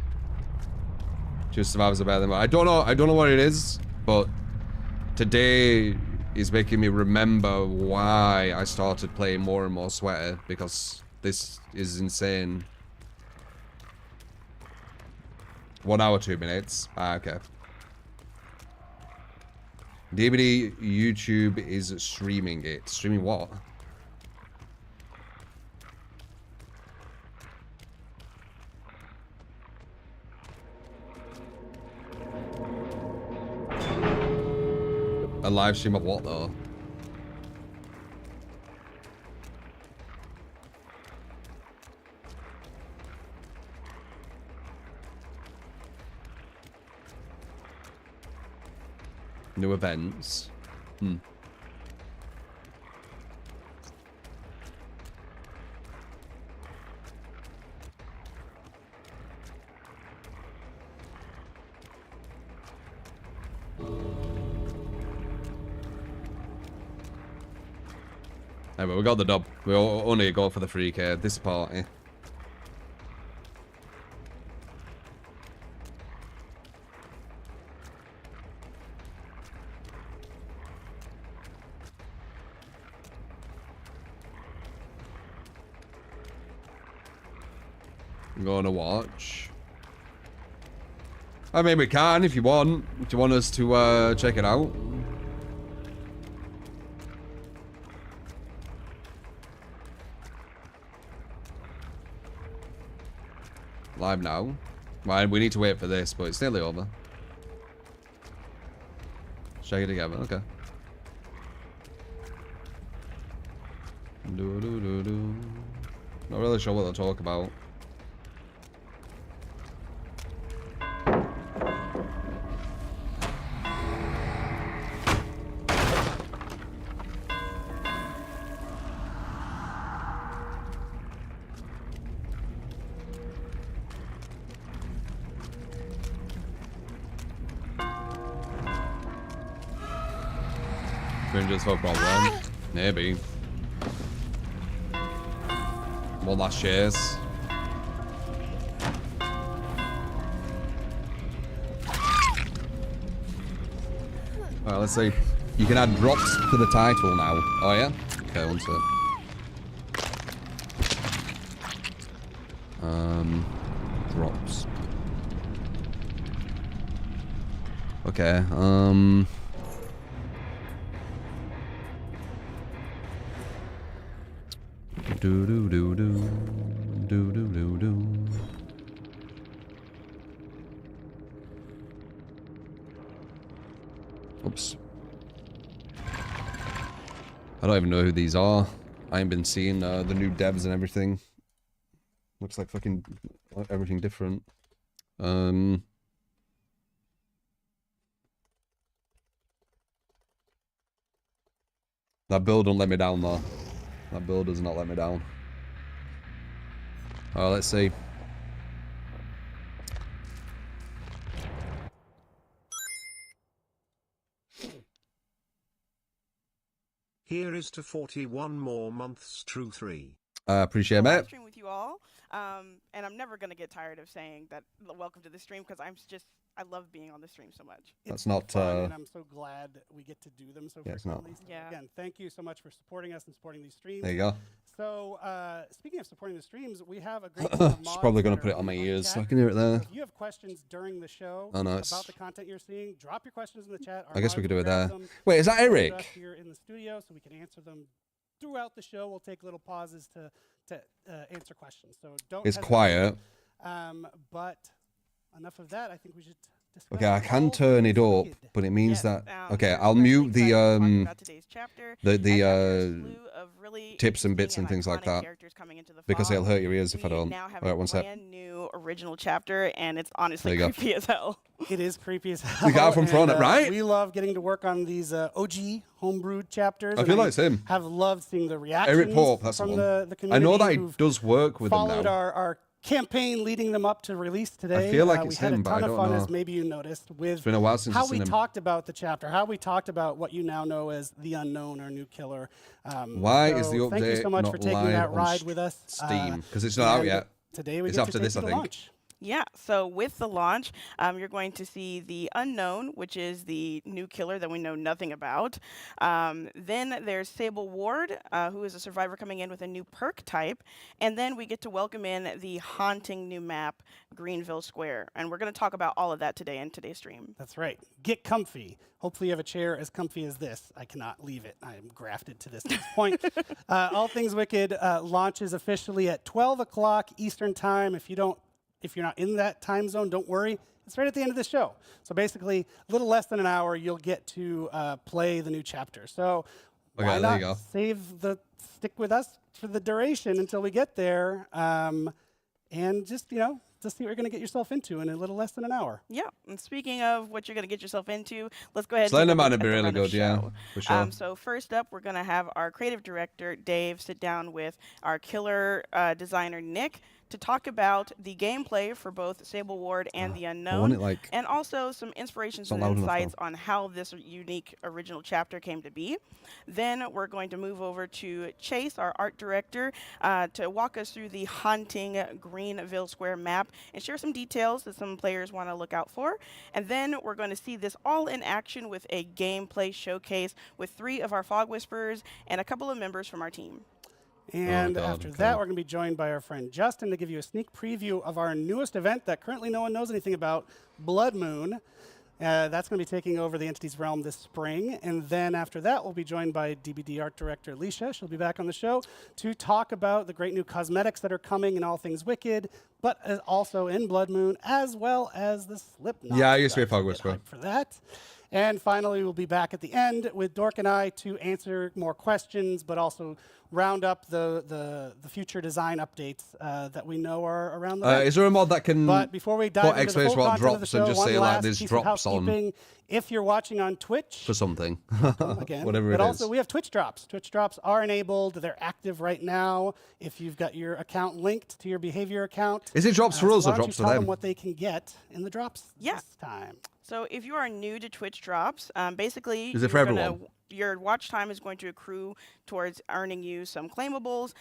Just survivors are better than I don't know what it is, but today is making me remember why I started playing more and more Sweater, because this is insane. 1 hour 2 minutes. Ah, okay. DBD YouTube is streaming it. Streaming what? A live stream of what though? New events. Anyway, we got the dub. We only go for the 3k this party. I'm going to watch. I mean, we can if you want. Do you want us to check it out? Live now. Right, we need to wait for this, but it's nearly over. Check it together, okay. Not really sure what they'll talk about. Fringes for a problem. Maybe. One last chase. Alright, let's see. You can add drops to the title now. Oh yeah? Okay, one sec. Drops. Okay, do do do do do do do do. Oops. I don't even know who these are. I ain't been seeing the new devs and everything. Looks like fucking everything different. That build don't let me down though. That build does not let me down. Alright, let's see. Here's to 41 more months, true 3. Appreciate it, mate. Stream with you all, and I'm never gonna get tired of saying that. Welcome to the stream, because I love being on the stream so much. That's not. Fun, and I'm so glad we get to do them so frequently. So yeah. Again, thank you so much for supporting us and supporting these streams. There you go. So, speaking of supporting the streams, we have a great team of mods. She's probably going that to put it are on my in ears chat. so I can hear it there. So if you have questions during the show nice. about the content you're seeing, drop your questions in the chat. I guess we could do it grab there. them, Wait, is that join Eric? us here in the studio so we can answer them throughout the show. We'll take little pauses to answer questions. So don't. It's hesitate. quiet. But enough of that. I think we should. Okay, I can turn it up, but it means that. Okay, I'll we're mute really excited to talk the about today's chapter, the a slew of really tips and bits interesting and things like iconic that, characters coming into the because fall. it'll hurt your ears if I We don't. now have Alright, a one sec. brand new original chapter, and it's honestly There you go. creepy as hell. It is creepy as hell. The guy from front, right? We love getting to work on these OG homebrewed chapters. I feel like it's him. Have loved seeing the reactions Eric Pope, that's from the one. the community. I know that he who've does work with them followed now. our campaign leading them up to release today. I feel like we it's had him, a but ton I of don't fun, know. as maybe you noticed, with It's been a while since how I've we seen him. talked about the chapter, how we talked about what you now know as the unknown or new killer. Why is the so thank you update so much not for taking live that on ride with us. Steam? Because it's not out and yet. Today we It's get after to take this, you I to think. launch. Yeah, so with the launch, you're going to see the unknown, which is the new killer that we know nothing about. Then there's Sable Ward, who is a survivor coming in with a new perk type. And then we get to welcome in the haunting new map, Greenville Square. And we're going to talk about all of that today in today's stream. That's right. Get comfy. Hopefully you have a chair as comfy as this. I cannot leave it. I am grafted to this at this point. All Things Wicked launches officially at 12 o'clock Eastern Time. If you're not in that time zone, don't worry. It's right at the end of the show. So basically, a little less than an hour, you'll get to play the new chapter. So why there you not go. stick with us for the duration until we get there, and just see what you're going to get yourself into in a little less than an hour. Yeah, and speaking of what you're going to get yourself into, let's go ahead and Slender take a Man look would be at the really run of good, yeah, show. for sure. So first up, we're going to have our creative director, Dave, sit down with our killer designer, Nick, to talk about the gameplay for both Sable Ward and the Unknown, and also some inspirations and insights on how this unique original chapter came to be. Then we're going to move over to Chase, our art director, to walk us through the haunting Greenville Square map and share some details that some players want to look out for. And then we're going to see this all in action with a gameplay showcase with 3 of our Fog Whisperers and a couple of members from our team. And after that, we're going to be joined by our friend Justin to give you a sneak preview of our newest event that currently no one knows anything about, Blood Moon. That's going to be taking over the Entity's Realm this spring. And then after that, we'll be joined by DBD art director Alicia. She'll be back on the show to talk about the great new cosmetics that are coming in All Things Wicked, but also in Blood Moon, as well as the Slipknot. Yeah, I used to be a Fog Whisperer. For that. And finally, we'll be back at the end with Dork and I to answer more questions, but also round up the future design updates that we know are around the way. Is there a mod that can But before we dive into the full what content of the drops show, and just one say like last there's piece of drops on housekeeping. If you're watching on Twitch, for something, again, whatever but it also is. we have Twitch drops. Twitch drops are enabled. They're active right now. If you've got your account linked to your behavior account, Is it drops for us why or don't drops you for tell them? what they can get in the drops this time. So if you are new to Twitch drops, basically Is it for everyone? Your watch time is going to accrue towards earning you some claimables.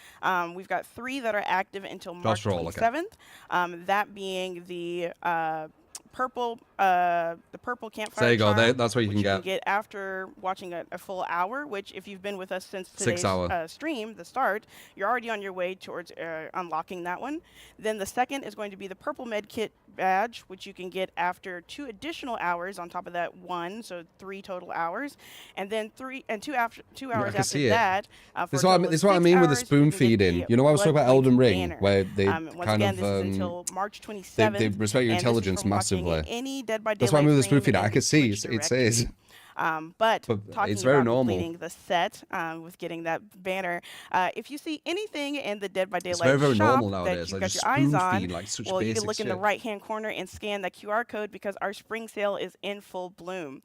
We've got 3 that are active until March 27th. That being the purple campfire. There you go. charm, That's what you which can get. after watching a full hour. Which, if you've been with us since 6 today's hour. stream, the start, you're already on your way towards unlocking that one. Then the second is going to be the purple med kit badge, which you can get after 2 additional hours on top of that 1, so 3 total hours, and then 2 hours after see it. that. This is what I mean with the spoon feeding. You know, I was talking about Elden Ring, where they once kind again, of this is until March 27th. they respect your and this is intelligence from watching massively. Any Dead by That's why I mean with the spoon Daylight feeding. I stream could see Twitch it says. But it's talking very about normal. completing the set with getting that banner, if you see anything in the Dead by Daylight very, very shop normal that nowadays. you Like, got just your eyes spoon on, feed, like, such well, you can basic look in the shit. right-hand corner and scan that QR code because our spring sale is in full bloom.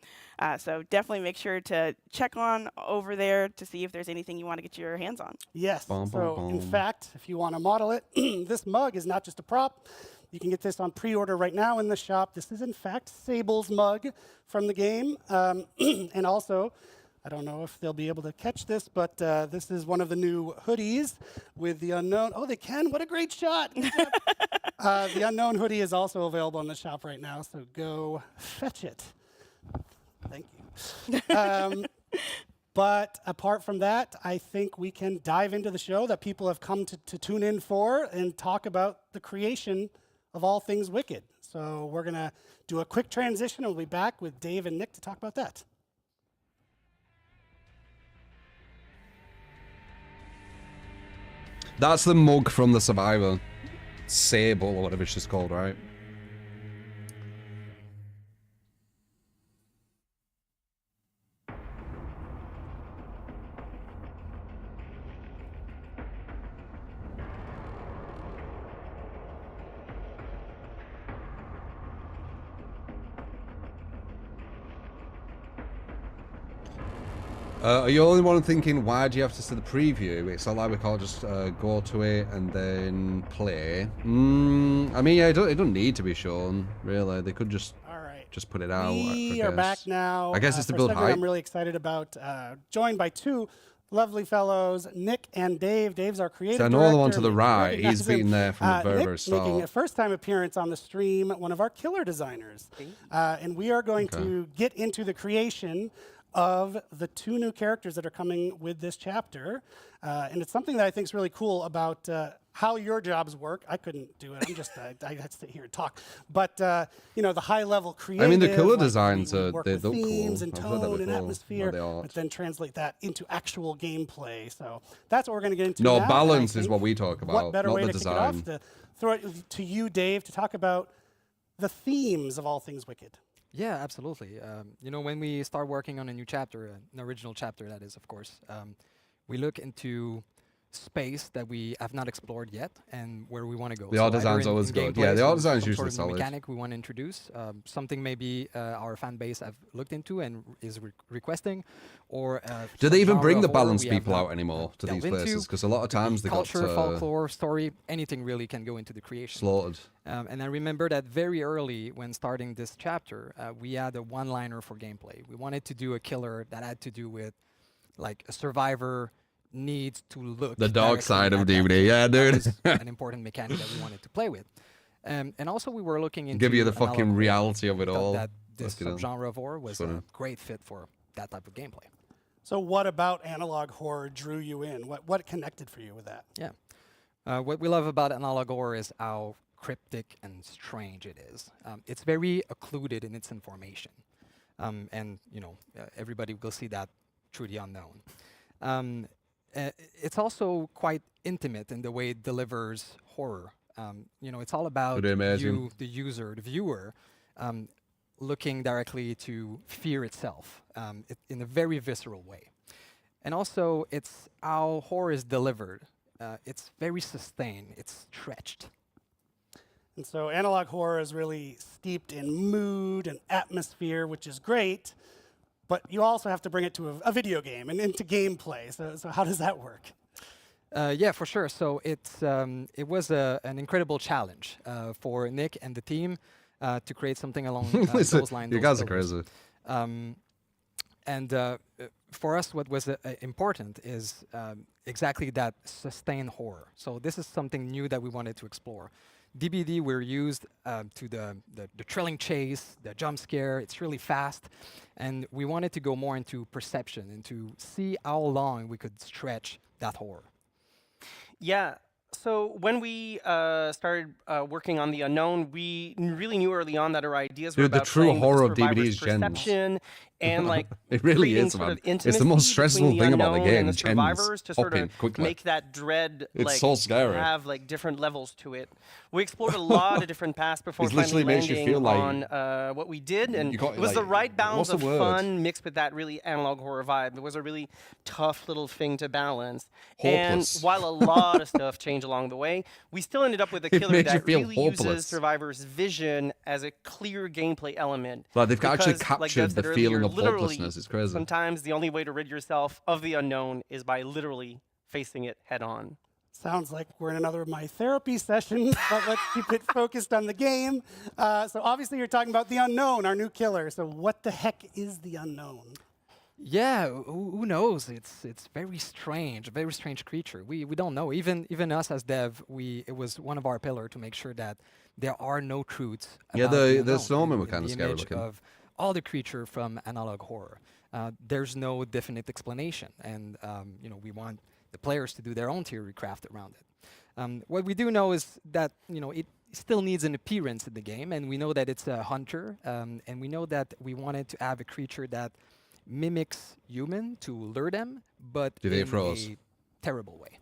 So definitely make sure to check on over there to see if there's anything you want to get your hands on. Yes. Bum, So, bum, in bum. fact, if you want to model it, this mug is not just a prop. You can get this on pre-order right now in the shop. This is, in fact, Sable's mug from the game. And also, I don't know if they'll be able to catch this, but this is one of the new hoodies with the unknown. Oh, they can. What a great shot. The unknown hoodie is also available in the shop right now, so go fetch it. Thank you. But apart from that, I think we can dive into the show that people have come to tune in for and talk about the creation of all things Wicked. So we're going to do a quick transition, and we'll be back with Dave and Nick to talk about that. That's the mug from the Survivor. Sable or whatever she's called, right? Are you the only one thinking, why do you have to see the preview? It's not like we can't just go to it and then play. I mean, yeah, it don't need to be shown, really. They could just put it out. We are back now. I guess it's to for build something hype. I'm really excited about. Joined by two lovely fellows, Nick and Dave. Dave's our creative director. I know the one to the right. He's been there from the very, very start. Making a first-time appearance on the stream, one of our killer designers. And we are going to get into the creation of the two new characters that are coming with this chapter. And it's something that I think is really cool about how your jobs work. I couldn't do it. I'm just, I had to sit here and talk. But, you know, the high-level creative. I mean, the killer designs we are, work they with look themes cool. and I've heard that tone and before, atmosphere, the but then translate that into actual gameplay. So that's what we're going to get into No, now. balance is what we talk about, What better not way the to design. kick it off? To throw it to you, Dave, to talk about the themes of all things Wicked. Yeah, absolutely. You know, when we start working on a new chapter, an original chapter that is, of course, we look into space that we have not explored yet and where we want to go. The art design's always good. Yeah, the art design's usually solid. solid. Mechanic we want to introduce, something maybe our fan base have looked into and is requesting, or do they even bring the horror balance we people have out anymore to these into. places? Because a lot of times they culture, got folklore, story, anything really can go into the creation. slaughtered. And I remember that very early when starting this chapter, we had a one-liner for gameplay. We wanted to do a killer that had to do with, like, a survivor needs to look. The dark side of that. DBD, yeah, dude. That was an important mechanic that we wanted to play with. And also we were looking into Give you the analog fucking horror. reality of it We thought all. that this Fucking hell. subgenre of horror was a great fit for that type of gameplay. So what about analog horror drew you in? What connected for you with that? Yeah. What we love about analog horror is how cryptic and strange it is. It's very occluded in its information. And, you know, everybody will see that through the unknown. It's also quite intimate in the way it delivers horror. You know, it's all about you, the user, the viewer, looking directly to fear itself in a very visceral way. And also, it's how horror is delivered. It's very sustained. It's stretched. And so analog horror is really steeped in mood and atmosphere, which is great. But you also have to bring it to a video game and into gameplay. So how does that work? Yeah, for sure. So it was an incredible challenge for Nick and the team to create something along those lines. You guys are crazy. And for us, what was important is exactly that sustained horror. So this is something new that we wanted to explore. DBD, we're used to the thrilling chase, the jump scare. It's really fast. And we wanted to go more into perception and to see how long we could stretch that horror. Yeah. So when we started working on the unknown, we really knew early on that our ideas were about the true playing with horror of survivor's DBD is gens. perception and like It really creating is, sort man. of It's the intimacy most stressful between the thing about the unknown game, and the gens. survivors to sort Hop in of quickly. make that dread It's like so scary. have like different levels to it. We explored a lot of different paths before It literally finally makes you landing feel like on what we did, and you got, it was like, the right balance what's of the word? fun mixed with that really analog horror vibe. It was a really tough little thing to balance. Hopeless. And while a lot of stuff changed along the way, we still ended up with a It killer made you that feel really hopeless. uses survivors' vision as a clear gameplay element. Like they've actually Because, like captured Dev said the earlier, feeling of literally, hopelessness. It's crazy. Sometimes the only way to rid yourself of the unknown is by literally facing it head on. Sounds like we're in another of my therapy sessions, but let's keep it focused on the game. So obviously you're talking about the unknown, our new killer. So what the heck is the unknown? Yeah, who knows? It's very strange, a very strange creature. We don't know. Even us as dev, it was one of our pillars to make sure that there are no truths. Yeah, about the snowmen were in kind of the scary image looking. of all the creature from analog horror. There's no definite explanation, and you know, we want the players to do their own theory craft around it. What we do know is that, you know, it still needs an appearance in the game, and we know that it's a hunter, and we know that we wanted to have a creature that mimics human to lure them, but in a terrible way.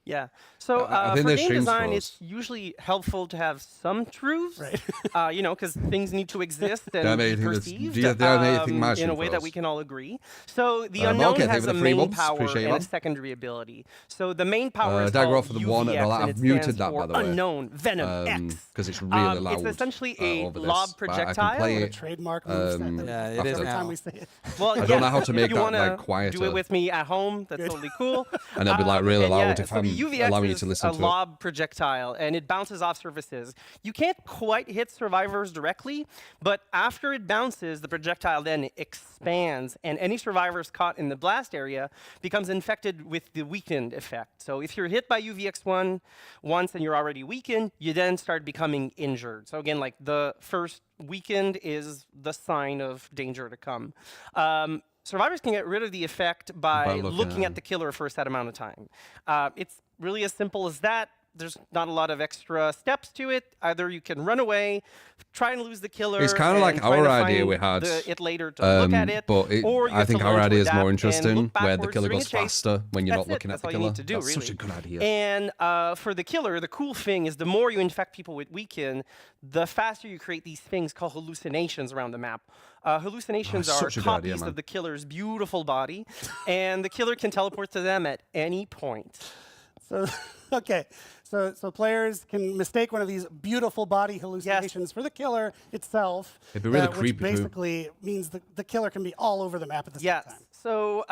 Yeah. So for game design, it's usually helpful to have some truths, right. You know, because things need to exist and be perceived in a way that we can all agree. So the unknown has a main power and a secondary ability. So the main power is called UVX, and it stands for Unknown Venom X. Because it's really loud. It's essentially a lob projectile. A trademark move. Yeah, it is every now. time we say it. Well, I don't know how to make that like quieter. Do it with me at home. That's totally cool. And it'll be like really loud if I'm UVX allowing you to listen is to a lob projectile, and it bounces off surfaces. You can't quite hit survivors directly, but after it bounces, the projectile then expands, and any survivors caught in the blast area becomes infected with the weakened effect. So if you're hit by UVX1 once and you're already weakened, you then start becoming injured. So again, like the first weakened is the sign of danger to come. Survivors can get rid of the effect by looking at the killer for a set amount of time. It's really as simple as that. There's not a lot of extra steps to it. Either you can run away, try and lose the killer. It's kind of like our idea we had. It later to look at it, but or I think our idea is more interesting, where the killer goes faster when you're not looking at the killer. That's really. Such a good idea. And for the killer, the cool thing is the more you infect people with weaken, the faster you create these things called hallucinations around the map. Hallucinations are copies of the killer's beautiful body, and the killer can teleport to them at any point. So, okay. So players can mistake one of these beautiful body hallucinations for the killer itself. It'd be really creepy. Which basically means the killer can be all over the map at the same time. So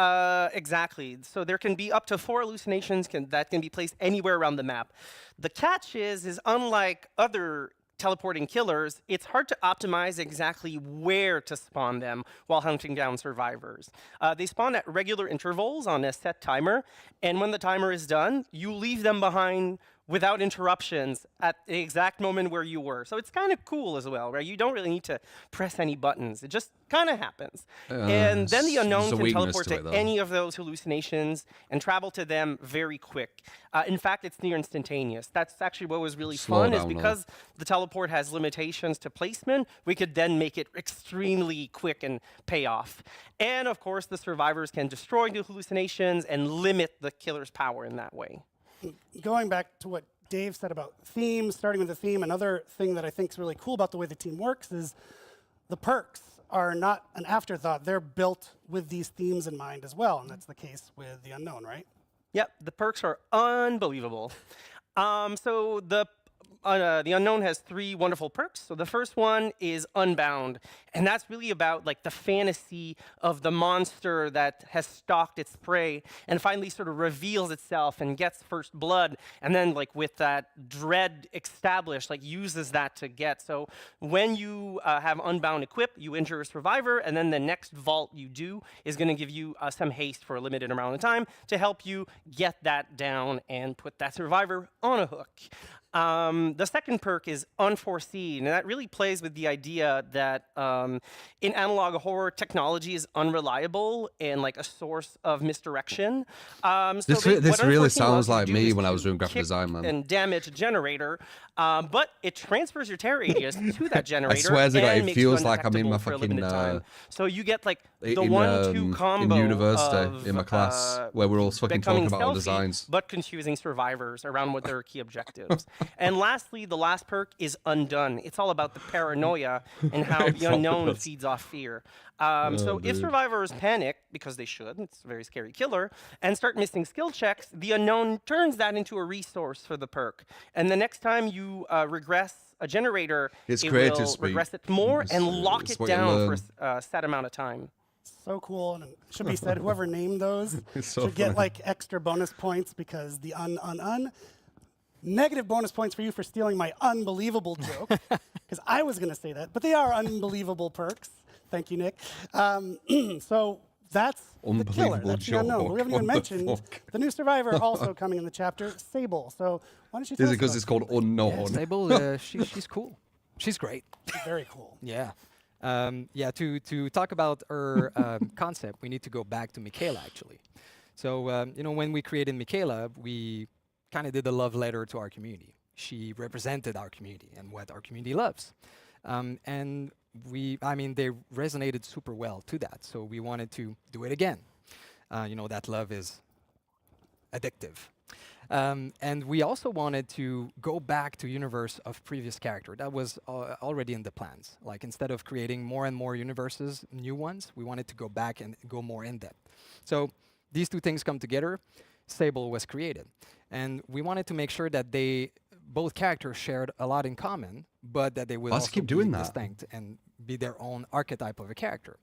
exactly. So there can be up to 4 hallucinations that can be placed anywhere around the map. The catch is unlike other teleporting killers, it's hard to optimize exactly where to spawn them while hunting down survivors. They spawn at regular intervals on a set timer, and when the timer is done, you leave them behind without interruptions at the exact moment where you were. So it's kind of cool as well, right? You don't really need to press any buttons. It just kind of happens. And then the unknown can teleport to any of those hallucinations and travel to them very quick. In fact, it's near instantaneous. That's actually what was really fun, is because the teleport has limitations to placement, we could then make it extremely quick and pay off. And of course, the survivors can destroy the hallucinations and limit the killer's power in that way. Going back to what Dave said about themes, starting with the theme, another thing that I think is really cool about the way the team works is the perks are not an afterthought. They're built with these themes in mind as well, and that's the case with the unknown, right? Yep, the perks are unbelievable. So the unknown has 3 wonderful perks. So the first one is Unbound, and that's really about like the fantasy of the monster that has stalked its prey and finally sort of reveals itself and gets first blood, and then like with that dread established, like uses that to get. So when you have Unbound equipped, you injure a survivor, and then the next vault you do is going to give you some haste for a limited amount of time to help you get that down and put that survivor on a hook. The second perk is Unforeseen, and that really plays with the idea that in analog horror, technology is unreliable and like a source of misdirection. This really sounds like me when I was doing graphic design, man. And damage a generator, but it transfers your terror radius to that generator. I swear to God, it feels like I'm in my fucking fucking so you get like the 1-2 combo in university of, in my class where we're all fucking talking about our designs, but confusing survivors around what their key objectives. And lastly, the last perk is Undone. It's all about the paranoia and how the unknown feeds off fear. So if survivors panic, because they should, it's a very scary killer, and start missing skill checks, the unknown turns that into a resource for the perk. And the next time you regress a generator, it will regress it more and lock it down for a set amount of time. So cool, and it should be said, whoever named those should get like extra bonus points, because the negative bonus points for you for stealing my unbelievable joke, because I was going to say that, but they are unbelievable perks. Thank you, Nick. So That's the killer. Unbelievable That's the unknown. But we haven't even What the mentioned fuck? the new survivor also coming in the chapter, Sable. So why don't you tell Is us it because about it's called unknown? Sable, she's cool. She's great. She's very cool. Yeah. Yeah, to talk about her concept, we need to go back to Michaela, actually. So, you know, when we created Michaela, we kind of did a love letter to our community. She represented our community and what our community loves. And I mean, they resonated super well to that. So we wanted to do it again. You know, that love is addictive. And we also wanted to go back to universe of previous character. That was already in the plans. Like, instead of creating more and more universes, new ones, we wanted to go back and go more in depth. So these two things come together. Sable was created. And we wanted to make sure that both characters shared a lot in common, but that they would also keep doing be that? distinct and be their own archetype of a character.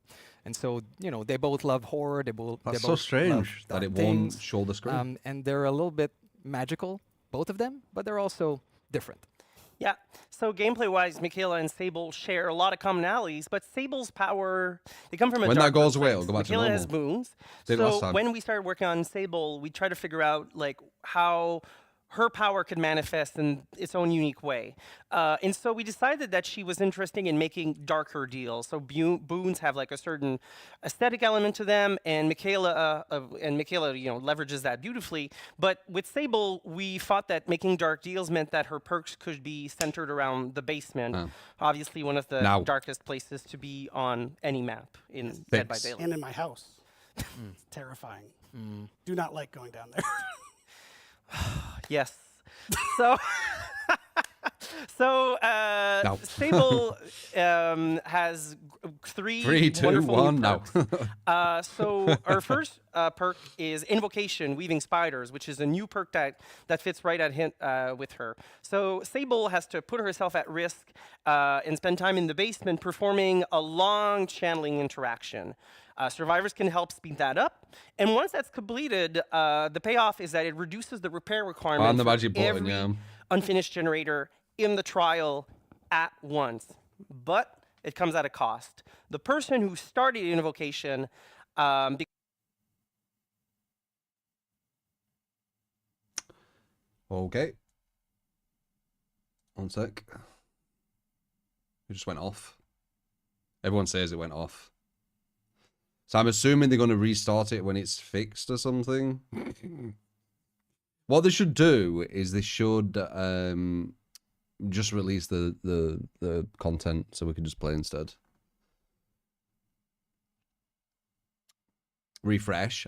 And so, you know, they both love horror. That's they so both strange love that dark it things. won't show the screen. And they're a little bit magical, both of them, but they're also different. Yeah. So gameplay-wise, Michaela and Sable share a lot of commonalities, but Sable's power, they come from a When that darker goes away, it'll place. go back to Michaela has normal. moons. Did last So time. when we started working on Sable, we tried to figure out like how her power could manifest in its own unique way. And so we decided that she was interesting in making darker deals. So boons have like a certain aesthetic element to them, and Michaela, you know, leverages that beautifully. But with Sable, we thought that making dark deals meant that her perks could be centered around the basement. Obviously, one of the darkest places to be on any map in Dead by Daylight. And in my house. It's terrifying. Do not like going down there. Yes. So, Sable has three 3, 2, wonderful 1, new now. perks. So our first perk is Invocation, Weaving Spiders, which is a new perk that fits right at with her. So Sable has to put herself at risk and spend time in the basement performing a long channeling interaction. Survivors can help speed that up. And once that's completed, the payoff is that it reduces the repair requirement On the for magic button, every yeah. unfinished generator in the trial at once. But it comes at a cost. The person who started Invocation Okay. One sec. It just went off. Everyone says it went off. So I'm assuming they're going to restart it when it's fixed or something. What they should do is they should just release the content so we can just play instead. Refresh.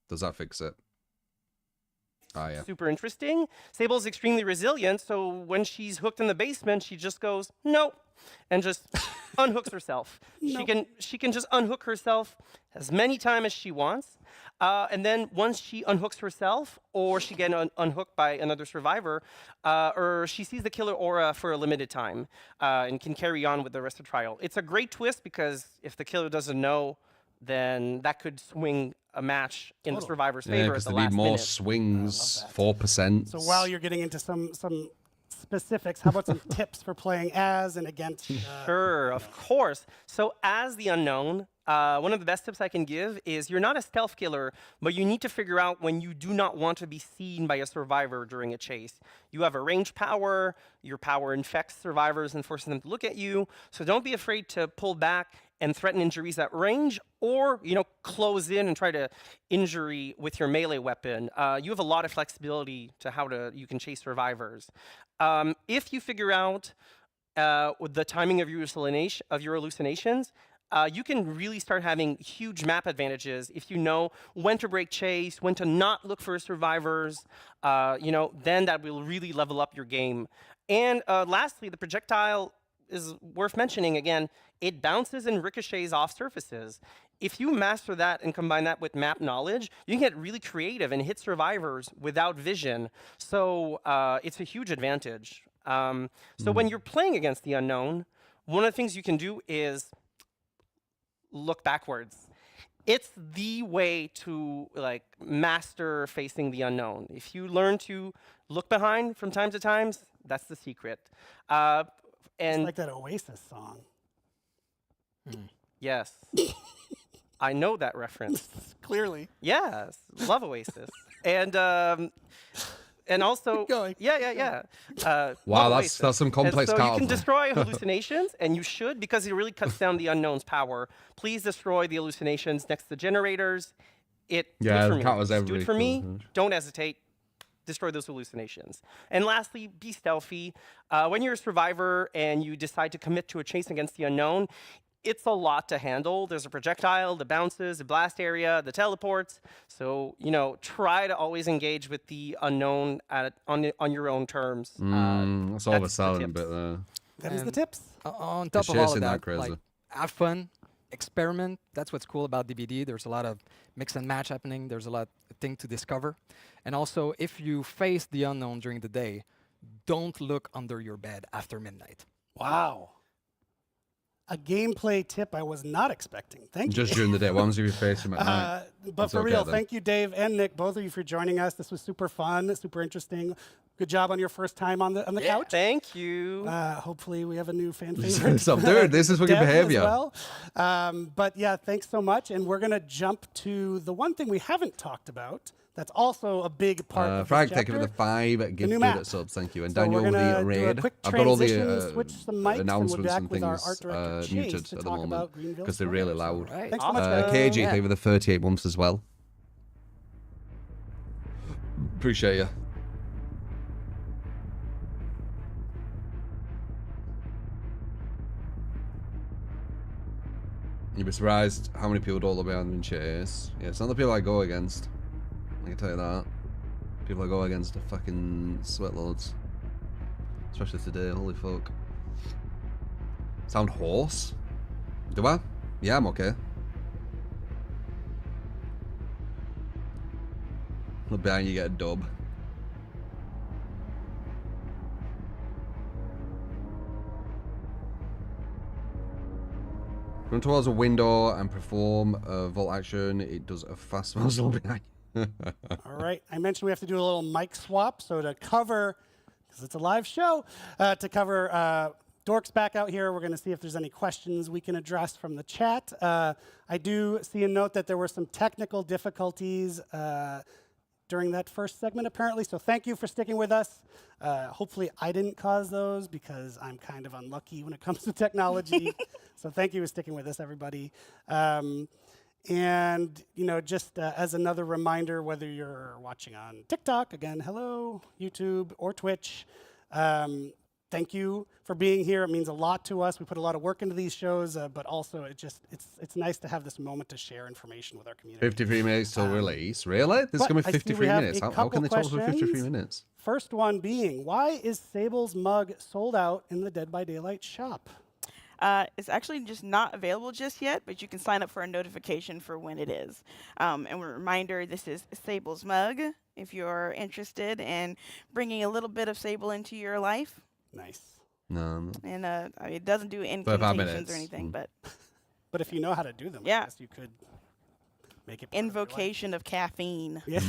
Does that fix it? Yeah. super interesting. Sable's extremely resilient, so when she's hooked in the basement, she just goes, nope, and just unhooks herself. Nope. She can just unhook herself as many times as she wants. And then once she unhooks herself, or she gets unhooked by another survivor, or she sees the killer aura for a limited time and can carry on with the rest of the trial. It's a great twist because if the killer doesn't know, then that could swing a match in the survivor's favor at because the they last need more minute. swings, 4%. So while you're getting into some specifics, how about some tips for playing as and against? Sure, of course. So as the unknown, one of the best tips I can give is you're not a stealth killer, but you need to figure out when you do not want to be seen by a survivor during a chase. You have a range power, your power infects survivors and forces them to look at you, so don't be afraid to pull back and threaten injuries at range, or close in and try to injury with your melee weapon. You have a lot of flexibility to you can chase survivors. If you figure out the timing of your hallucinations, you can really start having huge map advantages if you know when to break chase, when to not look for survivors. Then that will really level up your game. And lastly, the projectile is worth mentioning again. It bounces and ricochets off surfaces. If you master that and combine that with map knowledge, you can get really creative and hit survivors without vision. So it's a huge advantage. So when you're playing against the unknown, one of the things you can do is look backwards. It's the way to master facing the unknown. If you learn to look behind from time to time, that's the secret. It's like that Oasis song. Yes. I know that reference. Clearly. Yes, love Oasis. And also, Keep going. yeah. Wow, love that's Oasis. some complex and so you card, can man. destroy hallucinations, and you should, because it really cuts down the unknown's power. Please destroy the hallucinations next to the generators. Do it for me. Just do it for me. Don't hesitate. Destroy those hallucinations. And lastly, be stealthy. When you're a survivor and you decide to commit to a chase against the unknown, it's a lot to handle. There's a projectile, the bounces, the blast area, the teleports. So, try to always engage with the unknown on your own terms. That's overselling a bit there. That is the tips. On top of all of that, like, have fun, experiment. That's what's cool about DBD. There's a lot of mix and match happening. There's a lot of things to discover. And also, if you face the unknown during the day, don't look under your bed after midnight. Wow. A gameplay tip I was not expecting. Thank you. Just during the day. What happens if you face him at night? But for real, thank you, Dave and Nick, both of you for joining us. This was super fun, super interesting. Good job on your first time on the couch. Thank you. Hopefully we have a new fan favorite. Stop, dude. This is fucking behavior. Well. But yeah, thanks so much. And we're going to jump to the one thing we haven't talked about. That's also a big part of Frank, this thank you for the 5 gift subs. Thank you. And Daniel, the raid. I've got all the announcements and things muted at the moment because they're really loud. Right. Thanks so much, KG, thank you for the 38 months as well. Appreciate you. You'd be surprised how many people don't love behind in chase. Yeah, it's not the people I go against. I can tell you that. People I go against are fucking sweat loads. Especially today, holy fuck. Sound hoarse? Do I? Yeah, I'm okay. Look behind you, get a dub. Run towards a window and perform a vault action. It does a fast muzzle behind you. All right. I mentioned we have to do a little mic swap. So to cover, because it's a live show, to cover Dork's back out here, we're going to see if there's any questions we can address from the chat. I do see a note that there were some technical difficulties during that first segment, apparently. So thank you for sticking with us. Hopefully I didn't cause those because I'm kind of unlucky when it comes to technology. So thank you for sticking with us, everybody. And, just as another reminder, whether you're watching on TikTok, again, hello, YouTube, or Twitch, thank you for being here. It means a lot to us. We put a lot of work into these shows, but also it's nice to have this moment to share information with our community. 53 minutes till release. Really? This is going to be 53 minutes. How can they talk for 53 minutes? First one being, why is Sable's mug sold out in the Dead by Daylight shop? It's actually just not available just yet, but you can sign up for a notification for when it is. And a reminder, this is Sable's mug, if you're interested in bringing a little bit of Sable into your life. Nice. No. And it doesn't do incantations or anything, but if you know how to do them, yeah. I guess you could make it invocation of caffeine. Yeah.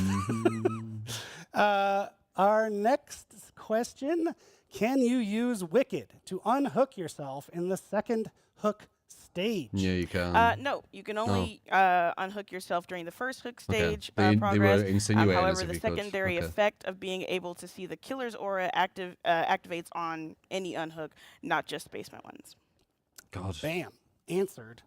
Our next question. Can you use Wicked to unhook yourself in the second hook stage? Yeah, you can. No, you can only unhook yourself during the first hook stage progress. They were insinuating however, the secondary effect of being able to see the killer's aura activates on any unhook, not just basement ones. God. Bam. Answered.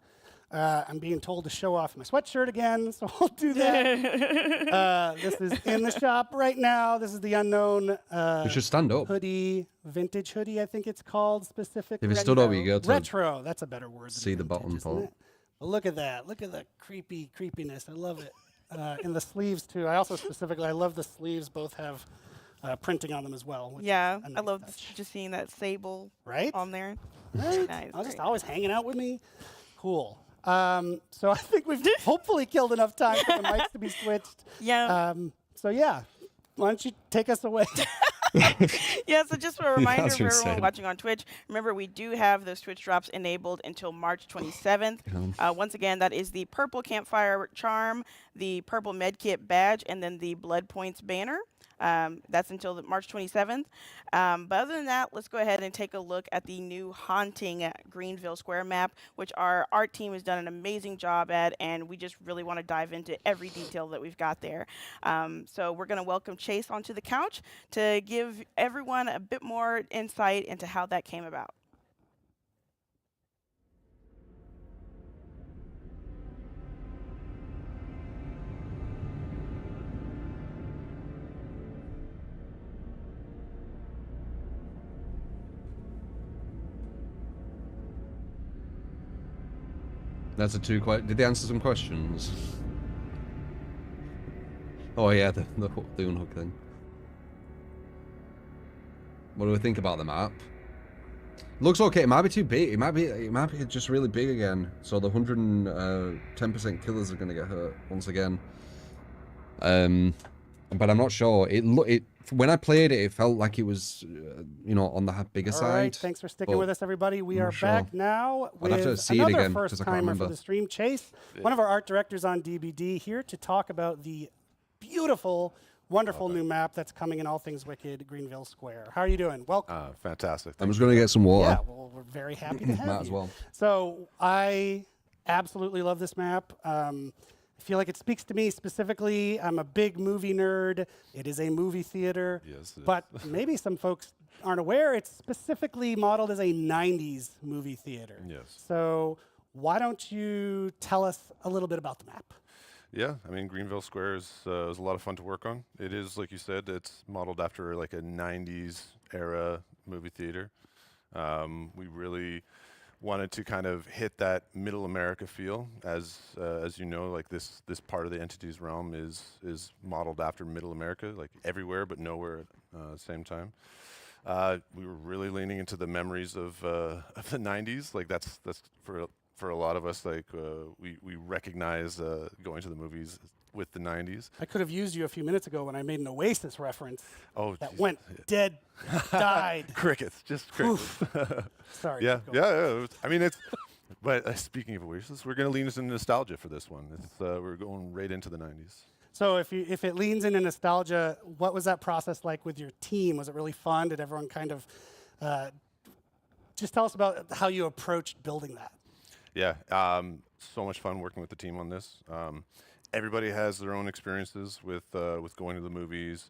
I'm being told to show off my sweatshirt again, so I'll do that. This is in the shop right now. This is the Unknown you should stand up. Hoodie, vintage hoodie, I think it's called, specific. If you stood up, you go to retro. That's a better word. See the bottom part. But look at that. Look at the creepiness. I love it. In the sleeves too. I also I love the sleeves. Both have printing on them as well. Yeah, I love just seeing that Sable on there. Right? Nice, just always hanging out with me. Cool. So I think we've hopefully killed enough time for the mics to be switched. Yeah. So yeah, why don't you take us away? Yeah, so just a reminder for everyone watching on Twitch, remember we do have those Twitch drops enabled until March 27th. Once again, that is the purple campfire charm, the purple medkit badge, and then the blood points banner. That's until March 27th. But other than that, let's go ahead and take a look at the new Haunting Greenville Square map, which our art team has done an amazing job at, and we just really want to dive into every detail that we've got there. So we're going to welcome Chase onto the couch to give everyone a bit more insight into how that came about. That's a did they answer some questions? Oh yeah, the unhook thing. What do we think about the map? Looks okay. It might be too big. It might be just really big again. So the 110% killers are gonna get hurt once again. But I'm not sure. When I played it, it felt like it was, you know, on the bigger side. All right, thanks for sticking with us, everybody. We are back now with another first-timer for the stream, Chase, one of our art directors on DBD, here to talk about the beautiful, wonderful new map that's coming in All Things Wicked, Greenville Square. How are you doing? Welcome. Fantastic. I'm just going to get some water. Yeah, well, we're very happy to have you. Might as well. So I absolutely love this map. I feel like it speaks to me specifically. I'm a big movie nerd. It is a movie theater. Yes, but maybe some folks aren't aware it's specifically modeled as a 90s movie theater. Yes. So why don't you tell us a little bit about the map? Yeah, I mean, Greenville Square is a lot of fun to work on. It is, like you said, it's modeled after like a 90s era movie theater. We really wanted to kind of hit that middle America feel, as you know, like this part of the entity's realm is modeled after middle America, like everywhere but nowhere at the same time. We were really leaning into the memories of the 90s. Like that's for a lot of us, like we recognize going to the movies with the 90s. I could have used you a few minutes ago when I made an Oasis reference. Oh, that went dead, died. Crickets, just crickets. Sorry. Yeah. I mean, it's. But speaking of Oasis, we're going to lean into nostalgia for this one. We're going right into the 90s. So if it leans into nostalgia, what was that process like with your team? Was it really fun? Did everyone kind of just tell us about how you approached building that? Yeah, so much fun working with the team on this. Everybody has their own experiences with going to the movies.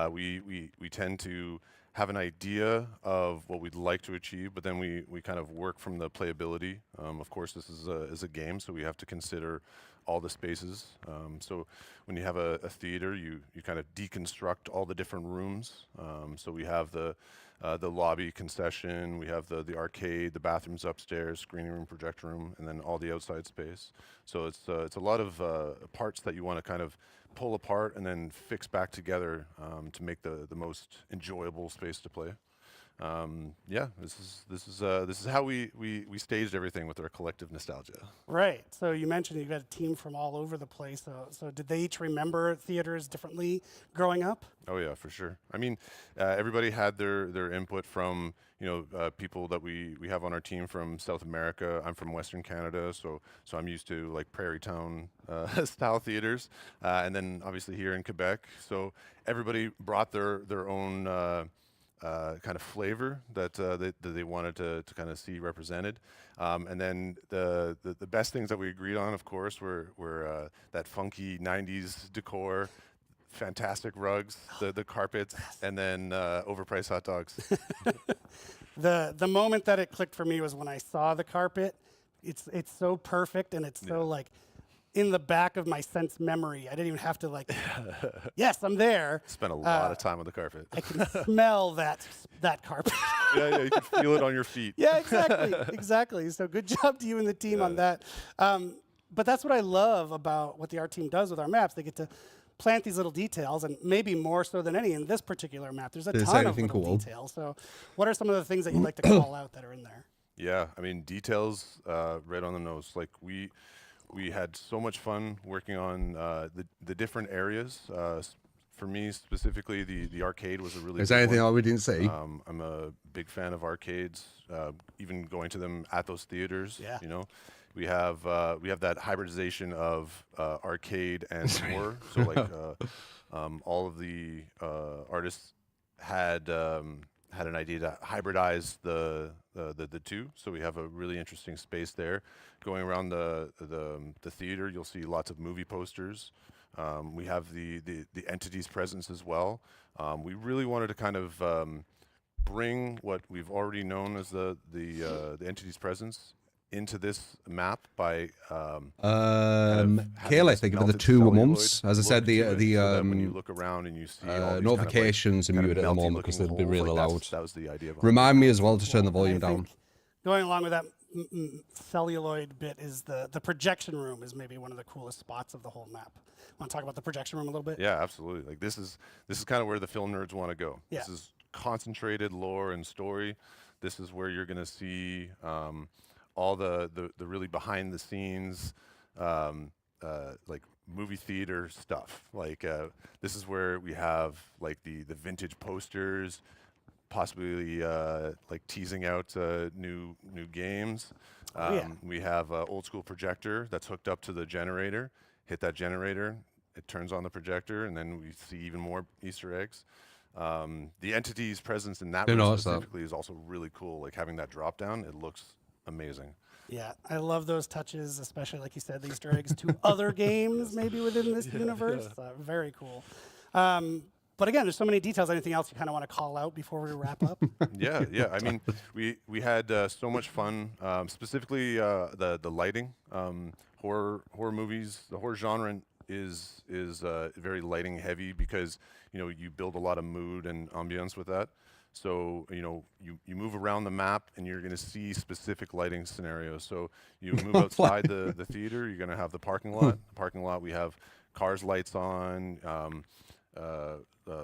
We tend to have an idea of what we'd like to achieve, but then we kind of work from the playability. Of course, this is a game, so we have to consider all the spaces. So when you have a theater, you kind of deconstruct all the different rooms. So we have the lobby concession, we have the arcade, the bathrooms upstairs, screening room, projector room, and then all the outside space. So it's a lot of parts that you want to kind of pull apart and then fix back together to make the most enjoyable space to play. Yeah, this is how we staged everything with our collective nostalgia. Right. So you mentioned you got a team from all over the place. So did they each remember theaters differently growing up? Oh yeah, for sure. I mean, everybody had their input from people that we have on our team from South America. I'm from Western Canada, so I'm used to like Prairie Town style theaters, and then obviously here in Quebec. So everybody brought their own kind of flavor that they wanted to kind of see represented. And then the best things that we agreed on, of course, were that funky 90s decor, fantastic rugs, the carpets, and then overpriced hot dogs. The moment that it clicked for me was when I saw the carpet. It's so perfect, and it's so like in the back of my sense memory. I didn't even have to like, yes, I'm there. Spent a lot of time on the carpet. I can smell that carpet. Yeah, you can feel it on your feet. Yeah, exactly. So good job to you and the team on that. But that's what I love about what the art team does with our maps. They get to plant these little details, and maybe more so than any in this particular map. There's a ton of little details. So what are some of the things that you'd like to call out that are in there? Yeah, I mean, details right on the nose. Like we had so much fun working on the different areas. For me specifically, the arcade was a really. Is there anything we didn't say? I'm a big fan of arcades, even going to them at those theaters. Yeah. we have that hybridization of arcade and horror. So like all of the artists had an idea to hybridize the two. So we have a really interesting space there. Going around the theater, you'll see lots of movie posters. We have the entity's presence as well. We really wanted to kind of bring what we've already known as the entity's presence into this map by Kale, I think of the 2 months. As I said, the when you look around and you see all notifications kind of, are muted at the melty moment because they'll looking be really holes, loud. that was the idea. Remind me as well to turn the volume down. Going along with that celluloid bit is the projection room is maybe one of the coolest spots of the whole map. Want to talk about the projection room a little bit? Yeah, absolutely. Like this is kind of where the film nerds want to go. Yeah. This is concentrated lore and story. This is where you're going to see all the really behind the scenes like movie theater stuff. Like this is where we have like the vintage posters, possibly like teasing out new games. We have an old school projector that's hooked up to the generator. Hit that generator, it turns on the projector, and then we see even more Easter eggs. The entity's presence in that room specifically is also really cool. Like having that drop down, it looks amazing. Yeah, I love those touches, especially like you said, the Easter eggs to other games maybe within this universe. Very cool. But again, there's so many details. Anything else you kind of want to call out before we wrap up? Yeah. I mean, we had so much fun. Specifically, the lighting. Horror movies. The horror genre is very lighting heavy because you build a lot of mood and ambience with that. So you move around the map and you're going to see specific lighting scenarios. So you move outside the theater, you're going to have the parking lot. The parking lot, we have cars lights on.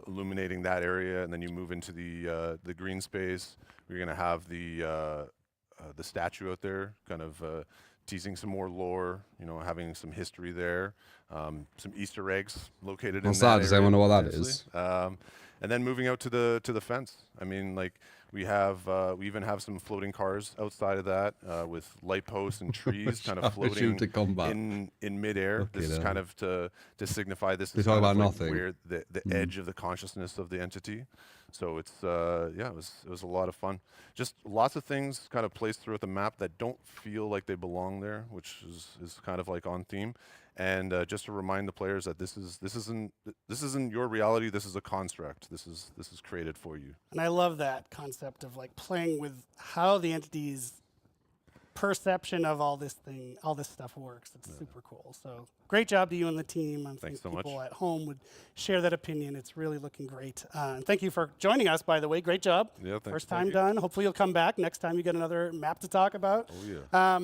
Illuminating that area, and then you move into the green space. We're going to have the statue out there, kind of teasing some more lore. Having some history there, some Easter eggs located in that area. Does anyone know what that is? And then moving out to the fence. I mean, like we even have some floating cars outside of that with light posts and trees kind of floating in midair. Okay, this is kind of to signify this is talk kind about of like nothing. where the edge of the consciousness of the entity. So it's it was a lot of fun. Just lots of things kind of placed throughout the map that don't feel like they belong there, which is kind of like on theme. And just to remind the players that this isn't your reality. This is a construct. This is created for you. And I love that concept of like playing with how the entity's perception of all this stuff works. It's super cool. So great job to you and the team. I think people at home would share that opinion. It's really looking great. And thank you for joining us, by the way. Great job. Yeah, First time done. Hopefully you'll come back next time you get another map to talk about. Oh yeah.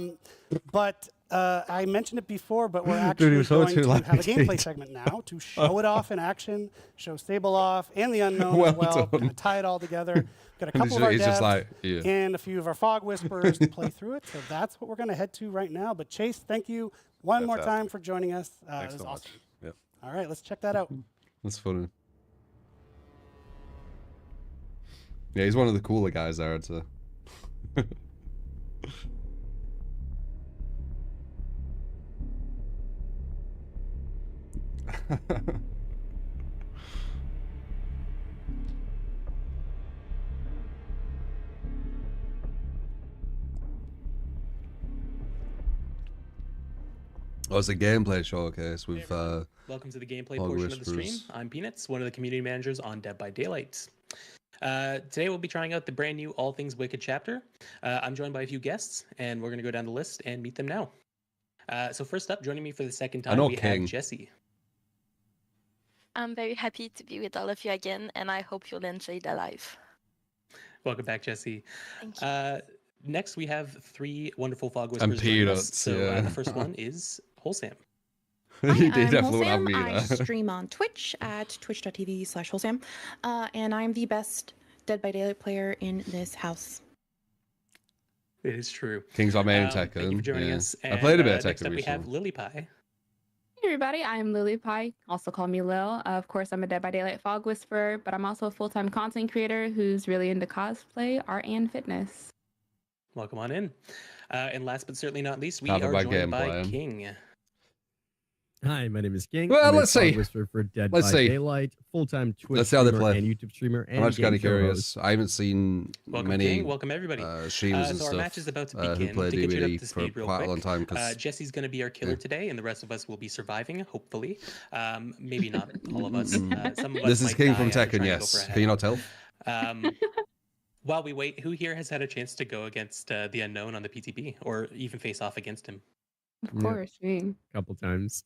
But I mentioned it before, but we're actually going to have a gameplay segment now to show it off in action, show Sable off and the Unknown as well, kind of tie it all together. We've got a couple of our devs and a few of our Fog Whisperers to play through it, so that's what we're going to head to right now. But Chase, thank you one more time for joining us. Thanks it was so awesome. much. Yep. All right, let's check that out. That's funny. Yeah, he's one of the cooler guys there, I'd say. Oh, it's a gameplay showcase. We've welcome to the gameplay portion of the stream. I'm Peanuts, one of the community managers on Dead by Daylight. Today we'll be trying out the brand new All Things Wicked chapter. I'm joined by a few guests, and we're going to go down the list and meet them now. So first up, joining me for the second time, we have Jessie. I'm very happy to be with all of you again, and I hope you'll enjoy the live. Welcome back, Jessie. Thank you. Next, we have three wonderful Fog Whisperers. And Peanuts. So the first one is Wholesam. Hi, I'm Wholesam. I stream on Twitch at twitch.tv/Wholesam, and I'm the best Dead by Daylight player in this house. It is true. King's our main Tekken. Thank you for joining us. I played a bit of Tekken next up, recently. we have Lily Pie. Hey everybody, I'm Lily Pie, also call me Lil. Of course, I'm a Dead by Daylight Fog Whisperer, but I'm also a full-time content creator who's really into cosplay, art, and fitness. Welcome on in. And last but certainly not least, we Have a are bad joined game by plan. King. Hi, my name is King. Well, I'm a let's see. whisperer for Dead Let's by see. Daylight, full-time Twitch Let's see how they streamer play. and YouTube streamer and I'm actually kind of game show curious. host. I haven't seen Welcome, many King. Welcome, everybody. streamers and So our stuff match is about to who begin. play To get you up DBD to for speed real quite quick, a long time. Cause, Jesse's going to be our killer today, and the rest of us will be surviving, hopefully. Maybe not all of us. Some of us this is might King die from after Tekken, trying to go yes. for a Can you not head-on. tell? While we wait, who here has had a chance to go against the unknown on the PTP, or even face off against him? Of course, me. A couple times.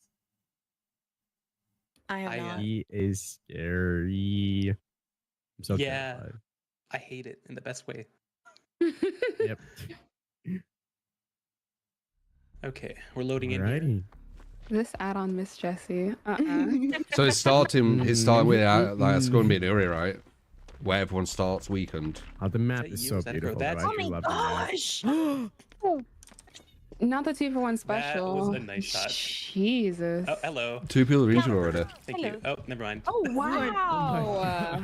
I have not. He is scary. I'm so Yeah, terrified. I hate it in the best way. Yep. Okay, we're loading in here. Alrighty. This add-on, Miss Jessie. So it's starting with like it's going to be an area, right? Where everyone starts weekend. Oh, the map Is is that so you? Is that beautiful. Groupthink? though. I do love the map. Gosh! Not the 2-for-1 special. That was a nice shot. Jesus. Oh, hello. 2 people are injured already. Thank you. Oh, never mind. Oh, wow.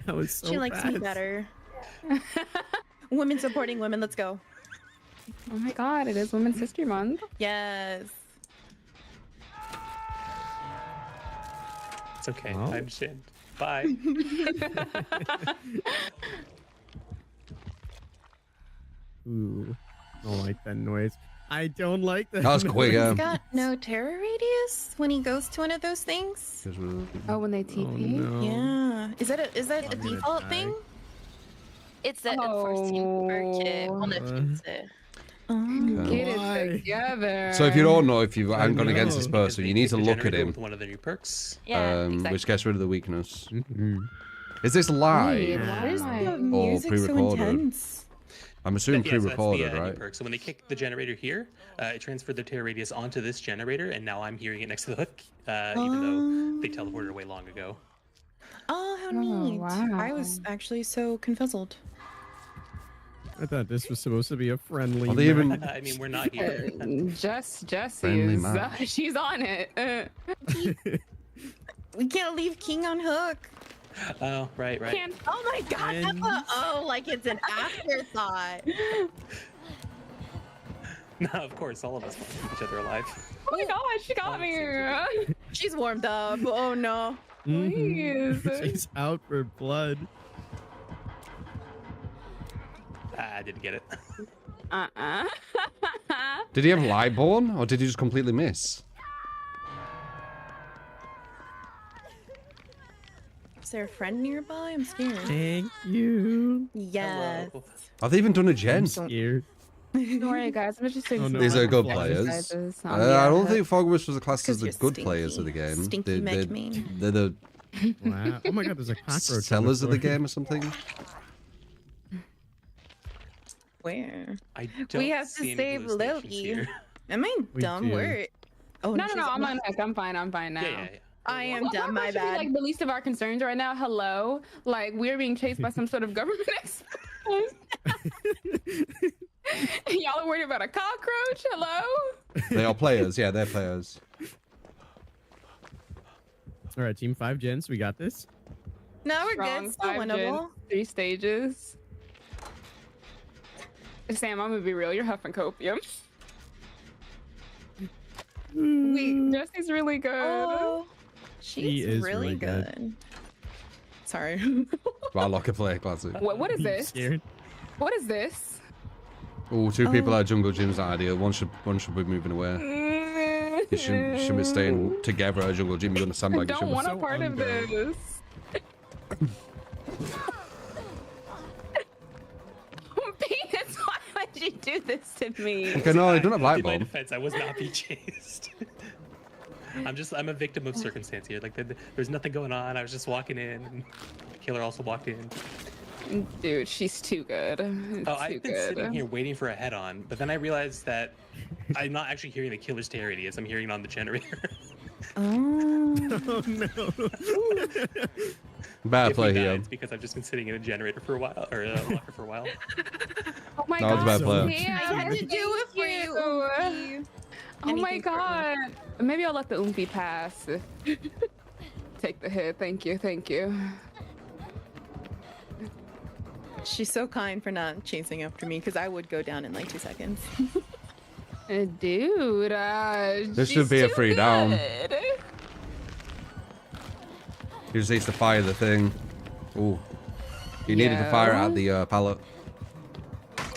That was so She likes me fast. better. Women supporting women. Let's go. Oh my god, it is Women's History Month. Yes. It's okay. Oh. I understand. Bye. Ooh, I don't like that noise. I don't like that. That was quick, He's got no terror radius when he goes to one of those things. Oh, when they TP? no. Yeah. Is that a I'm gonna default die. thing? It's the enforcing perk on the future. Get Why? it together. So if you don't know, if you haven't gone know. against this Because person, they you need take to the look at generator him, with one of their new perks. Yeah, exactly. which gets rid of the weakness. Mhm. Is this Wait, live why Where's am I- the music so pre-recorded? intense? I'm assuming Yeah, so that's pre-recorded, the, new right? perk. So when they kick the generator here, it transferred the terror radius onto this generator, and now I'm hearing it next to the hook, even though they teleported away long ago. Oh, how Oh, neat. wow. I was actually so confuzzled. I thought this was supposed to be a friendly. Are they even- map. I mean, we're not here. Jessie Friendly is, map. she's on it. We can't leave King on hook. Oh, right. Can't. Oh my god, And- like it's an afterthought. No, of course, all of us want to keep each other alive. Oh my god, she got me. She's warmed up. Oh no. Mhm. Please. She's out for blood. I didn't get it. Did he have Lightborn, or did he just completely miss? Is there a friend nearby? I'm scared. Thank you. Yes. Hello. Have they even done a gen? I'm scared. Don't worry, guys. I'm just doing Oh, some no. These are good fun players. exercises. I don't think Fogwish was classed as 'Cause the you're good stinky. players of the game. Stinky McMean. They're the Wow. Oh my god, there's a cockroach. on sellers of the floor. game or something. Where? I don't We have to see any save hallucinations Lily. here. Am I We dumb? do. Where? Oh No, she's no, I'm not- on hook. I'm fine. I'm fine now. Yeah. I am Well, dumb. My should be, bad. like the least of our concerns right now. Hello, like we're being chased by some sort of government expert. Y'all are worried about a cockroach. Hello. They are players. Yeah, they're players. All right, team 5 gens, we got this. No, we're Strong, good. Still 5 gens, winnable. 3 stages. Sam, I'm gonna be real. You're huffing copium. Jessie's really good. Oh, He she's is really really good. good. Sorry. Wow, locker play classic. What is You this? scared? What is this? Oh, 2 people at Jungle Gym's not ideal. One should be moving away. You shouldn't be staying together at a Jungle Gym. You're gonna I sandbag. You don't should be. want a so part of unfair. this. Penis, why would you do this to me? Okay, no, I don't have light In my bulb. defense, I was not being chased. I'm a victim of circumstance here. Like, there's nothing going on. I was just walking in, and the killer also walked in. Dude, she's too good. Oh, I've been sitting here waiting for a head-on, but then I realized that I'm not actually hearing the killer's terror radius. I'm hearing it on the generator. Oh. Oh no. Bad If play he died, here. it's because I've just been sitting in a generator for a while, or a locker for a while. Oh my That was a bad player. Yeah, I had to do it for you. Oomphy. Oh my Anything for god. Maybe I'll let the oomphy pass. Take the hit. Thank you. Thank you. She's so kind for not chasing after me because I would go down in like 2 seconds. Dude, This should be a free down. He just needs to fire the thing. Ooh. He needed to fire at the pallet.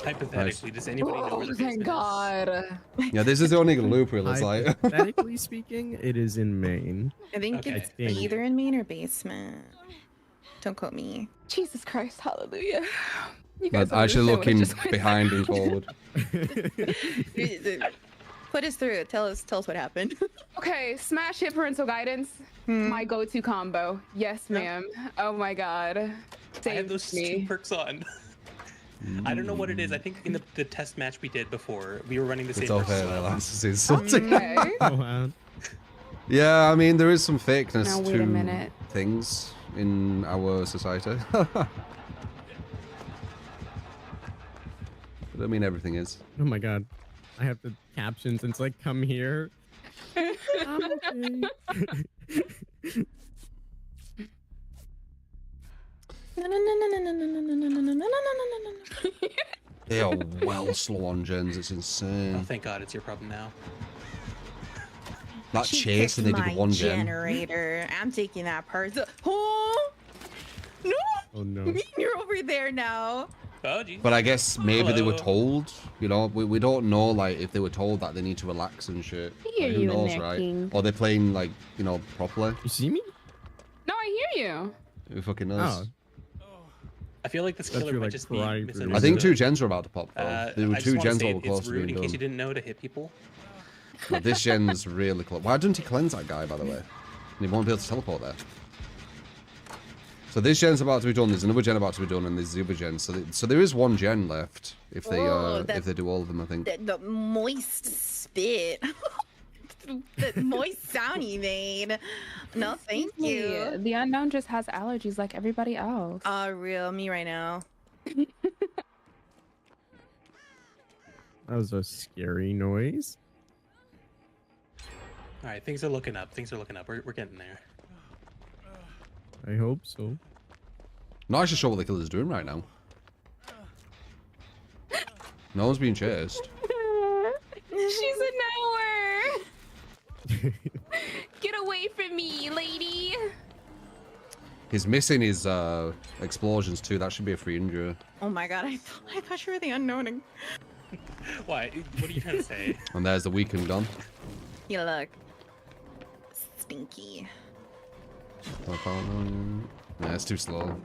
Hypothetically, does anybody know where the basement God. Yeah, this is the only loop wheel. It's like. Hypothetically speaking, it is in Maine. I think it's either in main or basement. Don't quote me. Jesus Christ, hallelujah. You But I should look in behind and forward. Put us through it. Tell us what happened. Okay, smash hit parental guidance. My go-to combo. Yes, ma'am. Oh my god. I have those two perks on. I don't know what it is. I think in the test match we did before, we were running the same It's all perks. fair, Lance. It's insulting. Okay. Oh, wow. Yeah, I mean, there is some fakeness Now, wait a minute. to things in our society. I don't mean everything is. Oh my god. I have the captions and it's like, come here. They are well slow on gens. It's insane. Oh, thank God, it's your problem now. That chase and they did one gen. Generator. I'm taking that part. Oh no! Oh no! You're over there now. Oh, geez. But I guess maybe they were told. You know, we don't know like if they were told that they need to relax and shit. Hear Like, who you in knows, there, right? King. Or they're playing like properly. You see me? No, I hear you. Who fucking knows? Oh. I feel like this That's killer your, might like, just be pride misunderstood. I think 2 gens are about to pop though. There were I just 2 wanna gens say that were close it's to rude being in case done. you didn't know to hit people. But this gen's really close. Why didn't he cleanse that guy, by the way? And he won't be able to teleport there. So this gen's about to be done. There's another gen about to be done, and there's the other gen. So there is 1 gen left if they if they do all of them. I think. The moist spit. The moist sound he made. No, thank you. The unknown just has allergies like everybody else. Real me right now. That was a scary noise. All right, things are looking up. Things are looking up. We're getting there. I hope so. Not actually sure what the killer's doing right now. No one's being chased. She's a knower. Get away from me, lady. He's missing his explosions too. That should be a free injury. Oh my god, I thought you were the unknown. Why? What are you trying to say? And there's the weakened gun. You look stinky. Yeah, it's too slow.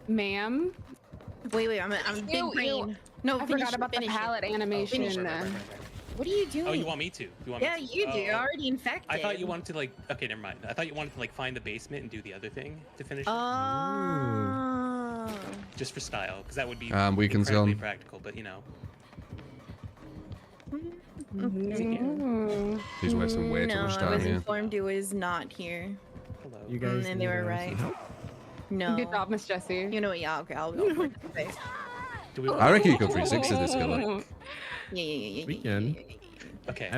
Ma'am? Wait, I'm big brain. No, I forgot about the palette animation. What are you doing? Oh, you want me to? You want Yeah, me to? you do. You're already infected. I thought you wanted to like. Okay, never mind. I thought you wanted to like find the basement and do the other thing to finish. Oh. It. Just for style, because that would be weakened incredibly gun. practical. But you know. He's wasting way too much I time was here. informed it was not here. Hello. You guys. And they were right. No. Good job, Miss Jessie. You know what? Yeah, okay, I'll go. I reckon you could 360 this killer. Yeah. We can. Okay. I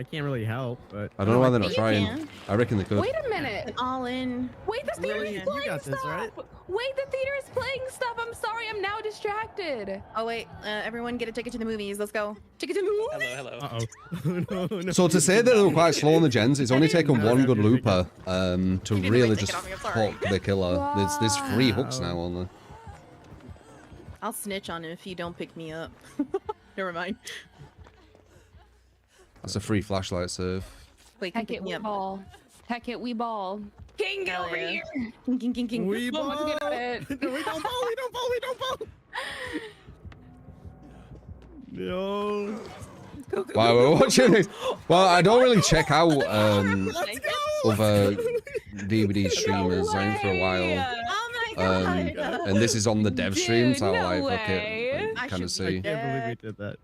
can't really help, but I don't know why they're not You trying. can. I reckon they could. Wait a minute. All in. Wait, the theater is You playing got this, stuff. right? Wait, the theater is playing stuff. I'm sorry. I'm now distracted. Oh wait, everyone get a ticket to the movies. Let's go. Ticket to the movies. Hello. Uh-oh. No. So to say that they were quite slow on the gens, it's only taken one good looper to really just hook the killer. There's 3 hooks now only. I'll snitch on him if you don't pick me up. Never mind. That's a free flashlight save. Wait, Heck it, we ball. Heck it, we ball. King, get over here. King. We ball. Let's get at it. No, we don't ball. We don't ball. No. Wow, we're watching this. Well, I don't really check out other DBD streamers for a while. Oh my god. And this is on the dev stream, so no I like way. it, kind of I see. can't believe we did that.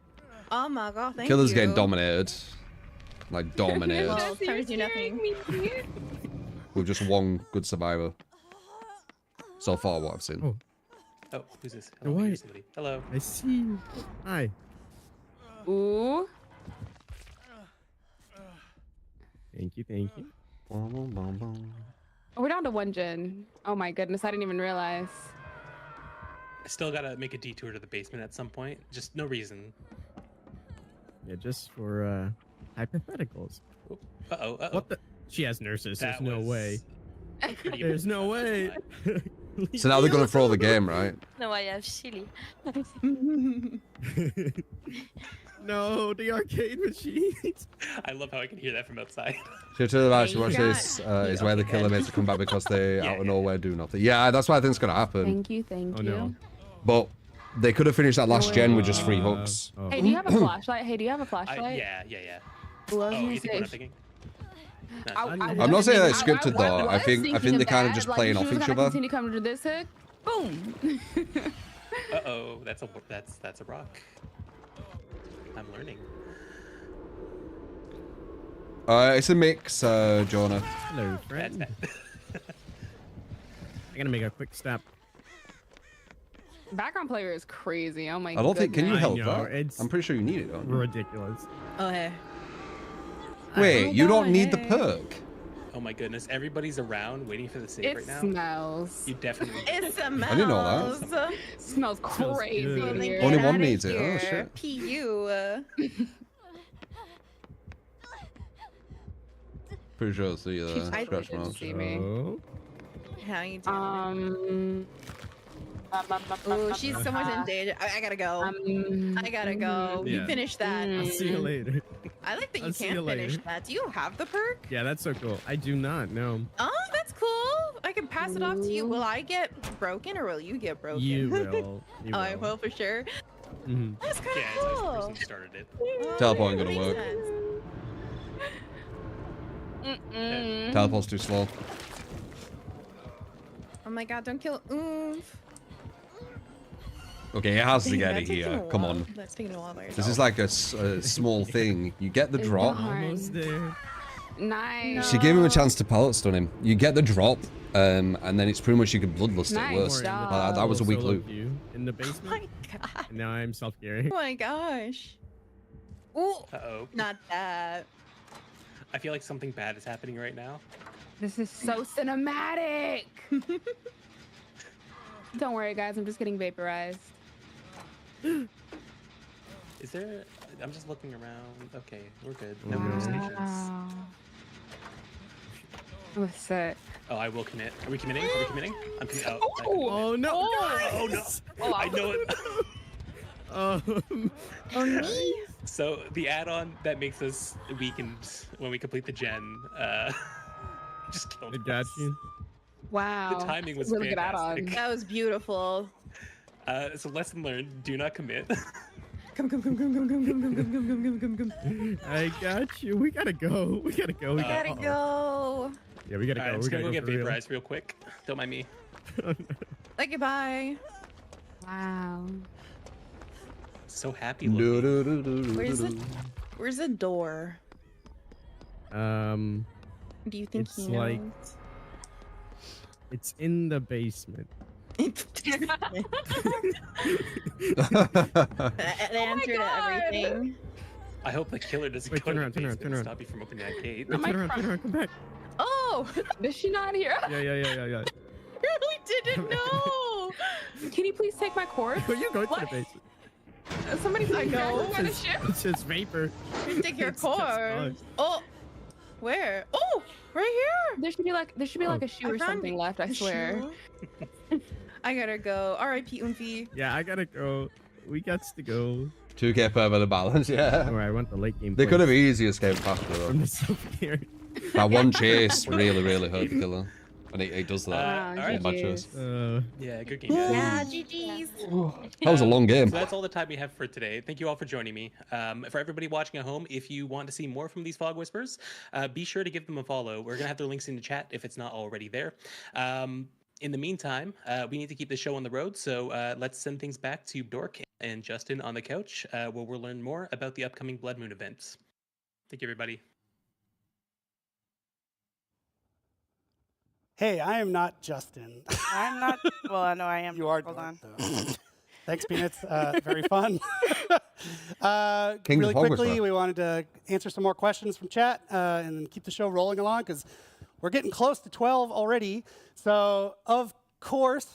Oh my god, thank Killer's you. getting dominated. Like, dominated. Well, time to do nothing. With just one good survivor. So far, what I've seen. Oh, who's this? Oh, I hear wait. somebody. Hello. I see you. Hi. Ooh. Thank you. We're down to 1 gen. Oh my goodness, I didn't even realize. I still gotta make a detour to the basement at some point. Just no reason. Yeah, just for hypotheticals. Uh-oh, uh-oh. What the? She has nurses. That There's no way. Pretty There's no way. So now they're going to throw the game, right? No, I have chili. No, the arcade machines. I love how I can hear that from outside. So to the right, she watch this is where the killer makes to come back because they out of nowhere do nothing. Yeah, that's what I think is going to happen. Thank you, thank you. No. But they could have finished that last gen with just 3 hooks. Hey, do you have a flashlight? Hey, do you have a flashlight? Yeah. Well, Oh, you think what I'm thinking? No. I'm not saying that it's scripted though. I think they're kind of just playing off each other. Continue coming to this hook. Boom. Uh-oh, that's a rock. I'm learning. It's a mix, Jonah. Hello, friend. I'm gonna make a quick step. Background player is crazy. Oh my god. I don't think. Can you help know, that? I'm pretty sure you need it. Don't you? Ridiculous. Oh, hey. Wait, you don't need the perk. Oh my goodness, everybody's around waiting for the save right now. It smells. You definitely. It smells. I didn't know that. It smells crazy in here. Only one needs it. Oh shit. PU. Pretty sure it's the I scratch didn't marks. See me. How you doing? Oh, she's so much in danger. I gotta go. I gotta go. Yeah. You finish that. I'll see you later. I like that you I'll see can you finish later. that. Do you have the perk? Yeah, that's so cool. I do not know. Oh, that's cool. I can pass it off to you. Will I get broken or will you get broken? You will. You Oh, I will for sure. Mm-hmm. That's kind of Yeah, it's cool. the person who started it. Teleport ain't gonna Makes work. sense. Teleport's too slow. Oh my god, don't kill Oomph. Okay, it has to Dang, get that's it here. taking a Come while. on. That's taking a while by This yourself. is like a small thing. You get the drop. Almost there. Nice. She gave him a chance to pallet stun him. You get the drop, and then it's pretty much you could bloodlust Nice it worse. job. That was a weak Solo loop. view in the Oh basement. my god. And now I'm self-caring. Oh my gosh. Ooh, Uh-oh. not that. I feel like something bad is happening right now. This is so cinematic. Don't worry, guys. I'm just getting vaporized. Is there? I'm just looking around. Okay, we're good. No stations. Wow. That was sick. Oh, I will commit. Are we committing? Are we committing? I'm committing. Oh no! Oh no! Oh, I know it. Oh, me? So the add-on that makes us weakened when we complete the gen, just killed I got us. you. Wow. The timing was really fantastic. good add-on. That was beautiful. So lesson learned: do not commit. Come. I got you. We gotta go. We gotta go. We Gotta go. Yeah, we gotta All right, go. I'm We just gotta gonna go go get for real. vaporized real quick. Don't mind me. Like, goodbye. Wow. So happy looking. Where's the door? Um, Do you think it's he knows? like it's in the basement. An answer to everything. I hope the killer doesn't Wait, go turn to around, the turn around, basement turn and around. stop you from opening that gate. Wait, turn around, come back. Oh, Is she not here? Yeah. really didn't know. Can you please take my corpse? Are you going to What? the basement? Somebody please know. grab me by the ship. It's just vapor. Take your It's just cord. us. Oh, where? Oh, right here. There should be like a shoe I or found something left. I a swear. shoe. I gotta go. R.I.P. Oomphy. Yeah, I gotta go. We got to go. 2k per the balance, yeah. Alright, I want the late game. They could points have easily escaped faster though. from the self-care. That one chase really hurt the killer. And he does that. All right, on my chase. Yeah, good game, guys. Yeah, GG's. That was a long game. So that's all the time we have for today. Thank you all for joining me. For everybody watching at home, if you want to see more from these Fog Whispers, be sure to give them a follow. We're going to have their links in the chat if it's not already there. In the meantime, we need to keep the show on the road, so let's send things back to Dork and Justin on the couch, where we'll learn more about the upcoming Blood Moon events. Thank you, everybody. Hey, I am not Justin. I'm not. Well, I know I am. You are. Hold on. Thanks, Peanuts. Very fun. King Really of Hogwarts, quickly, man. we wanted to answer some more questions from chat and then keep the show rolling along because we're getting close to 12 already. So, of course,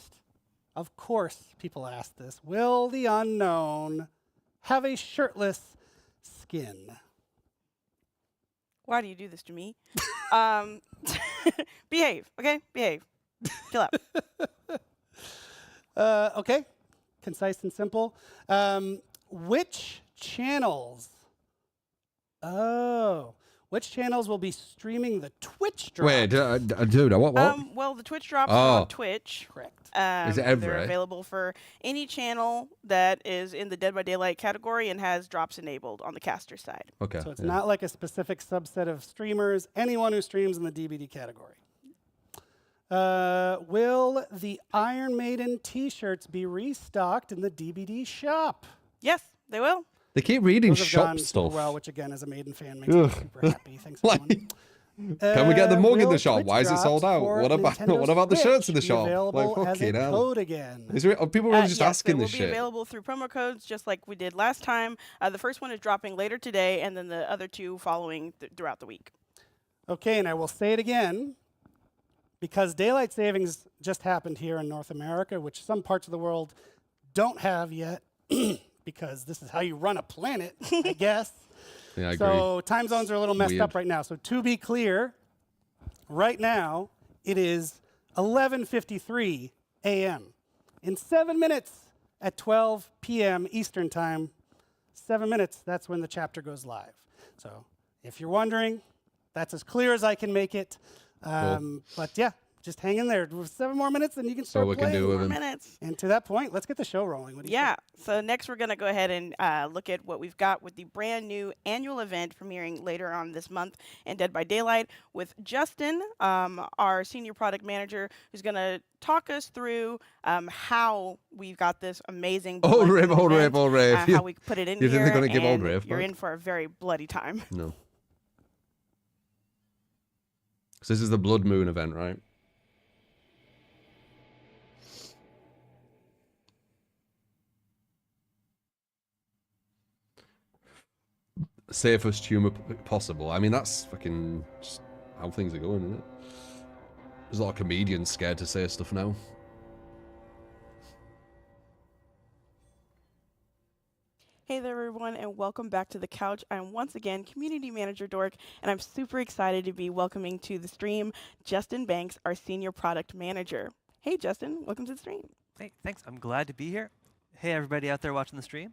of course, people ask this. Will the unknown have a shirtless skin? Why do you do this to me? Behave, okay? Behave. Chill out. Okay, concise and simple. Which channels? Which channels will be streaming the Twitch drop? Wait, dude, what? Well, the Twitch drops are on Twitch. Correct. Is it They're every? available for any channel that is in the Dead by Daylight category and has drops enabled on the caster side. Okay. So it's not like a specific subset of streamers, anyone who streams in the DBD category. Will the Iron Maiden t-shirts be restocked in the DBD shop? Yes, they will. They keep reading Those have shop gone super stuff. well, which again, as a Maiden fan, makes me super happy. Thanks, everyone. Can we get the mug in the Will shop? Twitch Why is it sold drops out? for What about Nintendo the shirts in the Switch be shop? available Like as a fucking hell. code again? Are people really just Yes, asking they this will shit? be available through promo codes, just like we did last time. The first one is dropping later today, and then the other two following throughout the week. Okay, and I will say it again, because daylight savings just happened here in North America, which some parts of the world don't have yet, because this is how you run a planet, I guess. Yeah, I agree. So time zones are a little messed Weird. up right now. So to be clear, right now it is 11:53 a.m. In 7 minutes at 12 p.m. Eastern time, 7 minutes, that's when the chapter goes live. So if you're wondering, that's as clear as I can make it. Cool. But yeah, just hang in there. 7 more minutes and you can start we playing. can do with 4 him. minutes. And to that point, let's get the show rolling. What do you think? So next we're going to go ahead and look at what we've got with the brand new annual event premiering later on this month in Dead by Daylight with Justin, our senior product manager, who's going to talk us through how we've got this amazing Old rave, event, how we put it in You here. think they're gonna give old and rave You're back? in for a very bloody time. No. So this is the Blood Moon event, right? Safest humor possible. I mean, that's fucking just how things are going, isn't it? There's a lot of comedians scared to say stuff now. Hey there, everyone, and welcome back to the couch. I'm once again Community Manager Dork, and I'm super excited to be welcoming to the stream Justin Banks, our Senior Product Manager. Hey, Justin, welcome to the stream. Hey, thanks. I'm glad to be here. Hey, everybody out there watching the stream.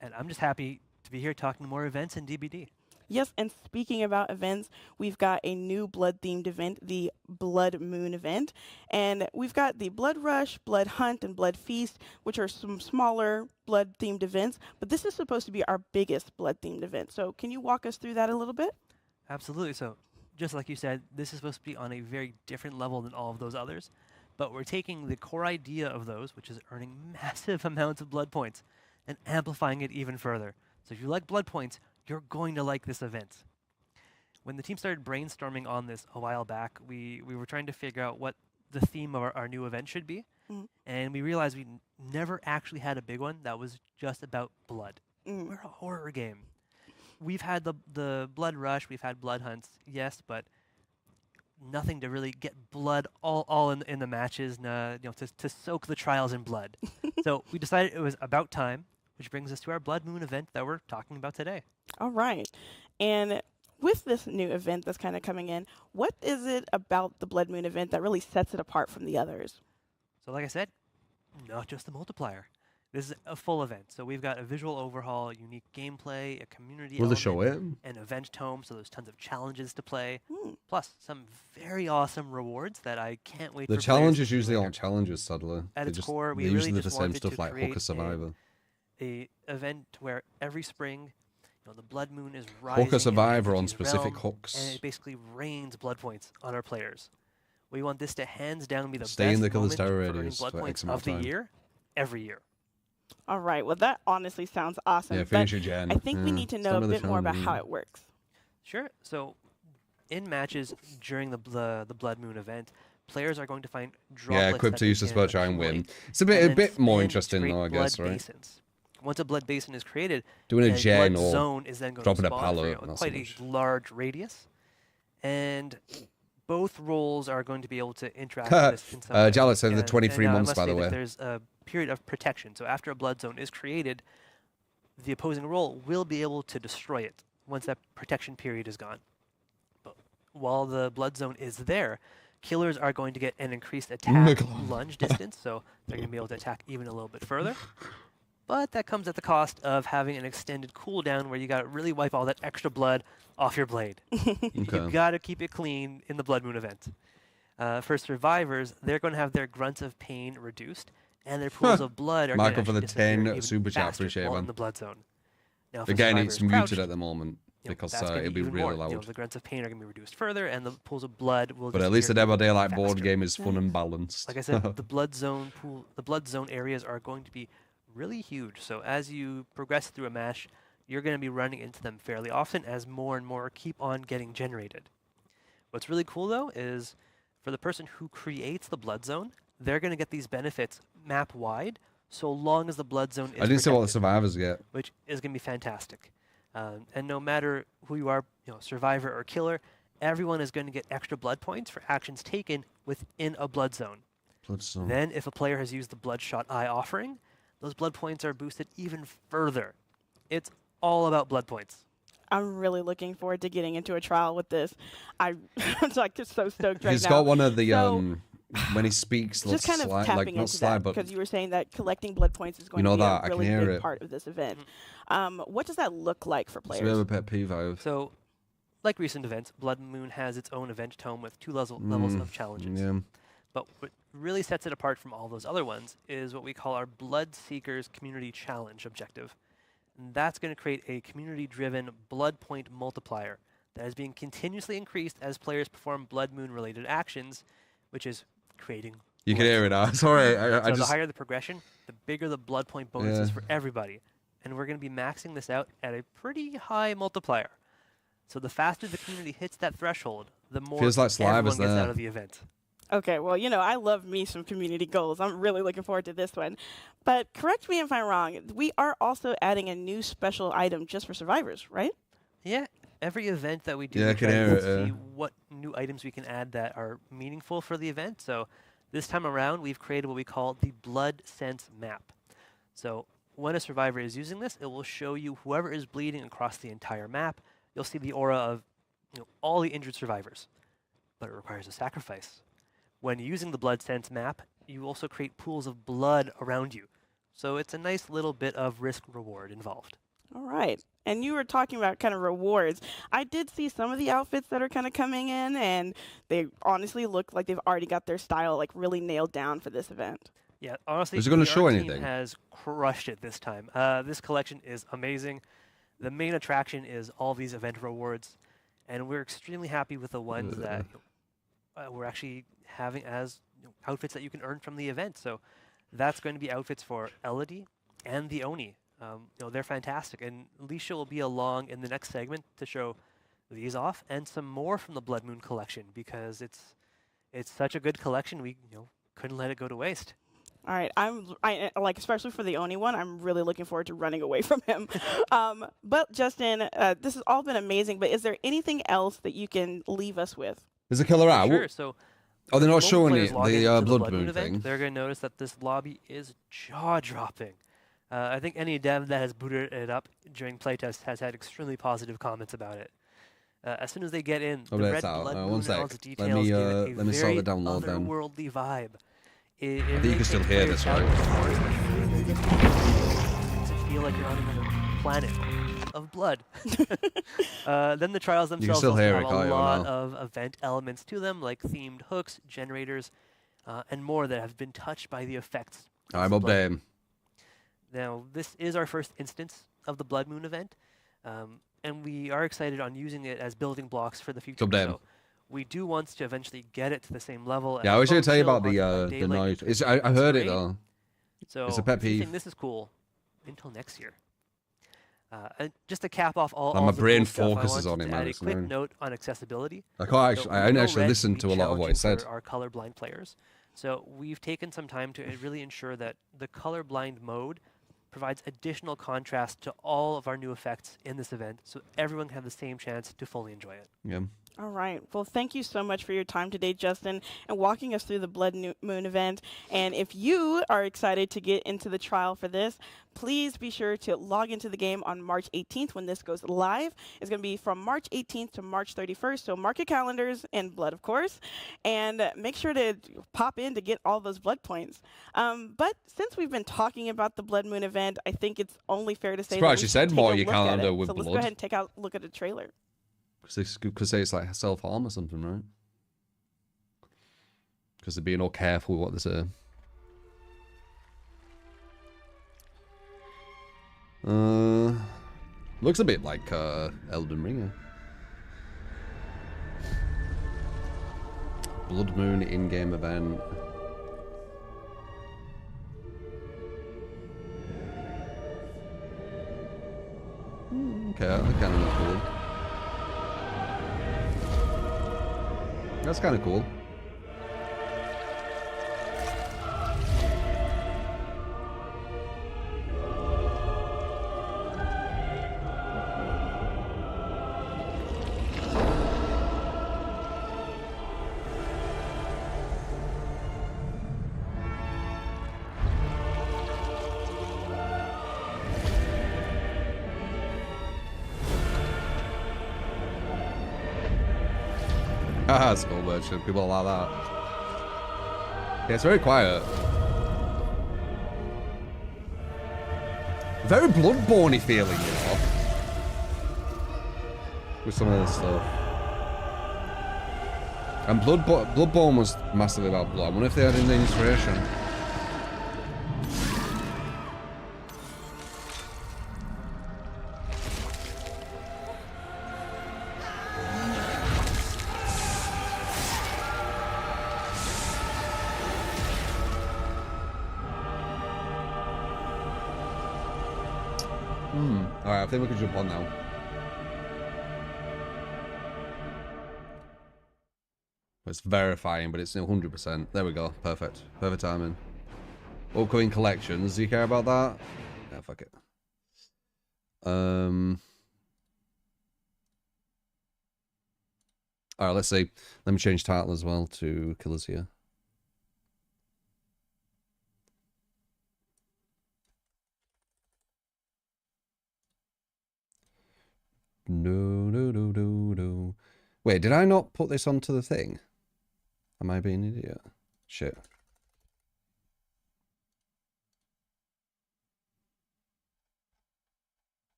And I'm just happy to be here talking more events in DBD. Yes, and speaking about events, we've got a new blood-themed event, the Blood Moon event. And we've got the Blood Rush, Blood Hunt, and Blood Feast, which are some smaller blood-themed events. But this is supposed to be our biggest blood-themed event. So can you walk us through that a little bit? Absolutely. So, just like you said, this is supposed to be on a very different level than all of those others. But we're taking the core idea of those, which is earning massive amounts of blood points, and amplifying it even further. So if you like blood points, you're going to like this event. When the team started brainstorming on this a while back, we were trying to figure out what the theme of our new event should be. And we realized we never actually had a big one that was just about blood. We're a horror game. We've had the Blood Rush, we've had Blood Hunts, yes, but nothing to really get blood all in the matches, to soak the trials in blood. So we decided it was about time, which brings us to our Blood Moon event that we're talking about today. All right. And with this new event that's kind of coming in, what is it about the Blood Moon event that really sets it apart from the others? So like I said, not just the multiplier. This is a full event. So we've got a visual overhaul, unique gameplay, a community Will they element, show it? an event tome, so there's tons of challenges to play, plus some very awesome rewards that I can't wait The for challenges players to usually later. aren't challenges, sadly. At They its just, core, we they're really usually just the same wanted stuff to like create Hooker Survivor. a event where every spring, the blood moon is rising. Hooker in the Survivor on entity's specific realm, hooks. and it basically rains blood points on our players. We want this to hands down be the Stay in best the Killer's moment Terror for earning radius blood for points X amount of the of time. year, every year. All right. Well, that honestly sounds awesome. Yeah, but finish it, Jen. I think we Yeah. need to It's know a another bit more about challenge, how yeah. it works. Sure. So, in matches during the Blood Moon event, players are going to find droplets Yeah, equip that to they use to can spell try and win. accumulate, It's a and bit then more to interesting create though, I guess, blood right? basins. Once a blood basin is created, Doing a blood gen or zone is then going dropping to a spawn pallet, for not quite so much. a large radius. And both roles are going to be able to interact with this in some way. Jealous of the 23 I months, must by say the that way. there's a period of protection. So after a blood zone is created, the opposing role will be able to destroy it once that protection period is gone. But while the blood zone is there, killers are going to get an increased attack lunge distance, so they're going to be able to attack even a little bit further. But that comes at the cost of having an extended cooldown where you got to really wipe all that extra blood off your blade. You've got to keep it clean in the Blood Moon event. For survivors, they're going to have their grunts of pain reduced, and their pools of blood are going to Michael for the disappear 10 even super chat, faster appreciate it, while in man. the blood zone. Now, for Again, it's survivors muted crouched, at the moment because that's gonna it'll be even really more. loud. The grunts of pain are going to be reduced further, and the pools of blood will. But at least the Dead by disappear Daylight board faster. game is fun and balanced. Like I said, the blood zone areas are going to be really huge. So as you progress through a match, you're going to be running into them fairly often as more and more keep on getting generated. What's really cool though is for the person who creates the blood zone, they're going to get these benefits map wide so long as the blood zone is I didn't see what the protected, survivors get. which is going to be fantastic. And no matter who you are, survivor or killer, everyone is going to get extra blood points for actions taken within a blood zone. Blood zone. Then if a player has used the Bloodshot Eye offering, those blood points are boosted even further. It's all about blood points. I'm really looking forward to getting into a trial with this. I'm like just so stoked right He's now. got one of the So, when he speaks, just kind of slide, tapping like not into slide, that but because you were saying that collecting blood points is going know to be that, I a can really hear big it. part of this event. What does that look like for it's a bit players? of a pet peeve I have. So, like recent events, Blood Moon has its own event tome with two levels of challenges. Yeah. But what really sets it apart from all those other ones is what we call our Blood Seekers Community Challenge objective. And that's going to create a community-driven blood point multiplier that is being continuously increased as players perform Blood Moon-related actions, which is creating. You can hear it now. Sorry, I So just. the higher the progression, the bigger the blood point bonus is for everybody. And we're going to be maxing this out at a pretty high multiplier. So the faster the community hits that threshold, the more Feels like Slive everyone is gets there. out of the event. Okay, well, I love me some community goals. I'm really looking forward to this one. But correct me if I'm wrong. We are also adding a new special item just for survivors, right? Yeah, every event that we do, Yeah, I we can try hear to it, see what new items we can add that are meaningful for the event. So this time around, we've created what we call the Blood Sense map. So when a survivor is using this, it will show you whoever is bleeding across the entire map. You'll see the aura of all the injured survivors, but it requires a sacrifice. When using the Blood Sense map, you also create pools of blood around you. So it's a nice little bit of risk-reward involved. All right. And you were talking about kind of rewards. I did see some of the outfits that are kind of coming in, and they honestly look like they've already got their style like really nailed down for this event. Yeah, honestly, Is it gonna the show art team anything? has crushed it this time. This collection is amazing. The main attraction is all these event rewards, and we're extremely happy with the ones that we're actually having as outfits that you can earn from the event. So that's going to be outfits for Elodie and the Oni. They're fantastic, and Alicia will be along in the next segment to show these off and some more from the Blood Moon collection because it's such a good collection. We couldn't let it go to waste. All right, I like especially for the Oni one. I'm really looking forward to running away from him. But Justin, this has all been amazing. But is there anything else that you can leave us with? Is the killer out? Sure. So Oh, they're not most showing players it. log The into Blood Moon Moon event, thing. they're going to notice that this lobby is jaw-dropping. I think any dev that has booted it up during playtest has had extremely positive comments about it. As soon as they get in, Oh, the that's red out. blood one moon and sec. all its Let details me give it a let me very sort the download then. otherworldly vibe. It I think you really can still takes hear players this, out right? of the forest to feel like you're on another planet of blood. Then the trials themselves still also hear have it, a can't you, lot now? of event elements to them, like themed hooks, generators, and more that have been touched by the effects. of I'm the blood. updating. Now, this is our first instance of the Blood Moon event, and we are excited on using it as building blocks for the future. Update. So we do want to eventually get it to the same level. Yeah, as I was going to tell you Bone about Chill, the Occupied Daylight. noise. I heard it great. though. So It's a pet if you think peeve. this is cool until next year. And just to cap off all, And all my the brain cool stuff, focuses I on wanted it, to man, add a it's quick annoying. note on accessibility. I can't actually. So I we didn't know actually red listen can to be a lot of what he challenging said. for our colorblind players. So we've taken some time to really ensure that the colorblind mode provides additional contrast to all of our new effects in this event, so everyone can have the same chance to fully enjoy it. Yeah. All right. Well, thank you so much for your time today, Justin, and walking us through the Blood Moon event. And if you are excited to get into the trial for this, please be sure to log into the game on March 18th when this goes live. It's going to be from March 18th to March 31st, so mark your calendars and blood, of course. And make sure to pop in to get all those blood points. But since we've been talking about the Blood Moon event, I think it's only fair to say Surprised you said mark your calendar with blood. So let's go ahead and take a look at the trailer. Because it's like self-harm or something, right? Because they're being all careful with what they say. Looks a bit like Elden Ring. Blood Moon in-game event. Okay, that kind of cool. That's kind of cool. Haha, Skull Merchant. People like that. Yeah, it's very quiet. Very Bloodborne-y feeling, you know? With some of this stuff. And Bloodborne was massively about blood. I wonder if they had in the inspiration. Alright, I think we can jump on now. It's verifying, but it's 100%. There we go. Perfect. Perfect timing. Upcoming collections. Do you care about that? Yeah, fuck it. Alright, let's see. Let me change title as well to Killers Here. No. Wait, did I not put this onto the thing? Am I being an idiot? Shit.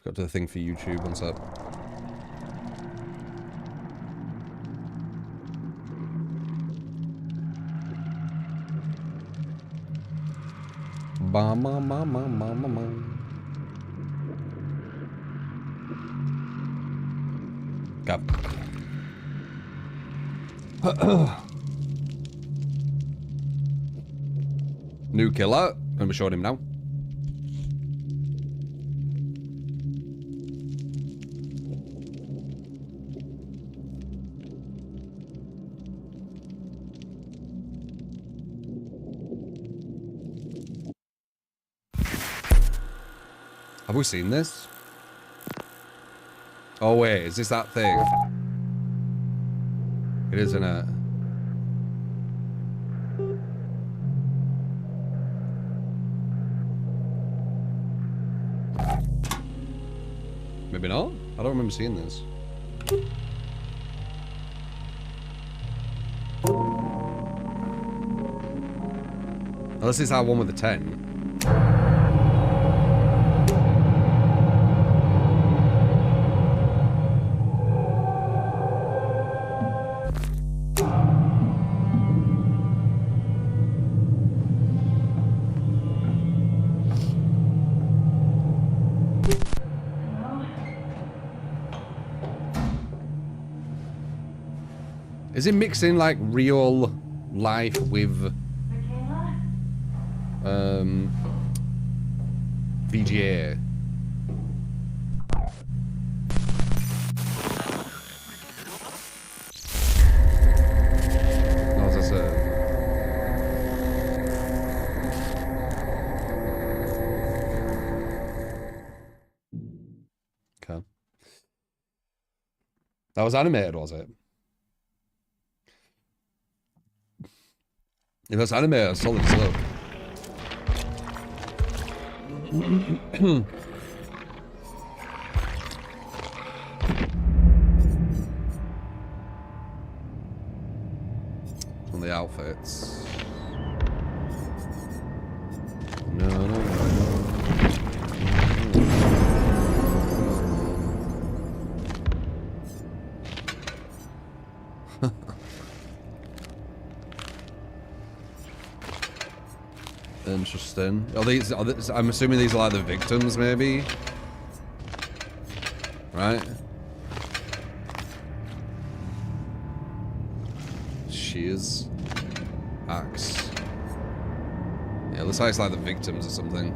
Got to the thing for YouTube, one sec. Go. New killer. Gonna be showing him now. Have we seen this? Oh wait, is this that thing? It is, isn't it? Maybe not? I don't remember seeing this. Unless it's that one with the tent. Is it mixing like real life with VGA? What was I saying? That was animated, was it? If that's animated, it's solid as look. On the outfits. No. Interesting. Are these, I'm assuming these are like the victims, maybe? Right? Shears. Axe. Yeah, looks like it's like the victims or something.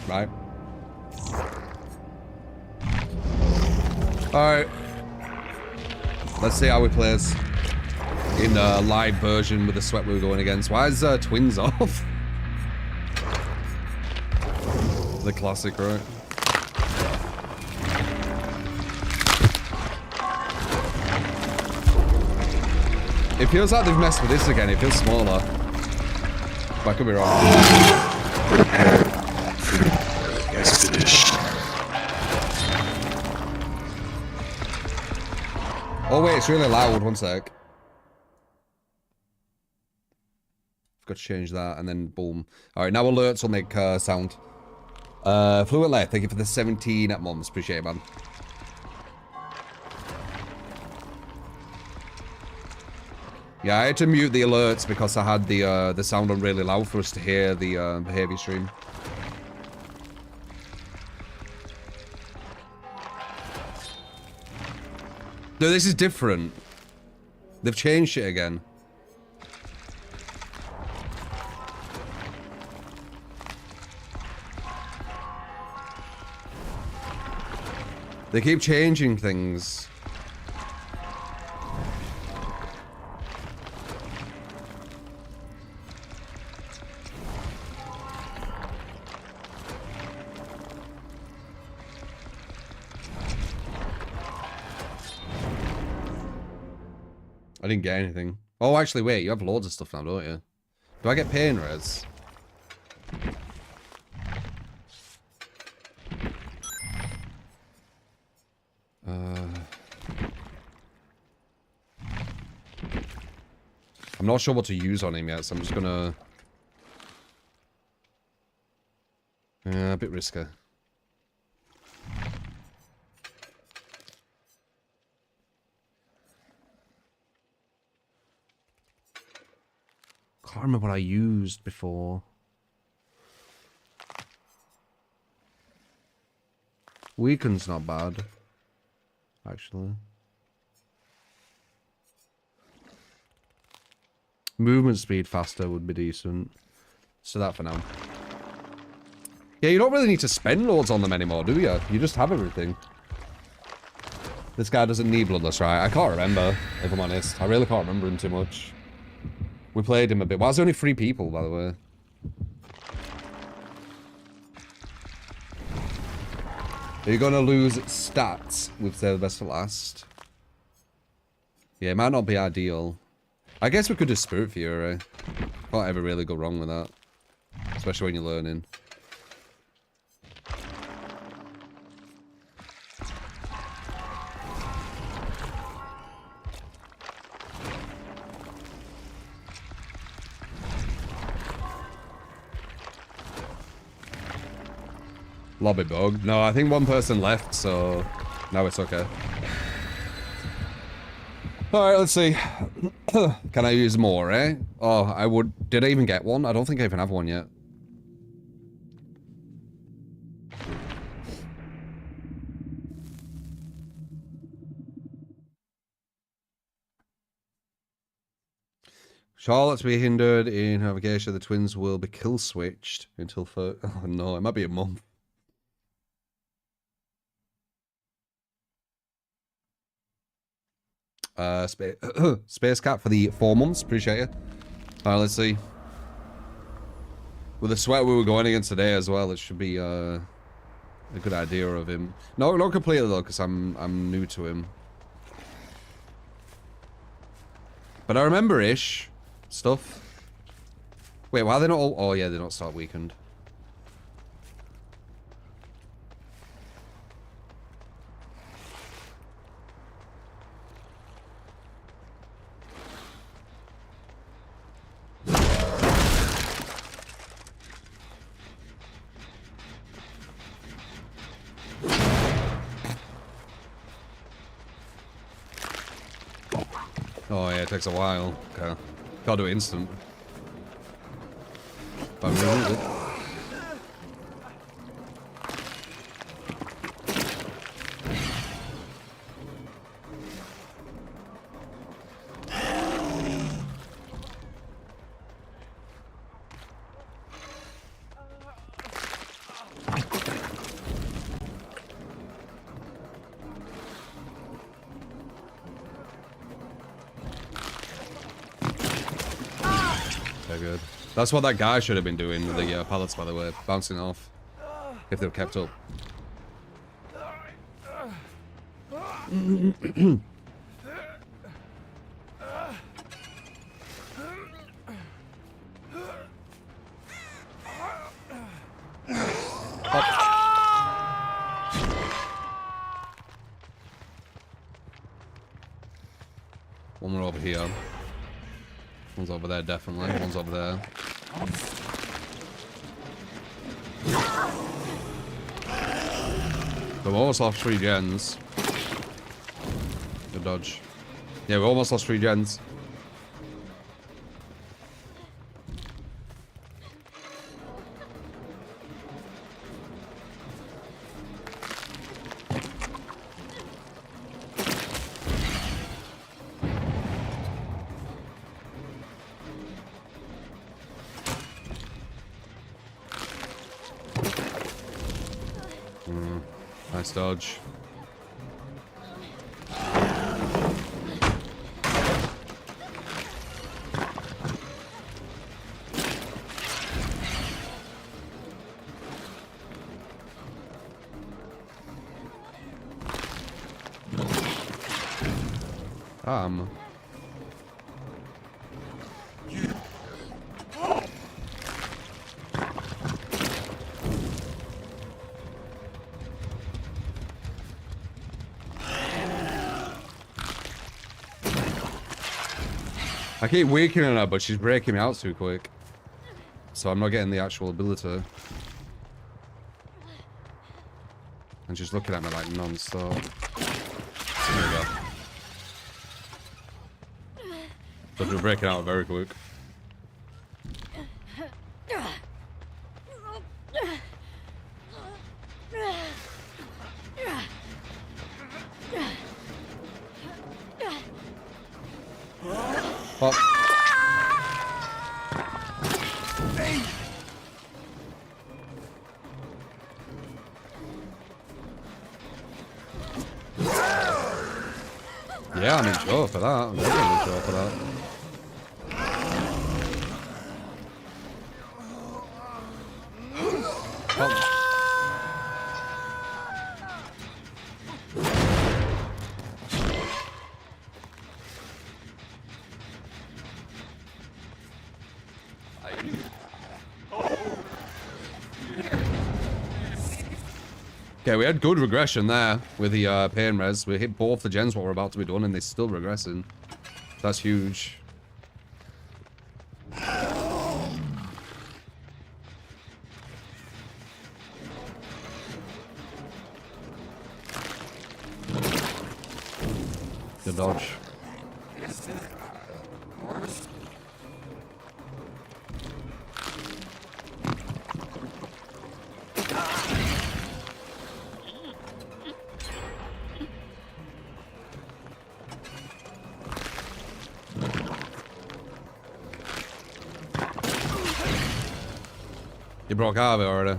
Right. Alright. Let's see how he plays in a live version with the sweat we were going against. Why is twins off? The classic, right? It feels like they've messed with this again. It feels smaller. But I could be wrong. Oh wait, it's really loud. One sec. Got to change that, and then boom. All right, now alerts will make sound. Fluently, thank you for the 17 months. Appreciate it, man. Yeah, I had to mute the alerts because I had the sound on really loud for us to hear the behavior stream. No, this is different. They've changed it again. They keep changing things. I didn't get anything. Oh, actually, wait. You have loads of stuff now, don't you? Do I get pain res? I'm not sure what to use on him yet, so I'm just gonna... a bit risky. Can't remember what I used before. Weaken's not bad, actually. Movement speed faster would be decent. So that for now. Yeah, you don't really need to spend loads on them anymore, do you? You just have everything. This guy doesn't need Bloodless, right? I can't remember, if I'm honest. I really can't remember him too much. We played him a bit. Why is there only 3 people, by the way? Are you going to lose stats with Save the Best for Last? Yeah, it might not be ideal. I guess we could do Spirit Fury. Can't ever really go wrong with that. Especially when you're learning. Lobby bug. No, I think one person left, so now it's okay. Alright, let's see. Can I use more, eh? Oh, I would... Did I even get one? I don't think I even have one yet. Charlotte's be hindered in navigation. The twins will be kill switched until... Oh no, it might be a month. Space Cat for the 4 months. Appreciate it. Alright, let's see. With the sweat we were going against today as well, it should be a good idea of him. No, not completely though, because I'm new to him. But I remember-ish stuff. Wait, why are they not all... Oh yeah, they don't start weakened. Oh yeah, it takes a while. Okay. Gotta do it instant. If I'm gonna lose it. Good. That's what that guy should have been doing with the pallets, by the way, bouncing off. If they were kept up. One more over here. One's over there, definitely. One's over there. We've almost lost 3 gens. Good dodge. Yeah, we almost lost 3 gens. Nice dodge. I keep weakening her, but she's breaking me out too quick. So I'm not getting the actual ability. And she's looking at me like non-stop. There we go. So she's breaking out very quick. Pop. Yeah, I'm in sure for that. I'm definitely sure for that. Pop. Okay, we had good regression there with the pain res. We hit both the gens what we're about to be done, and they're still regressing. That's huge. Good dodge. You broke out of it already.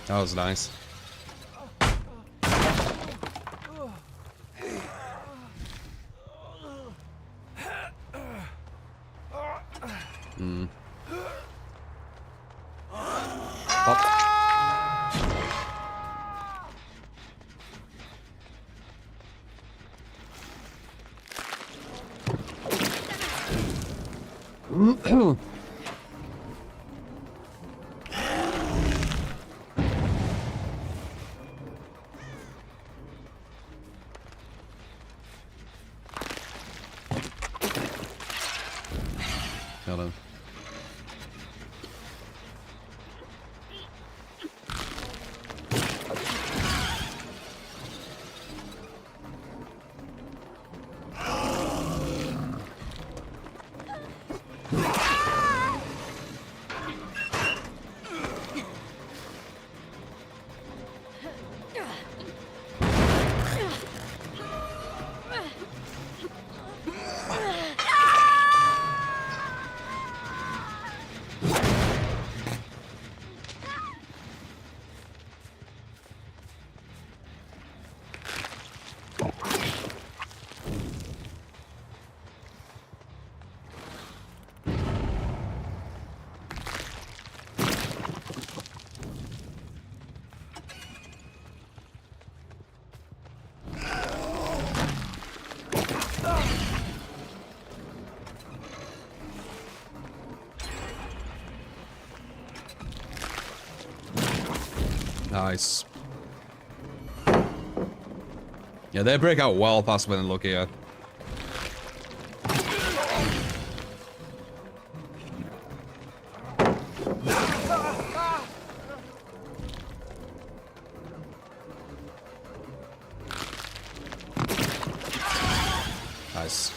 That was nice. Hello. Nice. Yeah, they break out well past when they look here. Nice.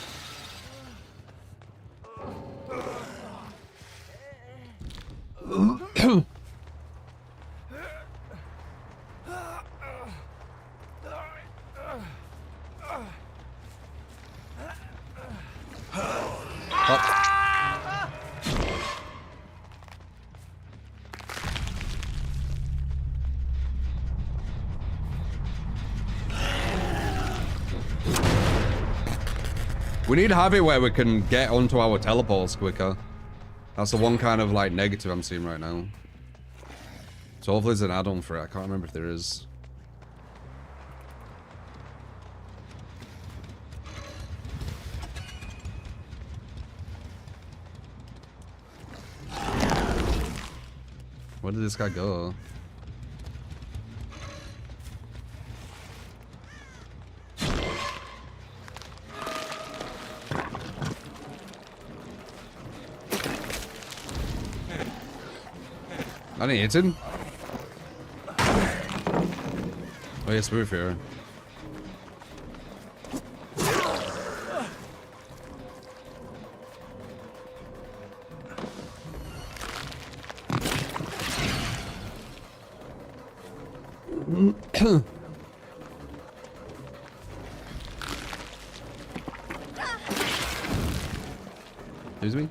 We need to have it where we can get onto our teleports quicker. That's the one kind of like negative I'm seeing right now. So hopefully there's an add-on for it. I can't remember if there is. Where did this guy go? I didn't hit him. Oh, yes, move here. Excuse me?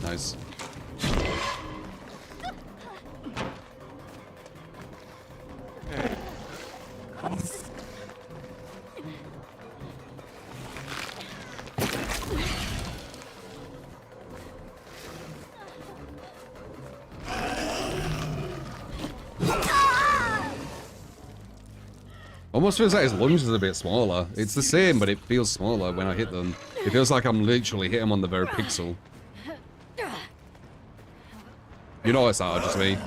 Nice. Almost feels like his lunge is a bit smaller. It's the same, but it feels smaller when I hit them. It feels like I'm literally hitting him on the very pixel. You know it's not just me.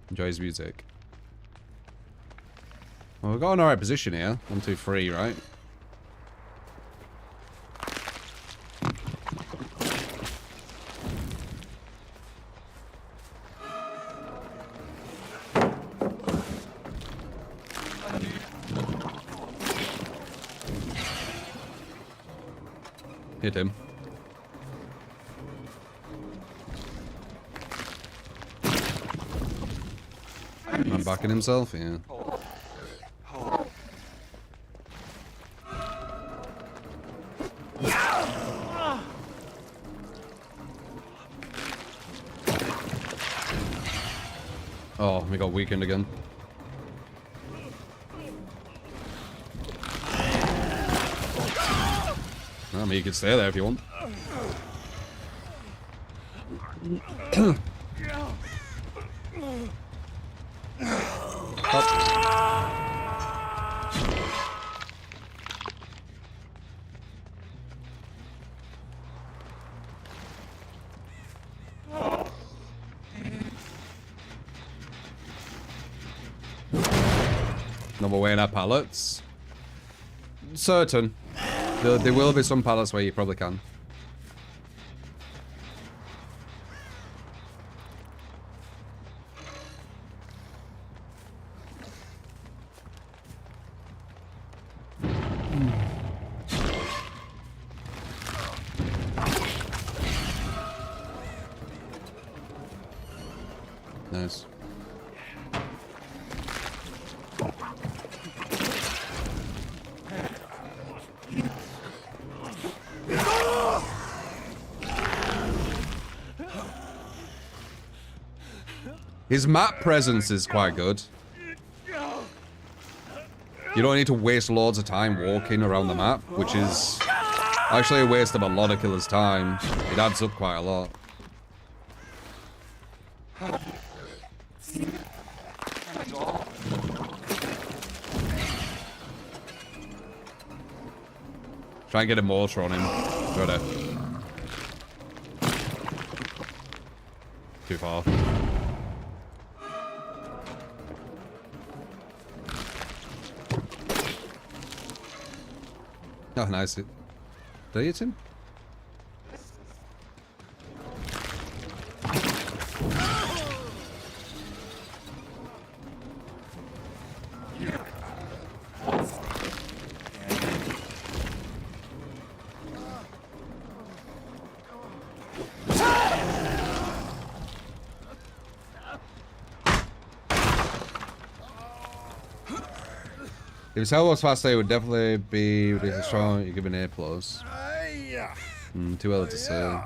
Enjoy his music. Oh, we've got an alright position here. 1, 2, 3, right? Hit him. Not backing himself, yeah. Oh, we got weakened again. I mean, you can stay there if you want. Another way in our pallets. Certain. There will be some pallets where you probably can. Nice. His map presence is quite good. You don't need to waste loads of time walking around the map, which is actually a waste of a lot of killers' time. It adds up quite a lot. Try and get a mortar on him. Got it. Too far. Oh, nice. Did I hit him? If his health was faster, it would definitely be ridiculous strong. You give an A+. Too early to say.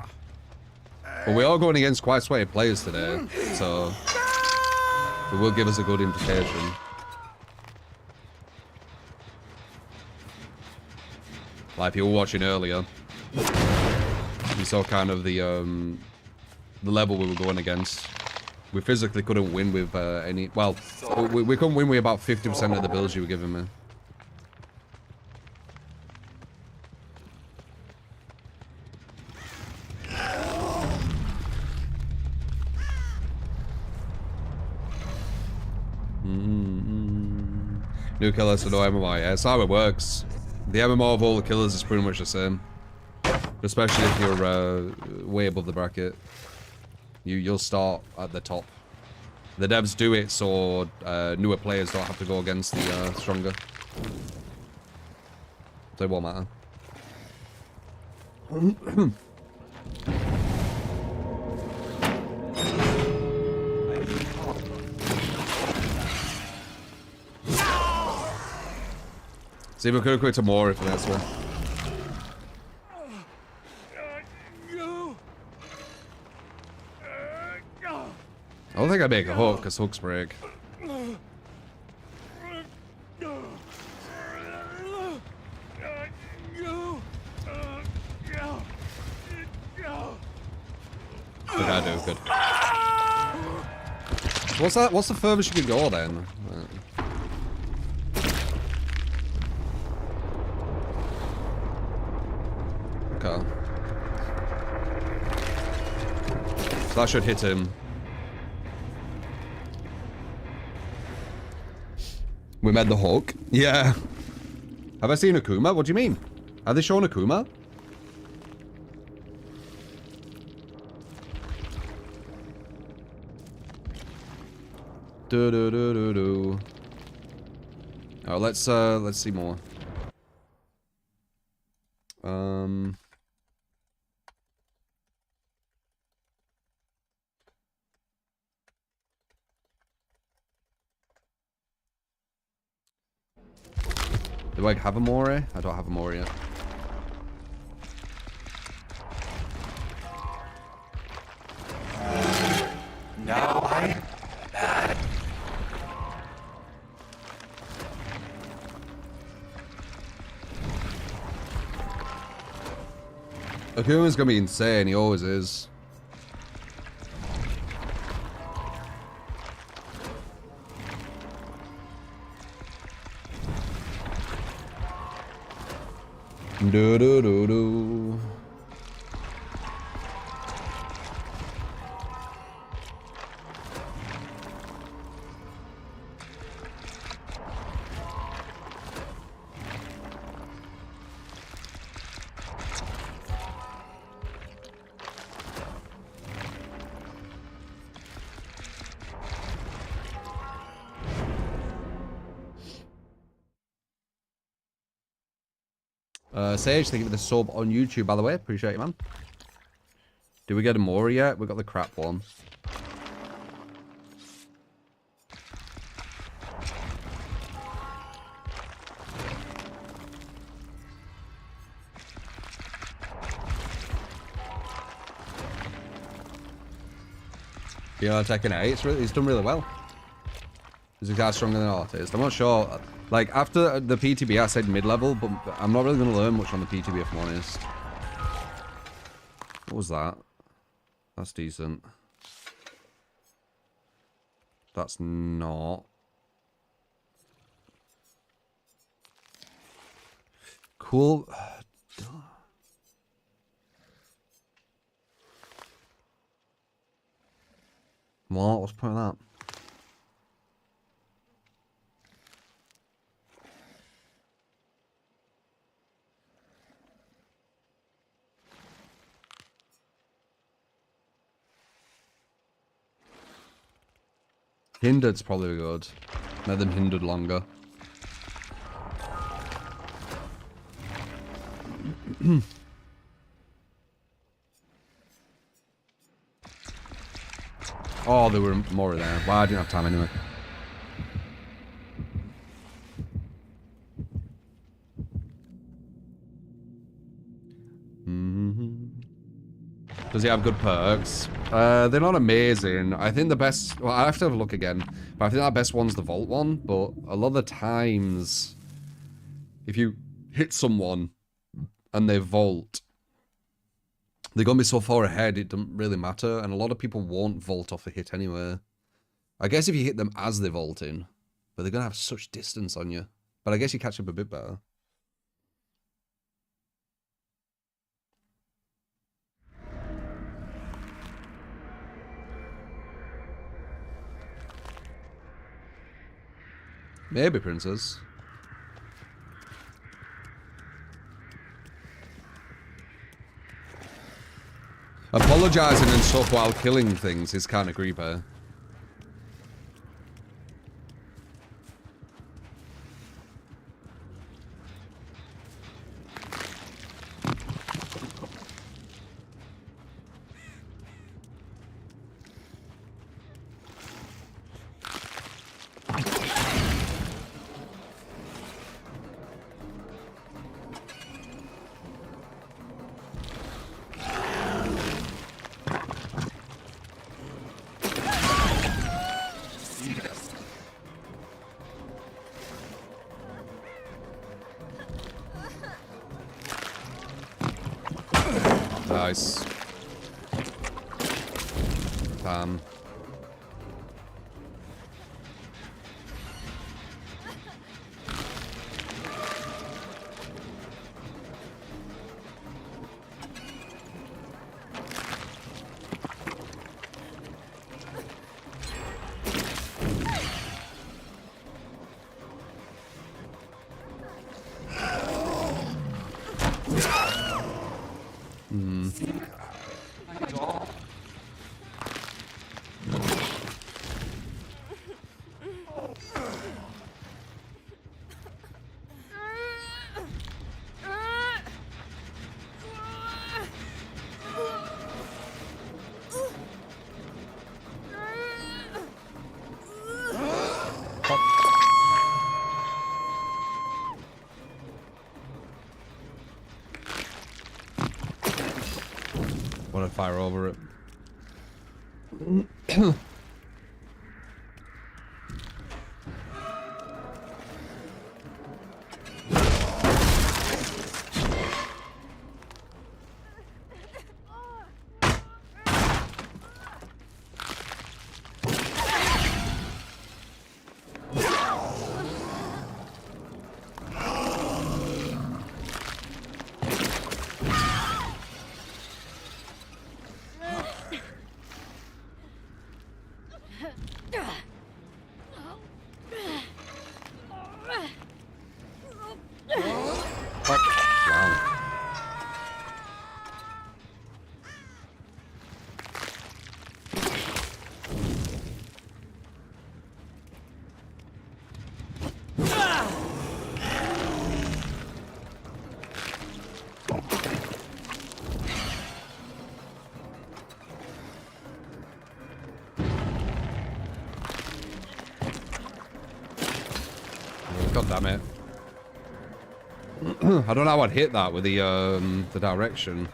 But we are going against quite sweaty players today, so it will give us a good indication. Like you were watching earlier, you saw kind of the level we were going against. We physically couldn't win with any. Well, we couldn't win with about 50% of the builds you were giving me. New killers for no MMR. Yeah, that's how it works. The MMR of all the killers is pretty much the same. Especially if you're way above the bracket. You'll start at the top. The devs do it so newer players don't have to go against the stronger. So it won't matter. See, we could have quit to more if that's one. I don't think I make a hook because hooks break. I do good. What's that? What's the furthest you can go then? Okay. So that should hit him. We made the hook. Yeah. Have I seen Akuma? What do you mean? Are they showing Akuma? Do. Oh, let's see more. Do I have a Mori? I don't have a Mori yet. Now I'm bad. Akuma's gonna be insane, he always is. Do. Sage, thank you for the sub on YouTube, by the way. Appreciate it, man. Did we get a Mori yet? We got the crap one. Yeah, Tekken 8. He's done really well. Is the guy stronger than Artist? I'm not sure. Like, after the PTB, I said mid-level, but I'm not really going to learn much on the PTB, if I'm honest. What was that? That's decent. That's not. Cool. What? What's the point of that? Hindered's probably good. Let them hindered longer. Oh, there were more there. Wow, I didn't have time anyway. Does he have good perks? They're not amazing. I think the best... Well, I have to have a look again. But I think our best one's the Vault one. But a lot of the times, if you hit someone and they Vault, they're going to be so far ahead, it doesn't really matter. And a lot of people won't Vault off a hit anyway. I guess if you hit them as they're vaulting, but they're going to have such distance on you. But I guess you catch up a bit better. Maybe, Princess. Apologizing and stuff while killing things is kind of creepy. Nice. man. Want to fire over it. God damn it. I don't know how I'd hit that with the direction.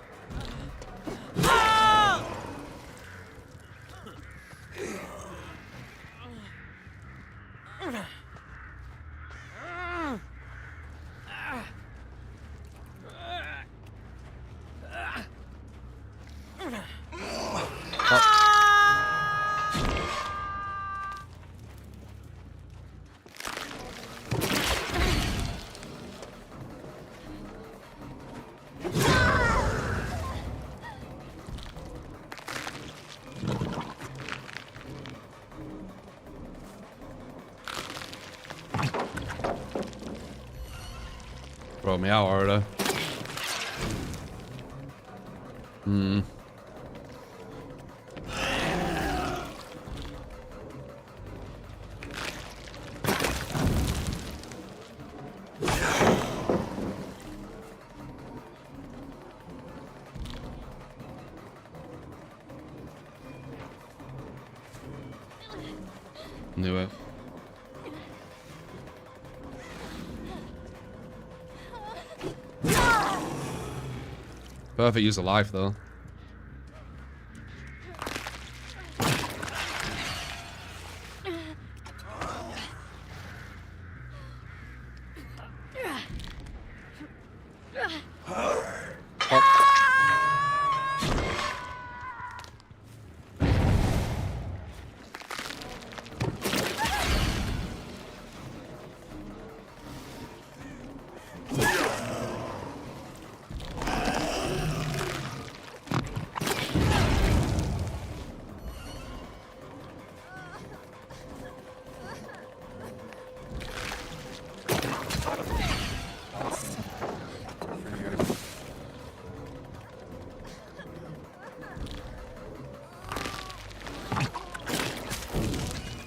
Throw me out already. Hmm. Knew it. Perfect use of life, though.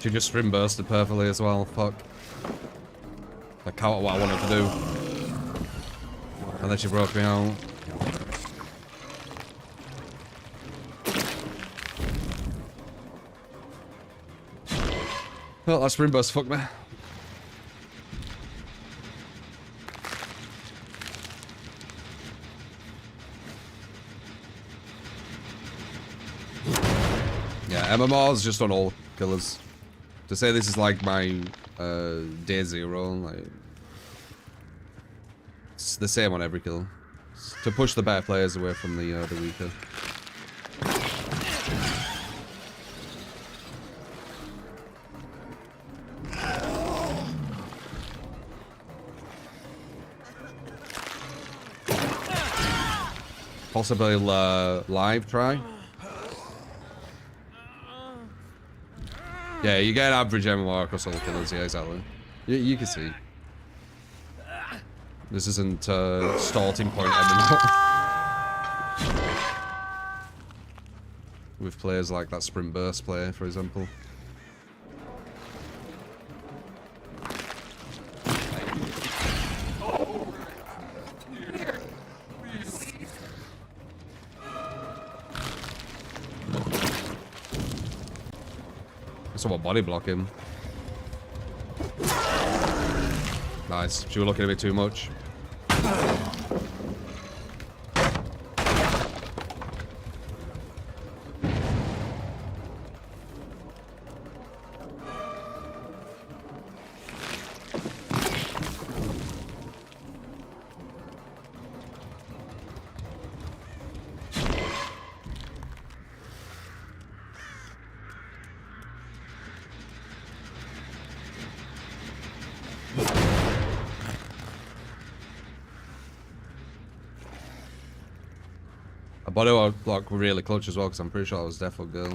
She just sprint bursted perfectly as well. Fuck. That counter what I wanted to do. And then she broke me out. Well, that sprint burst fucked me. Yeah, MMR's just on all killers. To say this is like my day zero, like it's the same on every kill. It's to push the better players away from the weaker. Possibly live try. Yeah, you get an average MMR across all the killers, yeah, exactly. You can see. This isn't starting point MMR. with players like that sprint burst player, for example. Someone body block him. Nice. She was looking a bit too much. I body block really clutch as well because I'm pretty sure I was deaf or girl.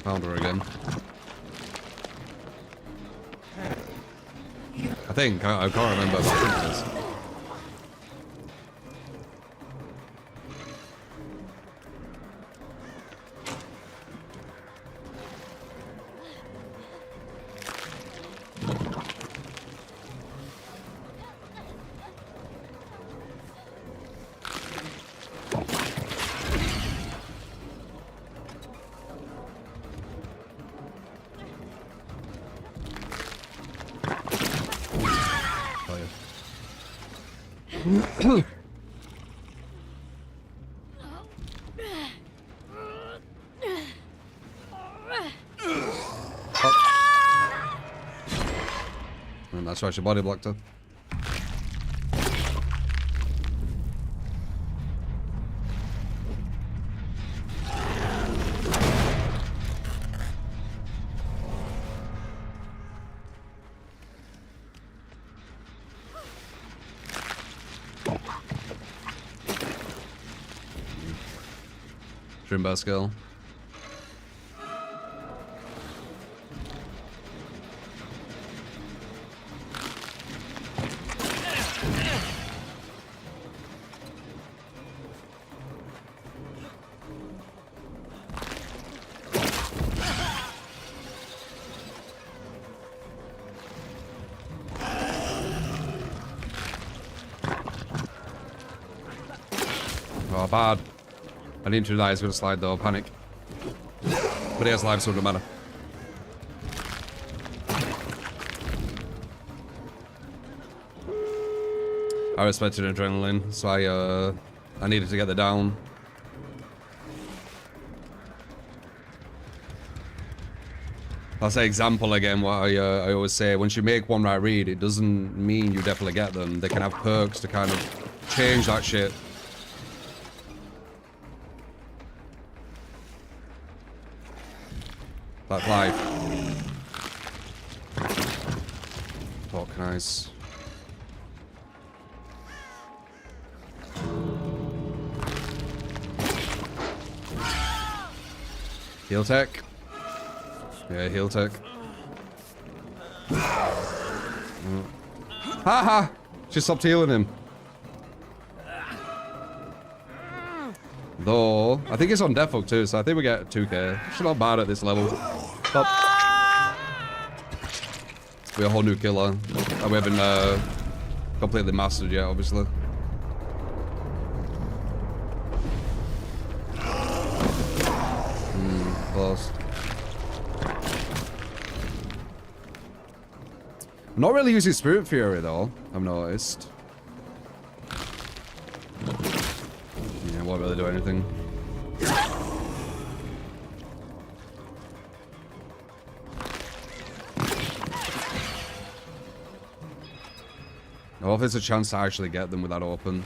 Found her again. I think. I can't remember, but I think it is. And that's why she body blocked her. Dream best girl. Oh, bad. I didn't know that he's going to slide though, panic. But he has life, so it doesn't matter. I respected adrenaline, so I needed to get the down. That's an example again, what I always say. Once you make one right read, it doesn't mean you definitely get them. They can have perks to kind of change that shit. Like life. Fuck, nice. Heal tech. Yeah, heal tech. Haha! She stopped healing him. Though, I think it's on default too, so I think we get 2k. She's not bad at this level. But we're a whole new killer. We haven't completely mastered yet, obviously. Close. I'm not really using Spirit Fury though, I've noticed. Yeah, won't really do anything. Oh, if there's a chance to actually get them with that open.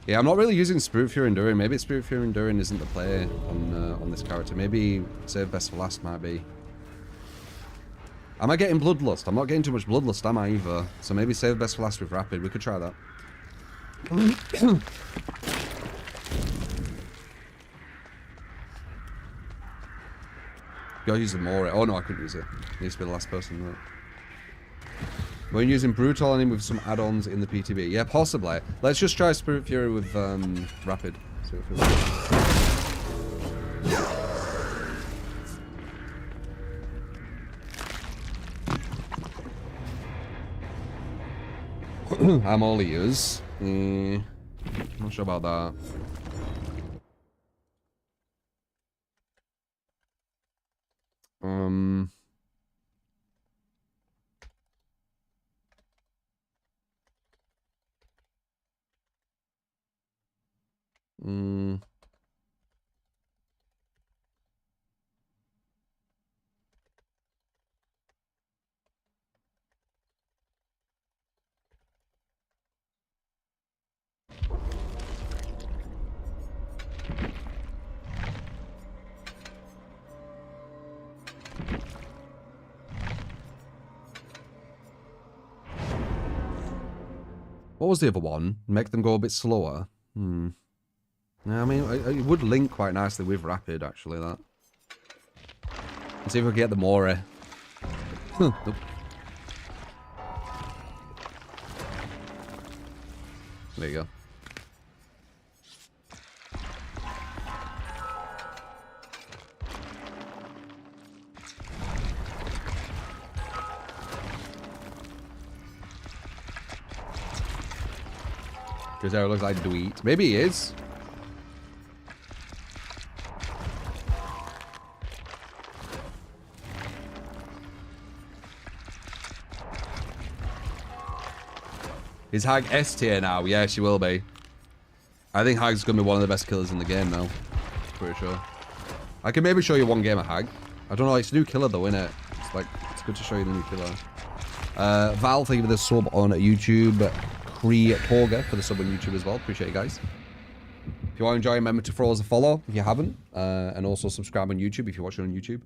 Yeah, I'm not really using Spirit Fury Enduring. Maybe Spirit Fury Enduring isn't the play on this character. Maybe save best for last might be. Am I getting Bloodlust? I'm not getting too much Bloodlust, am I, either? So maybe save best for last with Rapid. We could try that. Gotta use the more. Oh no, I couldn't use it. Needs to be the last person. Right? We're using Brutal on him with some add-ons in the PTB. Yeah, possibly. Let's just try Spirit Fury with Rapid. See what it feels. I'm all ears. Not sure about that. What was the other one? Make them go a bit slower. Yeah, I mean, it would link quite nicely with Rapid, actually, that. Let's see if we can get the Mori. Nope. There you go. Because Arrow looks like Dweet. Maybe he is. Is Hag S tier now? Yeah, she will be. I think Hag's going to be one of the best killers in the game now. Pretty sure. I can maybe show you one game of Hag. I don't know, it's a new killer though, innit? It's like, it's good to show you the new killer. Val, thank you for the sub on YouTube. Cree Torga for the sub on YouTube as well. Appreciate you guys. If you are enjoying, remember to throw us a follow if you haven't. And also subscribe on YouTube if you're watching on YouTube.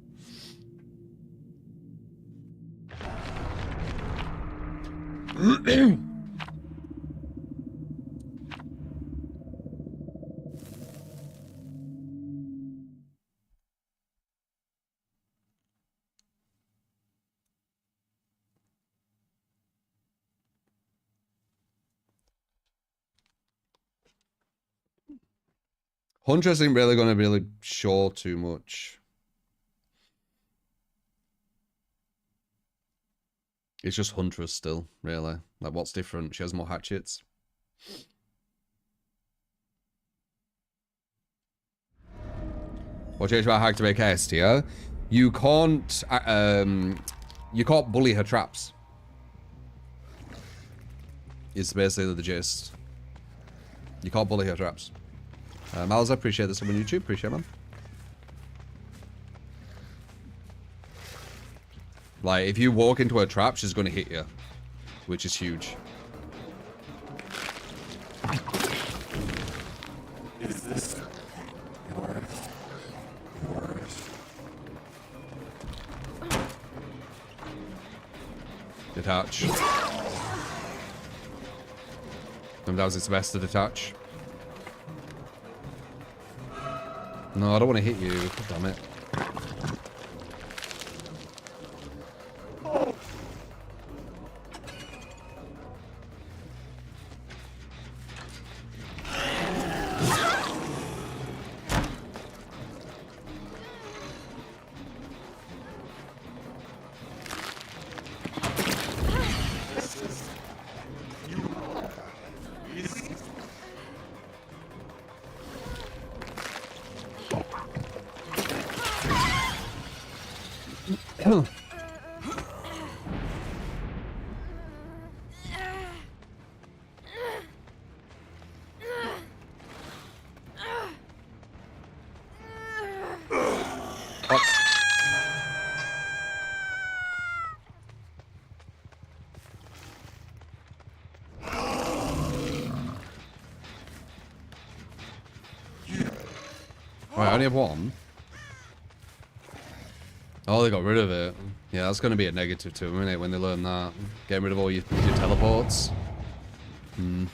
Huntress isn't really going to really show too much. It's just Huntress still, really. Like, what's different? She has more hatchets. What changed about Hag to make S tier? You can't bully her traps. It's basically the gist. You can't bully her traps. Miles, I appreciate this on YouTube. Appreciate it, man. Like, if you walk into a trap, she's going to hit you. Which is huge. Is this yours? Detach. Sometimes it's best to detach. No, I don't want to hit you. God damn it. I only have one. Oh, they got rid of it. Yeah, that's going to be a negative to them, isn't it, when they learn that? Getting rid of all your teleports. Hmm.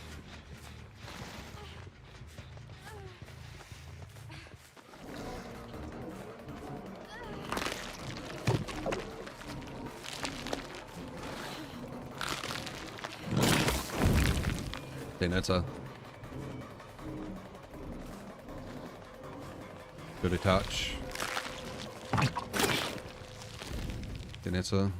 Dinetta. Good attach. Dinetta.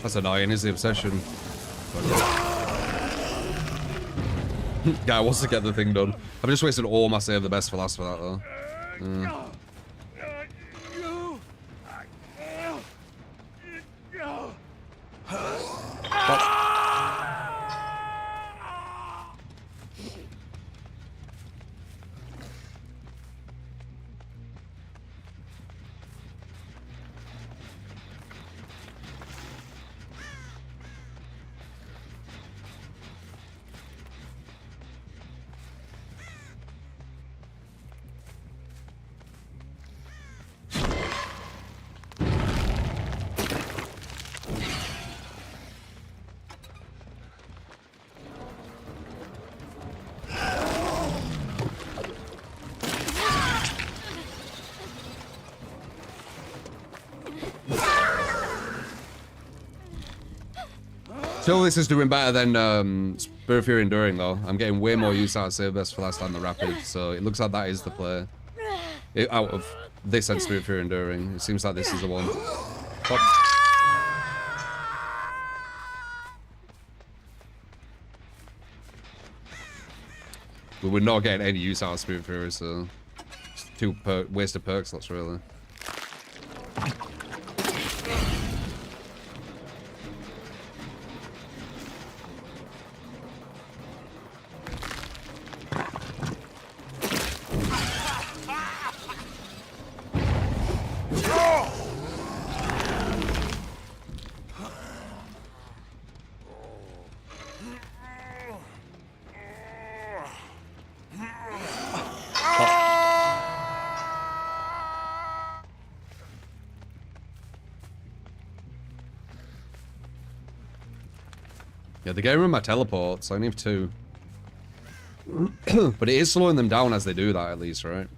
That's annoying, is the obsession. Guy wants to get the thing done. I've just wasted all my save the best for last for that though. Still, this is doing better than Spirit Fury Enduring, though. I'm getting way more use out of Save Best for Last than the Rapid, so it looks like that is the play. Out of this and Spirit Fury Enduring, it seems like this is the one. But we're not getting any use out of Spirit Fury, so it's two wasted perk slots, really. Yeah, they're getting rid of my teleports. I only have 2. But it is slowing them down as they do that, at least, right?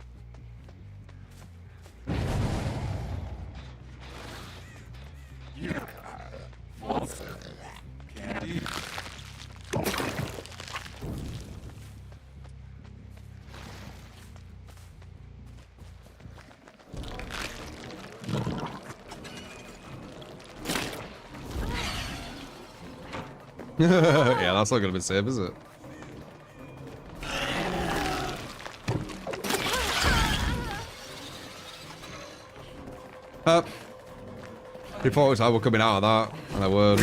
Yeah, that's not gonna be safe, is it? Before I were coming out of that, and I weren't.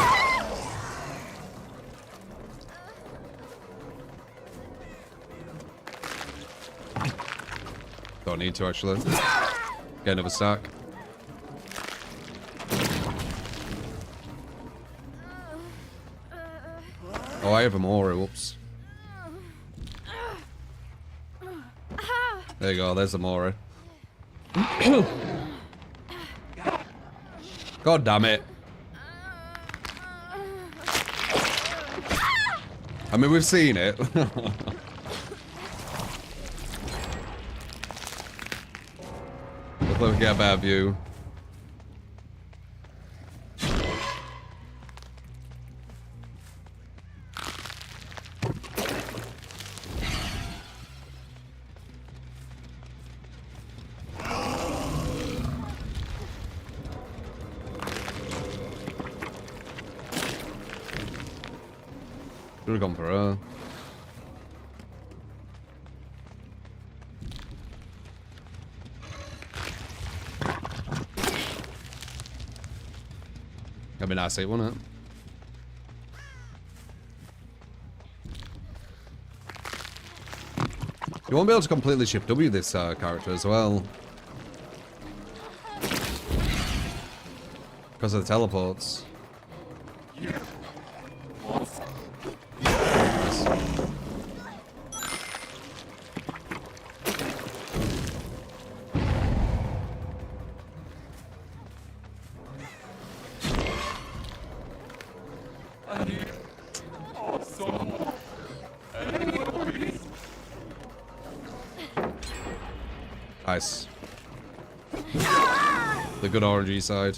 Don't need to actually. Get another stack. Oh, I have a more. Whoops. There you go. There's the more. God damn it. I mean, we've seen it. Let's get a better view. Should have gone for her. That'd be nice, wouldn't it? You won't be able to completely shift W this character as well. Because of the teleports. Nice. The good RNG side.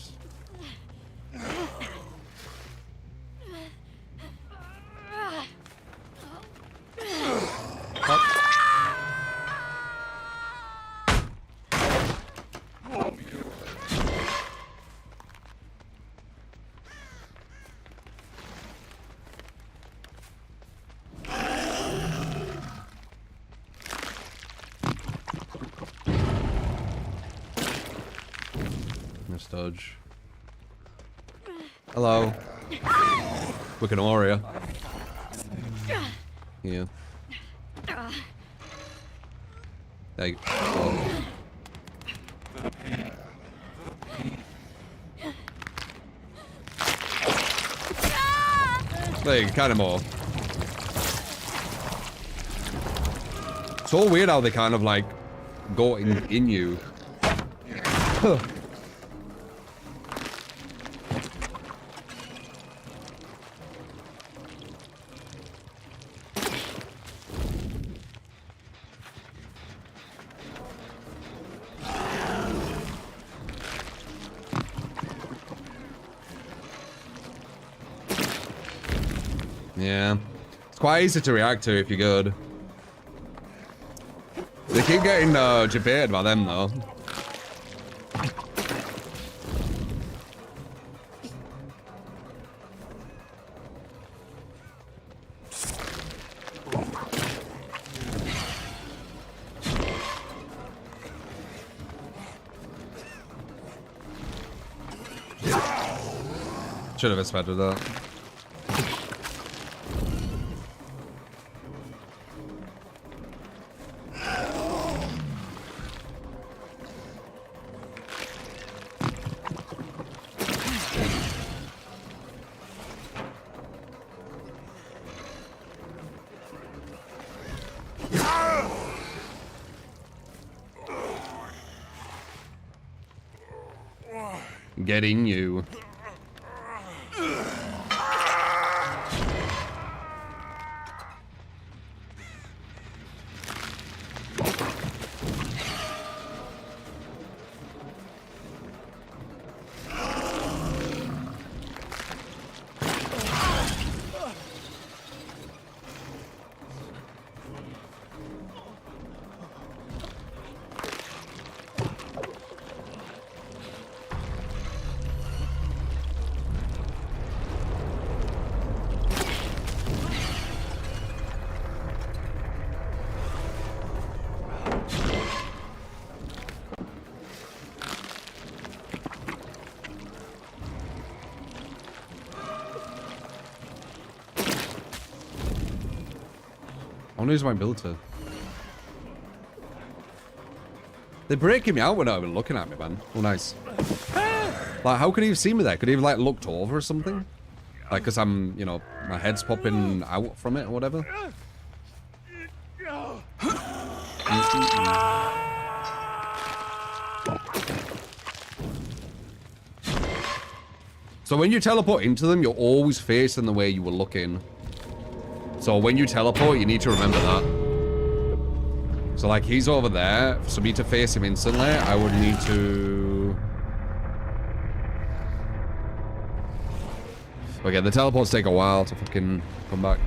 Dodge. Hello. Wicked warrior. Yeah. There you go. Oh. There you go, kind of more. So weird how they kind of like go in you. Yeah. It's quite easy to react to if you're good. They keep getting debated by them though. Should have expected that. Getting you. I want to use my ability. They're breaking me out when they're not even looking at me, man. Oh, nice. Like, how could he have seen me there? Could he have, like, looked over or something? Like, because I'm, you know, my head's popping out from it or whatever. So when you teleport into them, you're always facing the way you were looking. So when you teleport, you need to remember that. So like he's over there. For me to face him instantly, I would need to... Okay, the teleports take a while to fucking come back.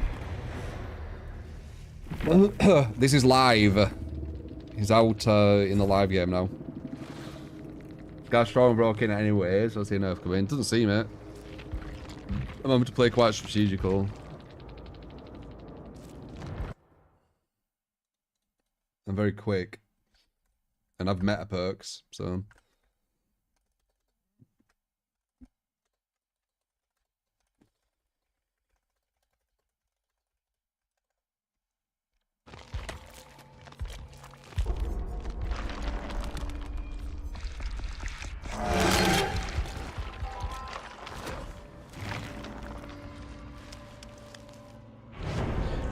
This is live. He's out in the live game now. Got strong and broken anyway, so I see nerf come in. Doesn't seem it. I'm having to play quite strategical. I'm very quick. And I've meta perks, so...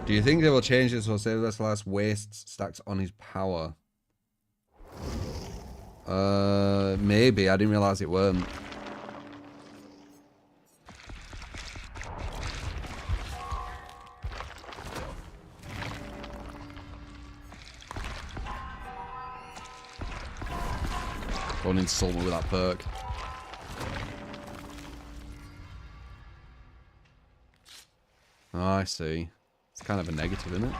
Do you think they will change it so Saber's last waste stacks on his power? Maybe. I didn't realize it weren't. Don't insult me with that perk. Oh, I see. It's kind of a negative, isn't it?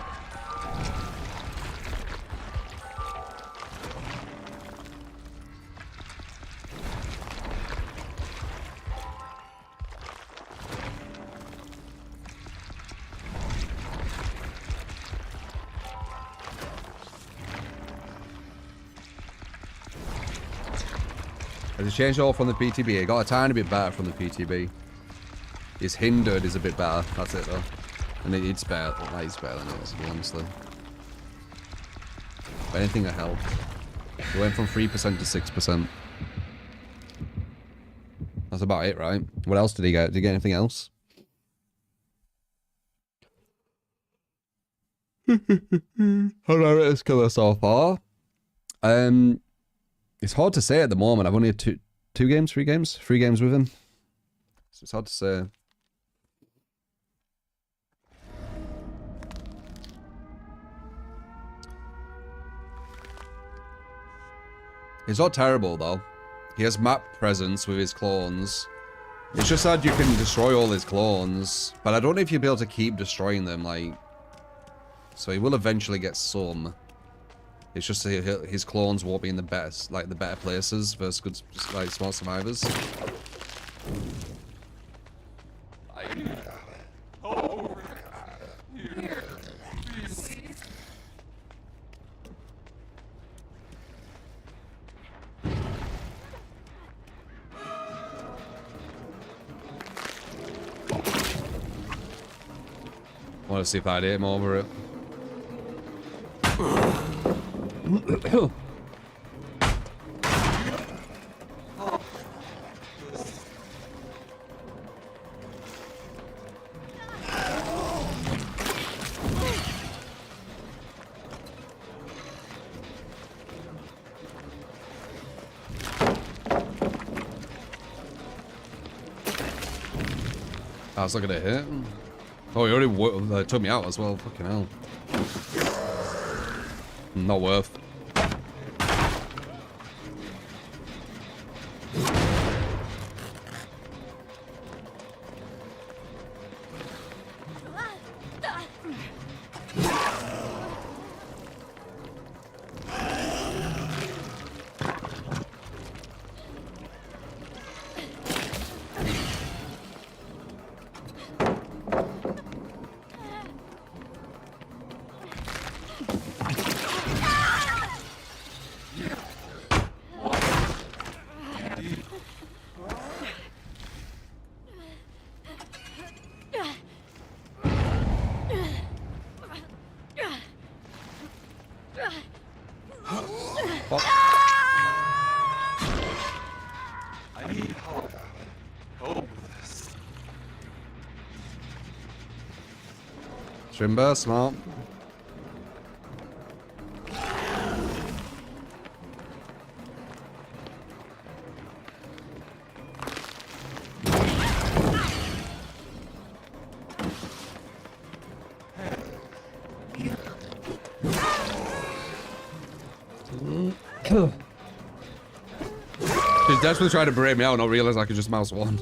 Has it changed all from the PTB? It got a tiny bit better from the PTB. His hindered is a bit better. That's it though. And it's better. It's better than it was, honestly. But anything that helped. It went from 3% to 6%. That's about it, right? What else did he get? Did he get anything else? Hilarious killer so far. It's hard to say at the moment. I've only had three games with him. So it's hard to say. He's not terrible though. He has map presence with his clones. It's just that you can destroy all his clones, but I don't know if you'll be able to keep destroying them, like... So he will eventually get some. It's just his clones won't be in the best, like the better places versus good, like small survivors. I want to see if I'd hit him over it. I was looking at hit. Oh, he already took me out as well. Fucking hell. Not worth. Trimber, smart. She's desperately trying to break me out and I realize I could just mouse one.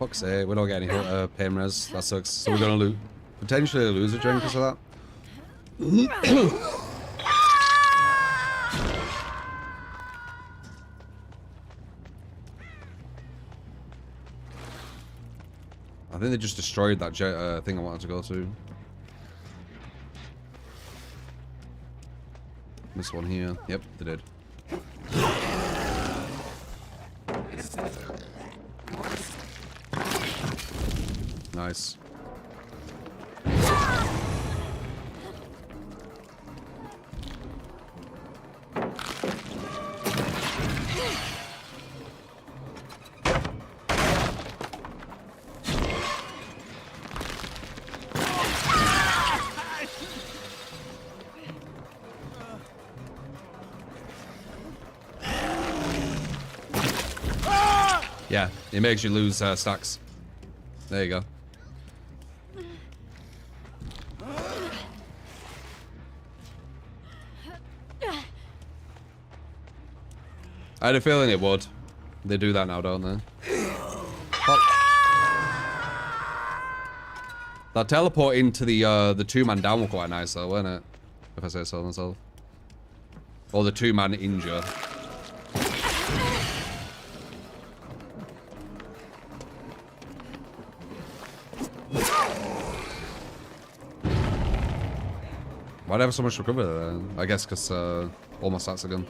Fuck's sake, we don't get any pain res. That sucks. So we're gonna potentially lose a drink because of that. I think they just destroyed that thing I wanted to go to. This one here. Yep, they did. Nice. Yeah, it makes you lose stacks. There you go. I had a feeling it would. They do that now, don't they? That teleport into the two-man down was quite nice though, wasn't it? If I say so myself. Or the two-man injure. Why'd I have so much recovery there? I guess because all my stats are gone.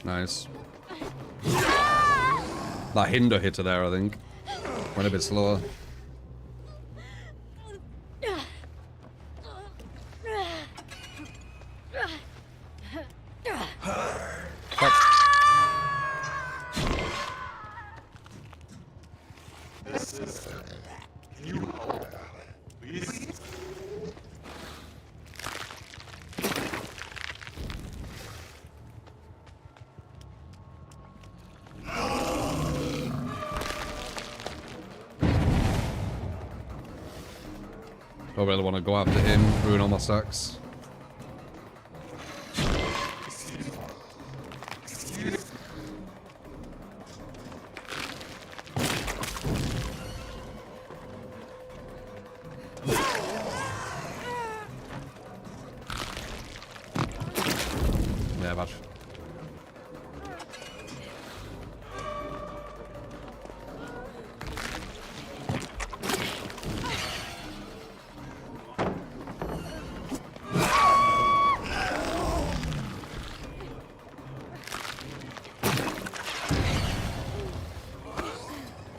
Nice. That hinder hitter there, I think. Went a bit slower. Don't really want to go after him, ruin all my stacks. Yeah, bad.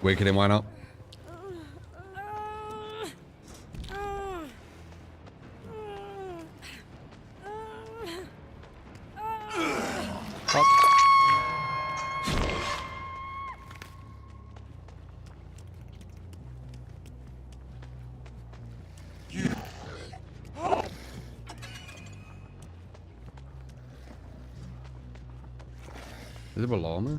Wicked him, why not? Is it below me?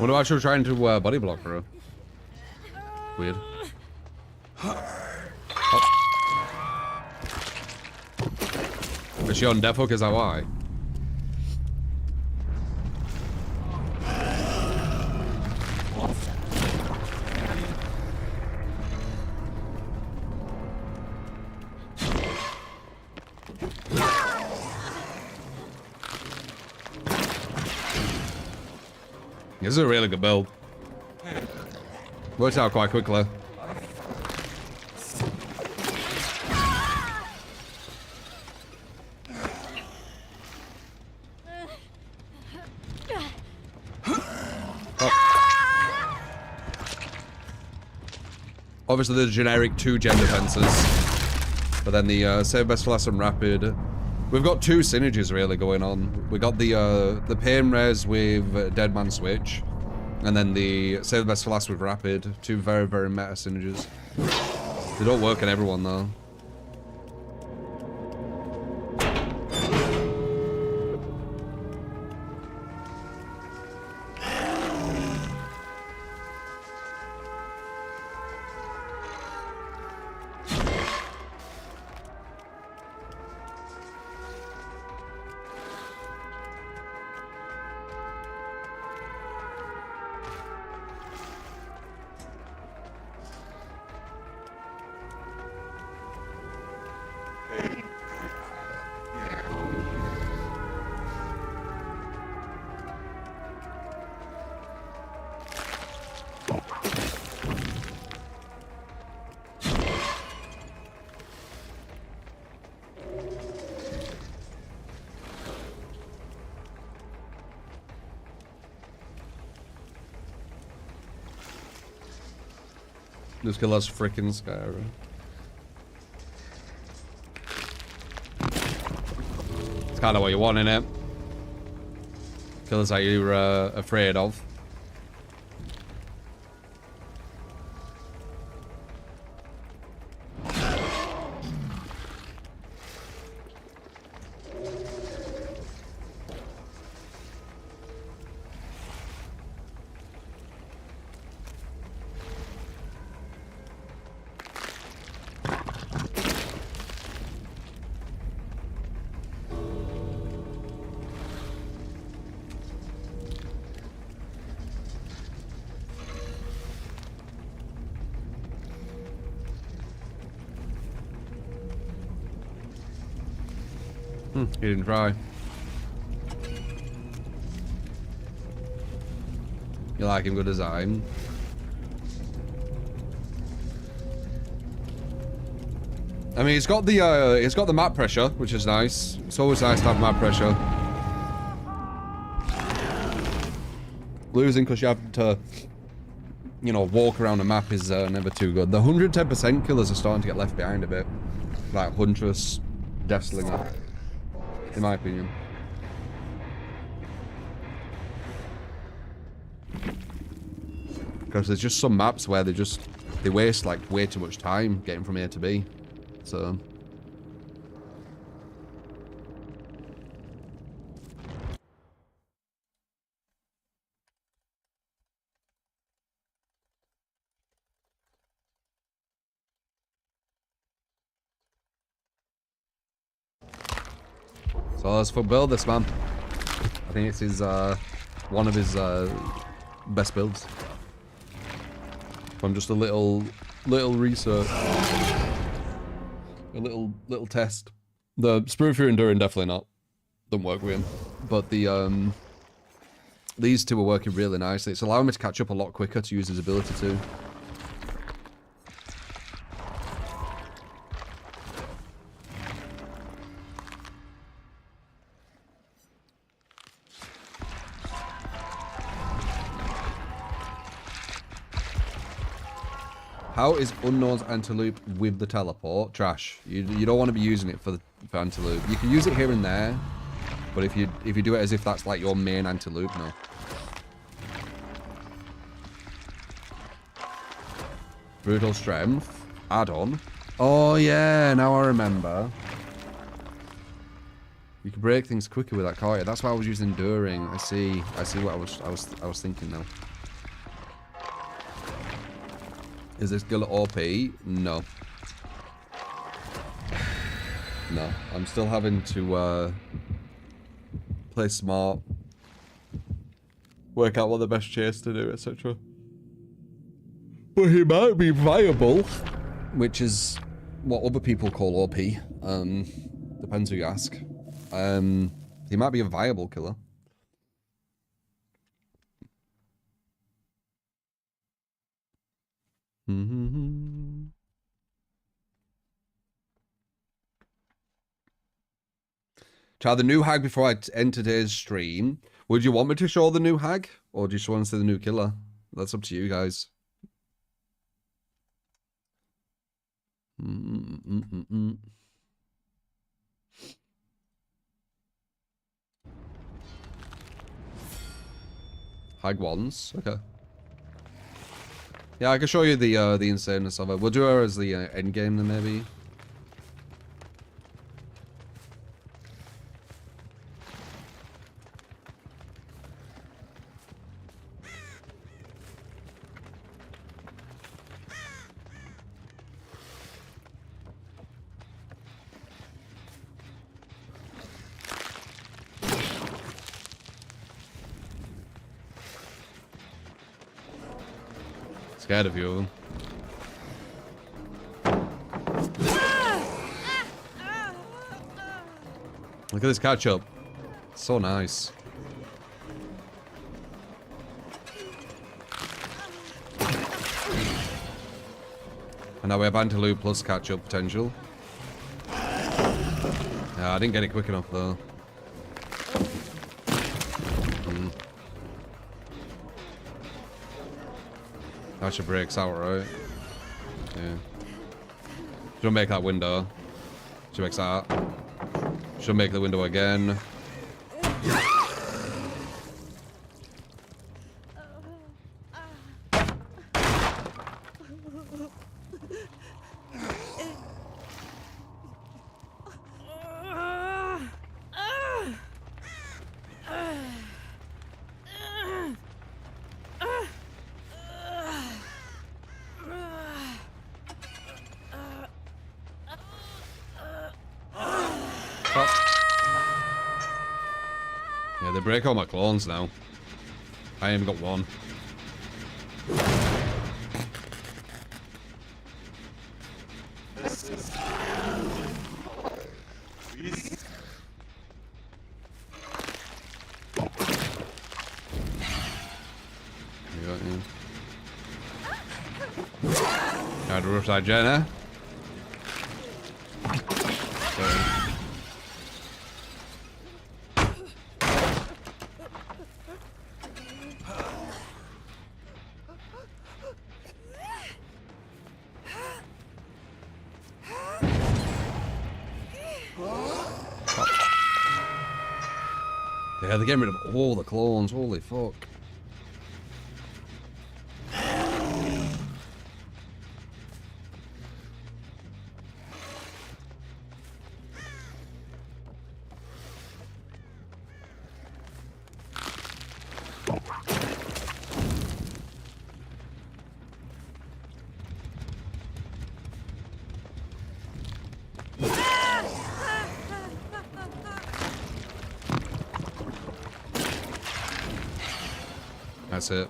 Wonder why she was trying to body block for her. Weird. Oh. Is she on death hook? Is that why? This is a really good build. Works out quite quickly. Oh. Obviously the generic 2 gen defenses. But then the save best for last and rapid. We've got 2 synergies really going on. We got the pain res with Dead Man Switch, and then the save the best for last with rapid. 2 very, very meta synergies. They don't work on everyone though. Just kill us frickin' Skyrim. It's kind of what you want, innit? Killers that you're afraid of. He didn't try. You like him, good design. I mean, it's got the map pressure, which is nice. It's always nice to have map pressure. Losing because you have to, you know, walk around a map is never too good. The 110% killers are starting to get left behind a bit, like Huntress, Deathslinger, in my opinion. Because there's just some maps where they waste like way too much time getting from A to B. So let's build this, man. I think it's his one of his best builds. From just a little research, a little test. The Spirit Fury Enduring definitely not. Don't work with him. But the these two are working really nicely. It's allowing me to catch up a lot quicker to use his ability to. How is Unknown's Antelope with the teleport? Trash. You don't want to be using it for Antelope. You can use it here and there, but if you do it as if that's like your main Antelope, no. Brutal Strength. Add-on. Oh yeah, now I remember. You can break things quicker with that, can't you? That's why I was using Enduring. I see what I was thinking now. Is this skill OP? No. No. I'm still having to play smart. Work out what the best chase to do, etc. But he might be viable, which is what other people call OP. Depends who you ask. He might be a viable killer. Try the new hag before I end today's stream. Would you want me to show the new hag? Or do you just want to see the new killer? That's up to you guys. Hag ones, okay. Yeah, I can show you the insaneness of it. We'll do her as the endgame then maybe. Scared of you of them. Look at this catch up. So nice. And now we have anti-loop plus catch up potential. Yeah, I didn't get it quick enough though. That should breaks out, right? Yeah. She'll make that window. She makes that. She'll make the window again. Yeah, they break all my clones now. I ain't even got one. Alright, roof side Jenna. Yeah, they're getting rid of all the clones. Holy fuck. That's it.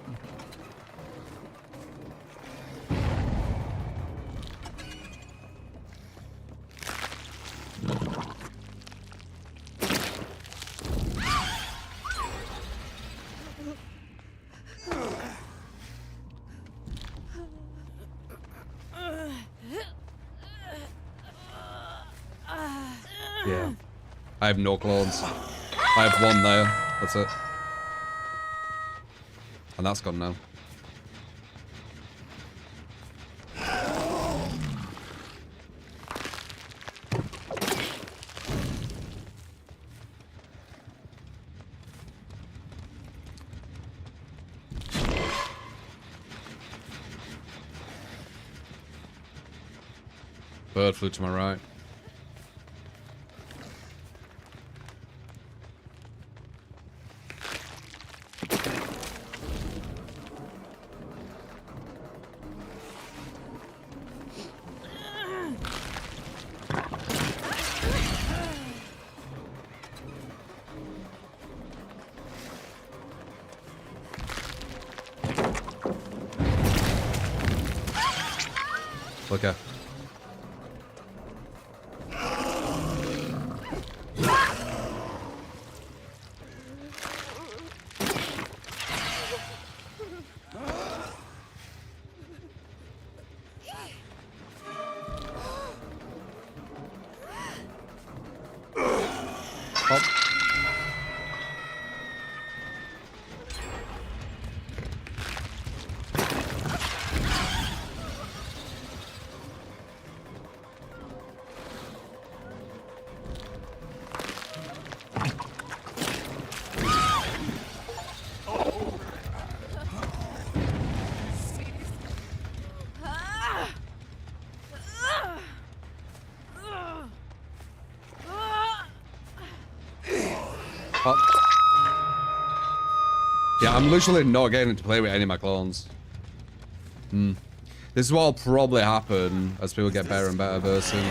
Yeah. I have no clones. I have one there. That's it. And that's gone now. Bird flew to my right. Okay. Yeah, I'm literally not getting to play with any of my clones. This is what will probably happen as people get better and better versing.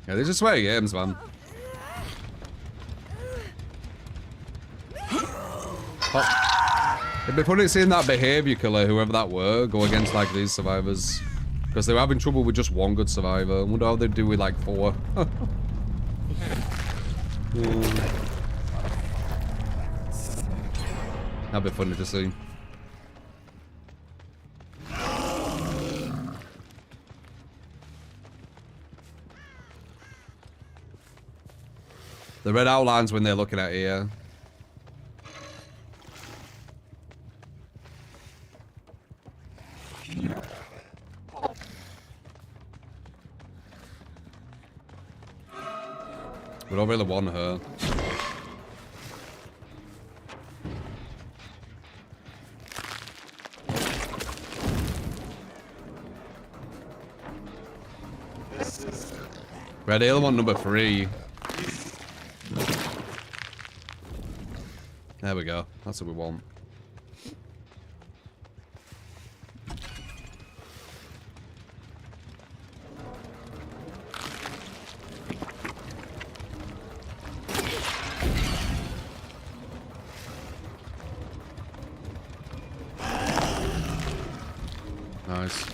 Yeah, they just swear games, man. It'd be funny seeing that behavior killer, whoever that were, go against like these survivors. Because they were having trouble with just one good survivor. I wonder how they'd do with like 4. That'd be funny to see. The red outlines when they're looking at here. We don't really want her. Red ale one number 3. There we go. That's what we want. Nice.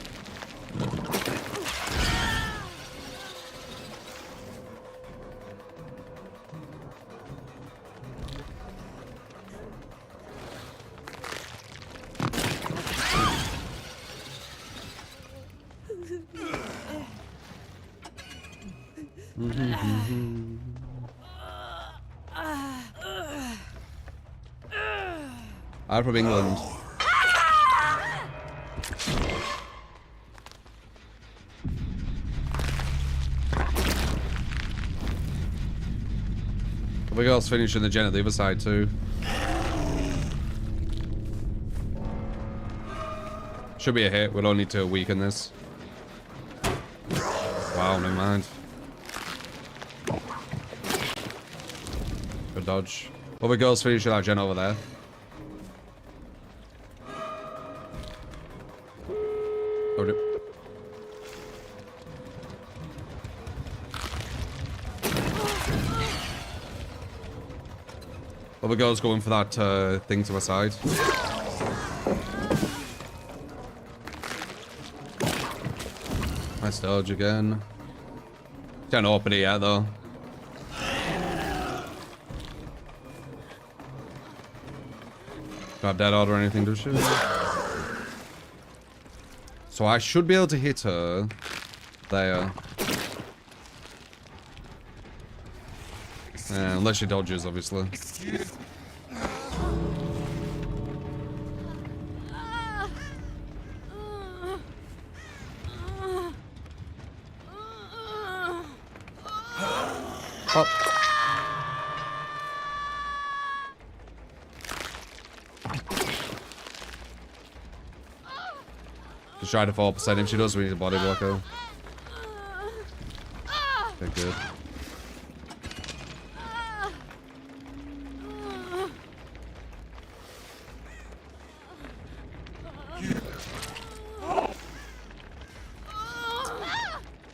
I'm from England. The girl's finishing the gen at the other side too. Should be a hit. We'll only need to weaken this. Wow, never mind. Good dodge. Other girl's finishing our gen over there. Oh, no. Other girl's going for that thing to her side. Nice dodge again. Can't open it yet though. Don't have dead order or anything, does she? So I should be able to hit her there. Unless she dodges, obviously. Oh. Just try to 4%. If she does, we need a body blocker. Okay, good.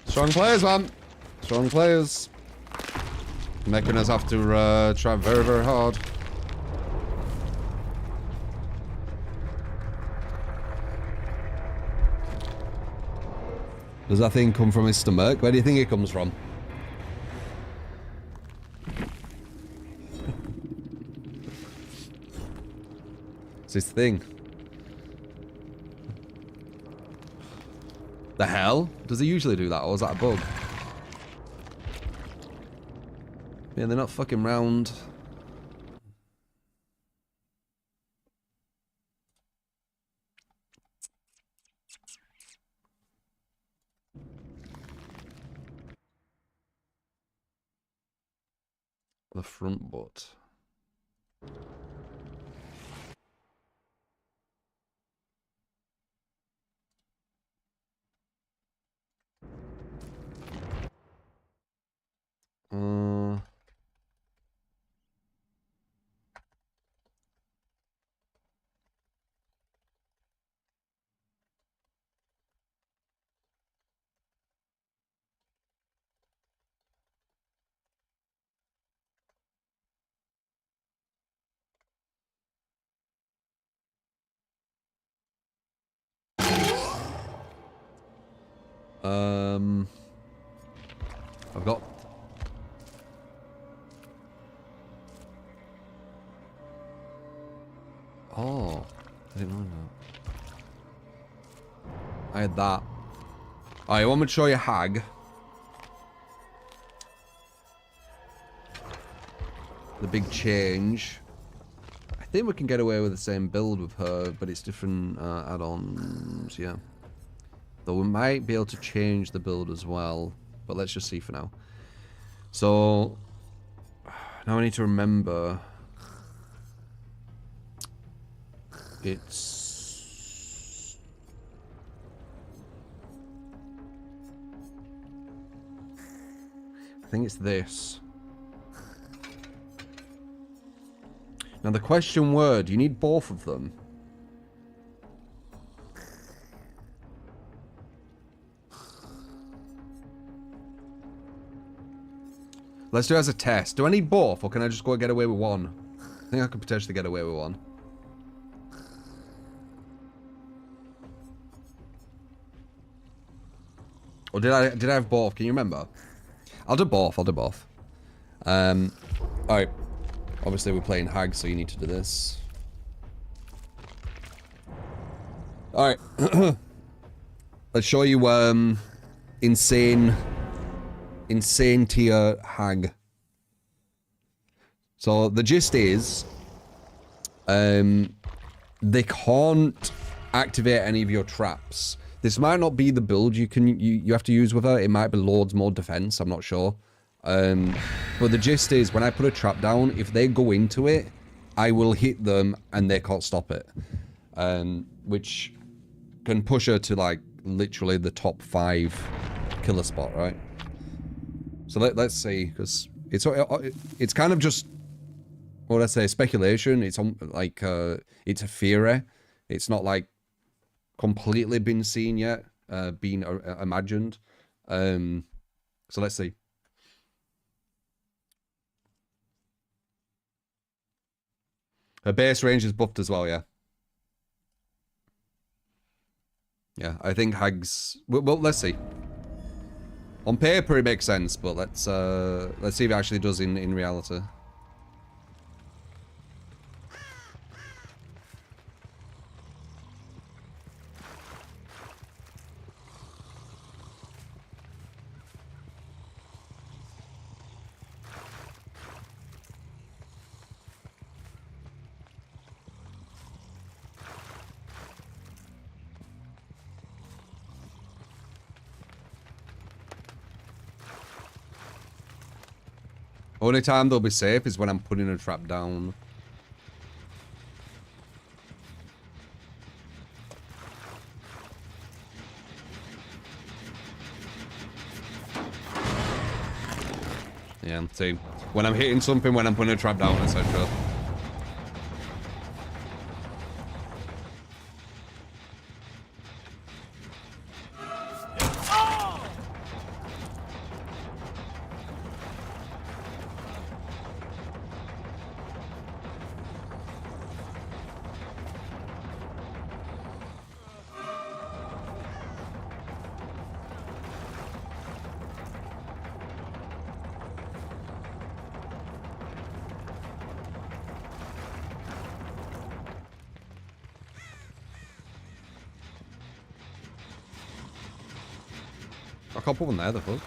Strong players, man. Strong players. Making us have to try very, very hard. Does that thing come from his stomach? Where do you think it comes from? It's his thing. The hell? Does he usually do that, or is that a bug? Yeah, they're not fucking round. The front butt. I've got... Oh, I didn't know that. I had that. Alright, I want me to show you Hag. The big change. I think we can get away with the same build with her, but it's different add-ons, yeah. Though we might be able to change the build as well, but let's just see for now. So, now I need to remember. It's... I think it's this. Now the question word, you need both of them. Let's do it as a test. Do I need both, or can I just go and get away with one? I think I could potentially get away with one. Or did I have both? Can you remember? I'll do both. I'll do both. Alright. Obviously we're playing Hag, so you need to do this. Alright. Let's show you insane tier Hag. So the gist is they can't activate any of your traps. This might not be the build you have to use with her. It might be loads more defense, I'm not sure. But the gist is when I put a trap down, if they go into it, I will hit them and they can't stop it. Which can push her to like literally the top 5 killer spot, right? So let's see, because it's kind of just, what I say, speculation. It's like it's a theory. It's not like completely been seen yet, been imagined. So let's see. Her base range is buffed as well, yeah. Yeah, I think Hag's... Well, let's see. On paper, it makes sense, but let's see if it actually does in reality. Only time they'll be safe is when I'm putting a trap down. Yeah, see. When I'm hitting something, when I'm putting a trap down, etc. I can't put one there, the fuck.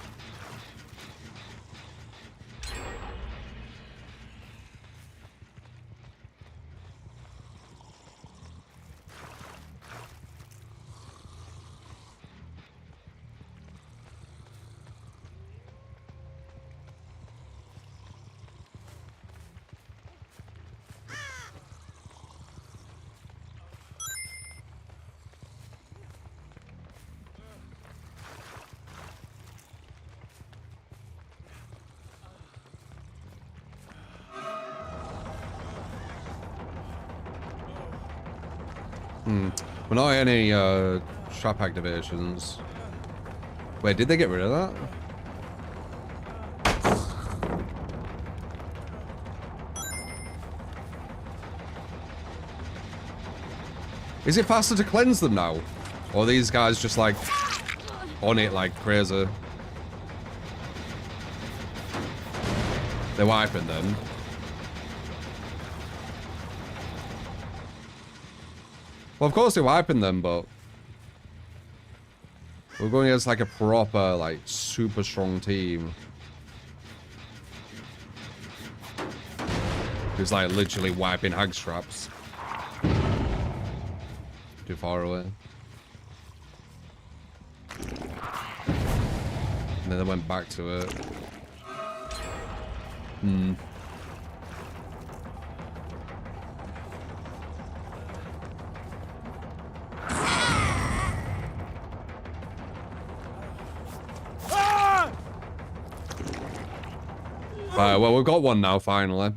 We're not any trap activations. Wait, did they get rid of that? Is it faster to cleanse them now? Or are these guys just like on it like crazy? They're wiping them. Well, of course they're wiping them, but we're going against like a proper, like, super strong team. Who's like literally wiping hag straps. Too far away. And then they went back to it. Right, well, we've got one now, finally.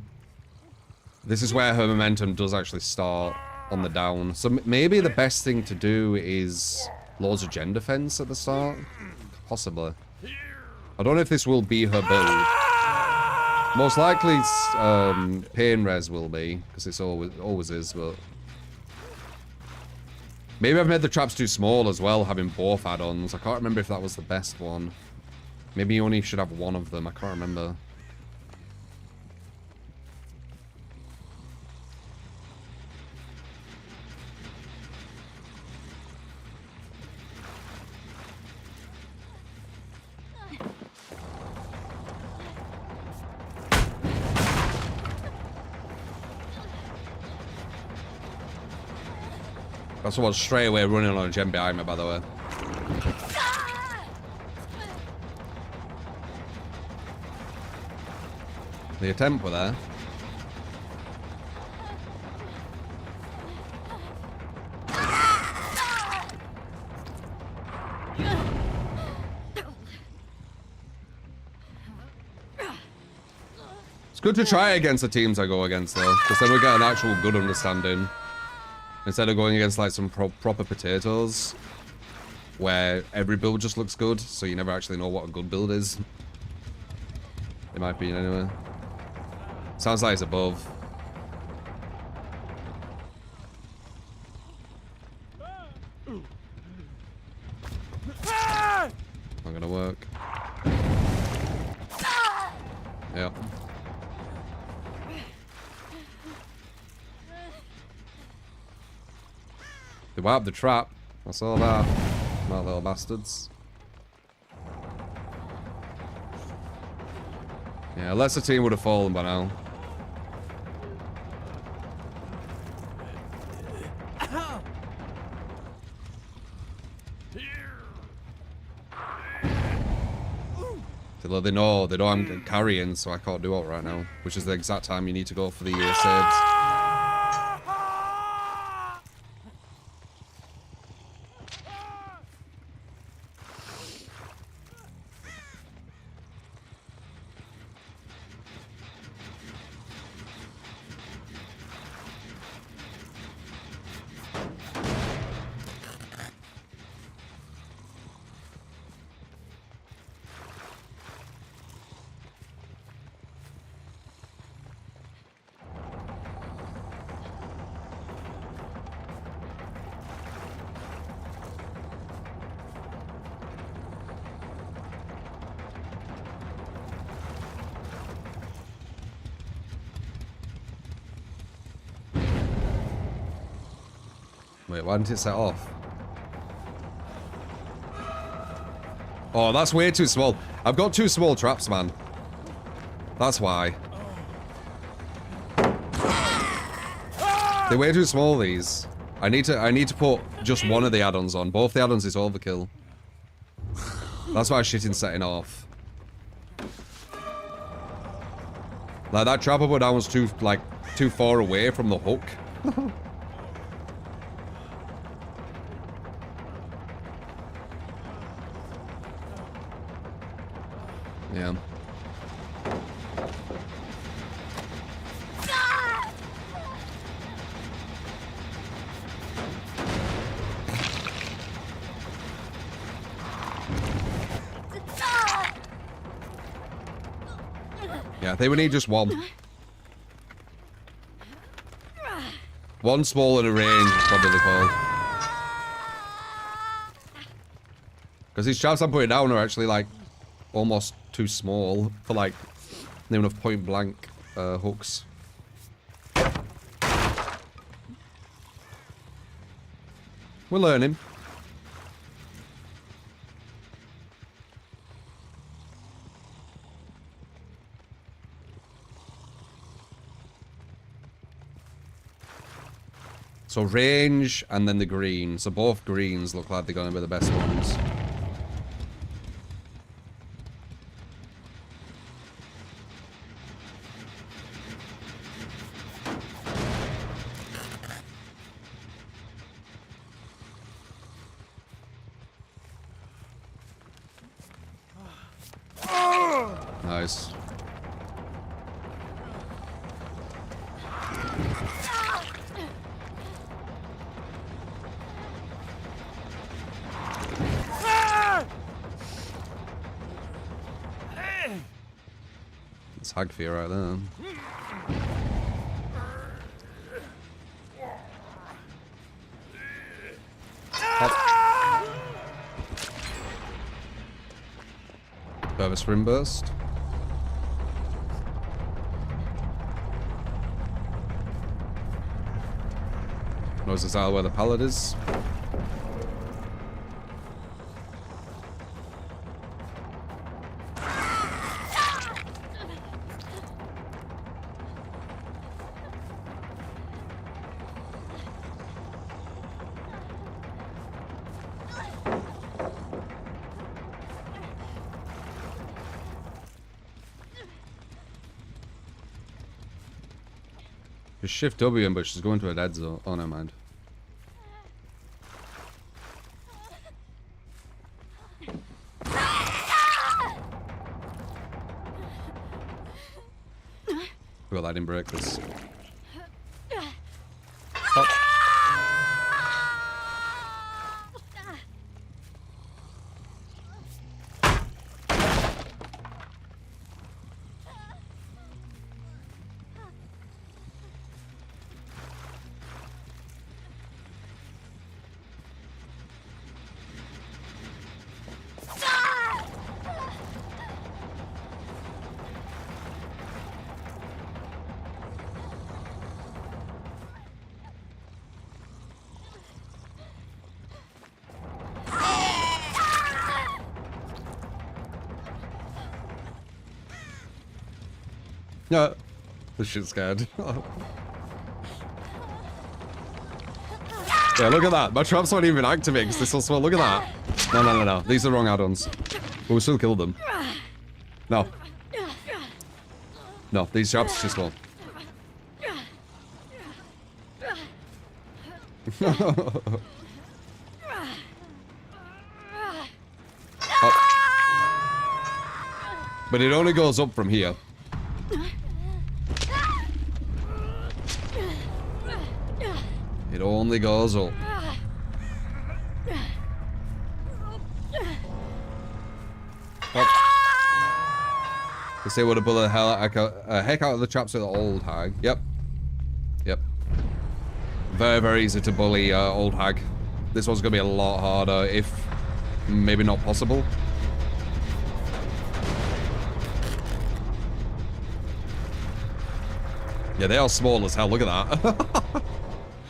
This is where her momentum does actually start on the down. So maybe the best thing to do is Lords of Gen Defense at the start? Possibly. I don't know if this will be her build. Most likely, Pain Res will be, because it's always is, but... Maybe I've made the traps too small as well, having both add-ons. I can't remember if that was the best one. Maybe you only should have one of them, I can't remember. That's someone straight away running on a gem behind me, by the way. The attempt were there. It's good to try against the teams I go against, though, because then we get an actual good understanding. Instead of going against like some proper potatoes, where every build just looks good, so you never actually know what a good build is. In my opinion, anyway. Sounds like it's above. Not gonna work. Yeah. They wiped the trap. I saw that. My little bastards. Yeah, unless the team would have fallen by now. They know I'm carrying, so I can't do it right now. Which is the exact time you need to go for the saves. Wait, why didn't it set off? Oh, that's way too small. I've got too small traps, man. That's why. They're way too small, these. I need to put just one of the add-ons on. Both the add-ons is overkill. That's why shitting setting off. Like, that trap I put down was too far away from the hook. Yeah. Yeah, they would need just one. One small in a range is probably the call. Because these traps I'm putting down are actually like almost too small for like near enough point blank hooks. We're learning. So range and then the green. So both greens look like they're going to be the best ones. Nice. It's Hagfear right there. Bit of a spring burst. Knows exactly where the pallet is. Just shift W in, but she's going to a dead zone. Oh, never mind. Well, I didn't break this. Oh. Yeah. This shit's scared. Yeah, look at that. My traps aren't even activated because this will look at that. No. These are the wrong add-ons. But we still killed them. No. No, these traps just won't. Oh. But it only goes up from here. It only goes up. Oh. They would have bullied the heck out of the traps with the old hag. Yep. Very, very easy to bully old hag. This one's gonna be a lot harder, if maybe not possible. Yeah, they are small as hell. Look at that.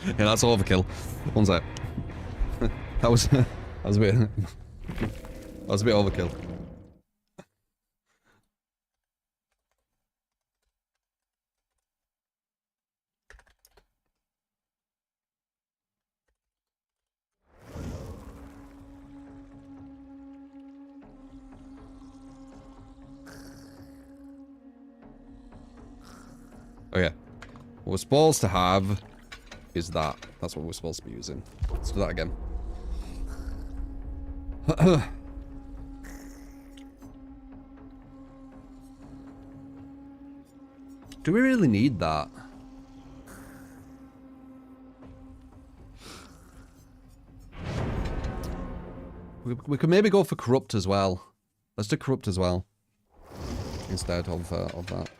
Yeah, that's overkill. One sec. that was a bit. That was a bit overkill. Okay. What we're supposed to have is that. That's what we're supposed to be using. Let's do that again. Do we really need that? We could maybe go for corrupt as well. Let's do corrupt as well. Instead of that.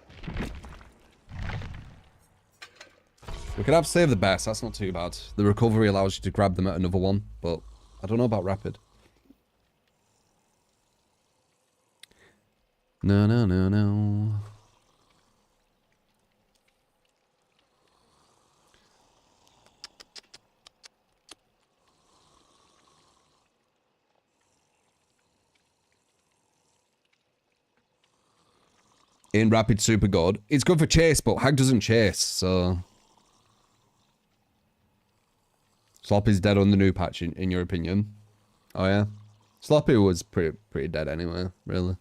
We could have save the best, that's not too bad. The recovery allows you to grab them at another one, but I don't know about rapid. No. In rapid super good. It's good for chase, but hag doesn't chase, so... Sloppy's dead on the new patch, in your opinion? Oh yeah? Sloppy was pretty dead anyway, really.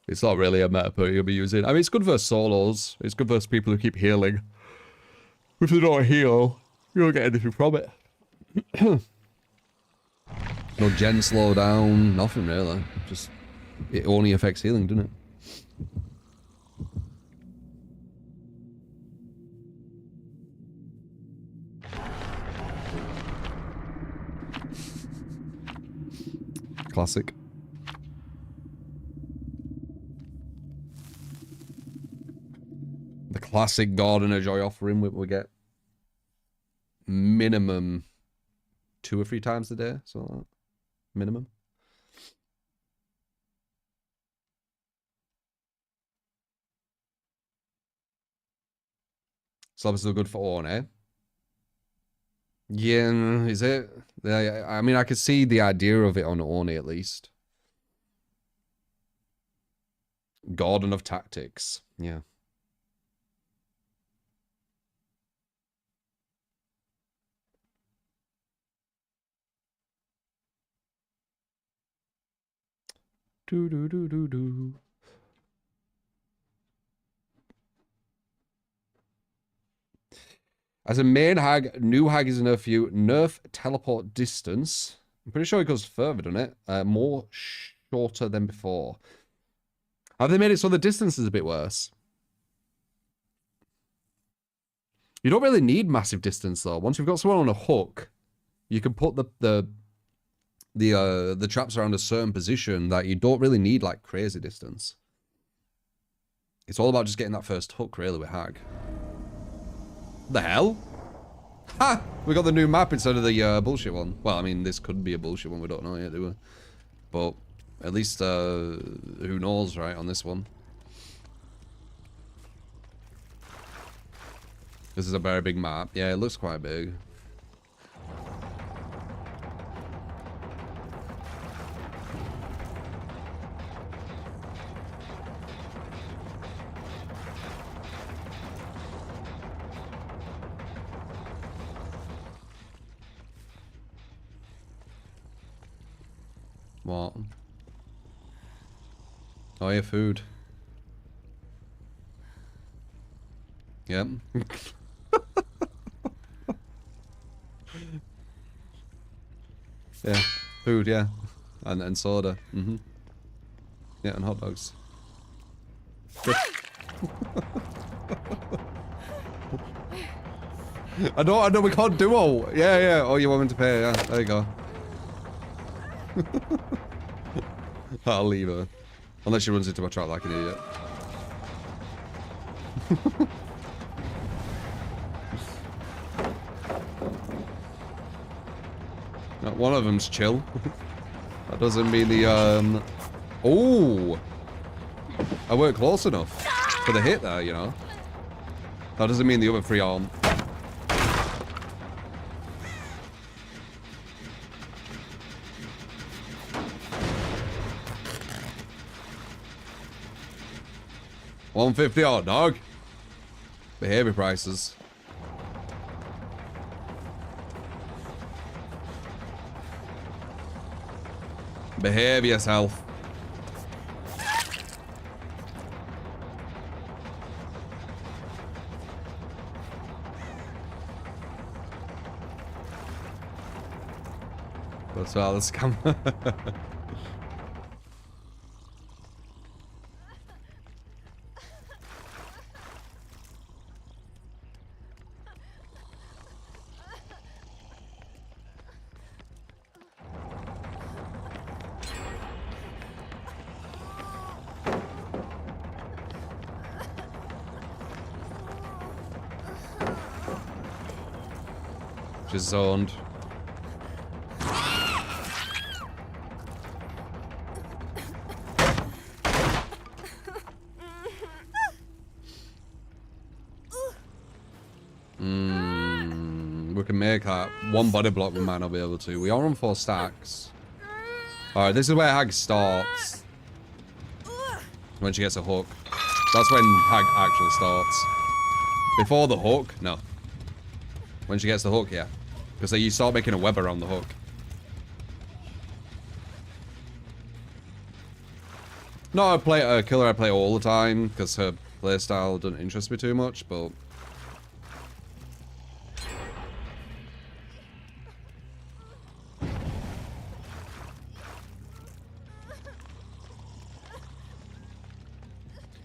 It's not really a meta perk you'll be using. I mean, it's good for solos. It's good for people who keep healing. If they don't heal, you don't get anything from it. No gen slowdown, nothing really. Just, it only affects healing, doesn't it? Classic. The classic Gardener Joy offering we get minimum 2 or 3 times a day, so like that. Minimum. So still good for Orne, eh? Yeah, is it? Yeah, I mean, I could see the idea of it on Orne at least. Garden of Tactics, yeah. Do. As a main hag, new hag is a nerf you. Nerf teleport distance. I'm pretty sure it goes further, doesn't it? More shorter than before. Have they made it so the distance is a bit worse? You don't really need massive distance though. Once you've got someone on a hook, you can put the traps around a certain position that you don't really need like crazy distance. It's all about just getting that first hook really with hag. The hell? Ha! We got the new map instead of the bullshit one. Well, I mean, this could be a bullshit one. We don't know yet, do we? But at least, who knows, right, on this one. This is a very big map. Yeah, it looks quite big. What? Oh, yeah, food. Yep. Yeah, food, yeah. And soda. Mm-hmm. Yeah, and hot dogs. Good. I know, we can't do all. Yeah. Oh, you want me to pay? Yeah, there you go. I'll leave her. Unless she runs into my trap like an idiot. No, one of them's chill. That doesn't mean the, Oh! I weren't close enough for the hit there, you know? That doesn't mean the other three aren't. $150 hot dog. Behavior prices. Behave yourself. That's all this come. Just zoned. We can make that one body block. We might not be able to. We are on 4 stacks. All right, this is where Hag starts. When she gets a hook. That's when Hag actually starts. Before the hook, no. When she gets the hook, yeah. Because you start making a web around the hook. Not a killer I play all the time, because her playstyle doesn't interest me too much, but...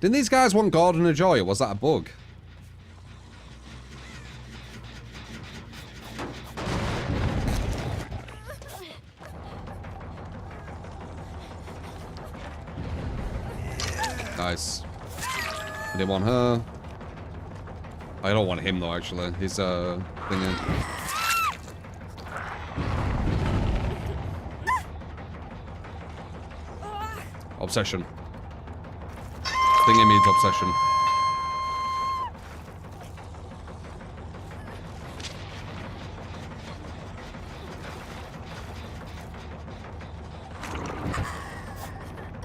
Didn't these guys want Gordon a Joy, or was that a bug? Nice. I didn't want her. I don't want him though, actually. He's thingy. Obsession. Thingy means obsession.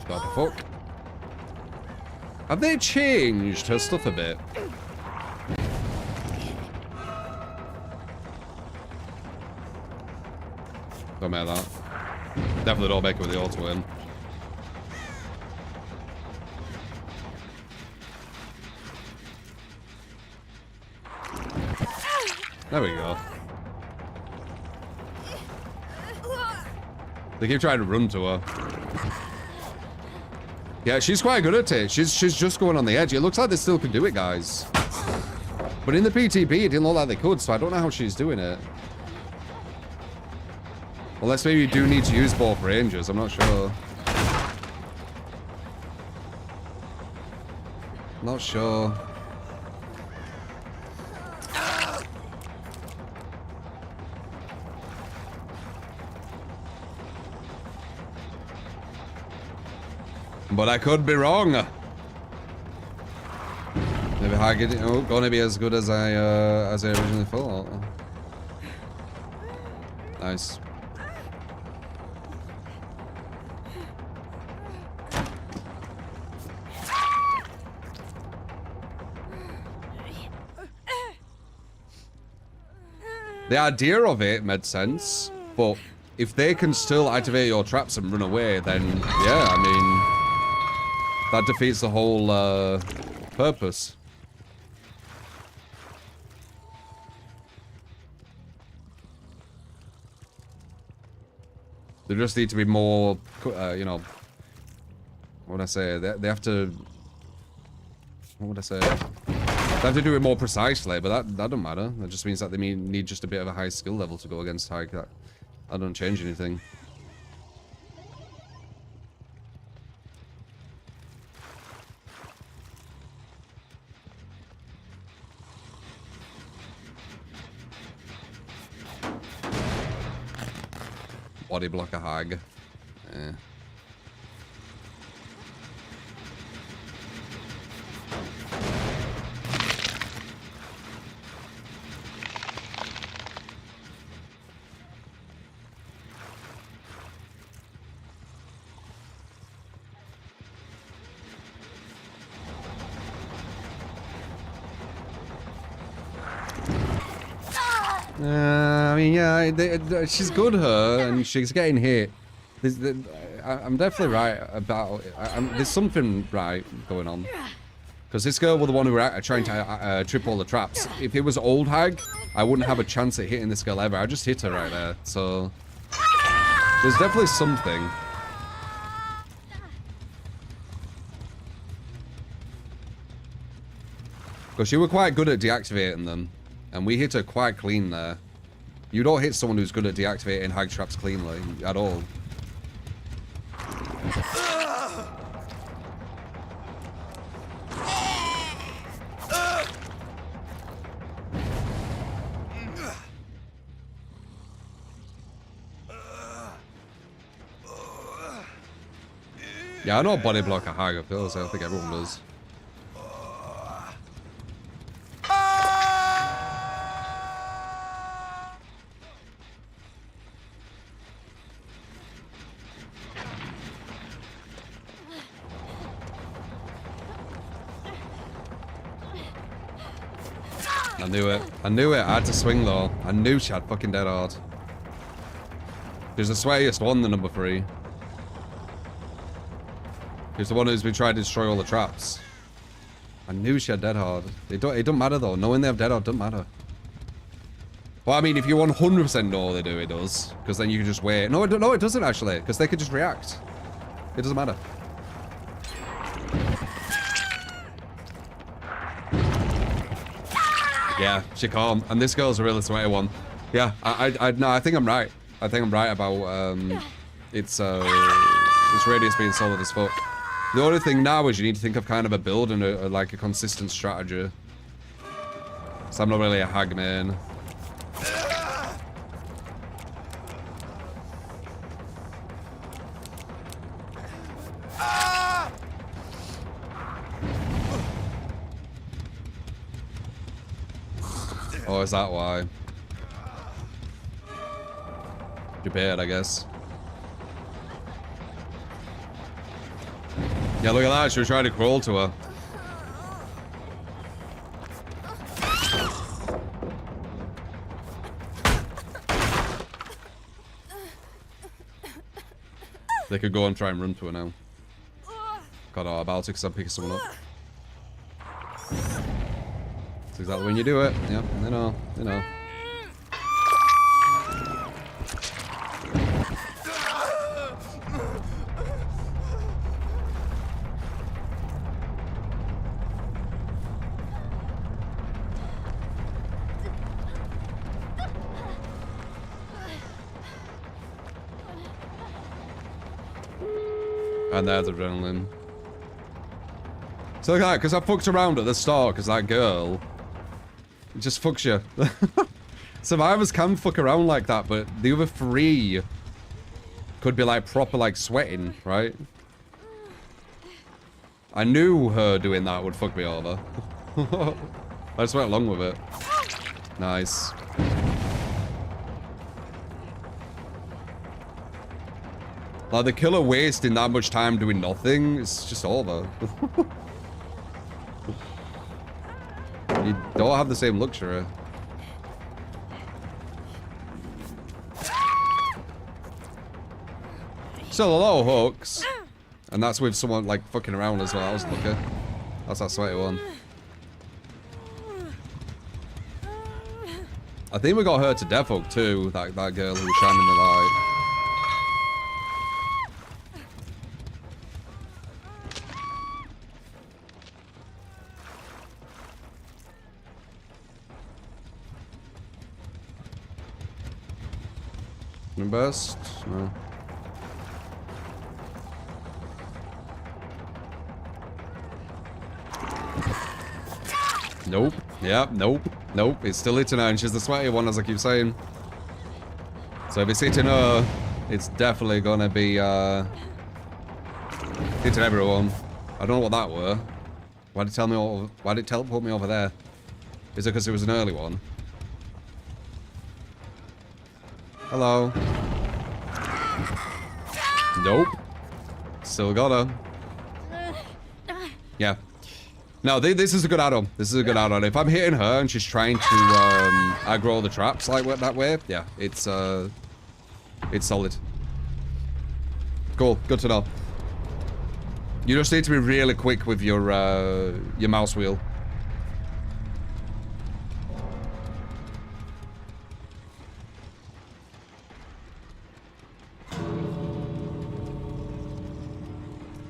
What the fuck? Have they changed her stuff a bit? Don't make that. Definitely don't make it with the auto in. There we go. They keep trying to run to her. Yeah, she's quite good at it. She's just going on the edge. It looks like they still can do it, guys. But in the PTB, it didn't look like they could, so I don't know how she's doing it. Unless maybe you do need to use both ranges, I'm not sure. Not sure. But I could be wrong. Maybe Hag isn't gonna be as good as I originally thought. Nice. The idea of it made sense, but if they can still activate your traps and run away, then yeah, I mean, that defeats the whole purpose. They just need to be more, you know, what would I say? They have to, what would I say? They have to do it more precisely, but that doesn't matter. That just means that they need just a bit of a high skill level to go against high. That doesn't change anything. Body block a hag. Yeah. I mean, yeah, she's good, her, and she's getting hit. I'm definitely right about it. There's something right going on. Because this girl was the one who were trying to trip all the traps. If it was old hag, I wouldn't have a chance at hitting this girl ever. I just hit her right there. So there's definitely something. Because she were quite good at deactivating them. And we hit her quite clean there. You don't hit someone who's good at deactivating hag traps cleanly at all. Yeah, I know body block a hag, I feel so I think everyone does. I knew it. I knew it. I had to swing though. I knew she had fucking dead hard. She's the sweatiest one, the number 3. She's the one who's been trying to destroy all the traps. I knew she had dead hard. It don't matter though. Knowing they have dead hard doesn't matter. Well, I mean, if you 100% know they do, it does. Because then you can just wait. No, it doesn't actually. Because they could just react. It doesn't matter. Yeah, she can't. And this girl's a really sweaty one. Yeah, no, I think I'm right. I think I'm right about its radius being solid as fuck. The only thing now is you need to think of kind of a build and like a consistent strategy. So I'm not really a hag main. Oh, is that why? You're bad, I guess. Yeah, look at that. She was trying to crawl to her. They could go and try and run to her now. God, I'm about to because I'm picking someone up. That's exactly when you do it. Yep, I know, I know. And there's adrenaline. So look at that, because I fucked around at the start, because that girl just fucks you. Survivors can fuck around like that, but the other 3 could be like proper like sweating, right? I knew her doing that would fuck me over. I just went along with it. Nice. Like, the killer wasting that much time doing nothing, it's just over. You don't have the same luxury. still a lot of hooks. And that's with someone like fucking around as well. I was lucky. That's that sweaty one. I think we got her to death hook too, that girl who was shining the light. Burst? No. Nope. Yep, nope. Nope. It's still hitting her, and she's the sweaty one, as I keep saying. So if it's hitting her, it's definitely gonna be hitting everyone. I don't know what that were. Why did it tell me? Why did it teleport me over there? Is it because it was an early one? Hello. Nope. Still got her. Yeah. No, this is a good add-on. This is a good add-on. If I'm hitting her and she's trying to aggro the traps like that way, yeah, it's solid. Cool. Good to know. You just need to be really quick with your mouse wheel.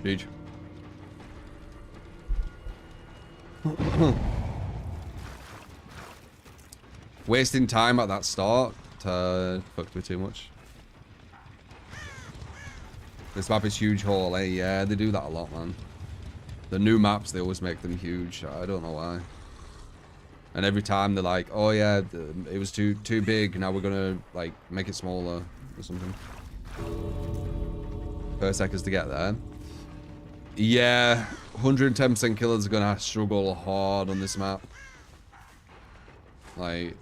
Huge. Wasting time at that start fucked me too much. This map is huge haul, eh? Yeah, they do that a lot, man. The new maps, they always make them huge. I don't know why. And every time they're like, oh yeah, it was too big, now we're gonna like make it smaller or something. Per seconds to get there. Yeah, 110% killers are gonna struggle hard on this map. Like,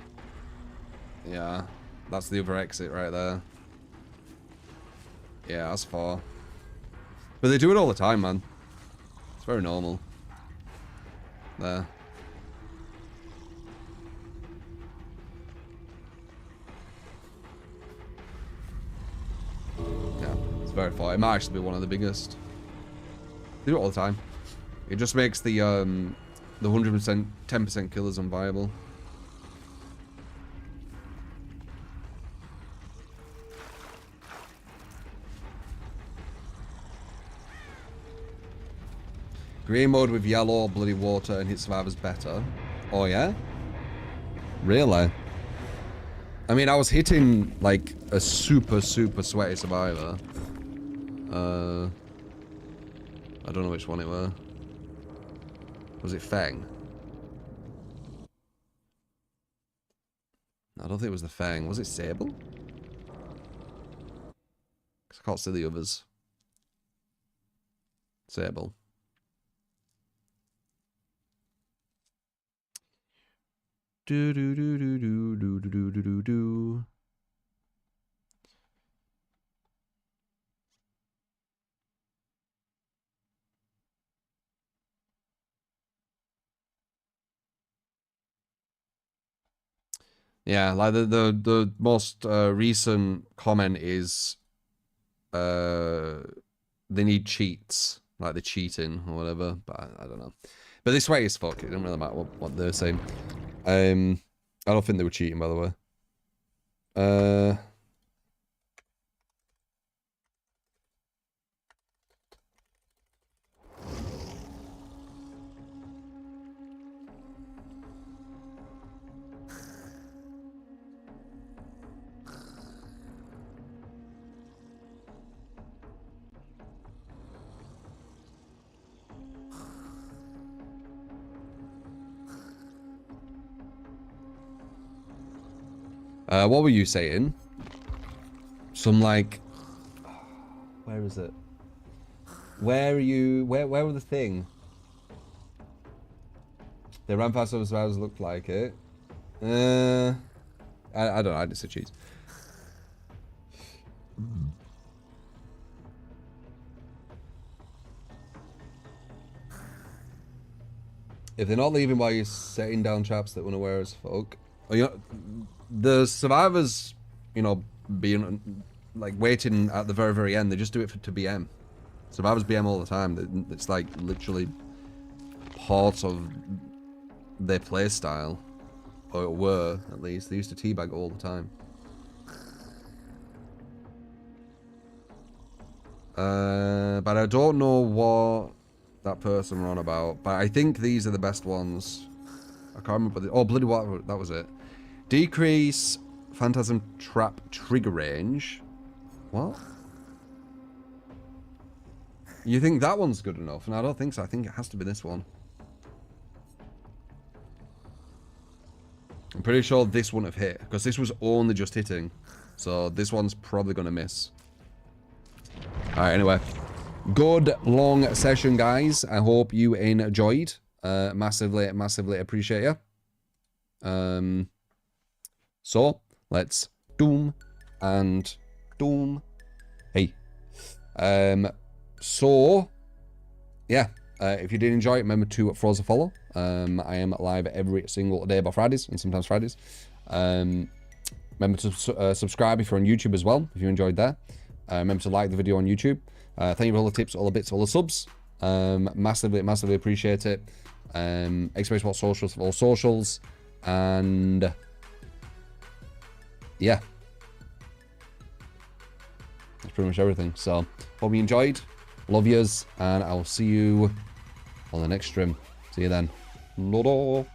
yeah, that's the other exit right there. Yeah, that's far. But they do it all the time, man. It's very normal. There. Yeah, it's very far. It might actually be one of the biggest. They do it all the time. It just makes the 100%, 10% killers unviable. Green mode with yellow, bloody water, and hit survivors better. Oh yeah? Really? I mean, I was hitting like a super sweaty survivor. I don't know which one it were. Was it Fang? I don't think it was the Fang. Was it Sable? 'Cause I can't see the others. Sable. Do do do do do do do do do do. Yeah, like the most recent comment is they need cheats, like they're cheating or whatever, but I don't know. But this way is fuck, it doesn't really matter what they're saying. I don't think they were cheating, by the way. What were you saying? Some like, where is it? Where are you? Where were the thing? They ran past those survivors, looked like it. I don't know. I just said cheese. If they're not leaving while you're setting down traps that unaware as fuck, or, you know, the survivors, you know, being like waiting at the very, very end. They just do it to BM. Survivors BM all the time. It's like literally part of their play style, or it were at least. They used to teabag all the time. But I don't know what that person were on about. But I think these are the best ones. I can't remember. Oh, bloody what? That was it. Decrease Phantasm Trap trigger range. What? You think that one's good enough? No, I don't think so. I think it has to be this one. I'm pretty sure this wouldn't have hit, because this was only just hitting. So this one's probably going to miss. Alright, anyway. Good long session, guys. I hope you enjoyed. Massively, massively appreciate you. So, let's doom and doom. Hey. So, yeah. If you did enjoy it, remember to throw us a follow. I am live every single day by Fridays, and sometimes Fridays. Remember to subscribe if you're on YouTube as well, if you enjoyed that. Remember to like the video on YouTube. Thank you for all the tips, all the bits, all the subs. Massively, massively appreciate it. Experience what socials for all socials. And yeah. That's pretty much everything. So, hope you enjoyed. Love yous, and I'll see you on the next stream. See you then. Lodo.